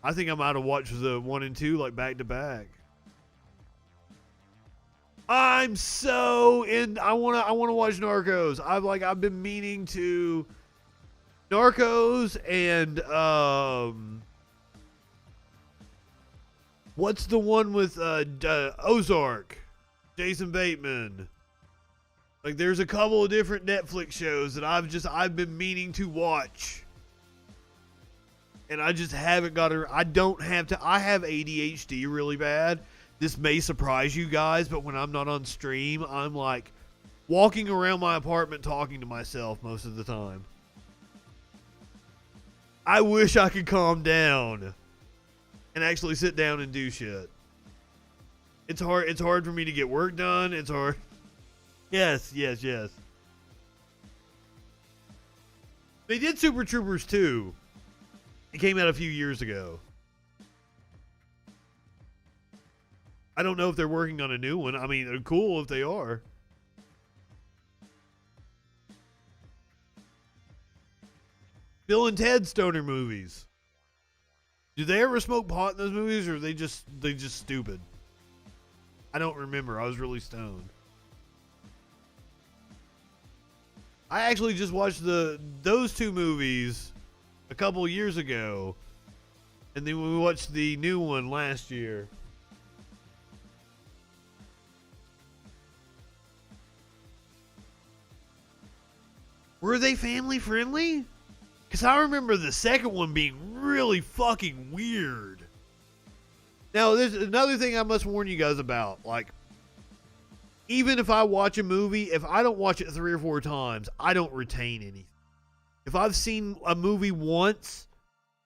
I think I might have watched the 1 and 2 like back to back. I'm so in. I wanna watch Narcos. I've been meaning to. Narcos and what's the one with Ozark? Jason Bateman. Like there's a couple of different Netflix shows that I've been meaning to watch. And I just haven't got to. I have ADHD really bad. This may surprise you guys, but when I'm not on stream, I'm like walking around my apartment talking to myself most of the time. I wish I could calm down and actually sit down and do shit. It's hard for me to get work done. It's hard. Yes. They did Super Troopers 2. It came out a few years ago. I don't know if they're working on a new one. I mean, they're cool if they are. Bill and Ted stoner movies. Do they ever smoke pot in those movies, or are they just stupid? I don't remember. I was really stoned. I actually just watched those two movies a couple years ago, and then we watched the new one last year. Were they family friendly? Because I remember the second one being really fucking weird. Now, there's another thing I must warn you guys about. Like, even if I watch a movie, if I don't watch it 3 or 4 times, I don't retain anything. If I've seen a movie once,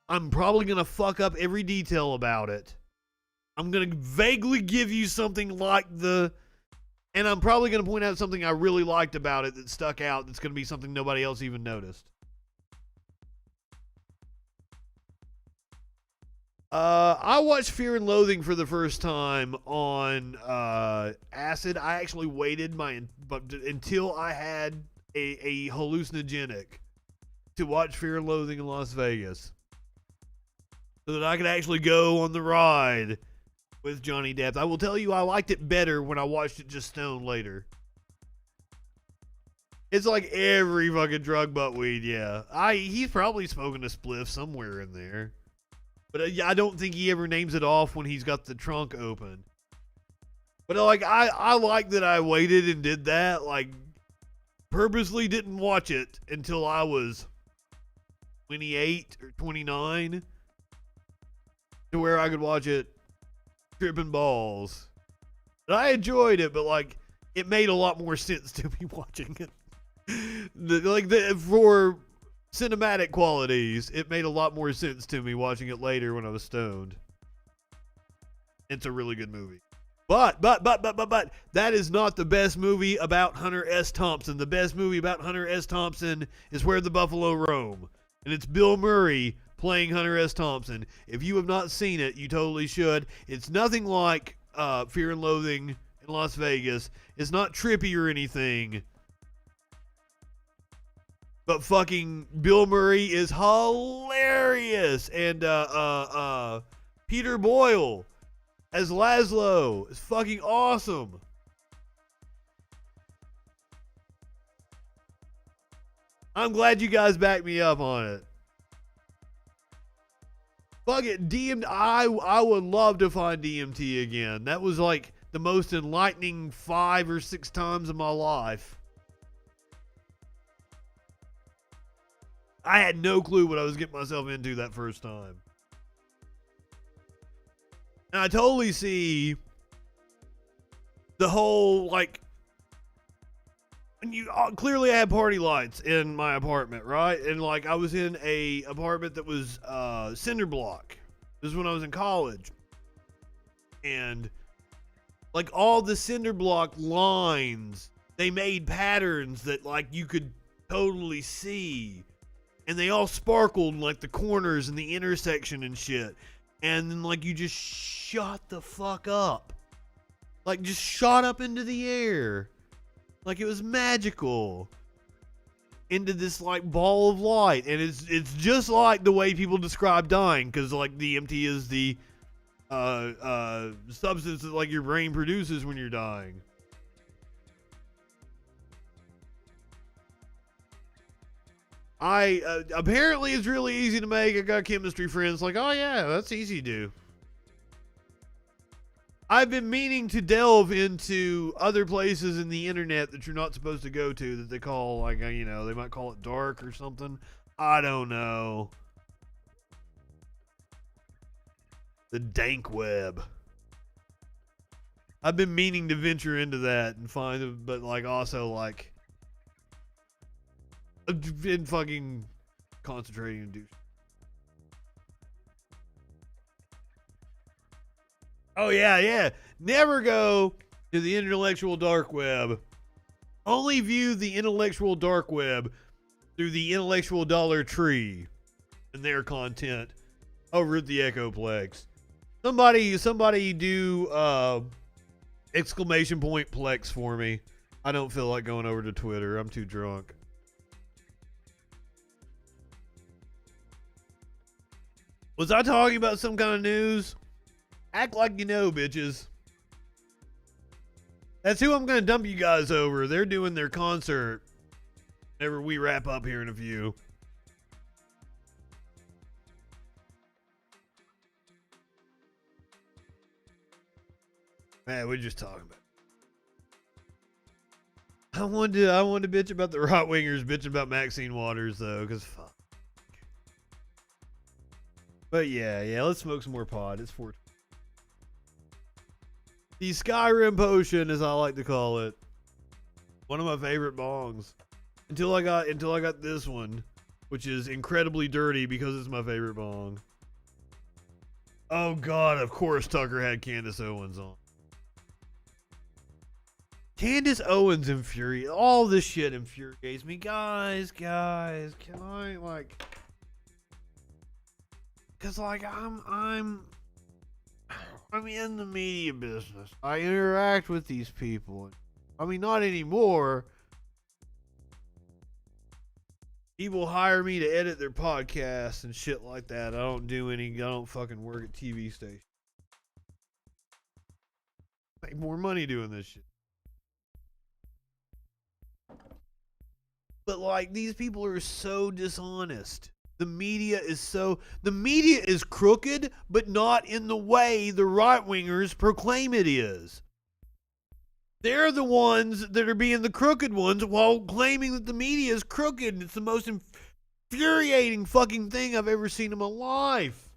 I'm probably going to fuck up every detail about it. I'm going to vaguely give you something like and I'm probably going to point out something I really liked about it that stuck out that's going to be something nobody else even noticed. I watched Fear and Loathing for the first time on acid. I actually waited until I had a hallucinogenic to watch Fear and Loathing in Las Vegas, so that I could actually go on the ride with Johnny Depp. I will tell you, I liked it better when I watched it just stoned later. It's like every fucking drug but weed, yeah. He's probably smoking a spliff somewhere in there. But I don't think he ever names it off when he's got the trunk open. But like, I like that I waited and did that. Like, purposely didn't watch it until I was 28 or 29, to where I could watch it tripping balls. And I enjoyed it, but like, it made a lot more sense to me watching it. For cinematic qualities, it made a lot more sense to me watching it later when I was stoned. It's a really good movie. But that is not the best movie about Hunter S. Thompson. The best movie about Hunter S. Thompson is Where the Buffalo Roam. And it's Bill Murray playing Hunter S. Thompson. If you have not seen it, you totally should. It's nothing like Fear and Loathing in Las Vegas. It's not trippy or anything. But fucking Bill Murray is hilarious. And Peter Boyle as Laszlo is fucking awesome. I'm glad you guys backed me up on it. Fuck it, I would love to find DMT again. That was like the most enlightening 5 or 6 times in my life. I had no clue what I was getting myself into that first time. And I totally see the whole, like, clearly I had party lights in my apartment, right? And like, I was in a apartment that was cinder block. This is when I was in college. And like, all the cinder block lines, they made patterns that like you could totally see. And they all sparkled in like the corners and the intersection and shit. And then like, you just shot the fuck up. Like, just shot up into the air. Like, it was magical. into this like ball of light, and it's just like the way people describe dying, because like DMT is the substance that like your brain produces when you're dying. Apparently it's really easy to make. I got chemistry friends like, oh yeah, that's easy to do. I've been meaning to delve into other places in the internet that you're not supposed to go to, that they call like, you know, they might call it dark or something. I don't know. The dank web. I've been meaning to venture into that and find it, but like also like I've been fucking concentrating and do. Oh yeah. Never go to the intellectual dark web. Only view the intellectual dark web through the intellectual Dollar Tree and their content over at the Echoplex. Somebody do exclamation point Plex for me. I don't feel like going over to Twitter. I'm too drunk. Was I talking about some kind of news? Act like you know, bitches. That's who I'm going to dump you guys over. They're doing their concert whenever we wrap up here in a few. Man, we're just talking about. I wanted to bitch about the right wingers bitching about Maxine Waters though, because fuck. But yeah, let's smoke some more pod. It's 4. The Skyrim potion, as I like to call it, one of my favorite bongs. Until I got this one, which is incredibly dirty because it's my favorite bong. Oh God, of course Tucker had Candace Owens on. Candace Owens all this shit infuriates me. Guys, can I like... Cause like I'm in the media business. I interact with these people. I mean, not anymore. People hire me to edit their podcasts and shit like that. I don't fucking work at TV station. Make more money doing this shit. But like, these people are so dishonest. The media is crooked, but not in the way the right-wingers proclaim it is. They're the ones that are being the crooked ones while claiming that the media is crooked. It's the most infuriating fucking thing I've ever seen in my life.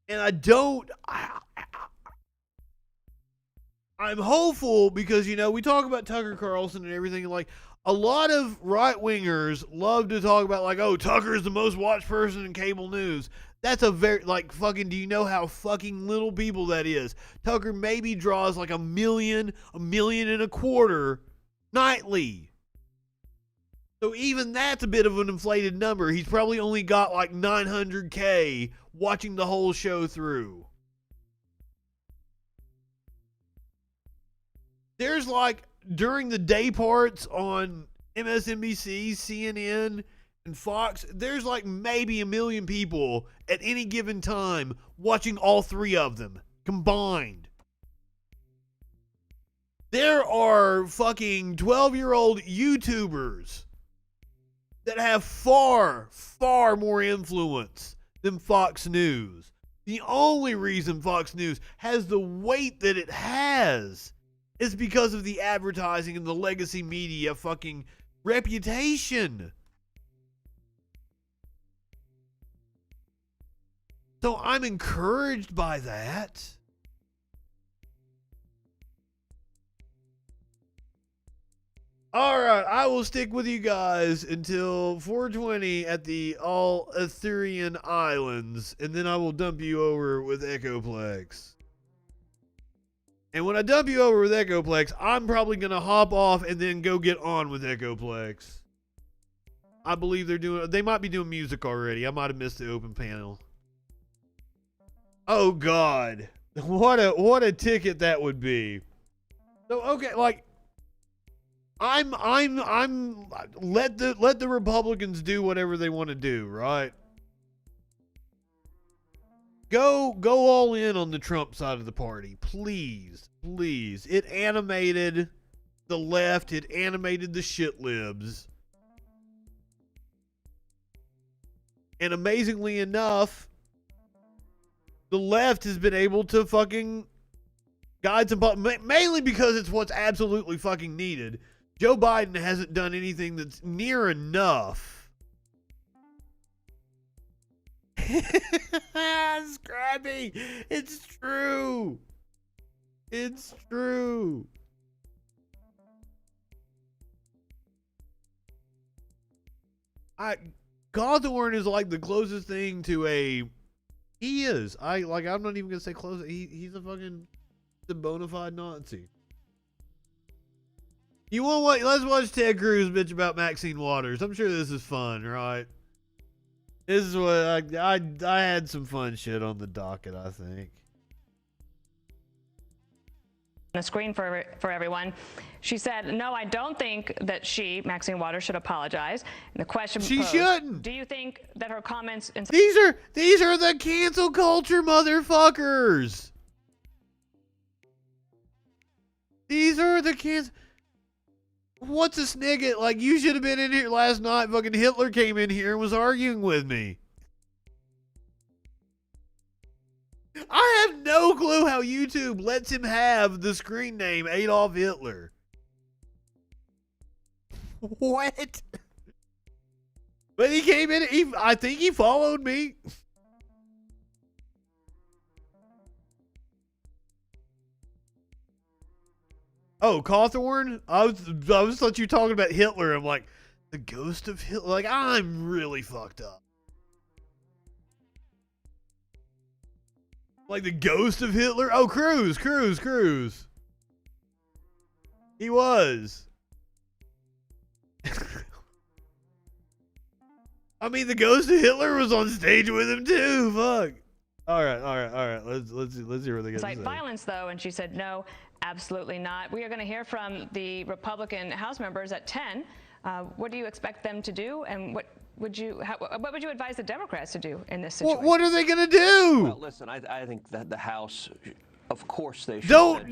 And I'm hopeful because, you know, we talk about Tucker Carlson and everything, like, a lot of right-wingers love to talk about, like, oh, Tucker is the most watched person in cable news. That's a very, like, fucking, do you know how fucking little people that is? Tucker maybe draws, like, 1 million and a quarter nightly. So even that's a bit of an inflated number. He's probably only got, like, 900K watching the whole show through. There's, like, during the day parts on MSNBC, CNN, and Fox, there's like maybe 1 million people at any given time watching all 3 of them combined. There are fucking 12-year-old YouTubers that have far, far more influence than Fox News. The only reason Fox News has the weight that it has is because of the advertising and the legacy media fucking reputation. So I'm encouraged by that. Alright, I will stick with you guys until 420 at the All Atherian Islands, and then I will dump you over with Echoplex. And when I dump you over with Echoplex, I'm probably going to hop off and then go get on with Echoplex. I believe they might be doing music already. I might have missed the open panel. Oh God. What a ticket that would be. So, okay, like, I'm let the Republicans do whatever they want to do, right? Go all in on the Trump side of the party, please, please. It animated the left, it animated the shit libs. And amazingly enough, the left has been able to fucking guide some, mainly because it's what's absolutely fucking needed. Joe Biden hasn't done anything that's near enough. Scrappy, it's true. It's true. Cawthorn is like the closest thing to a. He is. I'm not even gonna say close. He's a fucking bona fide Nazi. You want what? Let's watch Ted Cruz bitch about Maxine Waters. I'm sure this is fun, right? This is what I had some fun shit on the docket, I think. On the screen for everyone, she said, "No, I don't think that Maxine Waters, should apologize." And the question she posed, shouldn't. Do you think that her comments? These are the cancel culture motherfuckers. These are the cancel. What's a snigget? Like, you should have been in here last night. Fucking Hitler came in here and was arguing with me. I have no clue how YouTube lets him have the screen name Adolf Hitler. What? But he came in, I think he followed me. Oh, Cawthorn? I was thought you were talking about Hitler. I'm like, the ghost of Hitler? Like, I'm really fucked up. Like the ghost of Hitler? Oh, Cruz. He was. I mean, the ghost of Hitler was on stage with him too. Fuck. All right. Let's hear what they got to say. Incite violence, though, and she said no, absolutely not. We are going to hear from the Republican House members at 10. What do you expect them to do, and what would you advise the Democrats to do in this situation? What are they going to do? Well, listen, I think that the House, of course, they should. Don't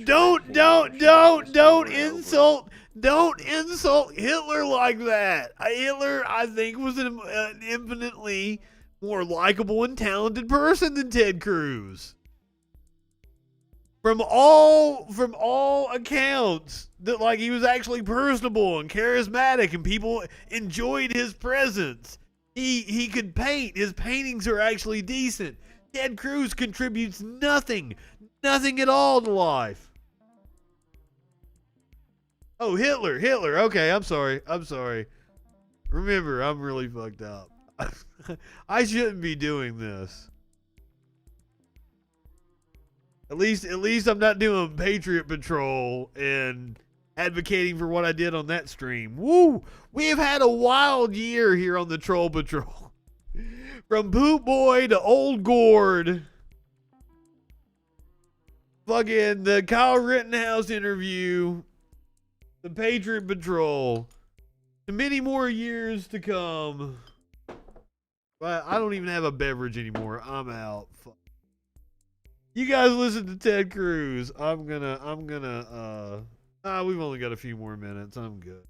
insult Hitler like that. Hitler, I think, was an infinitely more likable and talented person than Ted Cruz. From all accounts, that like he was actually personable and charismatic, and people enjoyed his presence. He could paint. His paintings are actually decent. Ted Cruz contributes nothing at all to life. Oh, Hitler. Okay, I'm sorry. Remember, I'm really fucked up. I shouldn't be doing this. At least I'm not doing Patriot Patrol and advocating for what I did on that stream. Woo! We have had a wild year here on the Troll Patrol. From Poop Boy to Old Gourd. Fucking the Kyle Rittenhouse interview. The Patriot Patrol. To many more years to come. But I don't even have a beverage anymore. I'm out. Fuck. You guys listen to Ted Cruz. We've only got a few more minutes. I'm good.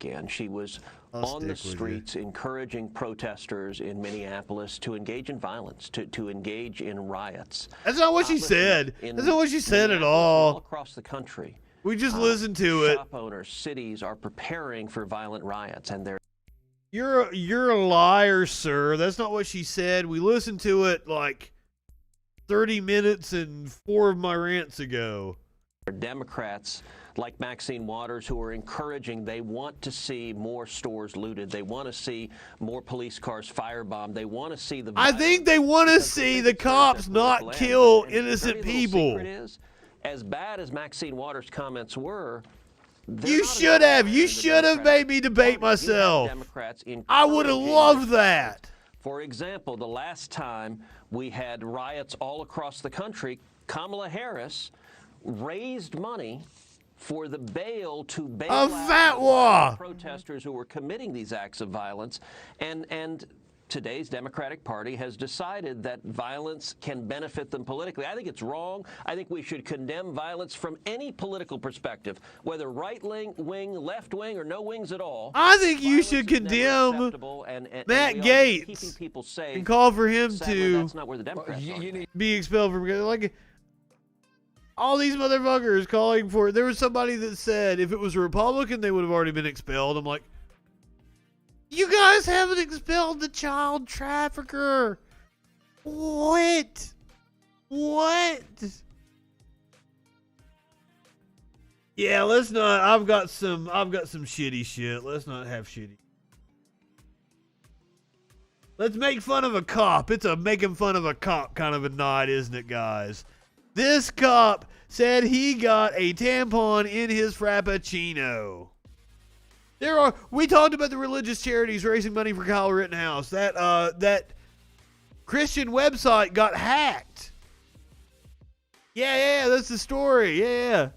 Again, she was on the streets encouraging protesters in Minneapolis to engage in violence, to engage in riots. That's not what she said. That's not what she said at all. All across the country. We just listened to it. Shop owners, cities are preparing for violent riots, and they're. You're a liar, sir. That's not what she said. We listened to it like 30 minutes and 4 of my rants ago. Democrats like Maxine Waters who are encouraging, they want to see more stores looted. They want to see more police cars firebombed. They want to see the. I think they want to see the cops not kill innocent people. As bad as Maxine Waters' comments were, you should have made me debate myself. I would have loved that. For example, the last time we had riots all across the country, Kamala Harris raised money for the bail to bail A out fatwa! protesters who were committing these acts of violence. And today's Democratic Party has decided that violence can benefit them politically. I think it's wrong. I think we should condemn violence from any political perspective, whether right wing, left wing, or no wings at all. I think you should condemn Matt Gaetz people safe. and call for him Sadly, to that's not where the Democrats are. be expelled from, like, all these motherfuckers calling for. There was somebody that said if it was a Republican, they would have already been expelled. I'm like, you guys haven't expelled the child trafficker. What? Yeah, let's not. I've got some shitty shit. Let's not have shitty. Let's make fun of a cop. It's a making fun of a cop kind of a night, isn't it, guys? This cop said he got a tampon in his Frappuccino. We talked about the religious charities raising money for Kyle Rittenhouse. That Christian website got hacked. Yeah, that's the story. Yeah.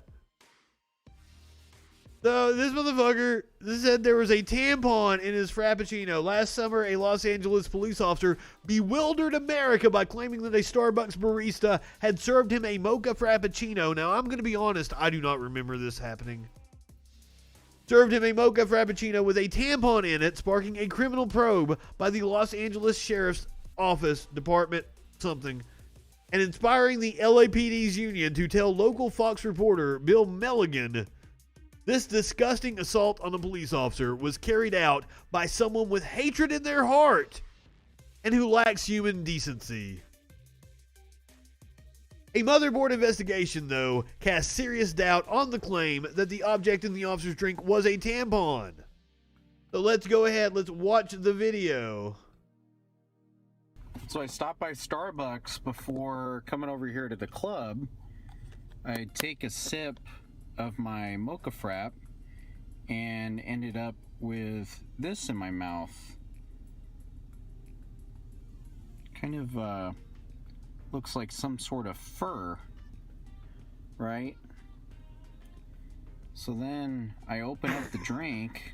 So this motherfucker said there was a tampon in his Frappuccino. Last summer, a Los Angeles police officer bewildered America by claiming that a Starbucks barista had served him a mocha Frappuccino. Now, I'm going to be honest, I do not remember this happening. Served him a mocha Frappuccino with a tampon in it, sparking a criminal probe by the Los Angeles Sheriff's Office Department something, and inspiring the LAPD's union to tell local Fox reporter Bill Milligan this disgusting assault on a police officer was carried out by someone with hatred in their heart and who lacks human decency. A motherboard investigation, though, cast serious doubt on the claim that the object in the officer's drink was a tampon. So let's go ahead, let's watch the video. So I stopped by Starbucks before coming over here to the club. I take a sip of my mocha frap and ended up with this in my mouth. Kind of looks like some sort of fur, right? So then I open up the drink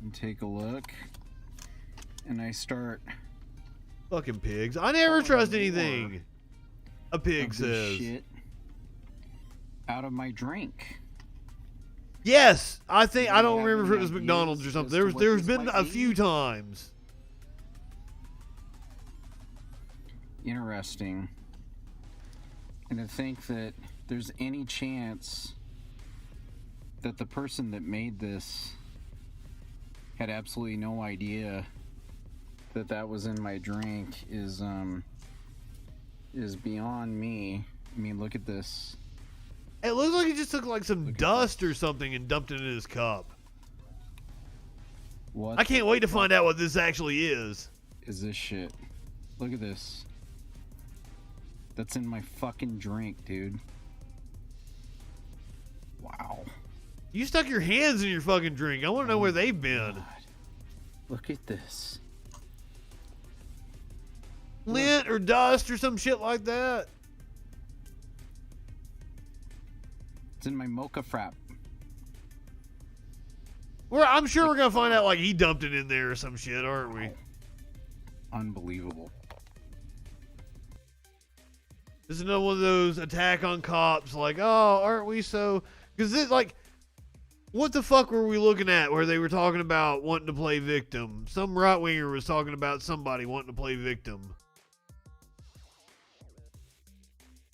and take a look, and I start fucking pigs. I never trust anything a pig says. Shit out of my drink. Yes, I don't remember if it was McDonald's or something. There's been a few times. Interesting. And to think that there's any chance that the person that made this had absolutely no idea that that was in my drink is beyond me. I mean, look at this. It looks like he just took like some dust or something and dumped it in his cup. What? I can't wait to find out what this actually is. Is this shit? Look at this. That's in my fucking drink, dude. Wow. You stuck your hands in your fucking drink. I want to know where they've been. God. Look at this. Lint or dust or some shit like that. It's in my mocha frap. I'm sure we're going to find out like he dumped it in there or some shit, aren't we? Unbelievable. This is another one of those attack on cops, like, oh, aren't we so... Because this, like, what the fuck were we looking at where they were talking about wanting to play victim? Some right-winger was talking about somebody wanting to play victim.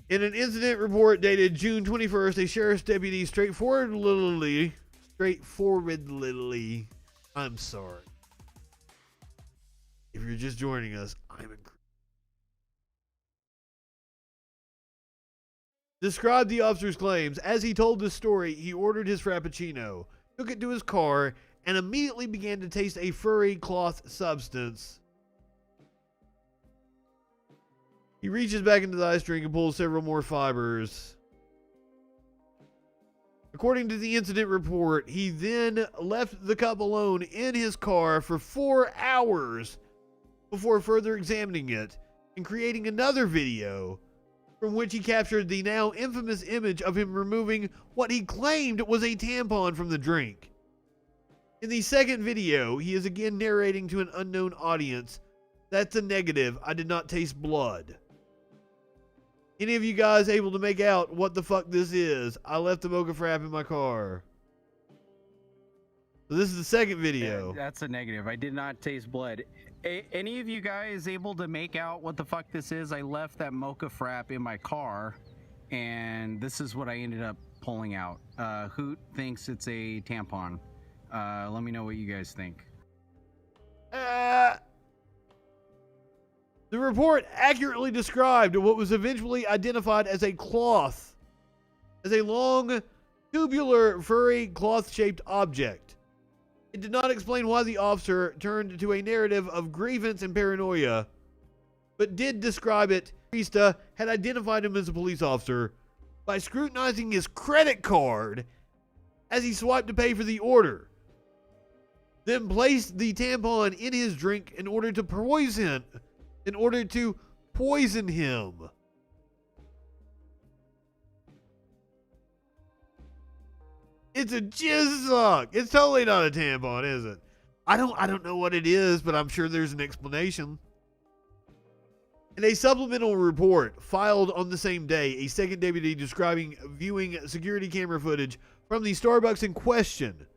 In an incident report dated June 21st, a sheriff's deputy straightforwardly, I'm sorry. If you're just joining us, described the officer's claims. As he told this story, he ordered his Frappuccino, took it to his car, and immediately began to taste a furry cloth substance. He reaches back into the ice drink and pulls several more fibers. According to the incident report, he then left the cup alone in his car for 4 hours before further examining it and creating another video from which he captured the now infamous image of him removing what he claimed was a tampon from the drink. In the second video, he is again narrating to an unknown audience, "That's a negative. I did not taste blood." Any of you guys able to make out what the fuck this is? I left the mocha frap in my car. So this is the second video. Yeah, that's a negative. I did not taste blood. Any of you guys able to make out what the fuck this is? I left that mocha frap in my car, and this is what I ended up pulling out. Who thinks it's a tampon? Let me know what you guys think. The report accurately described what was eventually identified as a cloth, as a long, tubular, furry, cloth-shaped object. It did not explain why the officer turned to a narrative of grievance and paranoia, but did describe it. Barista had identified him as a police officer by scrutinizing his credit card as he swiped to pay for the order, then placed the tampon in his drink in order to poison him. It's a jizz sock. It's totally not a tampon, is it? I don't know what it is, but I'm sure there's an explanation. In a supplemental report filed on the same day, a second deputy describing viewing security camera footage from the Starbucks in question.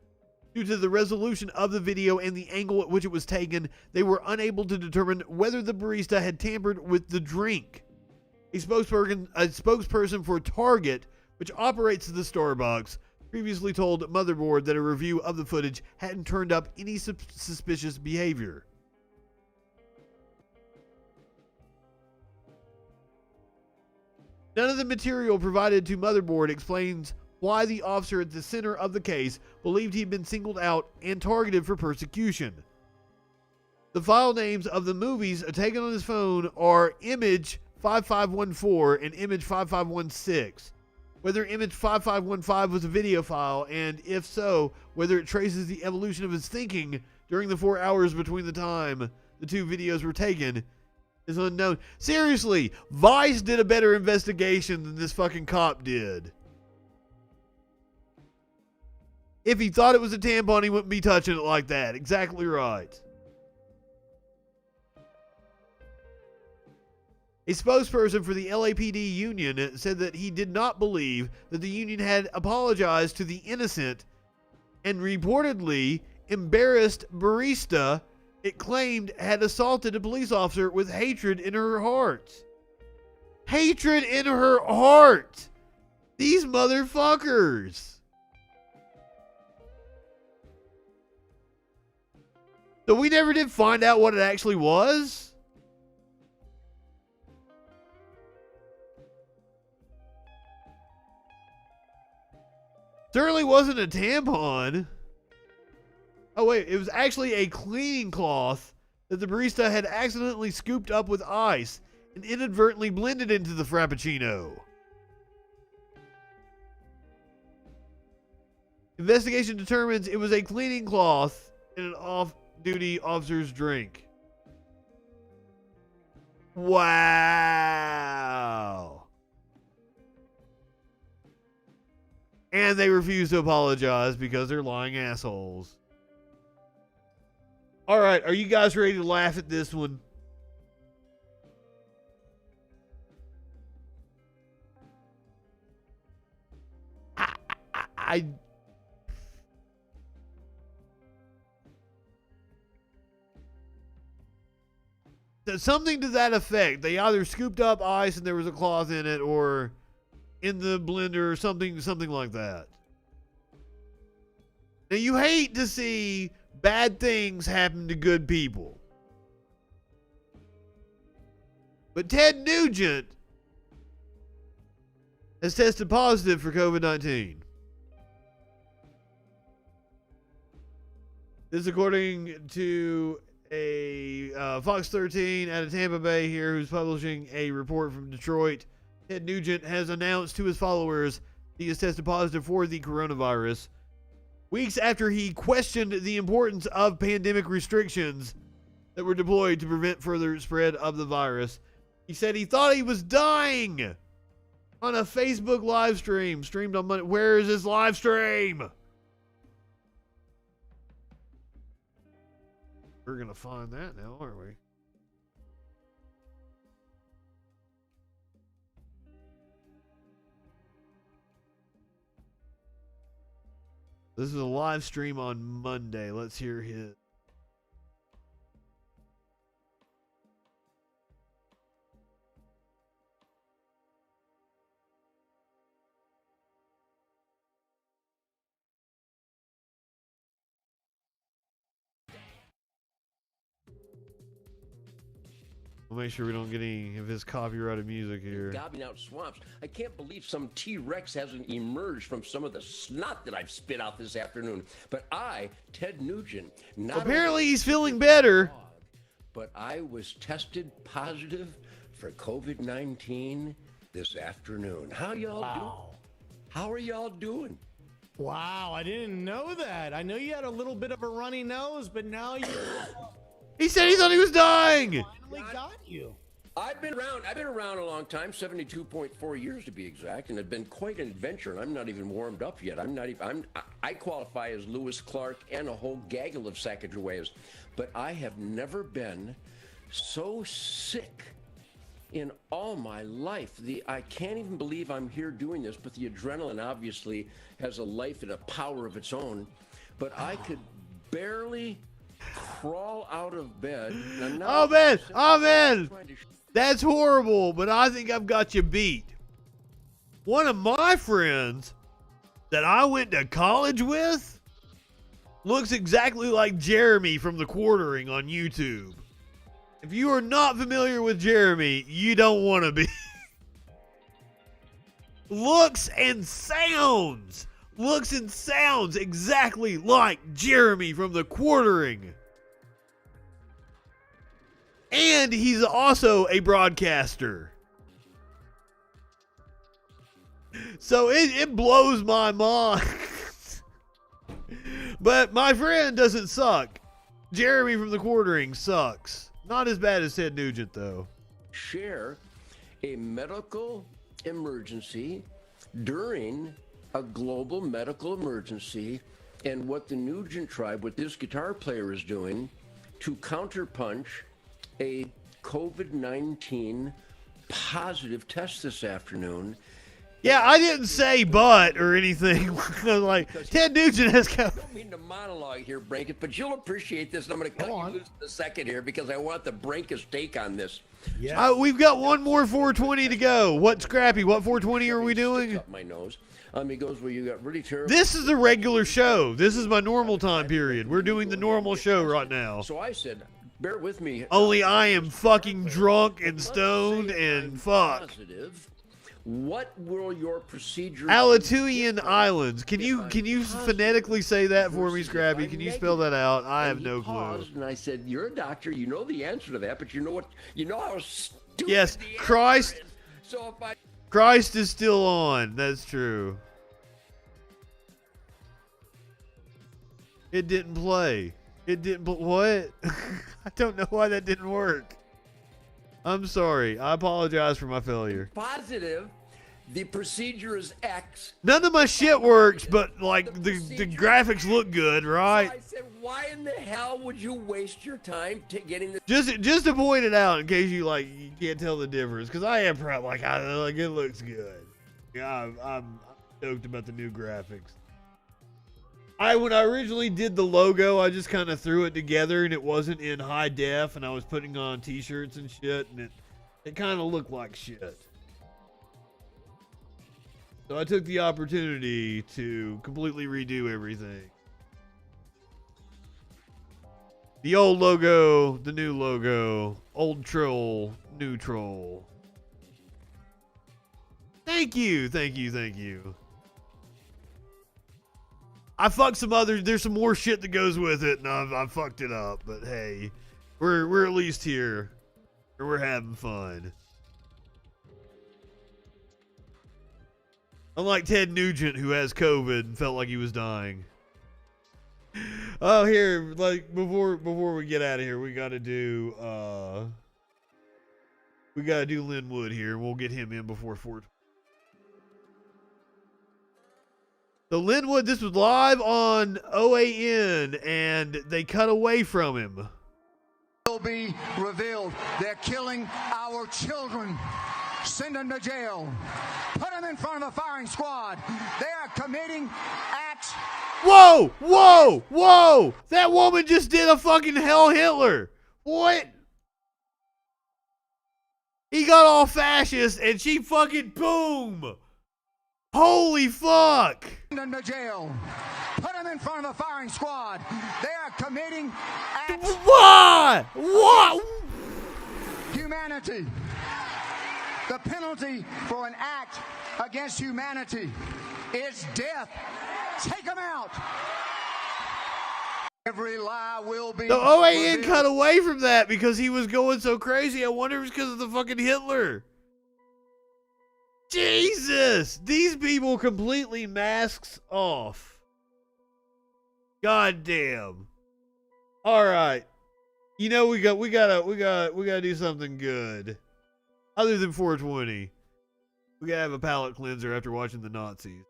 Due to the resolution of the video and the angle at which it was taken, they were unable to determine whether the barista had tampered with the drink. A spokesperson for Target, which operates the Starbucks, previously told Motherboard that a review of the footage hadn't turned up any suspicious behavior. None of the material provided to Motherboard explains why the officer at the center of the case believed he'd been singled out and targeted for persecution. The file names of the movies taken on his phone are Image 5514 and Image 5516. Whether Image 5515 was a video file, and if so, whether it traces the evolution of his thinking during the 4 hours between the time the two videos were taken, is unknown. Seriously, Vice did a better investigation than this fucking cop did. If he thought it was a tampon, he wouldn't be touching it like that. Exactly right. A spokesperson for the LAPD union said that he did not believe that the union had apologized to the innocent and reportedly embarrassed barista it claimed had assaulted a police officer with hatred in her heart. Hatred in her heart! These motherfuckers! So we never did find out what it actually was? Certainly wasn't a tampon. Oh wait, it was actually a cleaning cloth that the barista had accidentally scooped up with ice and inadvertently blended into the Frappuccino. Investigation determines it was a cleaning cloth in an off-duty officer's drink. Wow. And they refuse to apologize because they're lying assholes. All right, are you guys ready to laugh at this one? I something to that effect. They either scooped up ice and there was a cloth in it, or in the blender, or something like that. Now, you hate to see bad things happen to good people. But Ted Nugent has tested positive for COVID-19. This is according to a Fox 13 out of Tampa Bay here, who's publishing a report from Detroit. Ted Nugent has announced to his followers he has tested positive for the coronavirus, weeks after he questioned the importance of pandemic restrictions that were deployed to prevent further spread of the virus. He said he thought he was dying On a Facebook live stream, streamed on Monday. Where is this live stream? We're going to find that now, aren't we? This is a live stream on Monday. Let's hear his. We'll make sure we don't get any of his copyrighted music here. Gobbing out swamps. I can't believe some T-Rex hasn't emerged from some of the snot that I've spit out this afternoon. But I, Ted Nugent, apparently he's feeling better. But I was tested positive for COVID-19 this afternoon. How y'all doing? How are y'all doing? Wow, I didn't know that. I know you had a little bit of a runny nose, but now you... He said he thought he was dying. Finally got you. I've been around a long time, 72.4 years to be exact, and it's been quite an adventure, and I'm not even warmed up yet. I qualify as Lewis Clark and a whole gaggle of Sacagaweas, but I have never been so sick in all my life. I can't even believe I'm here doing this, but the adrenaline obviously has a life and a power of its own, but I could barely crawl out of bed. Oh man, that's horrible, but I think I've got you beat. One of my friends that I went to college with looks exactly like Jeremy from The Quartering on YouTube. If you are not familiar with Jeremy, you don't want to be. Looks and sounds exactly like Jeremy from The Quartering. And he's also a broadcaster. So it blows my mind. But my friend doesn't suck. Jeremy from The Quartering sucks. Not as bad as Ted Nugent, though. Share a medical emergency during a global medical emergency, and what the Nugent tribe, what this guitar player is doing to counterpunch a COVID-19 positive test this afternoon. Yeah, I didn't say but or anything. Like, Ted Nugent has come. I don't mean to monologue here, Brankus, but you'll appreciate this, and I'm going to cut you loose in a second here because I want the Brankus take on this. Yeah. We've got one more 420 to go. What, Scrappy? What 420 are we doing? Up my nose. He goes, well, you got really terrible. This is a regular show. This is my normal time period. We're doing the normal show right now. So I said, bear with me. Only I am fucking drunk and stoned and fuck. Positive. What will your procedure? Alatuian Islands. Can you phonetically say that for me, Scrappy? Can you spell that out? I have no clue. And I said, "You're a doctor. You know the answer to that, but you know what? You know how stupid." Yes, Christ. So if I. Christ is still on. That's true. It didn't play. It didn't. What? I don't know why that didn't work. I'm sorry. I apologize for my failure. Positive. The procedure is X. None of my shit works, but like the graphics look good, right? So I said, why in the hell would you waste your time getting this? Just to point it out in case you can't tell the difference, because I am proud. Like it looks good. Yeah, I'm stoked about the new graphics. When I originally did the logo, I just kind of threw it together and it wasn't in high def, and I was putting on t-shirts and shit, and it kind of looked like shit. So I took the opportunity to completely redo everything. The old logo, the new logo, old troll, new troll. Thank you, thank you, thank you. I fucked some other. There's some more shit that goes with it, and I fucked it up. But hey, we're at least here, and we're having fun. Unlike Ted Nugent, who has COVID and felt like he was dying. Oh, here, like before we get out of here, we gotta do Linwood here. We'll get him in before 4. So Linwood, this was live on OAN, and they cut away from him. Will be revealed. They're killing our children. Send them to jail. Put them in front of a firing squad. They are committing acts. Whoa! Whoa! Whoa! That woman just did a fucking Hell Hitler. What? He got all fascist and she fucking boom! Holy fuck! Send them to jail. Put them in front of a firing squad. They are committing acts. What? What? Humanity. The penalty for an act against humanity is death. Take them out. Every lie will be. The OAN cut away from that because he was going so crazy. I wonder if it's because of the fucking Hitler. Jesus! These people completely masks off. God damn. All right. You know we gotta do something good. Other than 420. We gotta have a palate cleanser after watching the Nazis.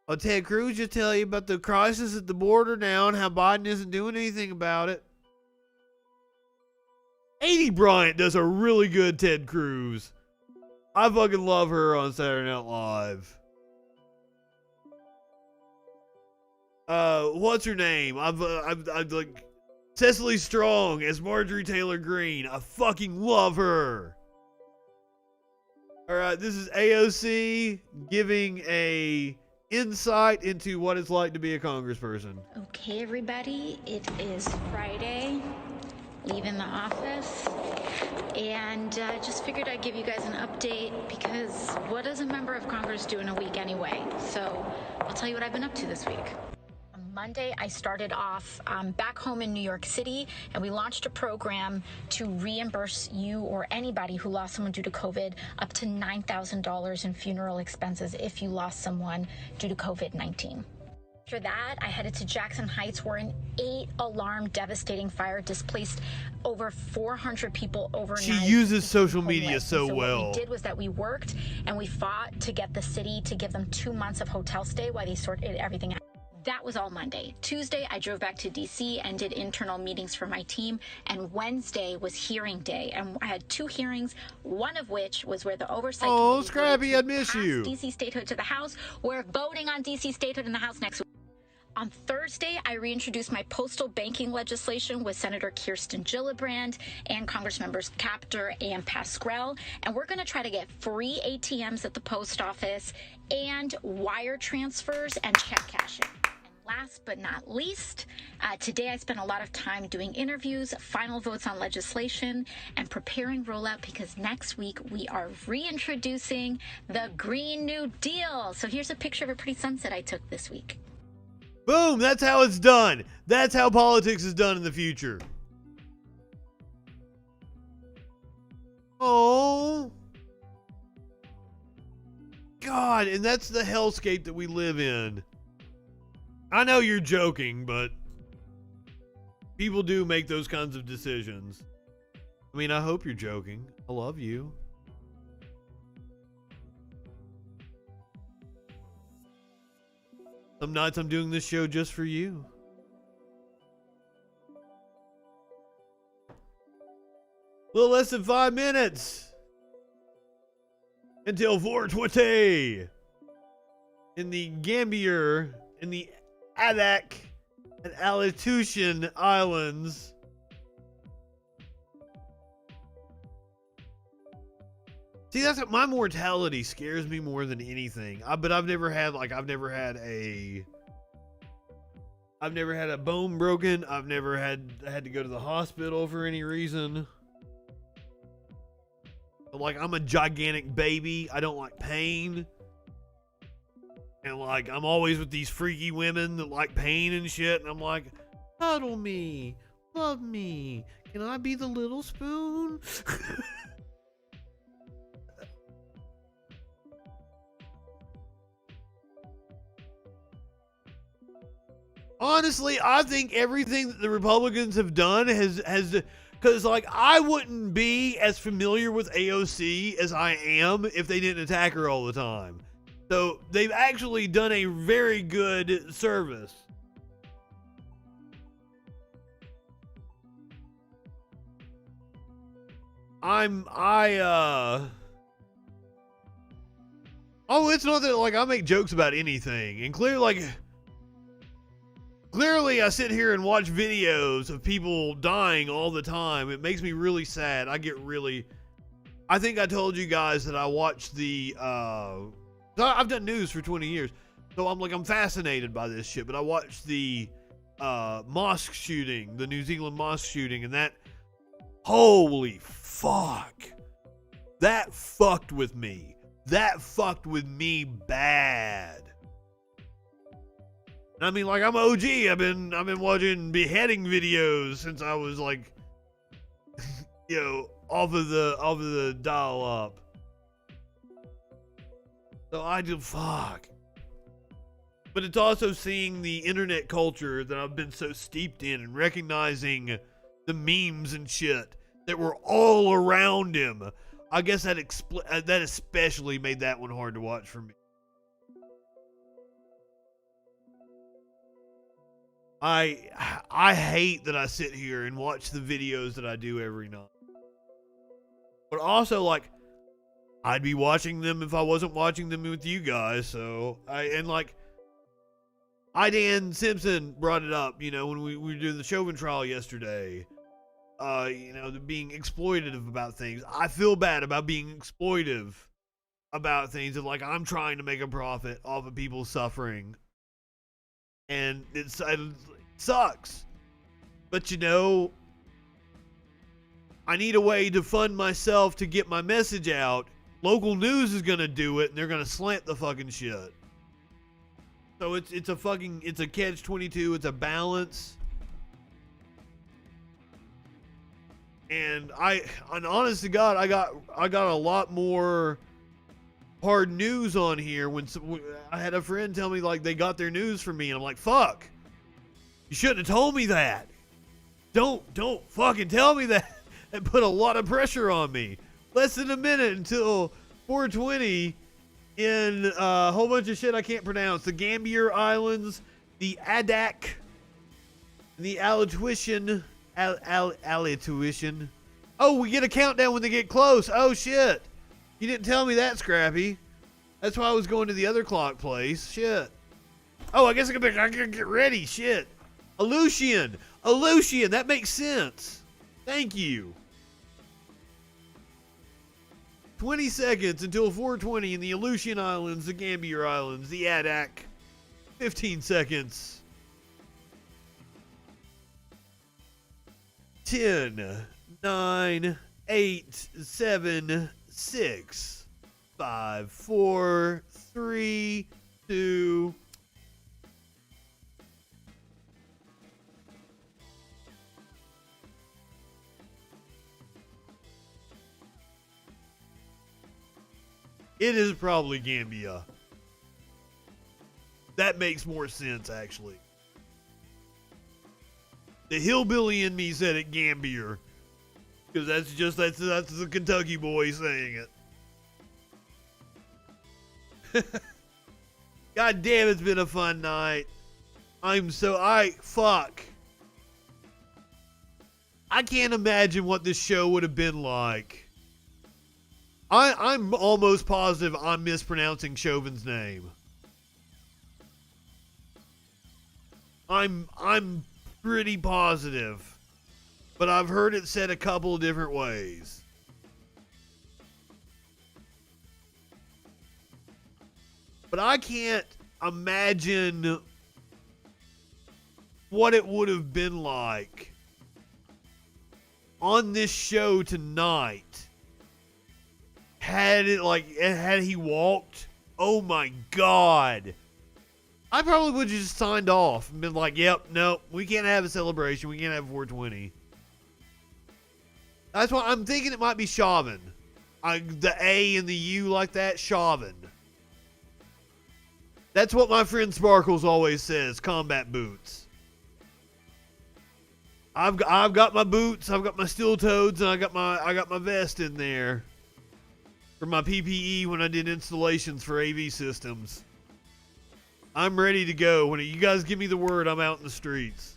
Oh, Ted Cruz just tell you about the crisis at the border now and how Biden isn't doing anything about it. 80 Bryant does a really good Ted Cruz. I fucking love her on Saturday Night Live. What's her name? I've like Cecily Strong as Marjorie Taylor Greene. I fucking love her. All right, this is AOC giving a insight into what it's like to be a congressperson. Okay, everybody, it is Friday, leaving the office, and just figured I'd give you guys an update because what does a member of Congress do in a week anyway? So I'll tell you what I've been up to this week. On Monday, I started off back home in New York City, and we launched a program to reimburse you or anybody who lost someone due to COVID up to $9,000 in funeral expenses if you lost someone due to COVID-19. After that, I headed to Jackson Heights, where an 8-alarm devastating fire displaced over 400 people overnight. She uses social media so What well. we did was that we worked and we fought to get the city to give them 2 months of hotel stay while they sorted everything out. That was all Monday. Tuesday, I drove back to D.C. and did internal meetings for my team. And Wednesday was hearing day. And I had 2 hearings, one of which was where the oversight committee Scrappy, I miss you. D.C. statehood to the House. We're voting on D.C. statehood in the House next week. On Thursday, I reintroduced my postal banking legislation with Senator Kirsten Gillibrand and Congressmembers Capter and Pascrell. And we're going to try to get free ATMs at the post office and wire transfers and check cashing. Last but not least, today I spent a lot of time doing interviews, final votes on legislation, and preparing rollout because next week we are reintroducing the Green New Deal. So here's a picture of a pretty sunset I took this week. Boom, that's how it's done. That's how politics is done in the future. Oh. God, and that's the hellscape that we live in. I know you're joking, but people do make those kinds of decisions. I mean, I hope you're joking. I love you. Some nights I'm doing this show just for you. A little less than 5 minutes until 420 in the Gambier, in the Adak and Aleutian Islands. See, that's what, my mortality scares me more than anything. But I've never had a bone broken. I've never had to go to the hospital for any reason. But like, I'm a gigantic baby. I don't like pain. And like, I'm always with these freaky women that like pain and shit. And I'm like, cuddle me, love me. Can I be the little spoon? Honestly, I think everything that the Republicans have done has because like, I wouldn't be as familiar with AOC as I am if they didn't attack her all the time. So they've actually done a very good service. Oh, it's not that, like, I make jokes about anything. And clearly I sit here and watch videos of people dying all the time. It makes me really sad. I think I told you guys that I watched I've done news for 20 years. So I'm fascinated by this shit. But I watched the mosque shooting, the New Zealand mosque shooting, and that, holy fuck. That fucked with me. That fucked with me bad. I mean, like, I'm OG. I've been watching beheading videos since I was like, off of the dial up. So I do fuck. But it's also seeing the internet culture that I've been so steeped in and recognizing the memes and shit that were all around him. I guess that especially made that one hard to watch for me. I hate that I sit here and watch the videos that I do every night. But also, like, I'd be watching them if I wasn't watching them with you guys. So Dan Simpson brought it up, when we were doing the Chauvin trial yesterday. Being exploitative about things. I feel bad about being exploitive about things, and like, I'm trying to make a profit off of people suffering. And it sucks. But I need a way to fund myself to get my message out. Local news is gonna do it, and they're gonna slant the fucking shit. So it's a catch-22. It's a balance. And honest to God, I got a lot more hard news on here when I had a friend tell me, like, they got their news from me, and I'm like, fuck, you shouldn't have told me that. Don't fucking tell me that. It put a lot of pressure on me. Less than a minute until 420 in a whole bunch of shit I can't pronounce. The Gambier Islands, the Adak, the Alatuition. Alatuition. Oh, we get a countdown when they get close. Oh, shit. You didn't tell me that, Scrappy. That's why I was going to the other clock place. Shit. Oh, I guess I gotta get ready. Shit. Aleutian. That makes sense. Thank you. 20 seconds until 420 in the Aleutian Islands, the Gambier Islands, the Adak. 15 seconds. 10, 9, 8, 7, 6, 5, 4, 3, 2. It is probably Gambia. That makes more sense, actually. The hillbilly in me said it Gambier. Because that's the Kentucky boy saying it. God damn, it's been a fun night. Fuck. I can't imagine what this show would have been like. I'm almost positive I'm mispronouncing Chauvin's name. I'm pretty positive, but I've heard it said a couple of different ways. But I can't imagine what it would have been like on this show tonight had he walked. Oh my God. I probably would have just signed off and been like, yep, no, we can't have a celebration. We can't have 420. That's why I'm thinking it might be Chauvin. The A and the U like that, Chauvin. That's what my friend Sparkles always says, combat boots. I've got my boots, I've got my steel toes, and I got my vest in there for my PPE when I did installations for AV systems. I'm ready to go. When you guys give me the word, I'm out in the streets.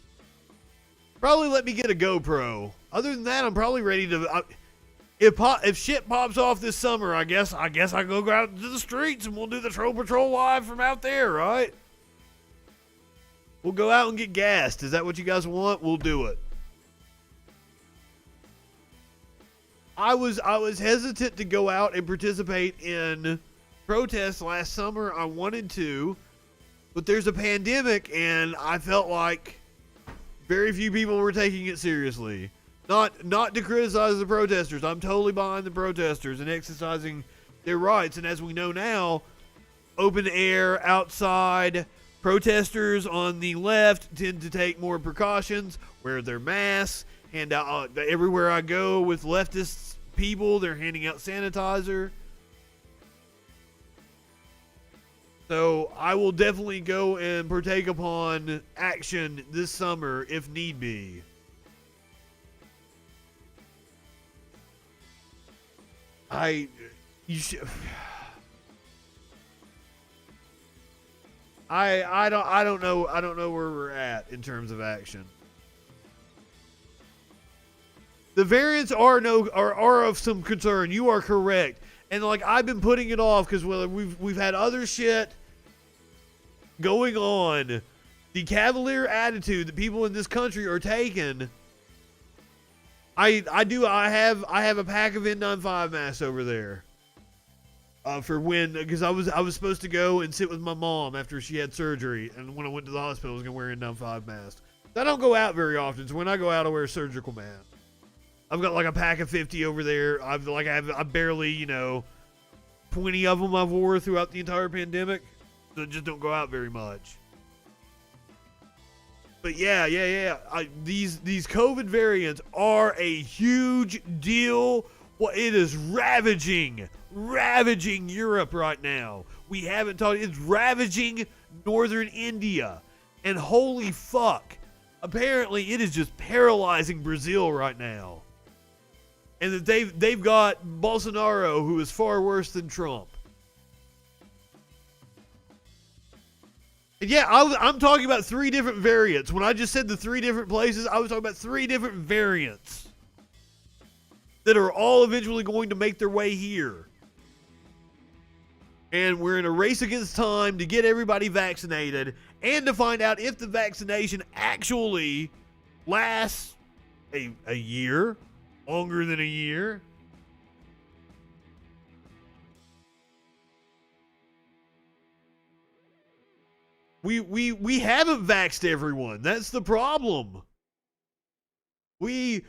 Probably let me get a GoPro. Other than that, I'm probably ready to. If shit pops off this summer, I guess I go out into the streets and we'll do the Troll Patrol live from out there, right? We'll go out and get gassed. Is that what you guys want? We'll do it. I was hesitant to go out and participate in protests last summer. I wanted to, but there's a pandemic, and I felt like very few people were taking it seriously. Not to criticize the protesters. I'm totally behind the protesters and exercising their rights. And as we know now, open air, outside, protesters on the left tend to take more precautions, wear their masks, hand out everywhere I go with leftist people, they're handing out sanitizer. So I will definitely go and partake upon action this summer if need be. I don't know where we're at in terms of action. The variants are of some concern. You are correct. And like I've been putting it off because we've had other shit going on. The cavalier attitude that people in this country are taking. I have a pack of N95 masks over there. Because I was supposed to go and sit with my mom after she had surgery, and when I went to the hospital, I was gonna wear an N95 mask. I don't go out very often, so when I go out, I wear a surgical mask. I've got like a pack of 50 over there. I barely 20 of them I've wore throughout the entire pandemic. So I just don't go out very much. But yeah. These COVID variants are a huge deal. Well, it is ravaging Europe right now. We haven't talked. It's ravaging northern India, and holy fuck, apparently it is just paralyzing Brazil right now. And that they've got Bolsonaro, who is far worse than Trump. And yeah, I'm talking about 3 different variants. When I just said the 3 different places, I was talking about 3 different variants that are all eventually going to make their way here. And we're in a race against time to get everybody vaccinated and to find out if the vaccination actually lasts a year, longer than a year. We haven't vaxxed everyone. That's the problem. We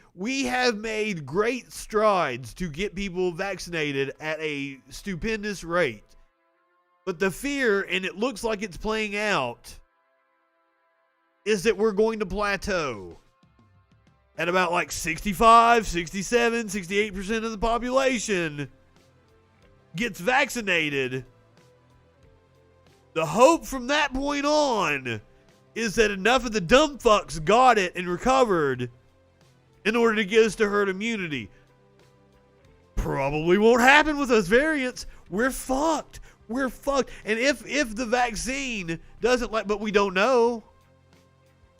have made great strides to get people vaccinated at a stupendous rate. But the fear, and it looks like it's playing out, is that we're going to plateau at about like 65, 67, 68% of the population gets vaccinated. The hope from that point on is that enough of the dumb fucks got it and recovered in order to get us to herd immunity. Probably won't happen with those variants. We're fucked. We're fucked. And if the vaccine doesn't but we don't know.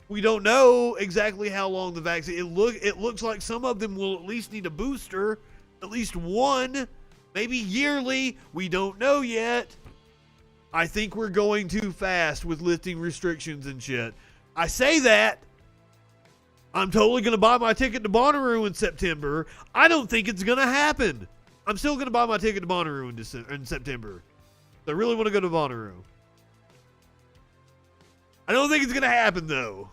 We don't know exactly how long the vaccine. It looks like some of them will at least need a booster, at least one, maybe yearly. We don't know yet. I think we're going too fast with lifting restrictions and shit. I say that. I'm totally going to buy my ticket to Bonnaroo in September. I don't think it's going to happen. I'm still going to buy my ticket to Bonnaroo in September. I really want to go to Bonnaroo. I don't think it's going to happen, though.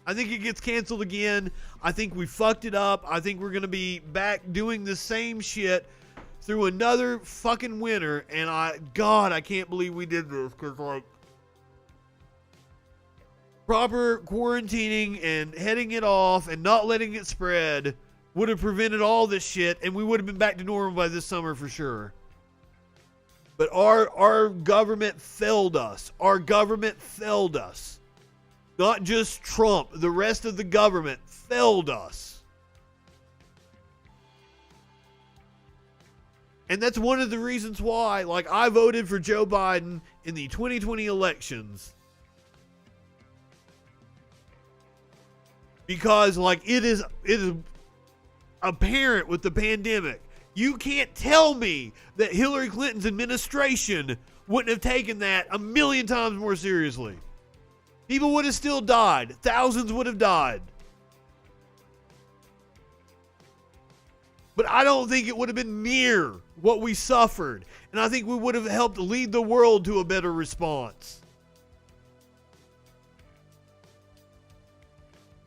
I think it gets canceled again. I think we fucked it up. I think we're going to be back doing the same shit through another fucking winter. And I can't believe we did this. Because, like, proper quarantining and heading it off and not letting it spread would have prevented all this shit. And we would have been back to normal by this summer for sure. But our government failed us. Our government failed us. Not just Trump. The rest of the government failed us. And that's one of the reasons why, like, I voted for Joe Biden in the 2020 elections. Because, like, it is apparent with the pandemic. You can't tell me that Hillary Clinton's administration wouldn't have taken that a million times more seriously. People would have still died. Thousands would have died. But I don't think it would have been near what we suffered. And I think we would have helped lead the world to a better response.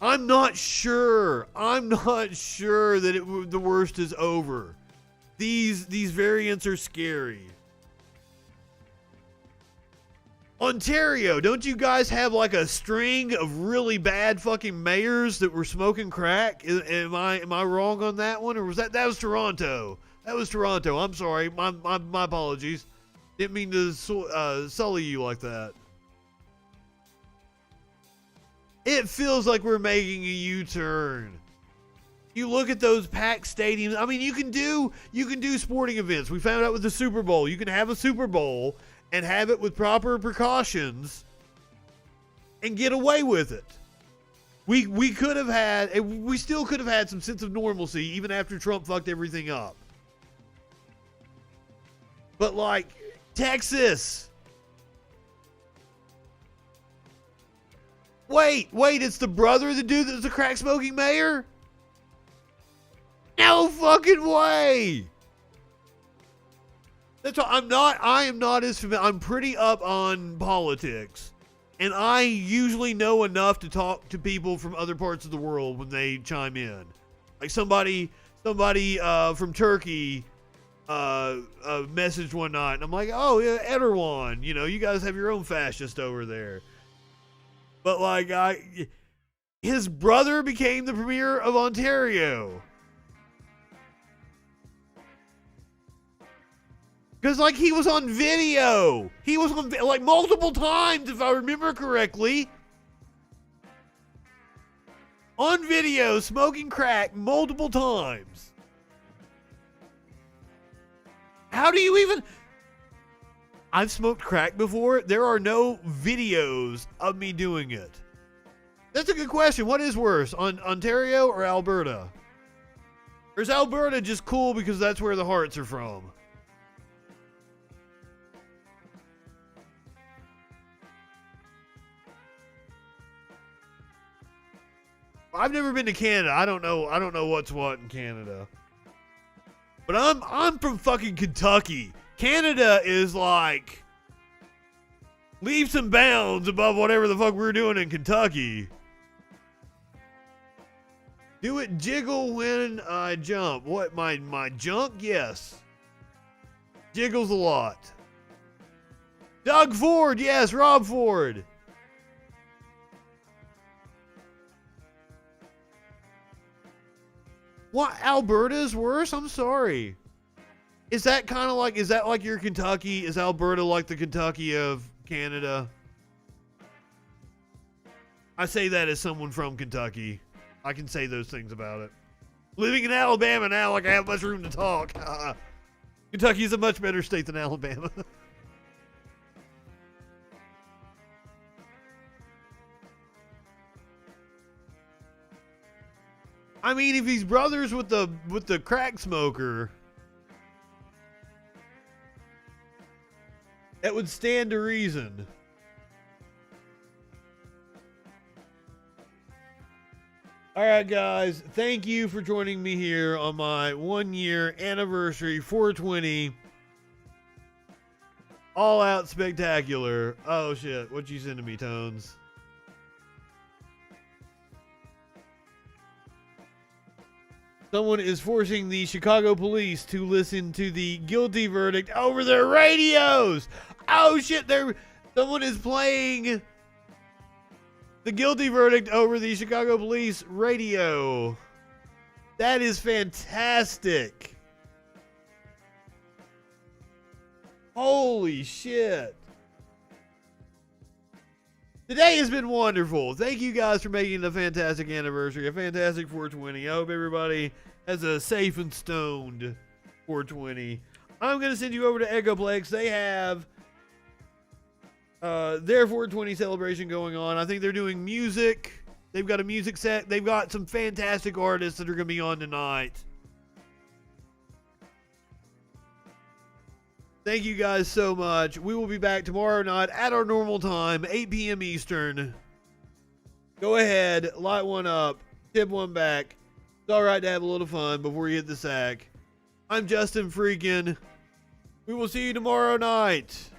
I'm not sure that the worst is over. These variants are scary. Ontario, don't you guys have like a string of really bad fucking mayors that were smoking crack? Am I wrong on that one, or was that was Toronto? That was Toronto. I'm sorry. My apologies. Didn't mean to sully you like that. It feels like we're making a U-turn. You look at those packed stadiums. I mean, you can do sporting events. We found out with the Super Bowl. You can have a Super Bowl and have it with proper precautions and get away with it. We still could have had some sense of normalcy even after Trump fucked everything up. But like Texas. Wait, it's the brother of the dude that's the crack smoking mayor? No fucking way. That's why I am not as familiar. I'm pretty up on politics. And I usually know enough to talk to people from other parts of the world when they chime in. Like somebody from Turkey messaged one night, and I'm like, oh yeah, Erdogan, you guys have your own fascist over there. But like his brother became the premier of Ontario. Because, like, he was on video. He was on, like, multiple times, if I remember correctly. On video, smoking crack multiple times. How do you even... I've smoked crack before. There are no videos of me doing it. That's a good question. What is worse, Ontario or Alberta? Or is Alberta just cool because that's where the hearts are from? I've never been to Canada. I don't know what's what in Canada. But I'm from fucking Kentucky. Canada is like leaps and bounds above whatever the fuck we're doing in Kentucky. Do it jiggle when I jump. What, my junk? Yes. Jiggles a lot. Doug Ford, yes, Rob Ford. What, Alberta's worse? I'm sorry. Is that like your Kentucky? Is Alberta like the Kentucky of Canada? I say that as someone from Kentucky. I can say those things about it. Living in Alabama now, like I have much room to talk. Kentucky is a much better state than Alabama. I mean, if he's brothers with the crack smoker, that would stand to reason. All right, guys. Thank you for joining me here on my 1-year anniversary 420 all out spectacular. Oh shit! What you sending me, Tones? Someone is forcing the Chicago police to listen to the guilty verdict over their radios. Oh shit, someone is playing the guilty verdict over the Chicago police radio. That is fantastic. Holy shit. Today has been wonderful. Thank you guys for making it a fantastic anniversary, a fantastic 420. I hope everybody has a safe and stoned 420. I'm going to send you over to Echoplex. They have their 420 celebration going on. I think they're doing music. They've got a music set. They've got some fantastic artists that are going to be on tonight. Thank you guys so much. We will be back tomorrow night at our normal time, 8 p.m. Eastern. Go ahead, light one up, tip one back. It's all right to have a little fun before you hit the sack. I'm Justin Freakin. We will see you tomorrow night.